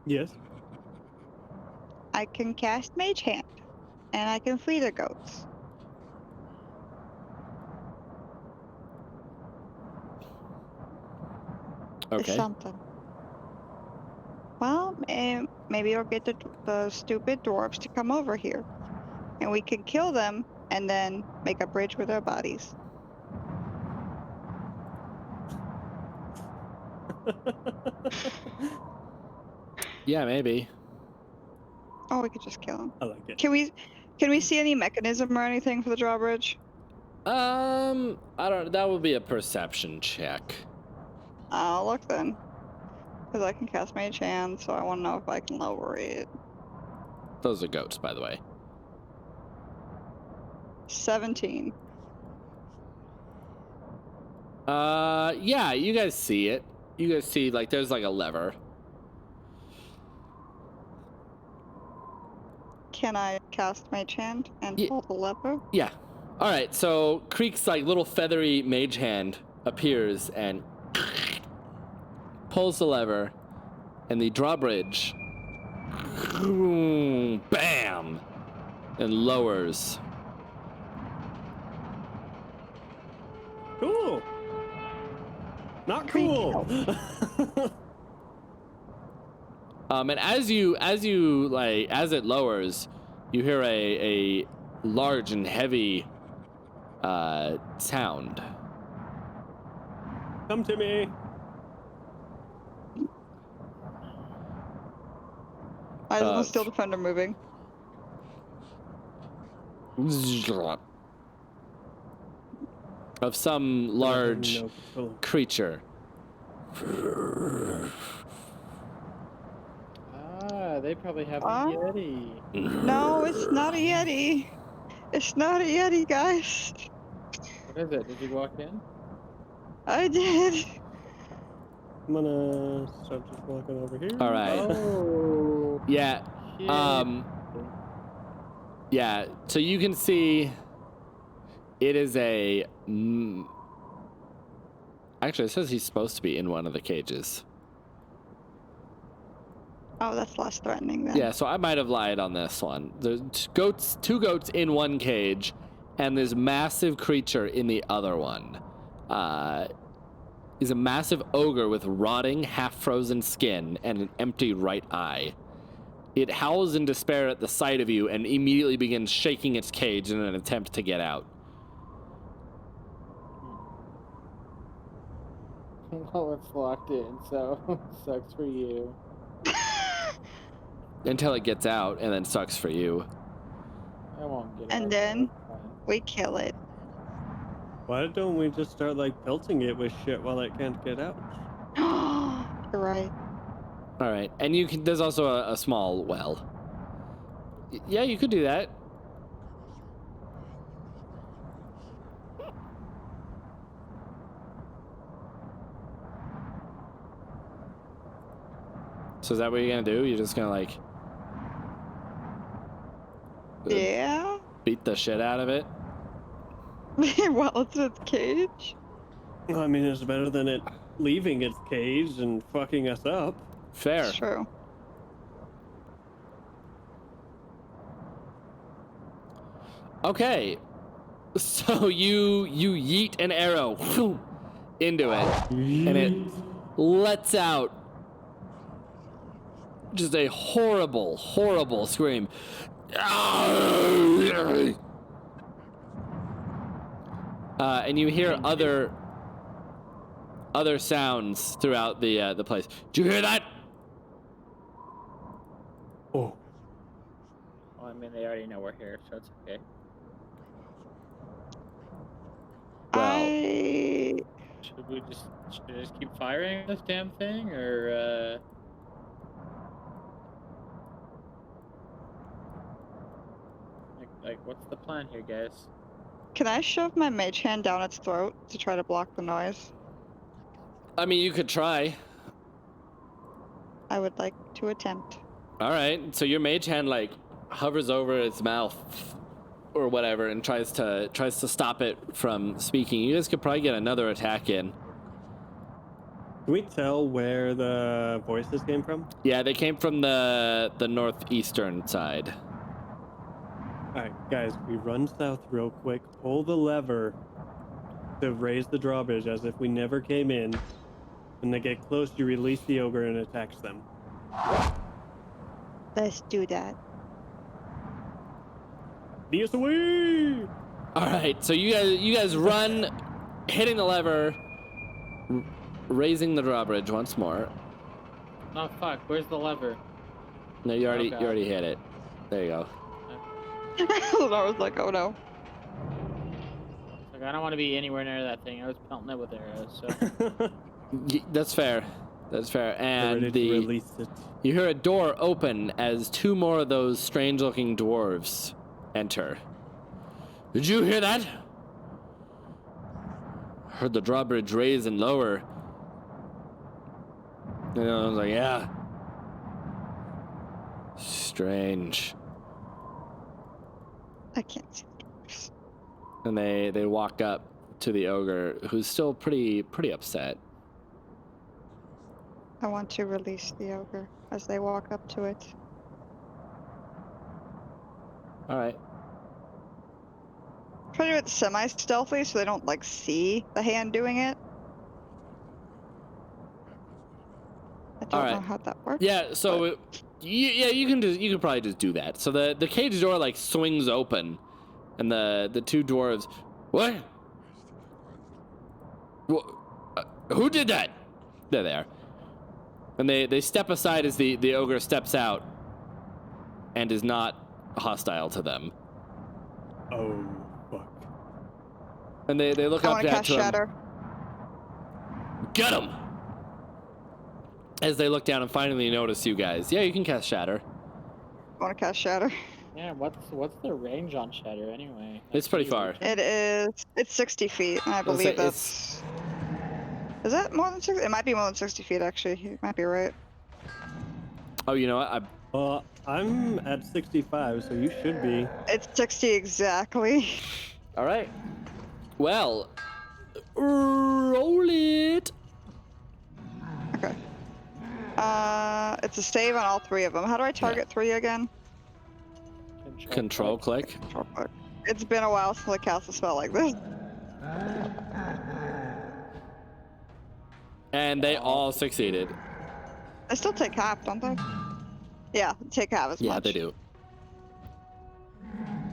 Speaker 5: Yes.
Speaker 3: I can cast Mage Hand, and I can free the goats. It's
Speaker 2: Okay.
Speaker 3: something. Well, maybe I'll get the stupid dwarves to come over here, and we can kill them, and then make a bridge with their bodies.
Speaker 2: Yeah, maybe.
Speaker 3: Oh, we could just kill them.
Speaker 5: I like it.
Speaker 3: Can we see any mechanism or anything for the drawbridge?
Speaker 2: I don't. That would be a perception check.
Speaker 3: I'll look then. Because I can cast Mage Hand, so I want to know if I can lower it.
Speaker 2: Those are goats, by the way.
Speaker 3: 17.
Speaker 2: Yeah, you guys see it. You guys see, like, there's like a lever.
Speaker 3: Can I cast Mage Hand and pull the lever?
Speaker 2: Yeah. All right. So Creek's like little feathery mage hand appears and pulls the lever, and the drawbridge, bam, and lowers.
Speaker 5: Cool. Not cool.
Speaker 2: And as it lowers, you hear a large and heavy sound.
Speaker 5: Come to me.
Speaker 3: Why isn't the Steel Defender moving?
Speaker 2: Of some large
Speaker 5: No.
Speaker 2: creature.
Speaker 4: They probably have
Speaker 3: Huh?
Speaker 4: a Yeti.
Speaker 3: No, it's not a Yeti. It's not a Yeti, guys.
Speaker 4: What is it? Did you walk in?
Speaker 3: I did.
Speaker 5: I'm gonna start just walking over here.
Speaker 2: All right.
Speaker 4: Oh.
Speaker 2: Yeah.
Speaker 4: Shit.
Speaker 2: Yeah. So you can see it is a. Actually, it says he's supposed to be in one of the cages.
Speaker 3: Oh, that's less threatening then.
Speaker 2: Yeah, so I might have lied on this one. There's two goats in one cage, and this massive creature in the other one. Is a massive ogre with rotting, half-frozen skin and an empty right eye. It howls in despair at the sight of you and immediately begins shaking its cage in an attempt to get out.
Speaker 4: Well, it's locked in, so sucks for you.
Speaker 2: Until it gets out, and then sucks for you.
Speaker 4: I won't get
Speaker 3: And
Speaker 4: out.
Speaker 3: then-
Speaker 4: That's fine.
Speaker 3: We kill it.
Speaker 5: Why don't we just start like pelting it with shit while it can't get out?
Speaker 3: You're right.
Speaker 2: All right, and you can. There's also a small well. Yeah, you could do that. So is that what you're gonna do? You're just gonna like
Speaker 3: Yeah.
Speaker 2: beat the shit out of it?
Speaker 3: Well, it's its cage.
Speaker 5: I mean, it's better than it leaving its cage and fucking us up.
Speaker 2: Fair.
Speaker 3: It's true.
Speaker 2: Okay. So you yeet an arrow into it, and it lets out just a horrible, horrible scream. And you hear other sounds throughout the place. Do you hear that?
Speaker 5: Oh.
Speaker 4: Well, I mean, they already know we're here, so it's okay.
Speaker 3: I
Speaker 4: Should we just keep firing this damn thing, or like what's the plan here, guys?
Speaker 3: Can I shove my mage hand down its throat to try to block the noise?
Speaker 2: I mean, you could try.
Speaker 3: I would like to attempt.
Speaker 2: All right. So your mage hand like hovers over its mouth or whatever and tries to stop it from speaking. You guys could probably get another attack in.
Speaker 5: Can we tell where the voices came from?
Speaker 2: Yeah, they came from the northeastern side.
Speaker 5: All right, guys, we run south real quick, pull the lever to raise the drawbridge as if we never came in. When they get close, you release the ogre and attacks them.
Speaker 3: Let's do that.
Speaker 5: Dicewind!
Speaker 2: All right. So you guys run, hitting the lever, raising the drawbridge once more.
Speaker 4: Oh fuck! Where's the lever?
Speaker 2: No, you already
Speaker 4: God.
Speaker 2: you already hit it. There you go.
Speaker 3: I was like, oh no.
Speaker 4: Like, I don't want to be anywhere near that thing. I was pelting it with arrows. So
Speaker 2: That's fair. That's fair.
Speaker 5: Ready
Speaker 2: And
Speaker 5: to release it.
Speaker 2: you hear a door open as two more of those strange-looking dwarves enter. Did you hear that? Heard the drawbridge raise and lower. And I was like, yeah. Strange.
Speaker 3: I can't see.
Speaker 2: And they walk up to the ogre, who's still pretty upset.
Speaker 3: I want to release the ogre as they walk up to it.
Speaker 2: All right.
Speaker 3: Try to do it semi-stealthy so they don't like see the hand doing it. I don't know
Speaker 2: Alright.
Speaker 3: how that works.
Speaker 2: Yeah. So, you can probably just do that. So the cage door like swings open, and the two dwarves, what? Who did that? They're there, and they step aside as the ogre steps out, and is not hostile to them.
Speaker 5: Oh, fuck.
Speaker 2: And they look
Speaker 3: I
Speaker 2: up
Speaker 3: want to
Speaker 2: at
Speaker 3: cast
Speaker 2: him.
Speaker 3: Shatter.
Speaker 2: Get him! As they look down and finally notice you guys. Yeah, you can cast Shatter.
Speaker 3: I want to cast Shatter.
Speaker 4: yeah, what's the range on Shatter anyway?
Speaker 2: It's pretty far.
Speaker 3: It's 60 feet, and I
Speaker 2: Let's say
Speaker 3: believe that's... Is that more than 60? It might be more than 60 feet, actually. You might be right.
Speaker 2: Oh, you know what?
Speaker 5: I'm at 65, so you should be.
Speaker 3: It's 60 exactly.
Speaker 2: All right. Well, roll it.
Speaker 3: Okay. It's a save on all three of them. How do I target three again?
Speaker 2: Control click.
Speaker 3: Control click. It's been a while since I cast a spell like this.
Speaker 2: And they all succeeded.
Speaker 3: I still take half, don't they? Yeah, take half as
Speaker 2: Yeah,
Speaker 3: much.
Speaker 2: they do.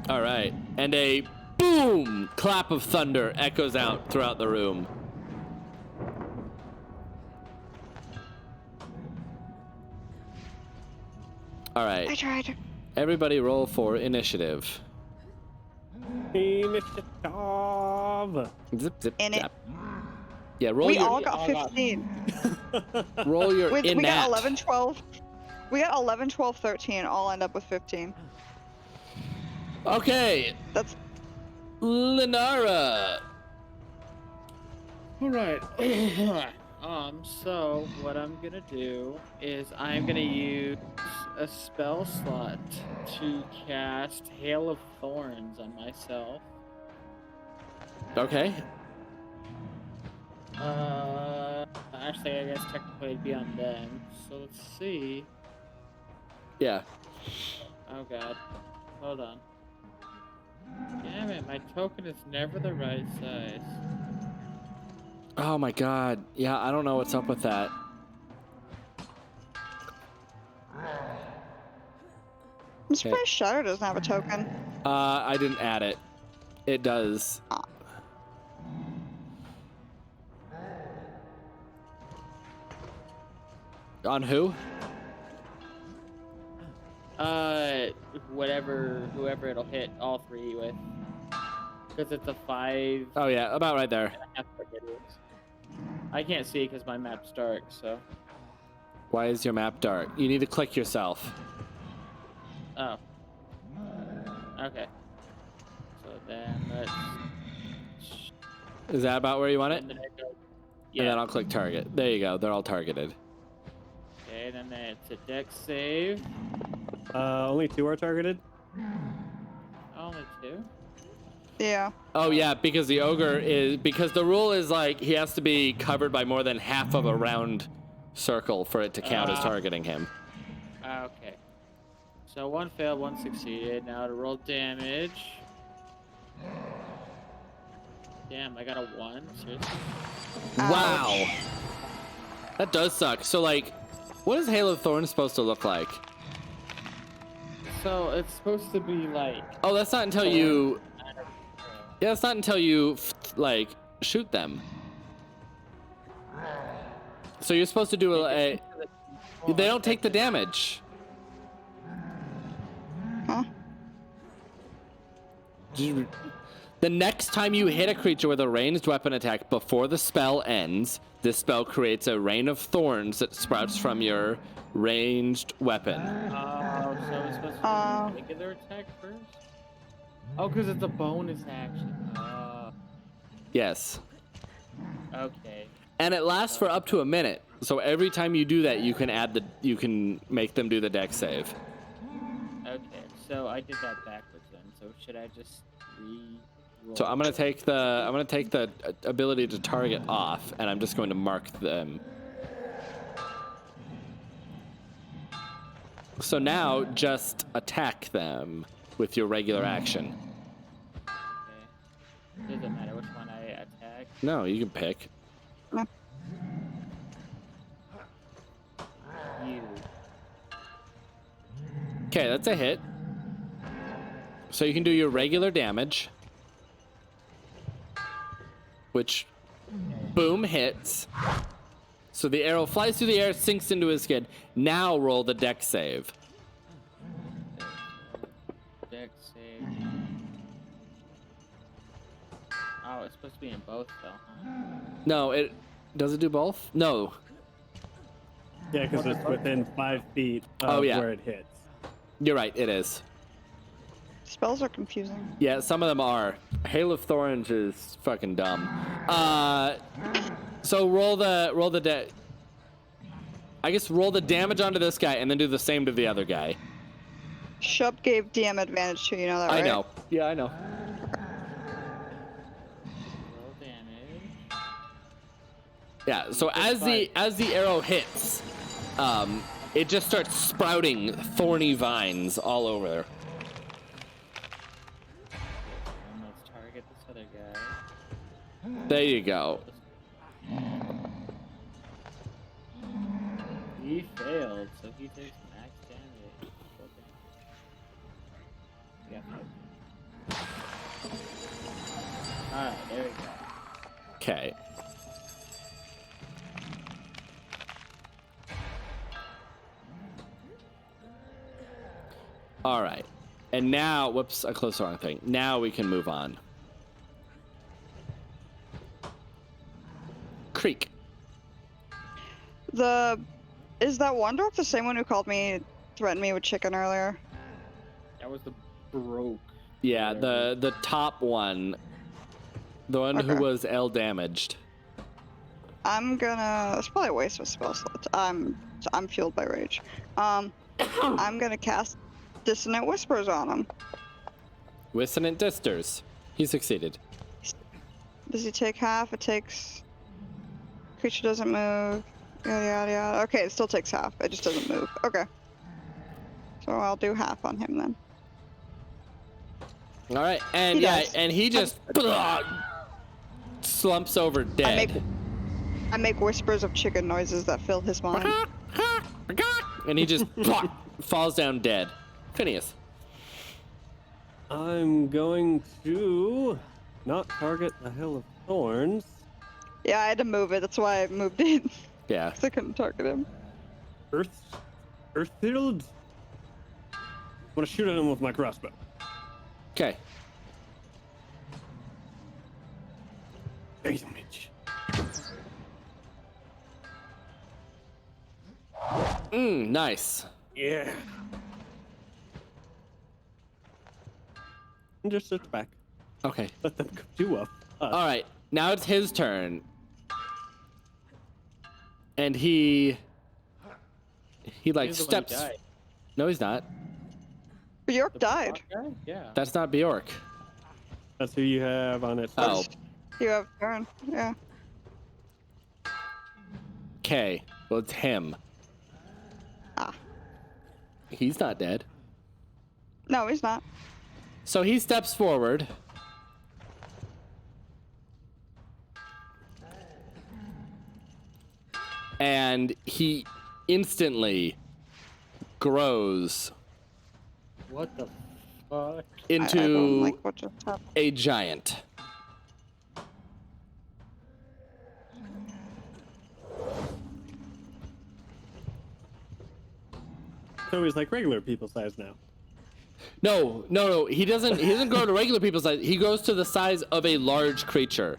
Speaker 2: All right. And a boom clap of thunder echoes out throughout the room. All
Speaker 3: I
Speaker 2: right.
Speaker 3: tried.
Speaker 2: Everybody roll for initiative.
Speaker 5: Initiative.
Speaker 2: Zip, zip,
Speaker 3: In it.
Speaker 2: zap. Yeah, roll
Speaker 3: We
Speaker 2: your
Speaker 3: all got 15.
Speaker 2: roll your
Speaker 3: We
Speaker 2: innat.
Speaker 3: got 11, 12. We got 11, 12, 13. All end up with 15.
Speaker 2: Okay,
Speaker 3: That's
Speaker 2: Lenara.
Speaker 4: All right. So what I'm gonna do is I'm gonna use a spell slot to cast Hail of Thorns on myself.
Speaker 2: Okay.
Speaker 4: I Actually, I guess technically it'd be on them. So let's see.
Speaker 2: Yeah.
Speaker 4: Oh god. Hold on. Damn it, my token is never the right size.
Speaker 2: Oh my god. Yeah, I don't know what's up with that.
Speaker 3: I'm surprised Shutter doesn't have a token.
Speaker 2: I didn't add it. It does. On who?
Speaker 4: Whoever it'll hit all three with. Because it's a 5.
Speaker 2: Oh yeah, about right there.
Speaker 4: I can't see because my map's dark, so.
Speaker 2: Why is your map dark? You need to click yourself.
Speaker 4: Oh. Okay. So then let's.
Speaker 2: Is that about where you want it?
Speaker 4: And then I go-
Speaker 2: And then I'll click target. There you go. They're all targeted.
Speaker 4: Okay, then it's a dex save.
Speaker 5: Only 2 are targeted.
Speaker 4: Only 2.
Speaker 3: Yeah.
Speaker 2: Oh yeah, because the ogre because the rule is like he has to be covered by more than half of a round circle for it to count as targeting him.
Speaker 4: Okay. So 1 failed, 1 succeeded. Now to roll damage. Damn, I got a 1. Seriously?
Speaker 2: Wow. That does suck. So like, what is Hail of Thorns supposed to look like?
Speaker 4: So it's supposed to be like.
Speaker 2: Oh, that's not until you. Yeah, it's not until you like shoot them. So you're supposed to do a. They don't take the damage.
Speaker 3: Huh?
Speaker 2: The next time you hit a creature with a ranged weapon attack before the spell ends, this spell creates a rain of thorns that sprouts from your ranged weapon.
Speaker 4: Oh, so it's supposed to be a regular attack first? Oh, because it's a bonus action.
Speaker 2: Yes.
Speaker 4: Okay.
Speaker 2: And it lasts for up to a minute. So every time you do that, you can make them do the dex save.
Speaker 4: Okay, so I did that backwards then. So should I just re-roll?
Speaker 2: So I'm gonna take the ability to target off, and I'm just going to mark them. So now just attack them with your regular action.
Speaker 4: Okay. Doesn't matter which one I attack.
Speaker 2: No, you can pick.
Speaker 4: You.
Speaker 2: Okay, that's a hit. So you can do your regular damage, which, boom, hits. So the arrow flies through the air, sinks into his skin. Now roll the dex save.
Speaker 4: Dex save. Oh, it's supposed to be in both though, huh?
Speaker 2: No, does it do both? No.
Speaker 5: Yeah, because it's within 5 feet of where it hits.
Speaker 2: You're right, it is.
Speaker 3: Spells are confusing.
Speaker 2: Yeah, some of them are. Hail of Thorns is fucking dumb. So roll the I guess roll the damage onto this guy and then do the same to the other guy.
Speaker 3: Shub gave DM advantage to you, know that, right?
Speaker 2: I know. Yeah, I know.
Speaker 4: Roll damage.
Speaker 2: Yeah, so as the arrow hits, it just starts sprouting thorny vines all over.
Speaker 4: And let's target this other guy.
Speaker 2: There you go.
Speaker 4: He failed, so he takes max damage. Yeah. Alright, there we go.
Speaker 2: Okay. All right. And now, whoops, I closed the wrong thing. Now we can move on. Creek.
Speaker 3: Is that one dwarf the same one who threatened me with chicken earlier?
Speaker 4: That was the broke.
Speaker 2: Yeah, the top one. The one who was L damaged.
Speaker 3: It's probably a waste of spell slots. I'm fueled by rage. I'm gonna cast Dissonant Whispers on him.
Speaker 2: Dissonant Disters. He succeeded.
Speaker 3: Does he take half? It takes Creature doesn't move. Yada yada yada. Okay, it still takes half. It just doesn't move. Okay. So I'll do half on him then.
Speaker 2: All right, and
Speaker 3: He
Speaker 2: yeah,
Speaker 3: dies.
Speaker 2: and he just slumps over dead.
Speaker 3: I make whispers of chicken noises that fill his mind.
Speaker 2: And he just falls down dead. Phineas.
Speaker 5: I'm going to not target the Hill of Thorns.
Speaker 3: Yeah, I had to move it. That's why I moved it.
Speaker 2: Yeah.
Speaker 3: Because I couldn't target him.
Speaker 5: Earthfield. I'm gonna shoot at him with my crossbow.
Speaker 2: Okay.
Speaker 5: Damage.
Speaker 2: Nice.
Speaker 5: Yeah. And just sit back.
Speaker 2: Okay.
Speaker 5: Let them do us.
Speaker 2: All right. Now it's his turn. And he like
Speaker 4: He's the one who
Speaker 2: steps.
Speaker 4: died.
Speaker 2: No, he's not.
Speaker 3: Bjork
Speaker 4: The
Speaker 3: died.
Speaker 4: black guy? Yeah.
Speaker 2: That's not Bjork.
Speaker 5: That's who you have on it.
Speaker 2: Oh.
Speaker 3: You have turn. Yeah.
Speaker 2: Okay. Well, it's him.
Speaker 3: Ah.
Speaker 2: He's not dead.
Speaker 3: No, he's not.
Speaker 2: So he steps forward. And he instantly grows
Speaker 4: What the fuck?
Speaker 3: I
Speaker 2: into
Speaker 3: don't like what just happened.
Speaker 2: a giant.
Speaker 5: So he's like regular people size now.
Speaker 2: No. He doesn't grow to regular people's size. He grows to the size of a large creature.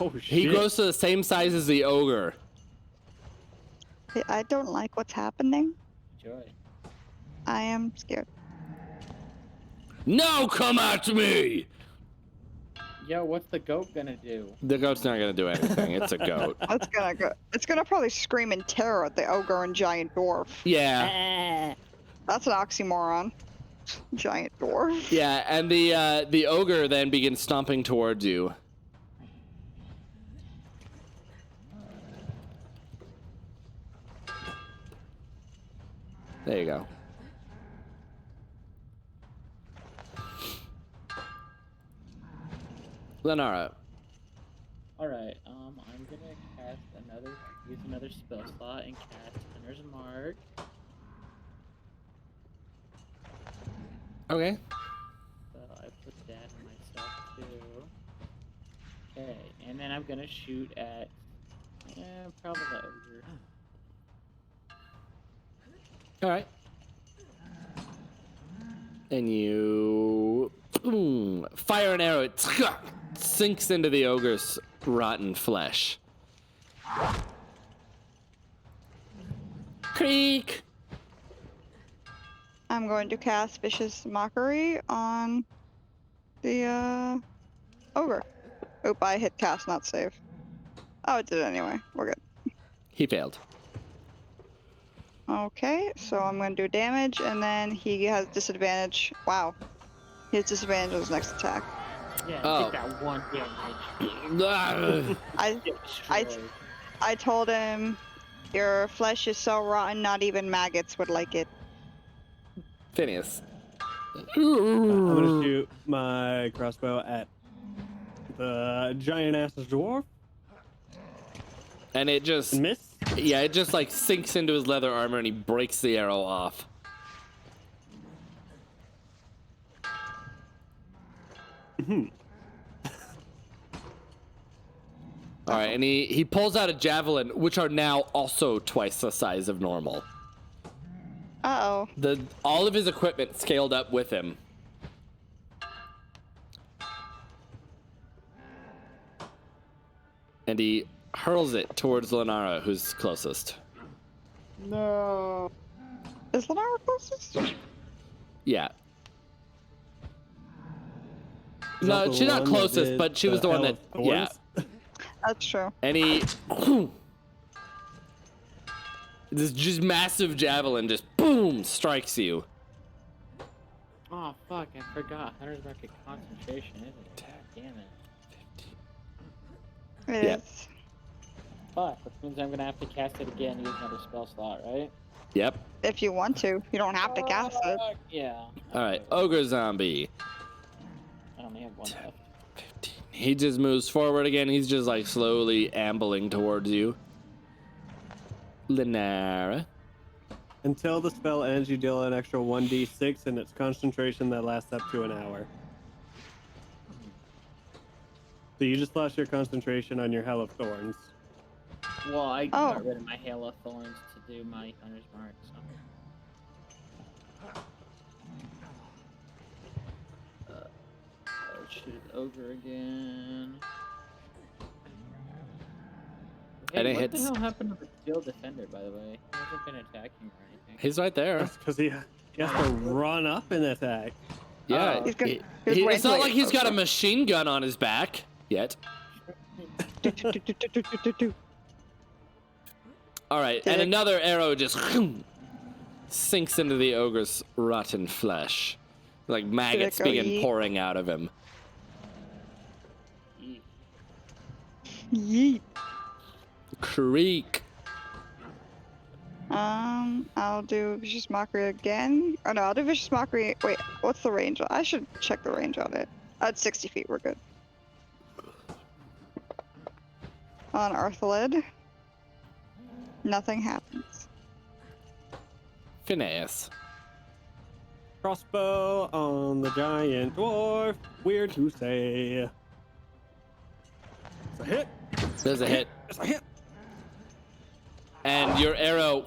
Speaker 5: Oh shit.
Speaker 2: He grows to the same size as the ogre.
Speaker 3: I don't like what's happening.
Speaker 4: Joy.
Speaker 3: I am scared.
Speaker 2: No, come at me!
Speaker 4: Yo, what's the goat gonna do?
Speaker 2: The goat's not gonna do anything. It's a goat.
Speaker 3: That's gonna go. It's gonna probably scream in terror at the ogre and giant dwarf.
Speaker 2: Yeah.
Speaker 3: That's an oxymoron. Giant dwarf.
Speaker 2: Yeah, and the ogre then begins stomping towards you. There you go. Lenara.
Speaker 4: Alright, I'm gonna use another spell slot and cast Hunter's Mark.
Speaker 2: Okay.
Speaker 4: So I put that in myself too. Okay, and then I'm gonna shoot at, probably the ogre.
Speaker 2: All right. And you fire an arrow. It sinks into the ogre's rotten flesh. Creak.
Speaker 3: I'm going to cast Vicious Mockery on the ogre. Oop, I hit cast, not save. Oh, it did anyway. We're good.
Speaker 2: He failed.
Speaker 3: Okay, so I'm going to do damage, and then he has disadvantage. Wow. He has disadvantage on his next attack.
Speaker 4: Yeah,
Speaker 2: Oh.
Speaker 4: take that one damage.
Speaker 3: I told him, your flesh is so rotten, not even maggots would like it.
Speaker 2: Phineas.
Speaker 5: I'm gonna shoot my crossbow at the giant ass dwarf.
Speaker 2: And it just,
Speaker 5: And miss.
Speaker 2: yeah, it just like sinks into his leather armor and he breaks the arrow off. All right, and he pulls out a javelin, which are now also twice the size of normal.
Speaker 3: Uh-oh.
Speaker 2: All of his equipment scaled up with him. And he hurls it towards Lenara, who's closest.
Speaker 4: No.
Speaker 3: Is Lenara closest?
Speaker 2: Yeah.
Speaker 5: Is that
Speaker 2: No,
Speaker 5: the
Speaker 2: she's not
Speaker 5: one that
Speaker 2: closest,
Speaker 5: did
Speaker 2: but she was the one
Speaker 5: Hell
Speaker 2: that,
Speaker 5: of
Speaker 2: yeah.
Speaker 5: Thorns?
Speaker 3: That's true.
Speaker 2: And he, this just massive javelin just boom strikes you.
Speaker 4: Oh fuck, I forgot. Hunter's Mark at concentration, isn't it? God damn it.
Speaker 3: It
Speaker 2: Yeah.
Speaker 3: is.
Speaker 4: fuck, which means I'm gonna have to cast it again, use another spell slot, right?
Speaker 2: Yep.
Speaker 3: If you want to, you don't have to cast it.
Speaker 4: Fuck, yeah.
Speaker 2: All right,
Speaker 4: Okay.
Speaker 2: ogre zombie.
Speaker 4: I only have one left.
Speaker 2: 15. He just moves forward again. He's just like slowly ambling towards you. Lenara.
Speaker 5: Until the spell ends, you deal an extra 1d6, and it's concentration that lasts up to an hour. So you just lost your concentration on your Hell of Thorns.
Speaker 4: Well, I
Speaker 3: Oh.
Speaker 4: got rid of my Hail of Thorns to do my Hunter's Mark, so. I'll shoot Ogre again. Hey,
Speaker 2: And it
Speaker 4: what
Speaker 2: hits.
Speaker 4: the hell happened to the Steel Defender, by the way? He hasn't been attacking or anything.
Speaker 2: He's right there.
Speaker 5: That's because he has to run up and attack.
Speaker 2: Yeah.
Speaker 4: Oh.
Speaker 3: He's good.
Speaker 2: It's not like he's got a machine gun on his back yet. All right, and another arrow just sinks into the ogre's rotten flesh, like maggots
Speaker 3: go
Speaker 2: begin
Speaker 3: yeet?
Speaker 2: pouring out of him.
Speaker 3: Yeet.
Speaker 2: Creak.
Speaker 3: I'll do Vicious Mockery again. Oh no, I'll do Vicious Mockery. Wait, what's the range? I should check the range on it. At 60 feet, we're good. On Arthalid, nothing happens.
Speaker 2: Phineas.
Speaker 5: Crossbow on the giant dwarf. Weird to say. It's a hit.
Speaker 2: There's a hit.
Speaker 5: It's a hit.
Speaker 2: And your arrow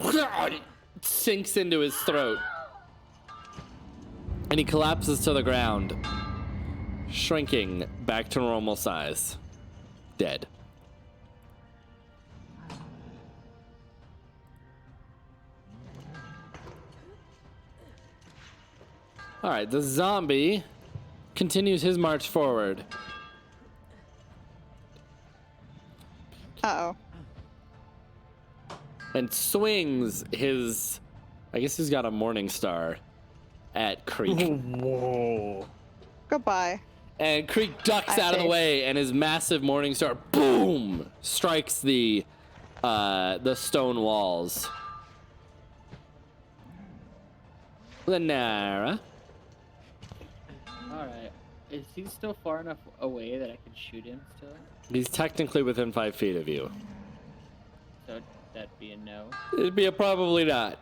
Speaker 2: sinks into his throat. And he collapses to the ground, shrinking back to normal size. Dead. All right, the zombie continues his march forward.
Speaker 3: Uh-oh.
Speaker 2: And swings his, I guess he's got a morning star, at Creek.
Speaker 5: Whoa.
Speaker 3: Goodbye.
Speaker 2: And Creek ducks
Speaker 3: I
Speaker 2: out of the
Speaker 3: see.
Speaker 2: way, and his massive morning star, boom, strikes the stone walls. Lenara.
Speaker 4: Alright. Is he still far enough away that I can shoot him still?
Speaker 2: He's technically within 5 feet of you.
Speaker 4: So that'd be a no.
Speaker 2: It'd be a probably not.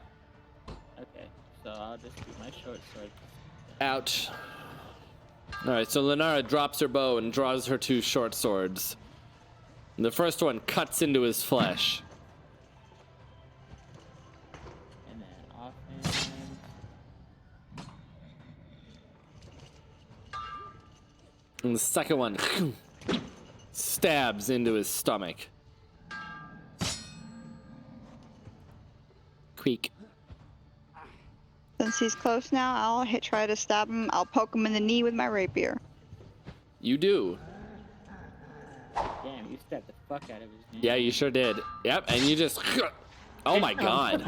Speaker 4: Okay, so I'll just shoot my short sword.
Speaker 2: Ouch. All right, so Lenara drops her bow and draws her 2 short swords. And the first one cuts into his flesh.
Speaker 4: And then offhand.
Speaker 2: And the second one stabs into his stomach. Creek.
Speaker 3: Since he's close now, I'll try to stab him. I'll poke him in the knee with my rapier.
Speaker 2: You do.
Speaker 4: Damn, you stabbed the fuck out of his knee.
Speaker 2: Yeah, you sure did. Yep, and you just... Oh my god.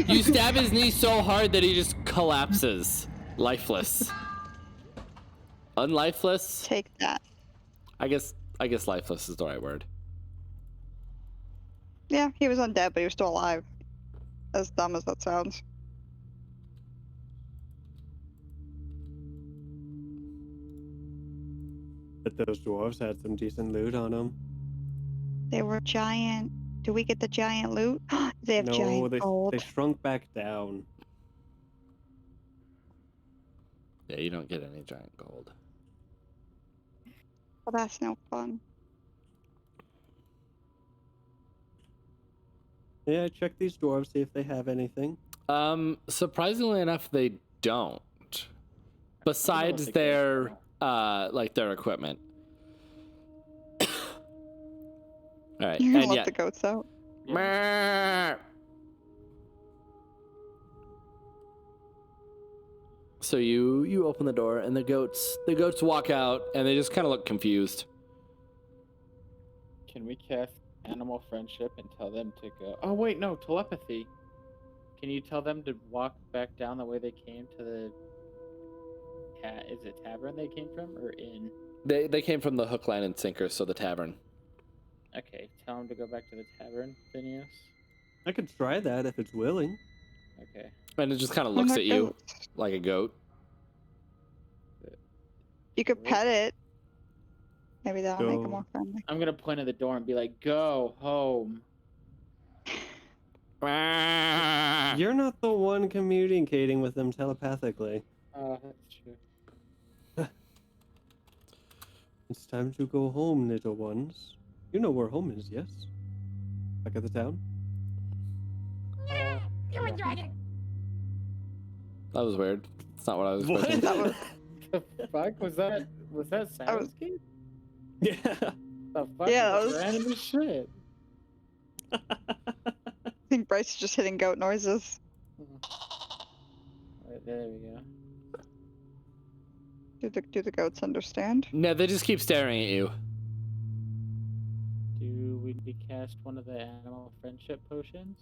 Speaker 2: You stab his knee so hard that he just collapses. Lifeless. Unlifeless?
Speaker 3: Take that.
Speaker 2: I guess lifeless is the right word.
Speaker 3: Yeah, he was undead, but he was still alive. As dumb as that sounds.
Speaker 5: But those dwarves had some decent loot on them.
Speaker 3: They were giant. Do we get the giant loot? They have
Speaker 5: No,
Speaker 3: giant gold.
Speaker 5: they shrunk back down.
Speaker 2: Yeah, you don't get any giant gold.
Speaker 3: Well, that's no fun.
Speaker 5: Yeah, check these dwarves, see if they have anything.
Speaker 2: Surprisingly enough, they don't. Besides their their equipment. All right,
Speaker 3: You're gonna
Speaker 2: and
Speaker 3: let
Speaker 2: yeah.
Speaker 3: the goats out.
Speaker 2: Meh. So you open the door, and the goats walk out, and they just kind of look confused.
Speaker 4: Can we cast animal friendship and tell them to go? Oh wait, no, telepathy. Can you tell them to walk back down the way they came to the? Is it tavern they came from or inn?
Speaker 2: They came from the hook, line, and sinker, so the tavern.
Speaker 4: Okay, tell him to go back to the tavern, Phineas.
Speaker 5: I could try that if it's willing.
Speaker 4: Okay.
Speaker 2: And it just kind of
Speaker 3: Why
Speaker 2: looks
Speaker 3: not
Speaker 2: at you
Speaker 3: goats?
Speaker 2: like a goat.
Speaker 3: You could pet it. Maybe that'll make it
Speaker 5: Go.
Speaker 3: more friendly.
Speaker 4: I'm gonna point at the door and be like, "Go home."
Speaker 5: You're not the one communicating with them telepathically.
Speaker 4: Oh, that's true.
Speaker 5: It's time to go home, little ones. You know where home is, yes? Back at the town?
Speaker 7: You're a dragon.
Speaker 2: That was weird. It's not what I was
Speaker 5: What?
Speaker 2: expecting.
Speaker 3: That was,
Speaker 4: The fuck was that? Was that Syrinscape?
Speaker 5: Yeah.
Speaker 4: The fuck?
Speaker 3: Yeah, that
Speaker 4: was
Speaker 3: was-
Speaker 4: random as shit.
Speaker 3: I think Bryce is just hitting goat noises.
Speaker 4: Right, there we go.
Speaker 3: Do the goats understand?
Speaker 2: No, they just keep staring at you.
Speaker 4: Do we need to cast one of the animal friendship potions?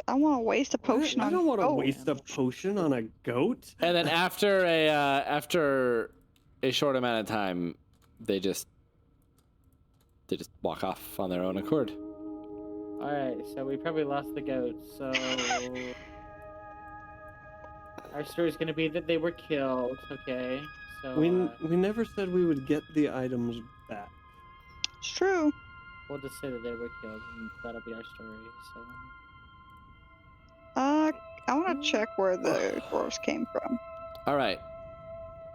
Speaker 3: I want to waste a potion
Speaker 5: I
Speaker 3: on
Speaker 5: don't want to
Speaker 3: goat.
Speaker 5: waste a potion on a goat.
Speaker 2: And then after a short amount of time, they just walk off on their own accord.
Speaker 4: Alright, so we probably lost the goats, so... Our story's gonna be that they were killed, okay? So,
Speaker 5: We never said we would get the items back.
Speaker 3: It's true.
Speaker 4: we'll just say that they were killed, and that'll be our story, so...
Speaker 3: I want to check where the dwarves came from.
Speaker 2: All right.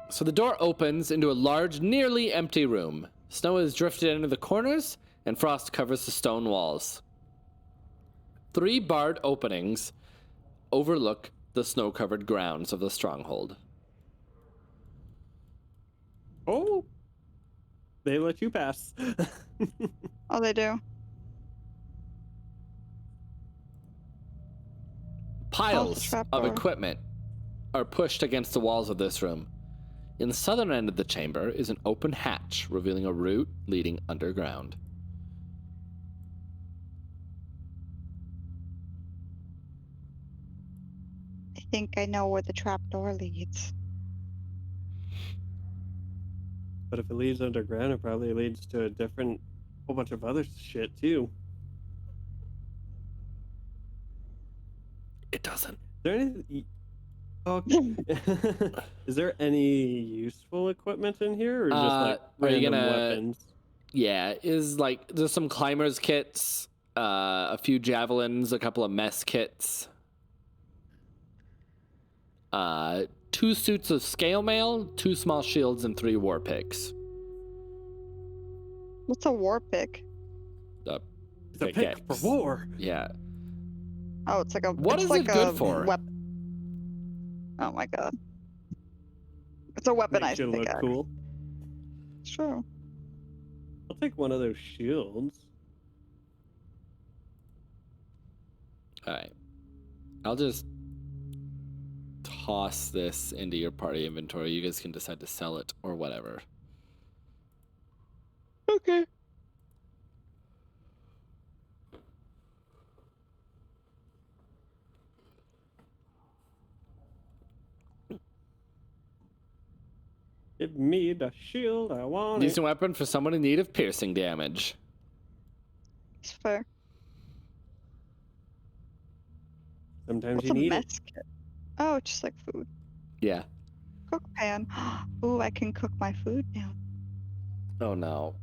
Speaker 2: So the door opens into a large, nearly empty room. Snow has drifted into the corners, and frost covers the stone walls. 3 barred openings overlook the snow-covered grounds of the stronghold.
Speaker 5: Oh! They let you pass.
Speaker 3: Oh, they do.
Speaker 2: Piles
Speaker 3: trapdoor.
Speaker 2: of equipment are pushed against the walls of this room. In the southern end of the chamber is an open hatch, revealing a route leading underground.
Speaker 3: I think I know where the trapdoor leads.
Speaker 5: But if it leads underground, it probably leads to a different whole bunch of other shit too.
Speaker 2: It doesn't.
Speaker 5: Is there any... Okay. Is there any useful equipment in here, or just like
Speaker 2: are you
Speaker 5: random
Speaker 2: gonna-
Speaker 5: weapons?
Speaker 2: Yeah, there's some climbers kits, a few javelins, a couple of mess kits, 2 suits of scale mail, 2 small shields, and 3 war picks.
Speaker 3: What's a war pick?
Speaker 5: It's a pick
Speaker 2: pickaxe.
Speaker 5: for war.
Speaker 2: Yeah.
Speaker 3: Oh, it's like a.
Speaker 2: What
Speaker 3: it's
Speaker 2: is
Speaker 3: like
Speaker 2: it good
Speaker 3: a
Speaker 2: for?
Speaker 3: Oh my god. It's a weaponized
Speaker 5: Makes you look
Speaker 3: pickaxe.
Speaker 5: cool.
Speaker 3: It's true.
Speaker 5: I'll take one of those shields.
Speaker 2: All right. I'll just toss this into your party inventory. You guys can decide to sell it or whatever.
Speaker 3: Okay.
Speaker 5: Give me the shield, I want it.
Speaker 2: Decent weapon for someone in need of piercing damage.
Speaker 3: It's fair.
Speaker 5: Sometimes
Speaker 3: What's
Speaker 5: you
Speaker 3: a
Speaker 5: need
Speaker 3: mess
Speaker 5: it.
Speaker 3: kit? Oh, it's just like food.
Speaker 2: Yeah.
Speaker 3: Cook pan. Ooh, I can cook my food now.
Speaker 2: Oh no.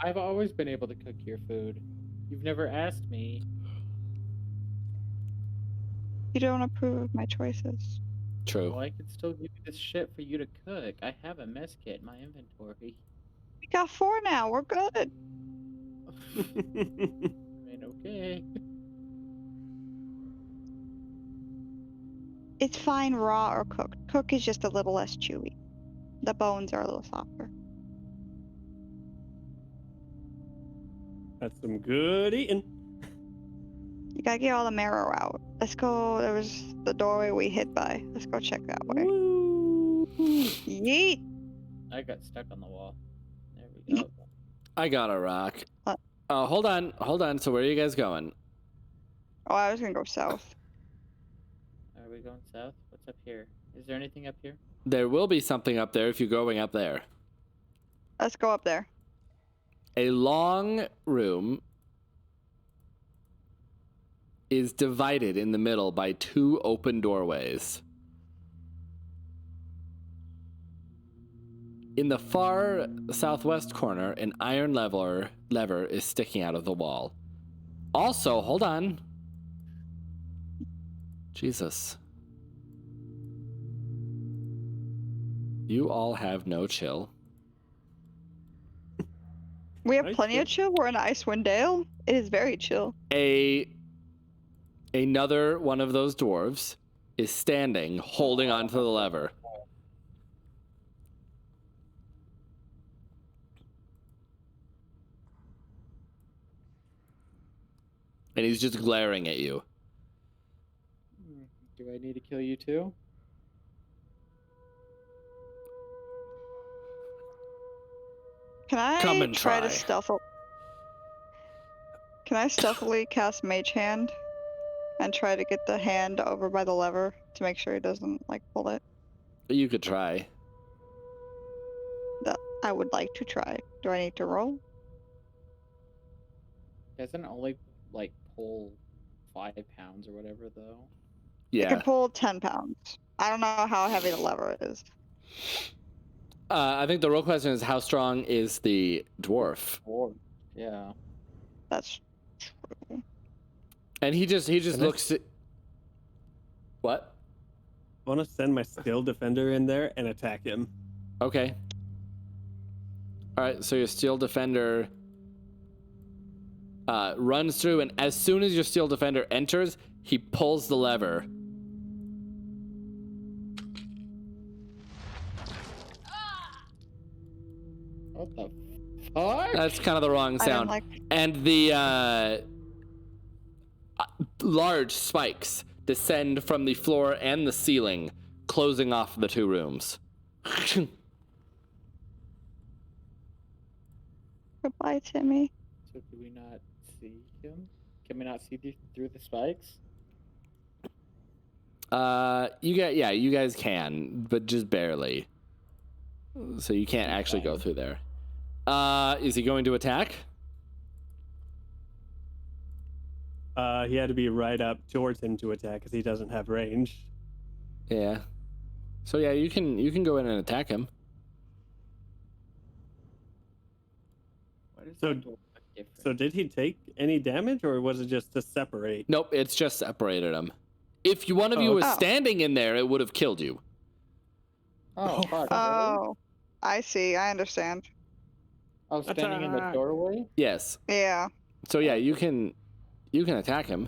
Speaker 4: I've always been able to cook your food. You've never asked me.
Speaker 3: You don't approve of my choices.
Speaker 2: True.
Speaker 4: Well, I could still give you this shit for you to cook. I have a mess kit in my inventory.
Speaker 3: We got 4 now. We're good.
Speaker 4: I mean, okay.
Speaker 3: It's fine raw or cooked. Cook is just a little less chewy. The bones are a little softer.
Speaker 5: That's some good eating.
Speaker 3: You gotta get all the marrow out. Let's go. There was the doorway we hid by. Let's go check that way.
Speaker 5: Woo.
Speaker 3: Yeet!
Speaker 4: I got stuck on the wall. There we go.
Speaker 2: I got a rock.
Speaker 3: What?
Speaker 2: Hold on. So where are you guys going?
Speaker 3: Oh, I was gonna go south.
Speaker 4: Are we going south? What's up here? Is there anything up here?
Speaker 2: There will be something up there if you're going up there.
Speaker 3: Let's go up there.
Speaker 2: A long room is divided in the middle by 2 open doorways. In the far southwest corner, an iron lever is sticking out of the wall. Also, hold on. Jesus. You all have no chill.
Speaker 3: We have
Speaker 5: Nice
Speaker 3: plenty of
Speaker 5: chill.
Speaker 3: chill. We're in Dicewind Dale. It is very chill.
Speaker 2: Another one of those dwarves is standing, holding onto the lever. And he's just glaring at you.
Speaker 4: Do I need to kill you too?
Speaker 3: Can I
Speaker 2: Come and
Speaker 3: try to
Speaker 2: try.
Speaker 3: stealth? Can I stealthily cast Mage Hand and try to get the hand over by the lever to make sure he doesn't like pull it?
Speaker 2: You could try.
Speaker 3: That I would like to try. Do I need to roll?
Speaker 4: Doesn't it only like pull 5 pounds or whatever though?
Speaker 3: It
Speaker 2: Yeah.
Speaker 3: can pull 10 pounds. I don't know how heavy the lever is.
Speaker 2: I think the real question is, how strong is the dwarf?
Speaker 4: Or yeah.
Speaker 3: That's true.
Speaker 2: And he just
Speaker 5: Can I-
Speaker 2: looks at... What?
Speaker 5: I want to send my Steel Defender in there and attack him.
Speaker 2: Okay. All right, so your Steel Defender runs through, and as soon as your Steel Defender enters, he pulls the lever.
Speaker 4: What the fuck?
Speaker 2: That's kind of the wrong
Speaker 3: I didn't
Speaker 2: sound.
Speaker 3: like.
Speaker 2: And the large spikes descend from the floor and the ceiling, closing off the 2 rooms.
Speaker 3: Goodbye, Timmy.
Speaker 4: So do we not see him? Can we not see through the spikes?
Speaker 2: You guys can, but just barely. So you can't actually go through there. Is he going to attack?
Speaker 5: He had to be right up towards him to attack because he doesn't have range.
Speaker 2: Yeah. So yeah, you can go in and attack him.
Speaker 4: Why does
Speaker 5: So-
Speaker 4: that door look different?
Speaker 5: So did he take any damage, or was it just to separate?
Speaker 2: Nope, it's just separated him. If one of you was
Speaker 3: Oh.
Speaker 2: standing in there, it would have killed you.
Speaker 4: Oh fuck! really?
Speaker 3: Oh, I see. I understand.
Speaker 4: I was standing in the
Speaker 5: Attack!
Speaker 4: doorway.
Speaker 2: Yes.
Speaker 3: Yeah.
Speaker 2: So yeah, you can attack him.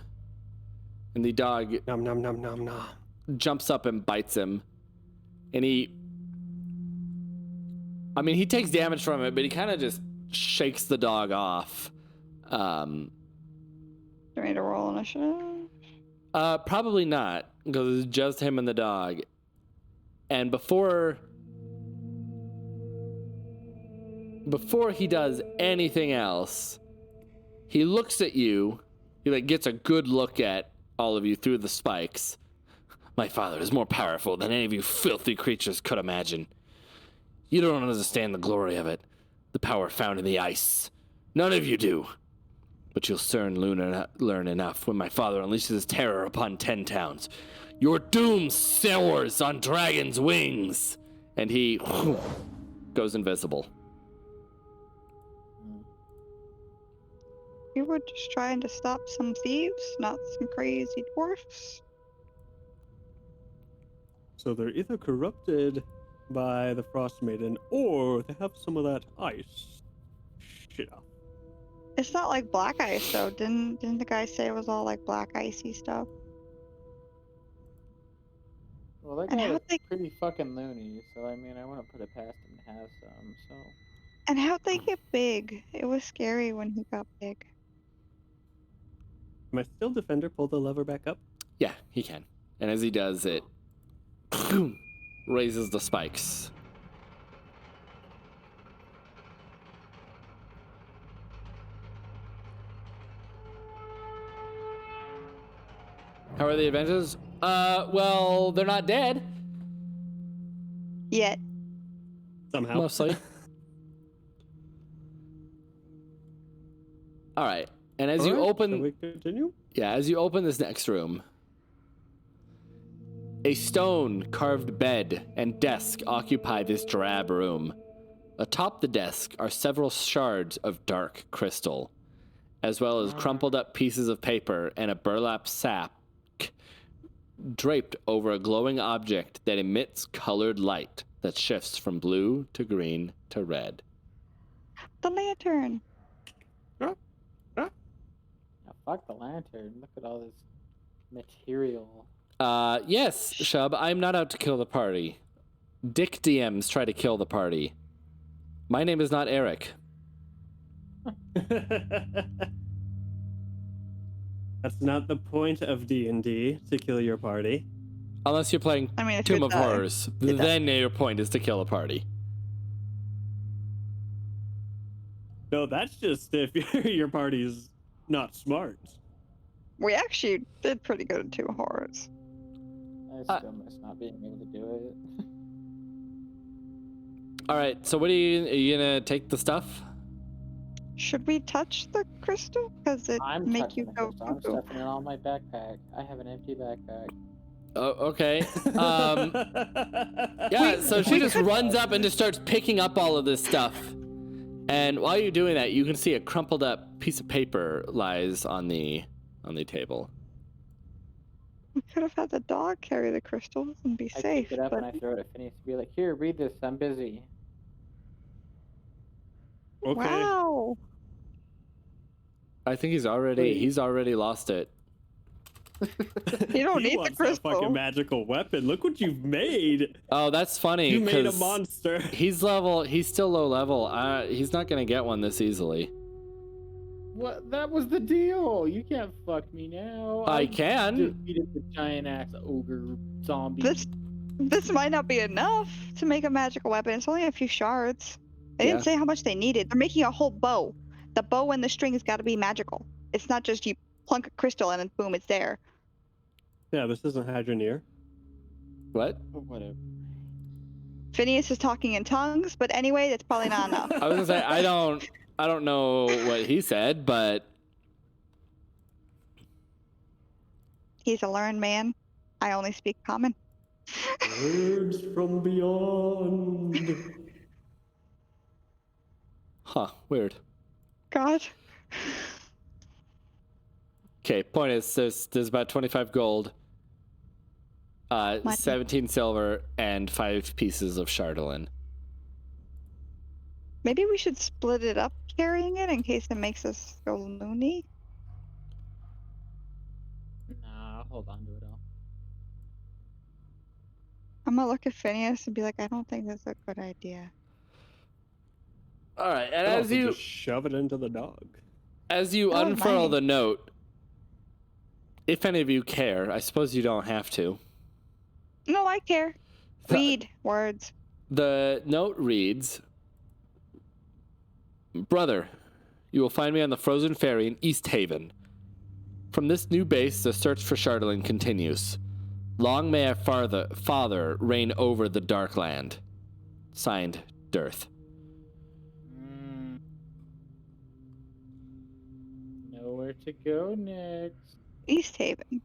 Speaker 2: And the dog
Speaker 5: Nom nom nom nom nom.
Speaker 2: jumps up and bites him. And he takes damage from it, but he kind of just shakes the dog off.
Speaker 3: Do I need to roll initiative?
Speaker 2: Probably not, because it's just him and the dog. And before he does anything else, he looks at you. He gets a good look at all of you through the spikes. My father is more powerful than any of you filthy creatures could imagine. You don't understand the glory of it, the power found in the ice. None of you do. But you'll soon learn enough when my father unleashes his terror upon 10 towns. Your doom soars on dragon's wings. And he goes invisible.
Speaker 3: We were just trying to stop some thieves, not some crazy dwarfs.
Speaker 5: So they're either corrupted by the Frostmaiden, or they have some of that ice. Shit.
Speaker 3: It's not like black ice though. Didn't the guy say it was all like black icy stuff?
Speaker 4: Well, that
Speaker 3: And
Speaker 4: guy
Speaker 3: how'd
Speaker 4: is
Speaker 3: they-
Speaker 4: pretty fucking loony. So I mean, I wouldn't put it past him to have some. So
Speaker 3: And how'd they get big? It was scary when he got big.
Speaker 5: My Steel Defender pull the lever back up?
Speaker 2: Yeah, he can. And as he does, it raises the spikes. How are the adventures? Well, they're not dead,
Speaker 3: Yet.
Speaker 5: Somehow.
Speaker 2: mostly. All right. And as
Speaker 5: All
Speaker 2: you
Speaker 5: right,
Speaker 2: open,
Speaker 5: shall we continue?
Speaker 2: yeah, as you open this next room, a stone carved bed and desk occupy this drab room. Atop the desk are several shards of dark crystal, as well as crumpled up pieces of paper and a burlap sack draped over a glowing object that emits colored light that shifts from blue to green to red.
Speaker 3: The lantern.
Speaker 4: Now, fuck the lantern. Look at all this material.
Speaker 2: Yes, Shub, I'm not out to kill the party. Dick DMs try to kill the party. My name is not Eric.
Speaker 5: That's not the point of D&D, to kill your party.
Speaker 2: Unless you're playing
Speaker 3: I mean, if
Speaker 2: Tomb
Speaker 3: you're
Speaker 2: of
Speaker 3: dying,
Speaker 2: Horrors,
Speaker 3: you're
Speaker 2: then your point is to kill a party.
Speaker 5: No, that's just if your party's not smart.
Speaker 3: We actually did pretty good at 2 horrors.
Speaker 4: I still miss not being able to do it.
Speaker 2: All right, so what are you gonna take the stuff?
Speaker 3: Should we touch the crystal? Because it
Speaker 4: I'm
Speaker 3: make
Speaker 4: touching
Speaker 3: you
Speaker 4: the
Speaker 3: go
Speaker 4: crystal. I'm
Speaker 3: cuckoo.
Speaker 4: stuffing it all in my backpack. I have an empty backpack.
Speaker 2: Oh, okay. Yeah, so she just runs up and just starts picking up all of this stuff. And while you're doing that, you can see a crumpled up piece of paper lies on the table.
Speaker 3: We could have had the dog carry the crystals and be
Speaker 4: I
Speaker 3: safe.
Speaker 4: pick it up
Speaker 3: But
Speaker 4: and I throw it at Phineas to be like, here, read this. I'm busy.
Speaker 5: Okay.
Speaker 3: wow,
Speaker 2: I think he's already lost it.
Speaker 3: you don't
Speaker 5: He
Speaker 3: need the
Speaker 5: wants that fucking
Speaker 3: crystal.
Speaker 5: magical weapon. Look what you've made.
Speaker 2: Oh, that's funny.
Speaker 5: You made a
Speaker 2: 'cause
Speaker 5: monster.
Speaker 2: He's still low level. He's not gonna get one this easily.
Speaker 4: What? That was the deal. You can't fuck me now.
Speaker 2: I can.
Speaker 4: defeated the giant ass ogre zombie.
Speaker 3: This might not be enough to make a magical weapon. It's only a few shards. They
Speaker 2: Yeah.
Speaker 3: didn't say how much they needed. They're making a whole bow. The bow and the string has got to be magical. It's not just you plunk a crystal and then boom, it's there.
Speaker 5: Yeah, this isn't Hadroneer.
Speaker 2: What?
Speaker 4: Whatever.
Speaker 3: Phineas is talking in tongues, but anyway, that's probably not enough.
Speaker 2: I was gonna say I don't know what he said, but
Speaker 3: He's a learned man. I only speak common.
Speaker 5: Words from beyond.
Speaker 2: weird.
Speaker 3: God.
Speaker 2: Okay, point is there's about 25 gold, 17 silver, and 5 pieces of chardolin.
Speaker 3: Maybe we should split it up carrying it in case it makes us go loony.
Speaker 4: Nah, I'll hold on to it all.
Speaker 3: I'm gonna look at Phineas and be like, I don't think that's a good idea.
Speaker 2: All right, and
Speaker 5: Oh,
Speaker 2: as
Speaker 5: so
Speaker 2: you
Speaker 5: just shove it into the dog.
Speaker 3: Oh,
Speaker 2: unfurl
Speaker 3: nice.
Speaker 2: the note, if any of you care, I suppose you don't have to.
Speaker 3: No, I care. Read words.
Speaker 2: The note reads, "Brother, you will find me on the frozen ferry in East Haven. From this new base, the search for Chardolin continues. Long may our father reign over the dark land." Signed, Dearth.
Speaker 4: Nowhere to go next.
Speaker 3: East Haven.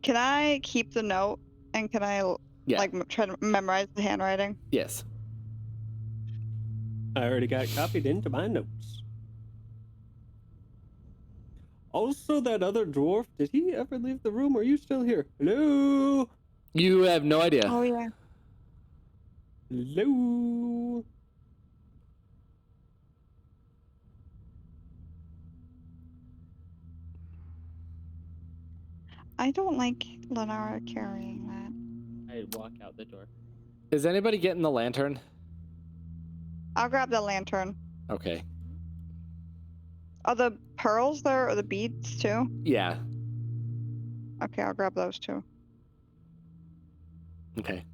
Speaker 3: Can I keep the note and can I
Speaker 2: Yeah.
Speaker 3: try to memorize the handwriting?
Speaker 2: Yes.
Speaker 5: I already got copied into my notes. Also, that other dwarf, did he ever leave the room? Are you still here? Hello?
Speaker 2: You have no idea.
Speaker 3: Oh yeah.
Speaker 5: Hello?
Speaker 3: I don't like Lenara carrying that.
Speaker 4: I walk out the door.
Speaker 2: Is anybody getting the lantern?
Speaker 3: I'll grab the lantern.
Speaker 2: Okay.
Speaker 3: Are the pearls there or the beads too?
Speaker 2: Yeah.
Speaker 3: Okay, I'll grab those too.
Speaker 2: Okay.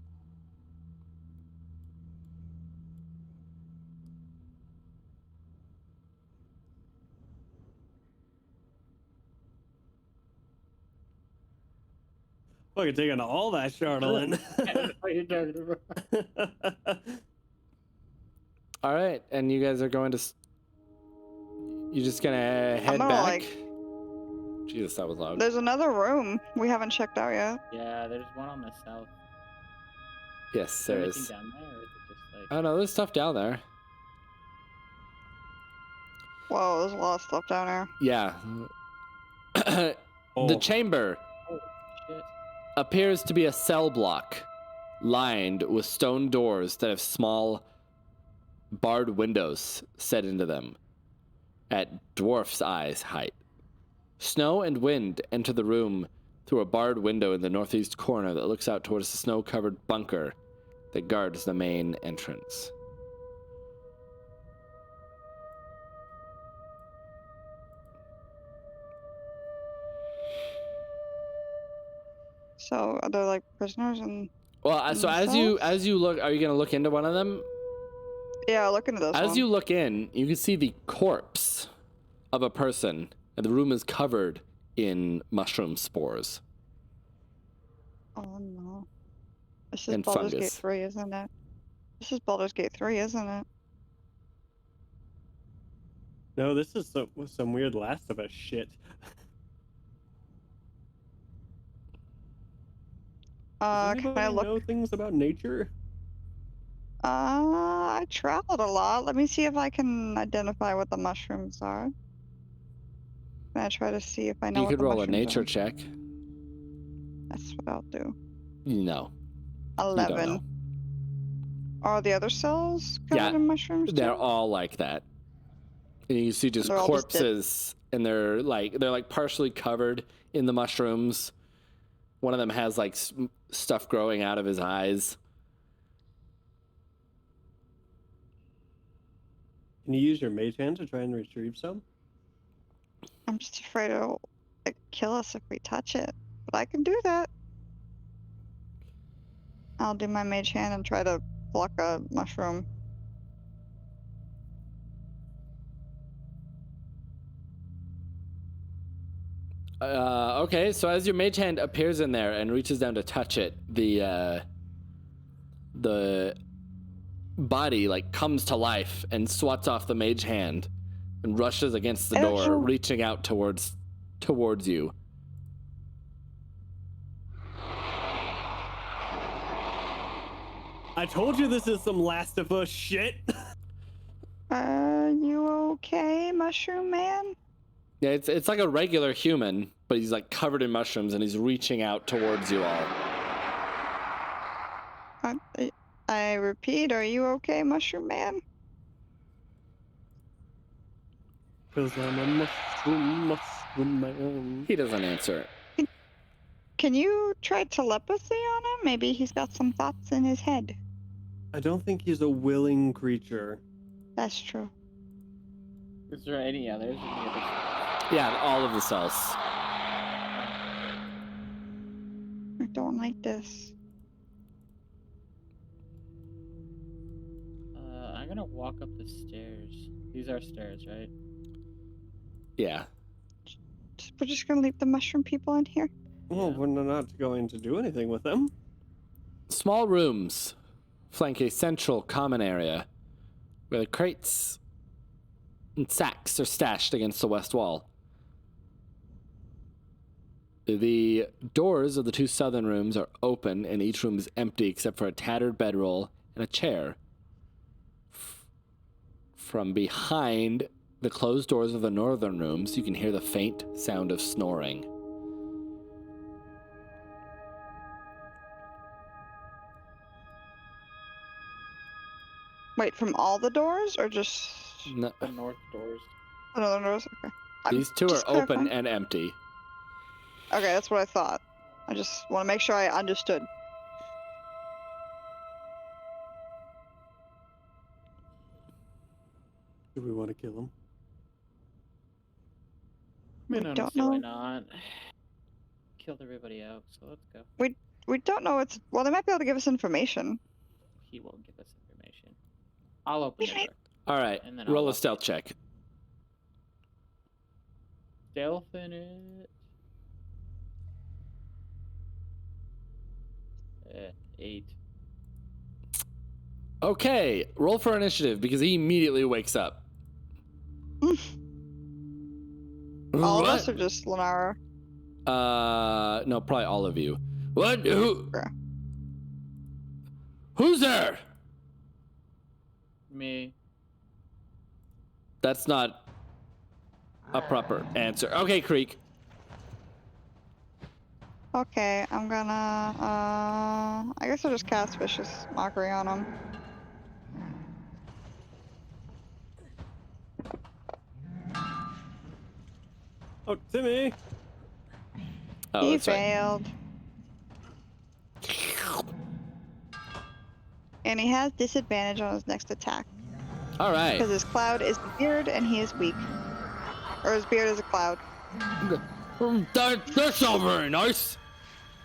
Speaker 5: Fucking taking all that Chardolin.
Speaker 4: What are you talking about?
Speaker 2: All right, and you guys are going to. You're just gonna head
Speaker 3: gonna,
Speaker 2: back.
Speaker 3: like-
Speaker 2: Jesus, that was loud.
Speaker 3: There's another room we haven't checked out yet.
Speaker 4: Yeah, there's one on the south.
Speaker 2: Yes, there
Speaker 4: Anything
Speaker 2: is.
Speaker 4: down there, or is it just like?
Speaker 2: Oh no, there's stuff down there.
Speaker 3: Whoa, there's a lot of stuff down there.
Speaker 2: Yeah.
Speaker 5: Oh.
Speaker 2: The chamber
Speaker 4: Oh shit!
Speaker 2: appears to be a cell block lined with stone doors that have small barred windows set into them at dwarf's eyes height. Snow and wind enter the room through a barred window in the northeast corner that looks out towards the snow-covered bunker that guards the main entrance.
Speaker 3: So are there like prisoners and
Speaker 2: Well, so as you look, are you gonna look into one of them?
Speaker 3: yeah, look into this
Speaker 2: As
Speaker 3: one.
Speaker 2: you look in, you can see the corpse of a person, and the room is covered in mushroom spores.
Speaker 3: Oh no. This is
Speaker 2: And
Speaker 3: Baldur's Gate
Speaker 2: fungus.
Speaker 3: 3, isn't it? This is Baldur's Gate 3, isn't it?
Speaker 5: No, this is some weird Last of Us shit. Does
Speaker 3: Can
Speaker 5: anybody
Speaker 3: I look?
Speaker 5: know things about nature?
Speaker 3: I traveled a lot. Let me see if I can identify what the mushrooms are. Can I try to see if I know
Speaker 2: You
Speaker 3: what
Speaker 2: could
Speaker 3: the
Speaker 2: roll a
Speaker 3: mushrooms
Speaker 2: nature
Speaker 3: are?
Speaker 2: check.
Speaker 3: That's what I'll do.
Speaker 2: No, you don't
Speaker 3: 11.
Speaker 2: know.
Speaker 3: Are the other cells covered
Speaker 2: Yeah,
Speaker 3: in mushrooms
Speaker 2: They're
Speaker 3: too?
Speaker 2: all like that. And you see just
Speaker 3: They're all just dead.
Speaker 2: corpses, and they're like partially covered in the mushrooms. One of them has like stuff growing out of his eyes.
Speaker 5: Can you use your mage hand to try and retrieve some?
Speaker 3: I'm just afraid it'll like, kill us if we touch it. But I can do that. I'll do my mage hand and try to pluck a mushroom.
Speaker 2: Okay, so as your mage hand appears in there and reaches down to touch it, the body like comes to life and swats off the mage hand and rushes against the door,
Speaker 3: Ew.
Speaker 2: reaching out towards you.
Speaker 5: I told you this is some Last of Us shit.
Speaker 3: Are you okay, mushroom man?
Speaker 2: Yeah, it's like a regular human, but he's like covered in mushrooms and he's reaching out towards you all.
Speaker 3: I repeat, are you okay, mushroom man?
Speaker 5: Cause I'm a mushroom man.
Speaker 2: He doesn't answer.
Speaker 3: Can you try telepathy on him? Maybe he's got some thoughts in his head.
Speaker 5: I don't think he's a willing creature.
Speaker 3: That's true.
Speaker 4: Is there any others? Any other?
Speaker 2: Yeah, all of the cells.
Speaker 3: I don't like this.
Speaker 4: I'm gonna walk up the stairs. These are stairs, right?
Speaker 2: Yeah.
Speaker 3: We're just gonna leave the mushroom people in here.
Speaker 5: Well,
Speaker 4: Yeah.
Speaker 5: we're not going to do anything with them.
Speaker 2: Small rooms flank a central common area where the crates and sacks are stashed against the west wall. The doors of the two southern rooms are open, and each room is empty except for a tattered bedroll and a chair. From behind the closed doors of the northern rooms, you can hear the faint sound of snoring.
Speaker 3: Wait, from all the doors or just
Speaker 2: No,
Speaker 4: The north doors.
Speaker 3: another doors? Okay. I'm
Speaker 2: these two are
Speaker 3: just
Speaker 2: open
Speaker 3: clarifying.
Speaker 2: and empty.
Speaker 3: Okay, that's what I thought. I just want to make sure I understood.
Speaker 5: Do we want to kill him?
Speaker 4: I mean,
Speaker 3: We
Speaker 4: I
Speaker 3: don't
Speaker 4: see why
Speaker 3: know.
Speaker 4: not. Killed everybody out, so let's go.
Speaker 3: We don't know what's. Well, they might be able to give us information.
Speaker 4: He won't give us information. I'll open the door.
Speaker 2: All right,
Speaker 4: And then
Speaker 2: roll
Speaker 4: I'll
Speaker 2: a stealth check.
Speaker 4: Stealth in it. 8.
Speaker 2: Okay, roll for initiative because he immediately wakes up.
Speaker 3: All of
Speaker 2: What?
Speaker 3: us or just Lenara?
Speaker 2: No, probably all of you. What?
Speaker 3: Okay.
Speaker 2: Who's there?
Speaker 4: Me.
Speaker 2: That's not a proper answer. Okay, Creek.
Speaker 3: Okay, I'm gonna, I guess I'll just cast Vicious Mockery on him.
Speaker 5: Oh, Timmy!
Speaker 2: Oh,
Speaker 3: He
Speaker 2: that's right.
Speaker 3: failed. And he has disadvantage on his next attack.
Speaker 2: All right.
Speaker 3: Because his cloud is the beard and he is weak. Or his beard is a cloud.
Speaker 2: That's not very nice.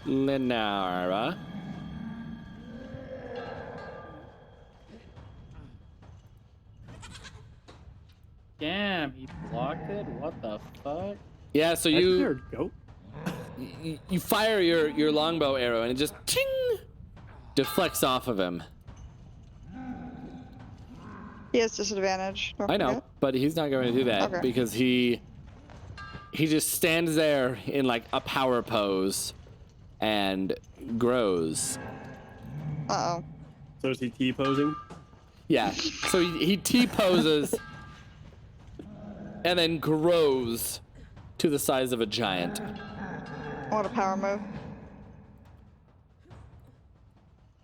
Speaker 2: Lenara.
Speaker 4: Damn, he blocked it? What the fuck?
Speaker 2: Yeah, so
Speaker 5: That's
Speaker 2: you
Speaker 5: weird, goat.
Speaker 2: you fire your longbow arrow and it just ting deflects off of him.
Speaker 3: He has disadvantage. Don't
Speaker 2: I know,
Speaker 3: forget.
Speaker 2: but he's not going to do that
Speaker 3: Okay.
Speaker 2: because he just stands there in like a power pose and grows.
Speaker 3: Uh-oh.
Speaker 5: So is he T-posing?
Speaker 2: Yeah, so he T-poses and then grows to the size of a giant.
Speaker 3: What a power move.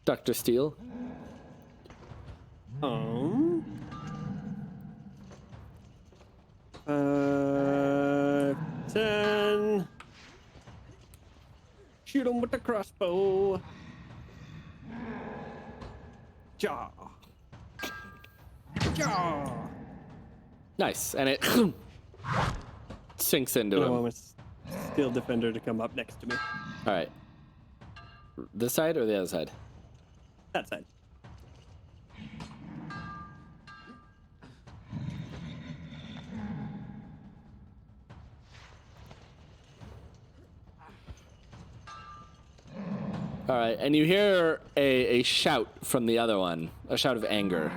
Speaker 2: Dr. Steele?
Speaker 5: 10. Shoot him with the crossbow. Jaw. Jaw.
Speaker 2: Nice, and it sinks into
Speaker 5: I
Speaker 2: him.
Speaker 5: want my steel defender to come up next to me.
Speaker 2: All right. This side or the other side?
Speaker 5: That side.
Speaker 2: All right, and you hear a shout from the other one, a shout of anger.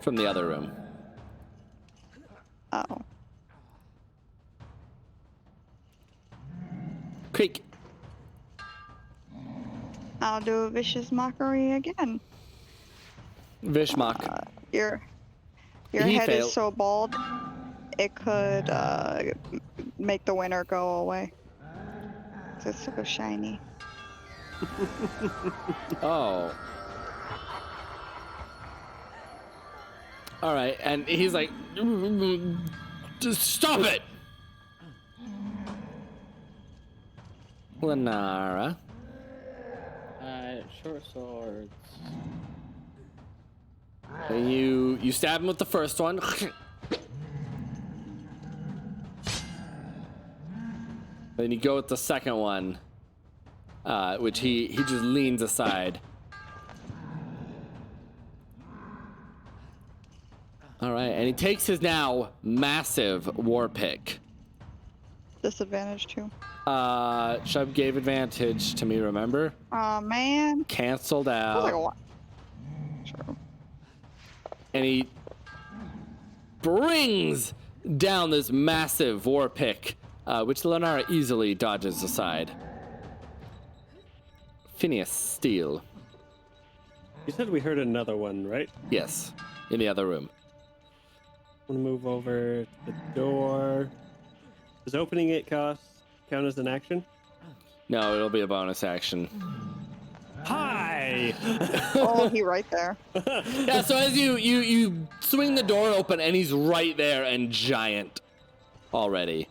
Speaker 2: From the other room.
Speaker 3: Uh-oh.
Speaker 2: Creek.
Speaker 3: I'll do a Vicious Mockery again.
Speaker 2: Vishmak.
Speaker 3: Your
Speaker 2: He
Speaker 3: head
Speaker 2: failed.
Speaker 3: is so bald, it could make the winner go away. It's so shiny.
Speaker 2: Oh. All right, and he's like, just stop it! Lenara.
Speaker 4: Short swords.
Speaker 2: And you stab him with the first one. Then you go with the second one, which he just leans aside. All right, and he takes his now massive war pick.
Speaker 3: Disadvantage too.
Speaker 2: Shub gave advantage to me, remember?
Speaker 3: Oh man.
Speaker 2: Canceled
Speaker 3: That was like a
Speaker 2: out.
Speaker 3: lot. Sure.
Speaker 2: And he brings down this massive war pick, which Lenara easily dodges aside. Phineas Steele.
Speaker 5: You said we heard another one, right?
Speaker 2: Yes, in the other room.
Speaker 5: I'm gonna move over to the door. Does opening it count as an action?
Speaker 2: No, it'll be a bonus action.
Speaker 5: Hi!
Speaker 3: Oh, he right there.
Speaker 2: Yeah, so as you swing the door open and he's right there and giant already.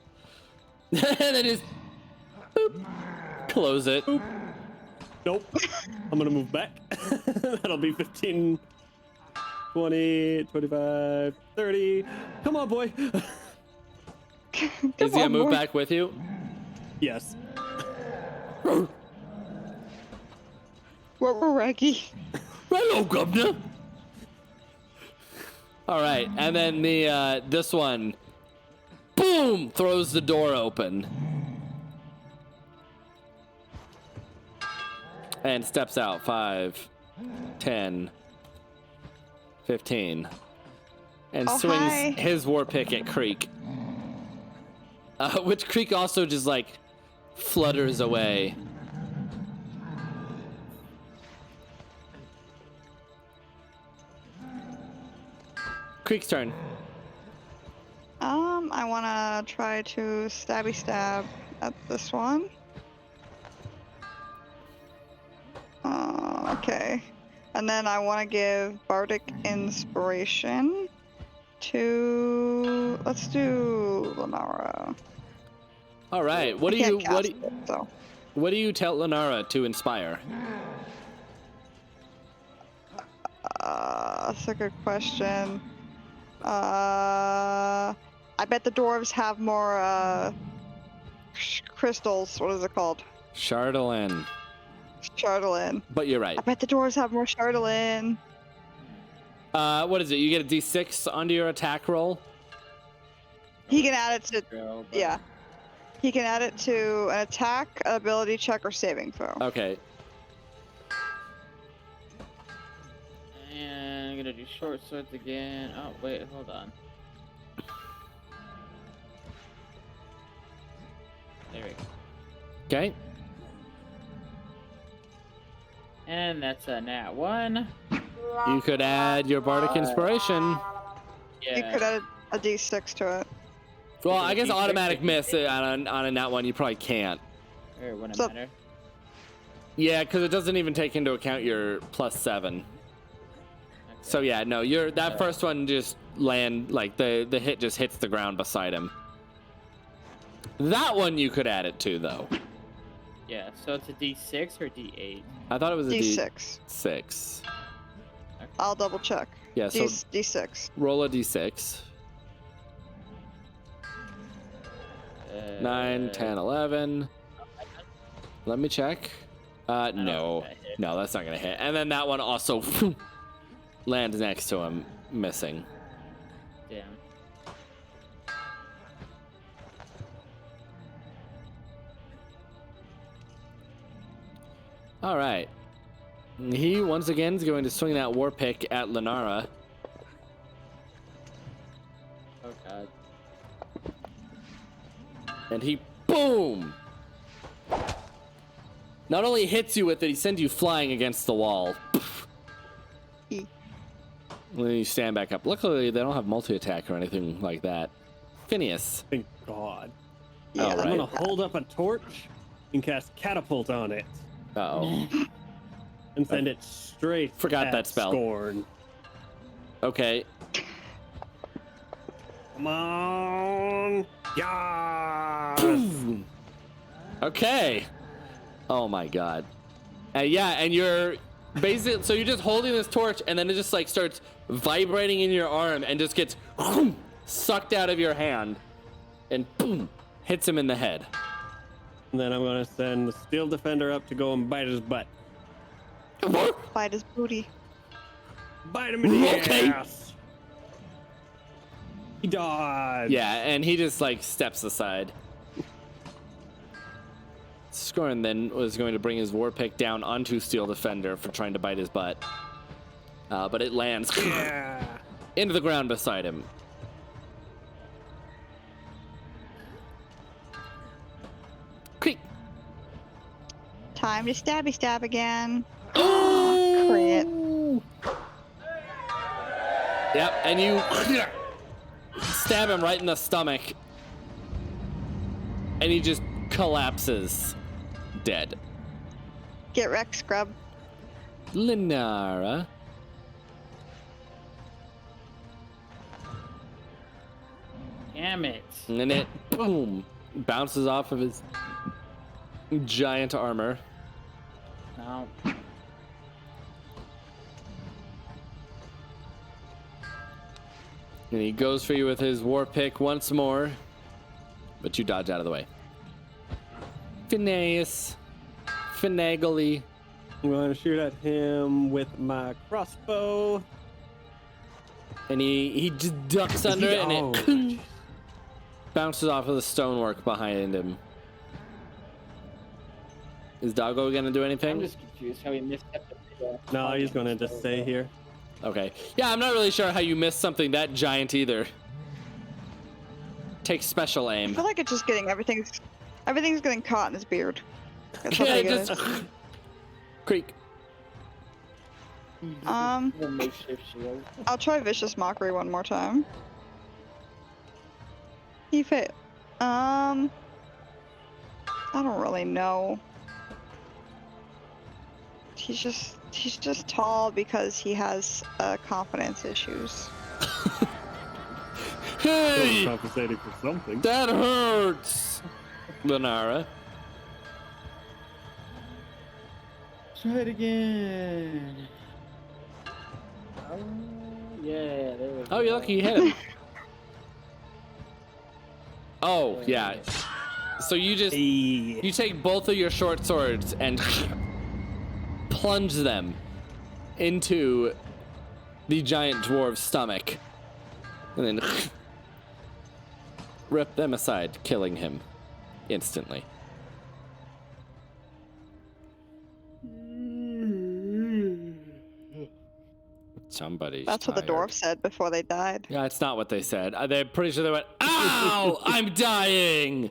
Speaker 2: And then just boop, close it.
Speaker 5: Nope. I'm gonna move back. That'll be 15, 20, 25, 30. Come on, boy.
Speaker 2: Is he gonna
Speaker 3: on,
Speaker 2: move
Speaker 3: boy.
Speaker 2: back with you?
Speaker 5: Yes.
Speaker 3: We're Reggie.
Speaker 2: Hello, Governor. All right, and then the this one, boom, throws the door open. and steps out. 5, 10, 15. And
Speaker 3: Oh,
Speaker 2: swings
Speaker 3: hi.
Speaker 2: his war pick at Creek. Which Creek also just like flutters away. Creek's turn.
Speaker 3: I wanna try to stabby stab at this one. Okay. And then I wanna give Bardic Inspiration to, let's do Lenara.
Speaker 2: All right. What
Speaker 3: I
Speaker 2: do you
Speaker 3: can't
Speaker 2: what
Speaker 3: cast
Speaker 2: do,
Speaker 3: it, so.
Speaker 2: what do you tell Lenara to inspire?
Speaker 3: That's a good question. I bet the dwarves have more crystals. What is it called?
Speaker 2: Chardolin.
Speaker 3: Chardolin.
Speaker 2: But you're right.
Speaker 3: I bet the dwarves have more Chardolin.
Speaker 2: What is it? You get a D6 onto your attack roll?
Speaker 3: He can add it to,
Speaker 4: Throw, but-
Speaker 3: yeah. He can add it to an attack, an ability check, or saving throw.
Speaker 2: Okay.
Speaker 4: And I'm gonna do short swords again. Oh wait, hold on. There we go.
Speaker 2: Okay.
Speaker 4: And that's a nat 1.
Speaker 2: You could add your Bardic Inspiration.
Speaker 3: You
Speaker 4: Yeah.
Speaker 3: could add a d6 to it.
Speaker 2: Well,
Speaker 4: Is it
Speaker 2: I
Speaker 4: a
Speaker 2: guess
Speaker 4: D6
Speaker 2: automatic
Speaker 4: or
Speaker 2: miss
Speaker 4: D6?
Speaker 2: on a nat one. You probably can't.
Speaker 4: Or wouldn't
Speaker 3: So-
Speaker 4: matter.
Speaker 2: Yeah, because it doesn't even take into account your +7. So yeah, no, that first one just like the hit just hits the ground beside him. That one you could add it to though.
Speaker 4: Yeah, so it's a D6 or D8?
Speaker 2: I thought it was a
Speaker 3: D6.
Speaker 2: D6.
Speaker 3: I'll double check.
Speaker 2: Yeah, so
Speaker 3: D6.
Speaker 2: roll a D6. 9, 10, 11. Let me check. No,
Speaker 4: that hit.
Speaker 2: no, that's not gonna hit. And then that one also lands next to him, missing.
Speaker 4: Damn.
Speaker 2: All right. He once again is going to swing that war pick at Lenara.
Speaker 4: Oh god.
Speaker 2: And he, boom! Not only hits you with it, he sends you flying against the wall.
Speaker 3: E.
Speaker 2: And then you stand back up. Luckily, they don't have multi-attack or anything like that. Phineas.
Speaker 5: Thank God.
Speaker 3: Yeah.
Speaker 2: All
Speaker 5: I'm
Speaker 2: right.
Speaker 5: gonna hold up a torch and cast catapult on it
Speaker 2: Uh-oh.
Speaker 5: and send it straight.
Speaker 2: Forgot
Speaker 5: at
Speaker 2: that spell.
Speaker 5: Scorn.
Speaker 2: Okay.
Speaker 5: Come on. Yeah.
Speaker 2: Okay. Oh my god. Yeah, and you're basically, so you're just holding this torch and then it just like starts vibrating in your arm and just gets sucked out of your hand and boom, hits him in the head.
Speaker 5: And then I'm gonna send the steel defender up to go and bite his butt.
Speaker 3: Bite his booty.
Speaker 5: Bite him in the
Speaker 2: Okay.
Speaker 5: ass. He dodged.
Speaker 2: Yeah, and he just like steps aside. Scorn then was going to bring his war pick down onto Steel Defender for trying to bite his butt. But it lands
Speaker 5: Yeah.
Speaker 2: into the ground beside him. Creek.
Speaker 3: Time to stabby stab again.
Speaker 2: Oh!
Speaker 3: Crit.
Speaker 2: Yep, and you stab him right in the stomach. And he just collapses dead.
Speaker 3: Get wrecked, scrub.
Speaker 2: Lenara.
Speaker 4: Damn it.
Speaker 2: And then it, boom, bounces off of his giant armor.
Speaker 4: No.
Speaker 2: And he goes for you with his war pick once more. But you dodge out of the way. Phineas. Finagly.
Speaker 5: I'm going to shoot at him with my crossbow.
Speaker 2: And he just ducks under it and it bounces off of the stonework behind him. Is Doggo gonna do
Speaker 4: I'm
Speaker 2: anything?
Speaker 4: just confused how he misstepped the video.
Speaker 5: No, he's gonna just stay here.
Speaker 2: Okay. Yeah, I'm not really sure how you missed something that giant either. Take special
Speaker 3: I
Speaker 2: aim.
Speaker 3: feel like it's just getting everything's getting caught in his beard. That's how
Speaker 2: Yeah,
Speaker 3: big it
Speaker 2: just
Speaker 3: is.
Speaker 2: creak.
Speaker 4: The makeshift shield.
Speaker 3: I'll try Vicious Mockery one more time. He failed. I don't really know. He's just tall because he has confidence issues.
Speaker 2: Hey,
Speaker 5: Compensating for something.
Speaker 2: that hurts, Lenara.
Speaker 4: Try it again. Oh, yeah, there we go.
Speaker 2: Oh, you're lucky you hit him. Oh, yeah. So you take both of your short swords and plunge them into the giant dwarf's stomach. And then rip them aside, killing him instantly. Somebody's
Speaker 3: That's what the
Speaker 2: tired.
Speaker 3: dwarf said before they died.
Speaker 2: Yeah, it's not what they said. They're pretty sure they went, "Ow! I'm dying!"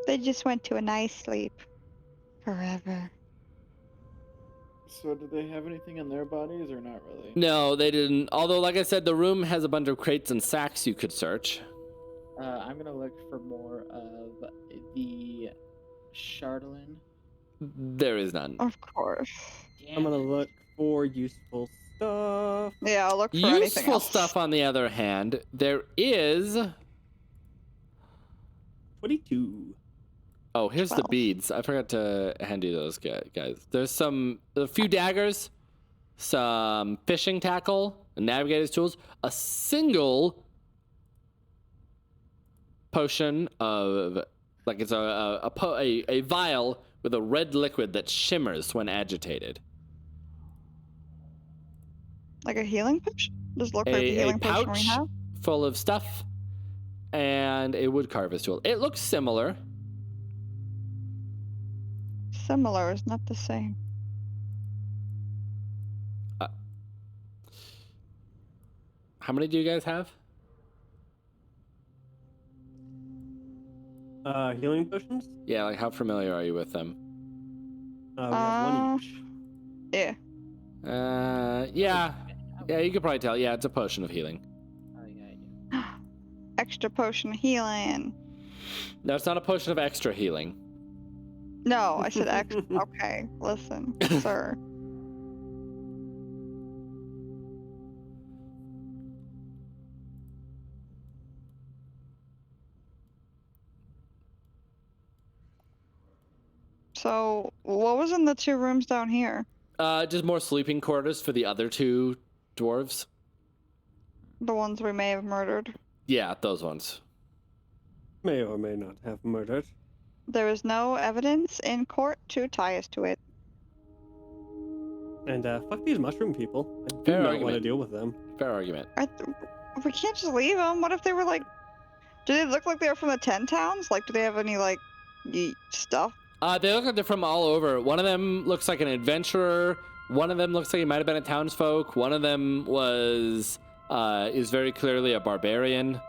Speaker 3: They just went to a nice sleep. Forever.
Speaker 4: So did they have anything in their bodies or not really?
Speaker 2: No, they didn't. Although, like I said, the room has a bunch of crates and sacks you could search.
Speaker 4: I'm gonna look for more of the Chardolin.
Speaker 2: There is none.
Speaker 3: Of course.
Speaker 5: I'm gonna look for useful stuff.
Speaker 3: Yeah, I'll look for anything
Speaker 2: Useful
Speaker 3: else.
Speaker 2: stuff, on the other hand, there is.
Speaker 5: 22.
Speaker 2: Oh, here's the
Speaker 3: 12.
Speaker 2: beads. I forgot to hand you those guys. There's a few daggers, some fishing tackle, and navigator's tools, a single potion of, like it's a vial with a red liquid that shimmers when agitated.
Speaker 3: Like a healing potion? Does it look like the
Speaker 2: A
Speaker 3: healing potion
Speaker 2: pouch
Speaker 3: we have?
Speaker 2: full of stuff, and a woodcarver's tool. It looks similar.
Speaker 3: Similar is not the same.
Speaker 2: How many do you guys have?
Speaker 5: Healing potions?
Speaker 2: Yeah, like how familiar are you with them?
Speaker 5: We have one each.
Speaker 3: Yeah.
Speaker 2: Yeah, you could probably tell. Yeah, it's a potion of healing.
Speaker 4: Oh yeah, I do.
Speaker 3: Extra potion of healing.
Speaker 2: No, it's not a potion of extra healing.
Speaker 3: No, I said extra. Okay, listen, sir. So, what was in the two rooms down here?
Speaker 2: Just more sleeping quarters for the other two dwarves.
Speaker 3: The ones we may have murdered.
Speaker 2: Yeah, those ones.
Speaker 5: May or may not have murdered.
Speaker 3: There is no evidence in court to tie us to it.
Speaker 5: And fuck these mushroom people. I do
Speaker 2: Fair
Speaker 5: not want to
Speaker 2: argument.
Speaker 5: deal with them.
Speaker 2: Fair argument.
Speaker 3: We can't just leave them. What if they were like... Do they look like they're from the 10 towns? Like, do they have any, like, stuff?
Speaker 2: They look like they're from all over. One of them looks like an adventurer. One of them looks like he might have been a townsfolk. One of them is very clearly a barbarian.
Speaker 3: We're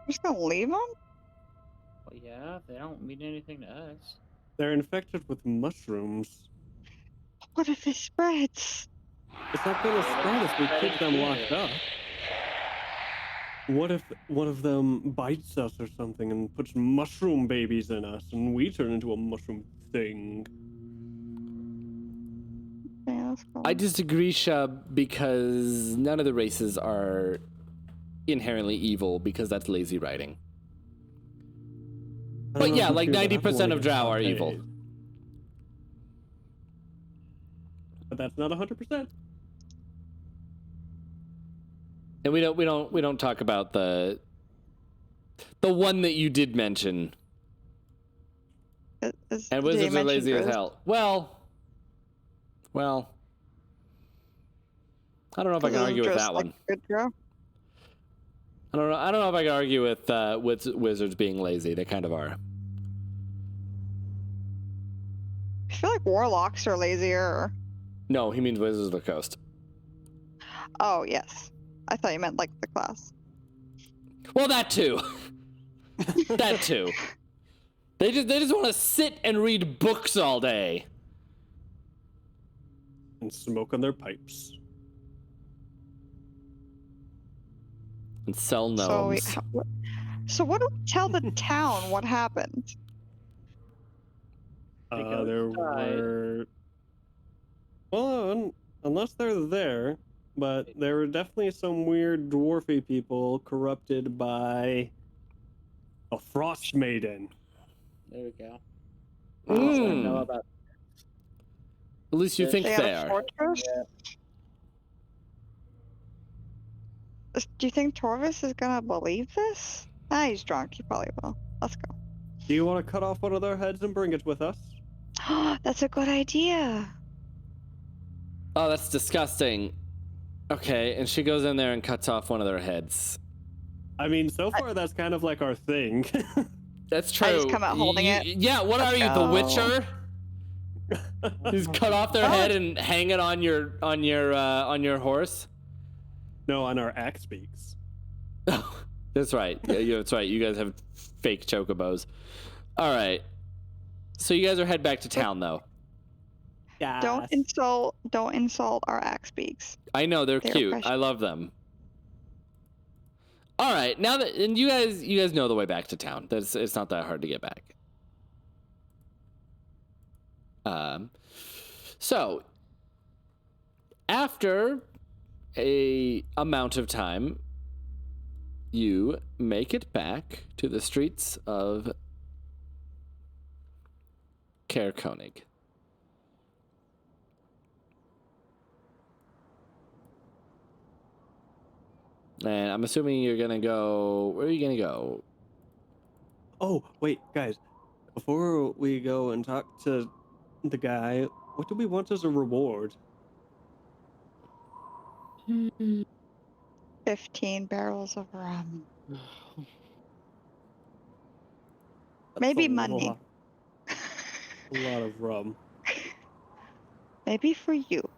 Speaker 3: just gonna leave them?
Speaker 4: Well, yeah, they don't mean anything to us.
Speaker 5: They're infected with mushrooms.
Speaker 3: What if it spreads?
Speaker 5: It's not gonna spread if we keep them locked up. What if one of them bites us or something and puts mushroom babies in us and we turn into a mushroom thing?
Speaker 3: Yeah, that's cool.
Speaker 2: I disagree, Shub, because none of the races are inherently evil, because that's lazy writing.
Speaker 5: I
Speaker 2: But
Speaker 5: don't know
Speaker 2: yeah,
Speaker 5: if
Speaker 2: like
Speaker 5: you feel that
Speaker 2: 90% of
Speaker 5: way,
Speaker 2: drow are
Speaker 5: okay.
Speaker 2: evil.
Speaker 5: But that's not 100%.
Speaker 2: And we don't talk about the one that you did mention.
Speaker 3: Did
Speaker 2: And
Speaker 3: you
Speaker 2: wizards are
Speaker 3: mention
Speaker 2: lazy as
Speaker 3: Grizz?
Speaker 2: hell. Well, I don't know if I can
Speaker 3: Isn't
Speaker 2: argue with
Speaker 3: Driz
Speaker 2: that
Speaker 3: like
Speaker 2: one.
Speaker 3: a good girl?
Speaker 2: I don't know. I don't know if I can argue with wizards being lazy. They kind of are.
Speaker 3: I feel like warlocks are lazier.
Speaker 2: No, he means wizards of the coast.
Speaker 3: Oh, yes. I thought you meant like the class.
Speaker 2: Well, that too. That too. They just want to sit and read books all day.
Speaker 5: And smoke on their pipes.
Speaker 2: And sell gnomes.
Speaker 3: So what do we tell the town? What happened?
Speaker 4: Because
Speaker 5: There
Speaker 4: died.
Speaker 5: were... Well, unless they're there, but there were definitely some weird dwarfy people corrupted by a Frostmaiden.
Speaker 4: There we go.
Speaker 2: Mm.
Speaker 4: I know about.
Speaker 2: At least you think
Speaker 3: They
Speaker 2: they
Speaker 3: have a
Speaker 2: are.
Speaker 3: fortress? Do you think Torvis is gonna believe this? Ah, he's drunk. He probably will. Let's go.
Speaker 5: Do you want to cut off one of their heads and bring it with us?
Speaker 3: That's a good idea.
Speaker 2: Oh, that's disgusting. Okay, and she goes in there and cuts off one of their heads.
Speaker 5: I mean, so far that's kind of like our thing.
Speaker 2: That's true.
Speaker 3: I just come out holding it.
Speaker 2: Yeah, what
Speaker 3: Let's
Speaker 2: are you,
Speaker 3: go.
Speaker 2: The Witcher? Just cut off their head and hang it on your horse.
Speaker 5: No, on our axe beaks.
Speaker 2: That's right. Yeah, that's right. You guys have fake chocobos. All right. So you guys are head back to town, though.
Speaker 5: Yeah.
Speaker 3: Don't insult our axe beaks.
Speaker 2: I know they're
Speaker 3: They're
Speaker 2: cute.
Speaker 3: precious.
Speaker 2: I love them. All right. Now that and you guys know the way back to town. It's not that hard to get back. So after a amount of time, you make it back to the streets of Caer Konig. And I'm assuming you're gonna go. Where are you gonna go?
Speaker 5: Oh, wait, guys. Before we go and talk to the guy, what do we want as a reward?
Speaker 3: 15 barrels of rum.
Speaker 5: That's
Speaker 3: Maybe
Speaker 5: a
Speaker 3: money.
Speaker 5: lot- A lot of rum.
Speaker 3: Maybe for you.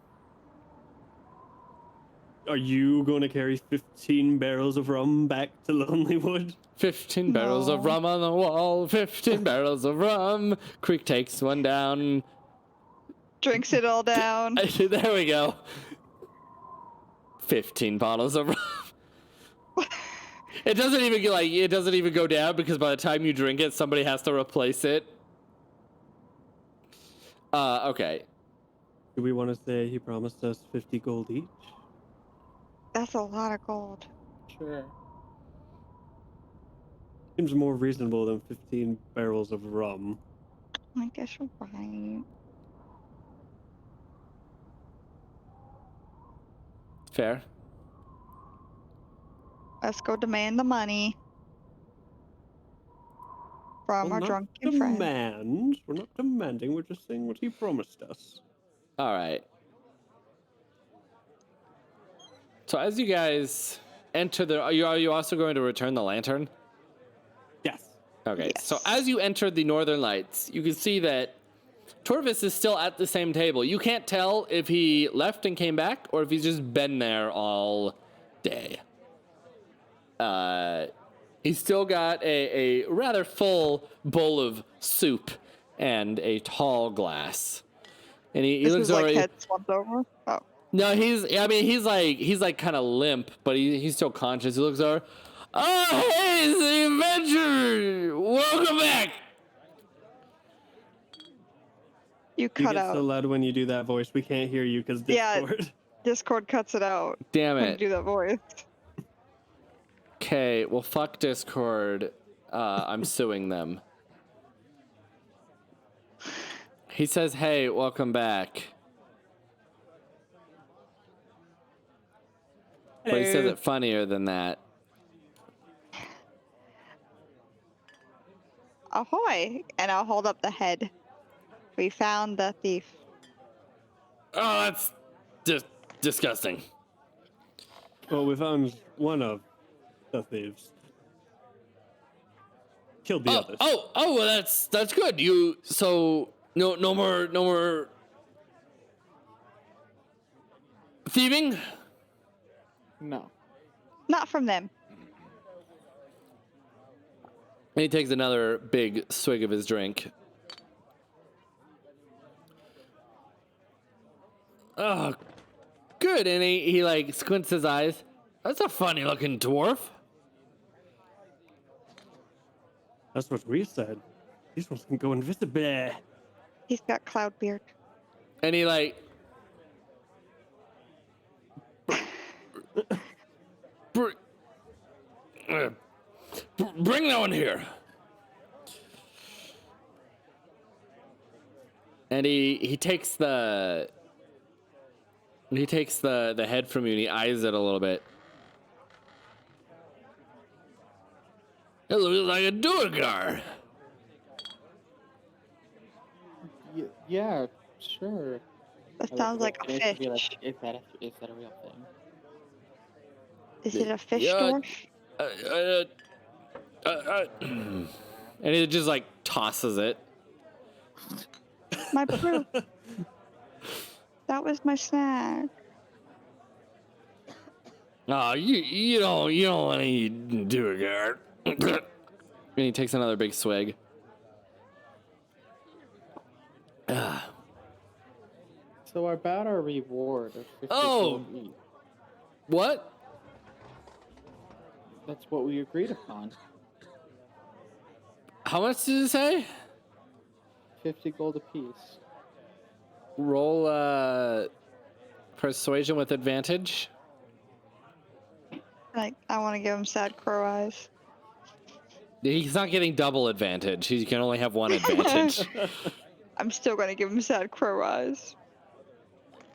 Speaker 5: Are you going to carry 15 barrels of rum back to Lonelywood?
Speaker 2: 15 barrels of
Speaker 3: No.
Speaker 2: rum on the wall. 15 barrels of rum. Creek takes one down.
Speaker 3: Drinks it all down.
Speaker 2: There we go. 15 bottles of rum. It doesn't even go down because by the time you drink it, somebody has to replace it. Okay.
Speaker 5: Do we want to say he promised us 50 gold each?
Speaker 3: That's a lot of gold.
Speaker 4: Sure.
Speaker 5: Seems more reasonable than 15 barrels of rum.
Speaker 3: I guess you're right.
Speaker 2: Fair.
Speaker 3: Let's go demand the money from
Speaker 5: Well,
Speaker 3: our
Speaker 5: not
Speaker 3: drunken friend.
Speaker 5: demand. We're not demanding, we're just saying what he promised us.
Speaker 2: All right. So as you guys enter are you also going to return the lantern?
Speaker 5: Yes.
Speaker 2: Okay.
Speaker 3: Yes.
Speaker 2: So as you enter the Northern Lights, you can see that Torvis is still at the same table. You can't tell if he left and came back or if he's just been there all day. He's still got a rather full bowl of soup and a tall glass. And he
Speaker 3: This
Speaker 2: looks
Speaker 3: is like
Speaker 2: over.
Speaker 3: head slumped over. Oh.
Speaker 2: No, he's like kind of limp, but he's still conscious. He looks over. Oh, hey, it's the adventure! Welcome back!
Speaker 3: You
Speaker 5: You
Speaker 3: cut
Speaker 5: get
Speaker 3: out.
Speaker 5: so loud when you do that voice, we can't hear you because
Speaker 3: Yeah.
Speaker 5: Discord.
Speaker 3: Discord cuts it out
Speaker 2: Damn
Speaker 3: when you
Speaker 2: it.
Speaker 3: do that voice.
Speaker 2: Okay, well, fuck Discord. I'm suing them. He says, hey, welcome back. But he says it funnier than that.
Speaker 3: Ahoy! And I'll hold up the head. We found the thief.
Speaker 2: Oh, that's just disgusting.
Speaker 5: Well, we found one of the thieves. Killed the others.
Speaker 2: Well, that's good. So no more thieving?
Speaker 4: No.
Speaker 3: Not from them.
Speaker 2: And he takes another big swig of his drink. Oh, good. And he like squints his eyes. That's a funny looking dwarf.
Speaker 5: That's what we said. These ones can go invisible.
Speaker 3: He's got cloud beard.
Speaker 2: And he like bring that one here. And he takes the head from you and he eyes it a little bit. It looks like a Duergar.
Speaker 4: Yeah, sure.
Speaker 3: That sounds like a
Speaker 4: It should be
Speaker 3: fish.
Speaker 4: is that a real thing?
Speaker 3: Is it a fish
Speaker 2: Yeah.
Speaker 3: dwarf?
Speaker 2: And he just like tosses it.
Speaker 3: My brew. That was my snack.
Speaker 2: Oh, you don't want to eat Duergar. And he takes another big swig.
Speaker 4: So about our reward of 50
Speaker 2: Oh!
Speaker 4: gold each.
Speaker 2: What?
Speaker 4: That's what we agreed upon.
Speaker 2: How much did it say?
Speaker 4: 50 gold apiece.
Speaker 2: Roll persuasion with advantage.
Speaker 3: Like, I want to give him sad crow eyes.
Speaker 2: He's not getting double advantage. He can only have one advantage.
Speaker 3: I'm still going to give him sad crow eyes.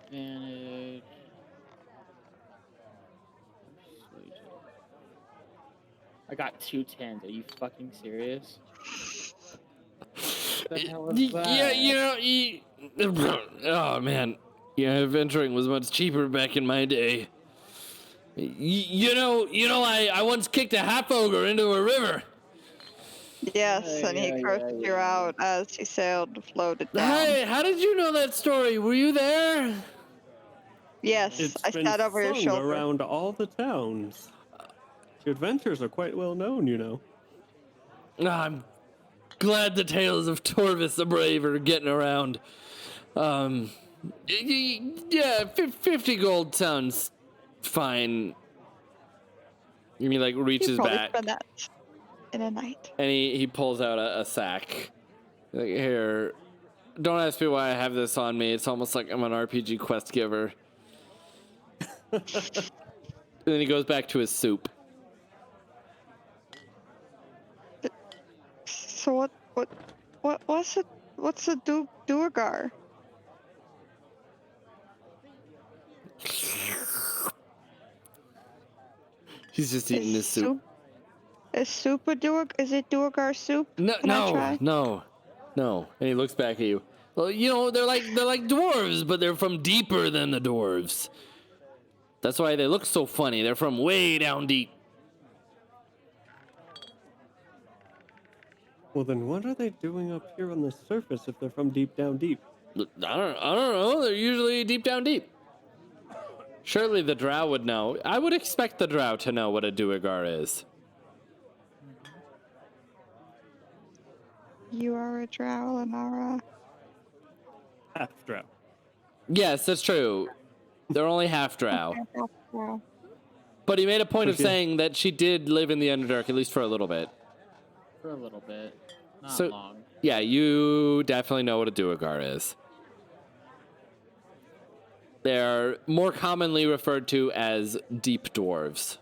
Speaker 4: Advantage. Persuasion. I got 2 10s. Are you fucking serious? What the hell is that?
Speaker 2: Yeah, oh man, yeah, adventuring was much cheaper back in my day. I once kicked a half ogre into a river.
Speaker 3: Yes,
Speaker 4: Yeah,
Speaker 3: and he
Speaker 4: yeah,
Speaker 3: cursed
Speaker 4: yeah,
Speaker 3: you
Speaker 4: yeah.
Speaker 3: out as he sailed to float it down.
Speaker 2: Hey, how did you know that story? Were you there?
Speaker 3: Yes,
Speaker 5: It's
Speaker 3: I
Speaker 5: been
Speaker 3: sat over your
Speaker 5: sung
Speaker 3: shoulder.
Speaker 5: around all the towns. Your adventures are quite well known, you know.
Speaker 2: I'm glad the tales of Torvis the Brave are getting around. Yeah, 50 gold sounds fine. And he like
Speaker 3: You
Speaker 2: reaches
Speaker 3: probably
Speaker 2: back
Speaker 3: spend that in a night.
Speaker 2: and he pulls out a sack. Like, here, don't ask me why I have this on me. It's almost like I'm an RPG quest giver. And then he goes back to his soup.
Speaker 3: So what's a Duergar?
Speaker 2: He's just eating his soup.
Speaker 3: Is soup a Duergar? Is it Duergar soup?
Speaker 2: No,
Speaker 3: Can I try?
Speaker 2: no. And he looks back at you. Well, they're like dwarves, but they're from deeper than the dwarves. That's why they look so funny. They're from way down deep.
Speaker 5: Well, then what are they doing up here on the surface if they're from deep down deep?
Speaker 2: I don't know. They're usually deep down deep. Surely the drow would know. I would expect the drow to know what a Duergar is.
Speaker 3: You are a drow, Lenara.
Speaker 5: Half drow.
Speaker 2: Yes, that's true. They're only half drow.
Speaker 3: Drow.
Speaker 2: But he made a point of
Speaker 5: Okay.
Speaker 2: saying that she did live in the Underdark, at least for a little bit.
Speaker 4: For a little bit. Not
Speaker 2: So-
Speaker 4: long.
Speaker 2: Yeah, you definitely know what a Duergar is. They're more commonly referred to as deep dwarves.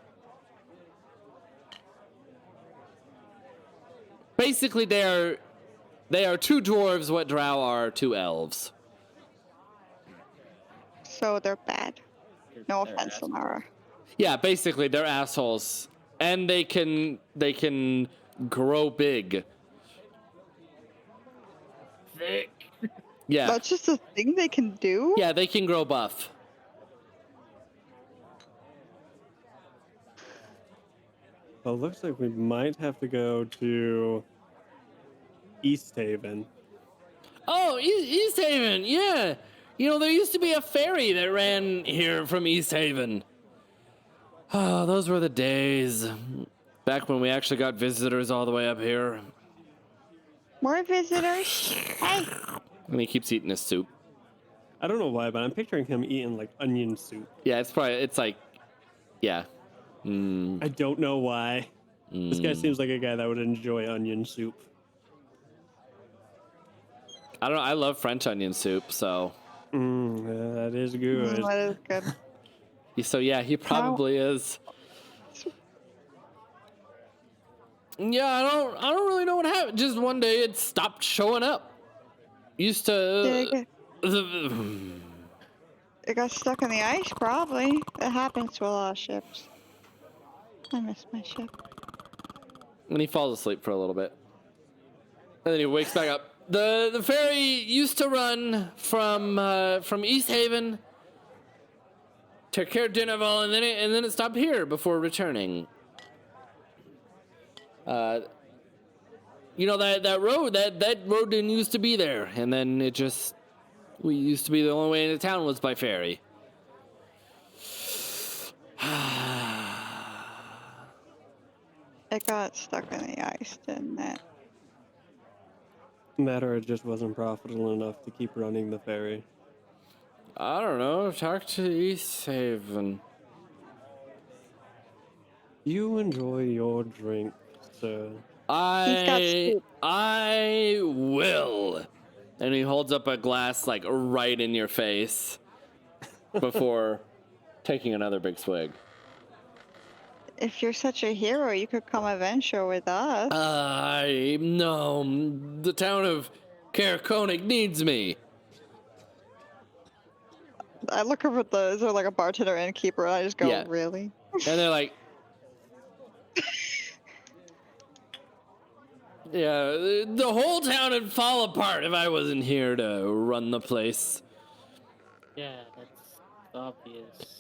Speaker 2: Basically, they are two dwarves what drow are to elves.
Speaker 3: So they're bad. No
Speaker 4: They're
Speaker 3: offense,
Speaker 4: assholes.
Speaker 3: Lenara.
Speaker 2: Yeah, basically they're assholes, and they can grow big.
Speaker 4: Thick.
Speaker 2: Yeah,
Speaker 3: That's just a thing they can do?
Speaker 2: yeah, they can grow buff.
Speaker 5: Well, it looks like we might have to go to East Haven.
Speaker 2: Oh, East Haven, yeah. You know, there used to be a ferry that ran here from East Haven. Oh, those were the days. Back when we actually got visitors all the way up here.
Speaker 3: More visitors? Hey.
Speaker 2: And he keeps eating his soup.
Speaker 5: I don't know why, but I'm picturing him eating like onion soup.
Speaker 2: Yeah, it's like, yeah.
Speaker 5: I don't know why. This guy seems like a guy that would enjoy onion soup.
Speaker 2: I don't know, I love French onion soup, so.
Speaker 5: That is good.
Speaker 3: That is good.
Speaker 2: So yeah, he probably is. Yeah, I don't really know what happened. Just one day it stopped showing up. Used to.
Speaker 3: It got stuck in the ice, probably. It happens to a lot of ships. I miss my ship.
Speaker 2: And he falls asleep for a little bit, and then he wakes back up. The ferry used to run from East Haven to Cair Dineval, and then it stopped here before returning. You know that road that road didn't used to be there, and then we used to be the only way into town was by ferry.
Speaker 3: It got stuck in the ice, didn't it?
Speaker 5: That or it just wasn't profitable enough to keep running the ferry.
Speaker 2: I don't know. Talk to East Haven.
Speaker 5: You enjoy your drink, sir.
Speaker 2: I will. And he holds up a glass like right in your face before taking another big swig.
Speaker 3: If you're such a hero, you could come adventure with us.
Speaker 2: No, the town of Cair Koenig needs me.
Speaker 3: I look over at is there like a bartender and innkeeper, and I just go,
Speaker 2: Yeah.
Speaker 3: really?
Speaker 2: And they're like, yeah, the whole town would fall apart if I wasn't here to run the place.
Speaker 4: Yeah, that's obvious.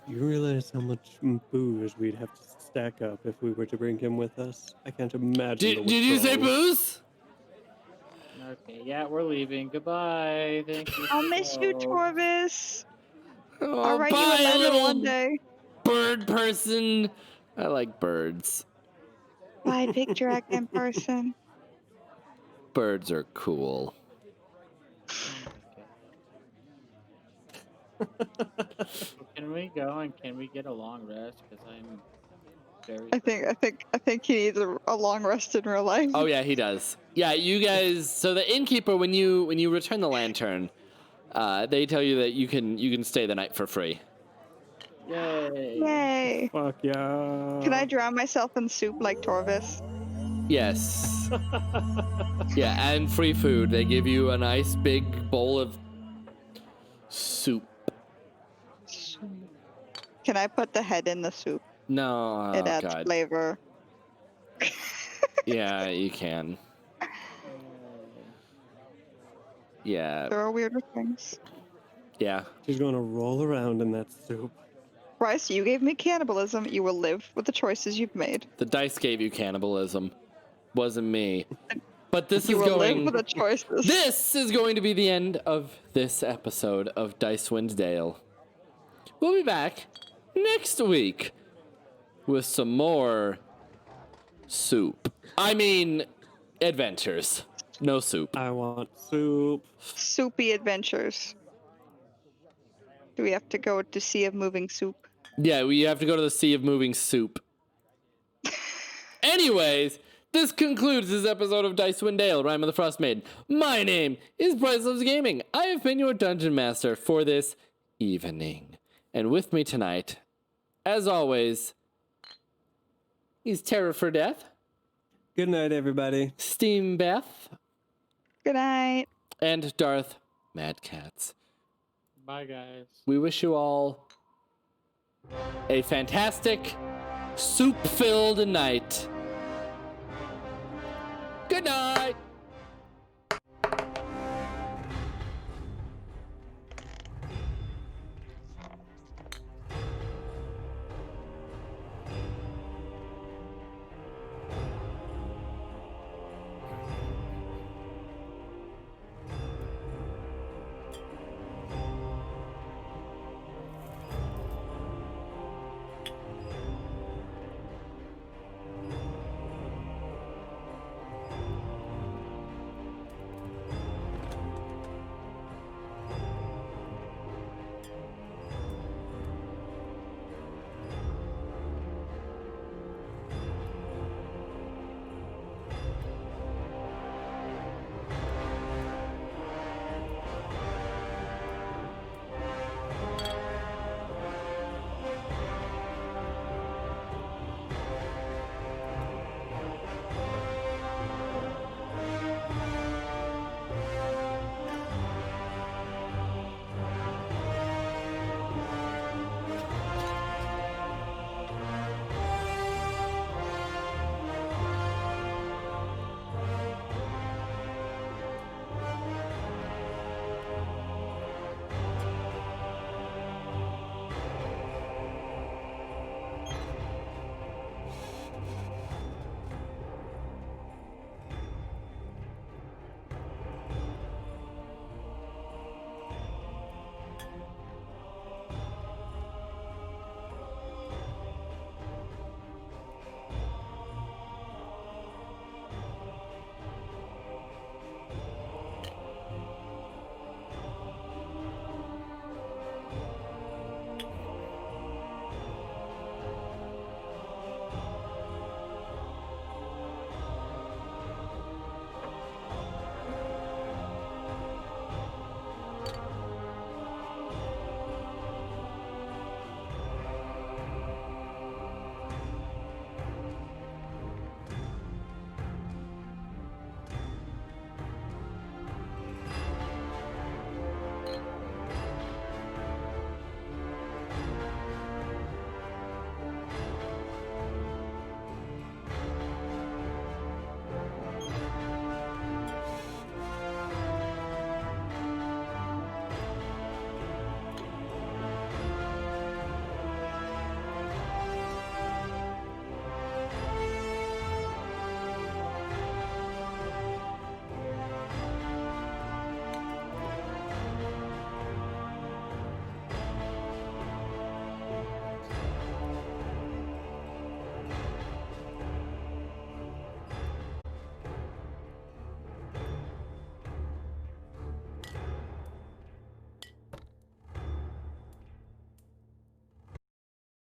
Speaker 5: You realize how much booze we'd have to stack up if we were to bring him with us? I can't imagine.
Speaker 2: Did you say
Speaker 5: withdrawals.
Speaker 2: booze?
Speaker 4: Okay, yeah, we're leaving. Goodbye. Thank you.
Speaker 3: I'll miss you, Torvis.
Speaker 2: Oh,
Speaker 3: I'll write you a
Speaker 2: bye,
Speaker 3: letter
Speaker 2: little
Speaker 3: one day.
Speaker 2: bird person. I like birds.
Speaker 3: Bye, big dragon person.
Speaker 2: Birds are cool.
Speaker 4: Can we go and can we get a long rest? Because I'm very.
Speaker 3: I think he needs a long rest in real life.
Speaker 2: Oh yeah, he does. Yeah, you guys. So the innkeeper, when you return the lantern, they tell you that you can stay the night for free.
Speaker 4: Yay!
Speaker 3: Yay!
Speaker 5: Fuck yeah.
Speaker 3: Can I drown myself in soup like Torvis?
Speaker 2: Yes. Yeah, and free food. They give you a nice big bowl of soup.
Speaker 3: Can I put the head in the soup?
Speaker 2: No,
Speaker 3: It
Speaker 2: oh
Speaker 3: adds
Speaker 2: god.
Speaker 3: flavor.
Speaker 2: Yeah, you can. Yeah,
Speaker 3: There are weirder things.
Speaker 2: yeah.
Speaker 5: She's gonna roll around in that soup.
Speaker 3: Bryce, you gave me cannibalism. You will live with the choices you've made.
Speaker 2: The dice gave you cannibalism. Wasn't me. But this
Speaker 3: You
Speaker 2: is
Speaker 3: will live
Speaker 2: going.
Speaker 3: with the choices.
Speaker 2: This is going to be the end of this episode of Dicewind Dale. We'll be back next week with some more soup. I mean, adventures. No soup.
Speaker 5: I want soup.
Speaker 3: Soupy adventures. Do we have to go to Sea of Moving Soup?
Speaker 2: Yeah, we have to go to the Sea of Moving Soup. Anyways, this concludes this episode of Dicewind Dale, Rime of the Frostmaiden. My name is Bryce Loves Gaming. I have been your Dungeon Master for this evening. And with me tonight, as always, he's Terror for Death,
Speaker 5: Good night, everybody.
Speaker 2: Steam Beth,
Speaker 3: Good night.
Speaker 2: and Darth Mad Cats.
Speaker 4: Bye, guys.
Speaker 2: We wish you all a fantastic, soup-filled night. Good night.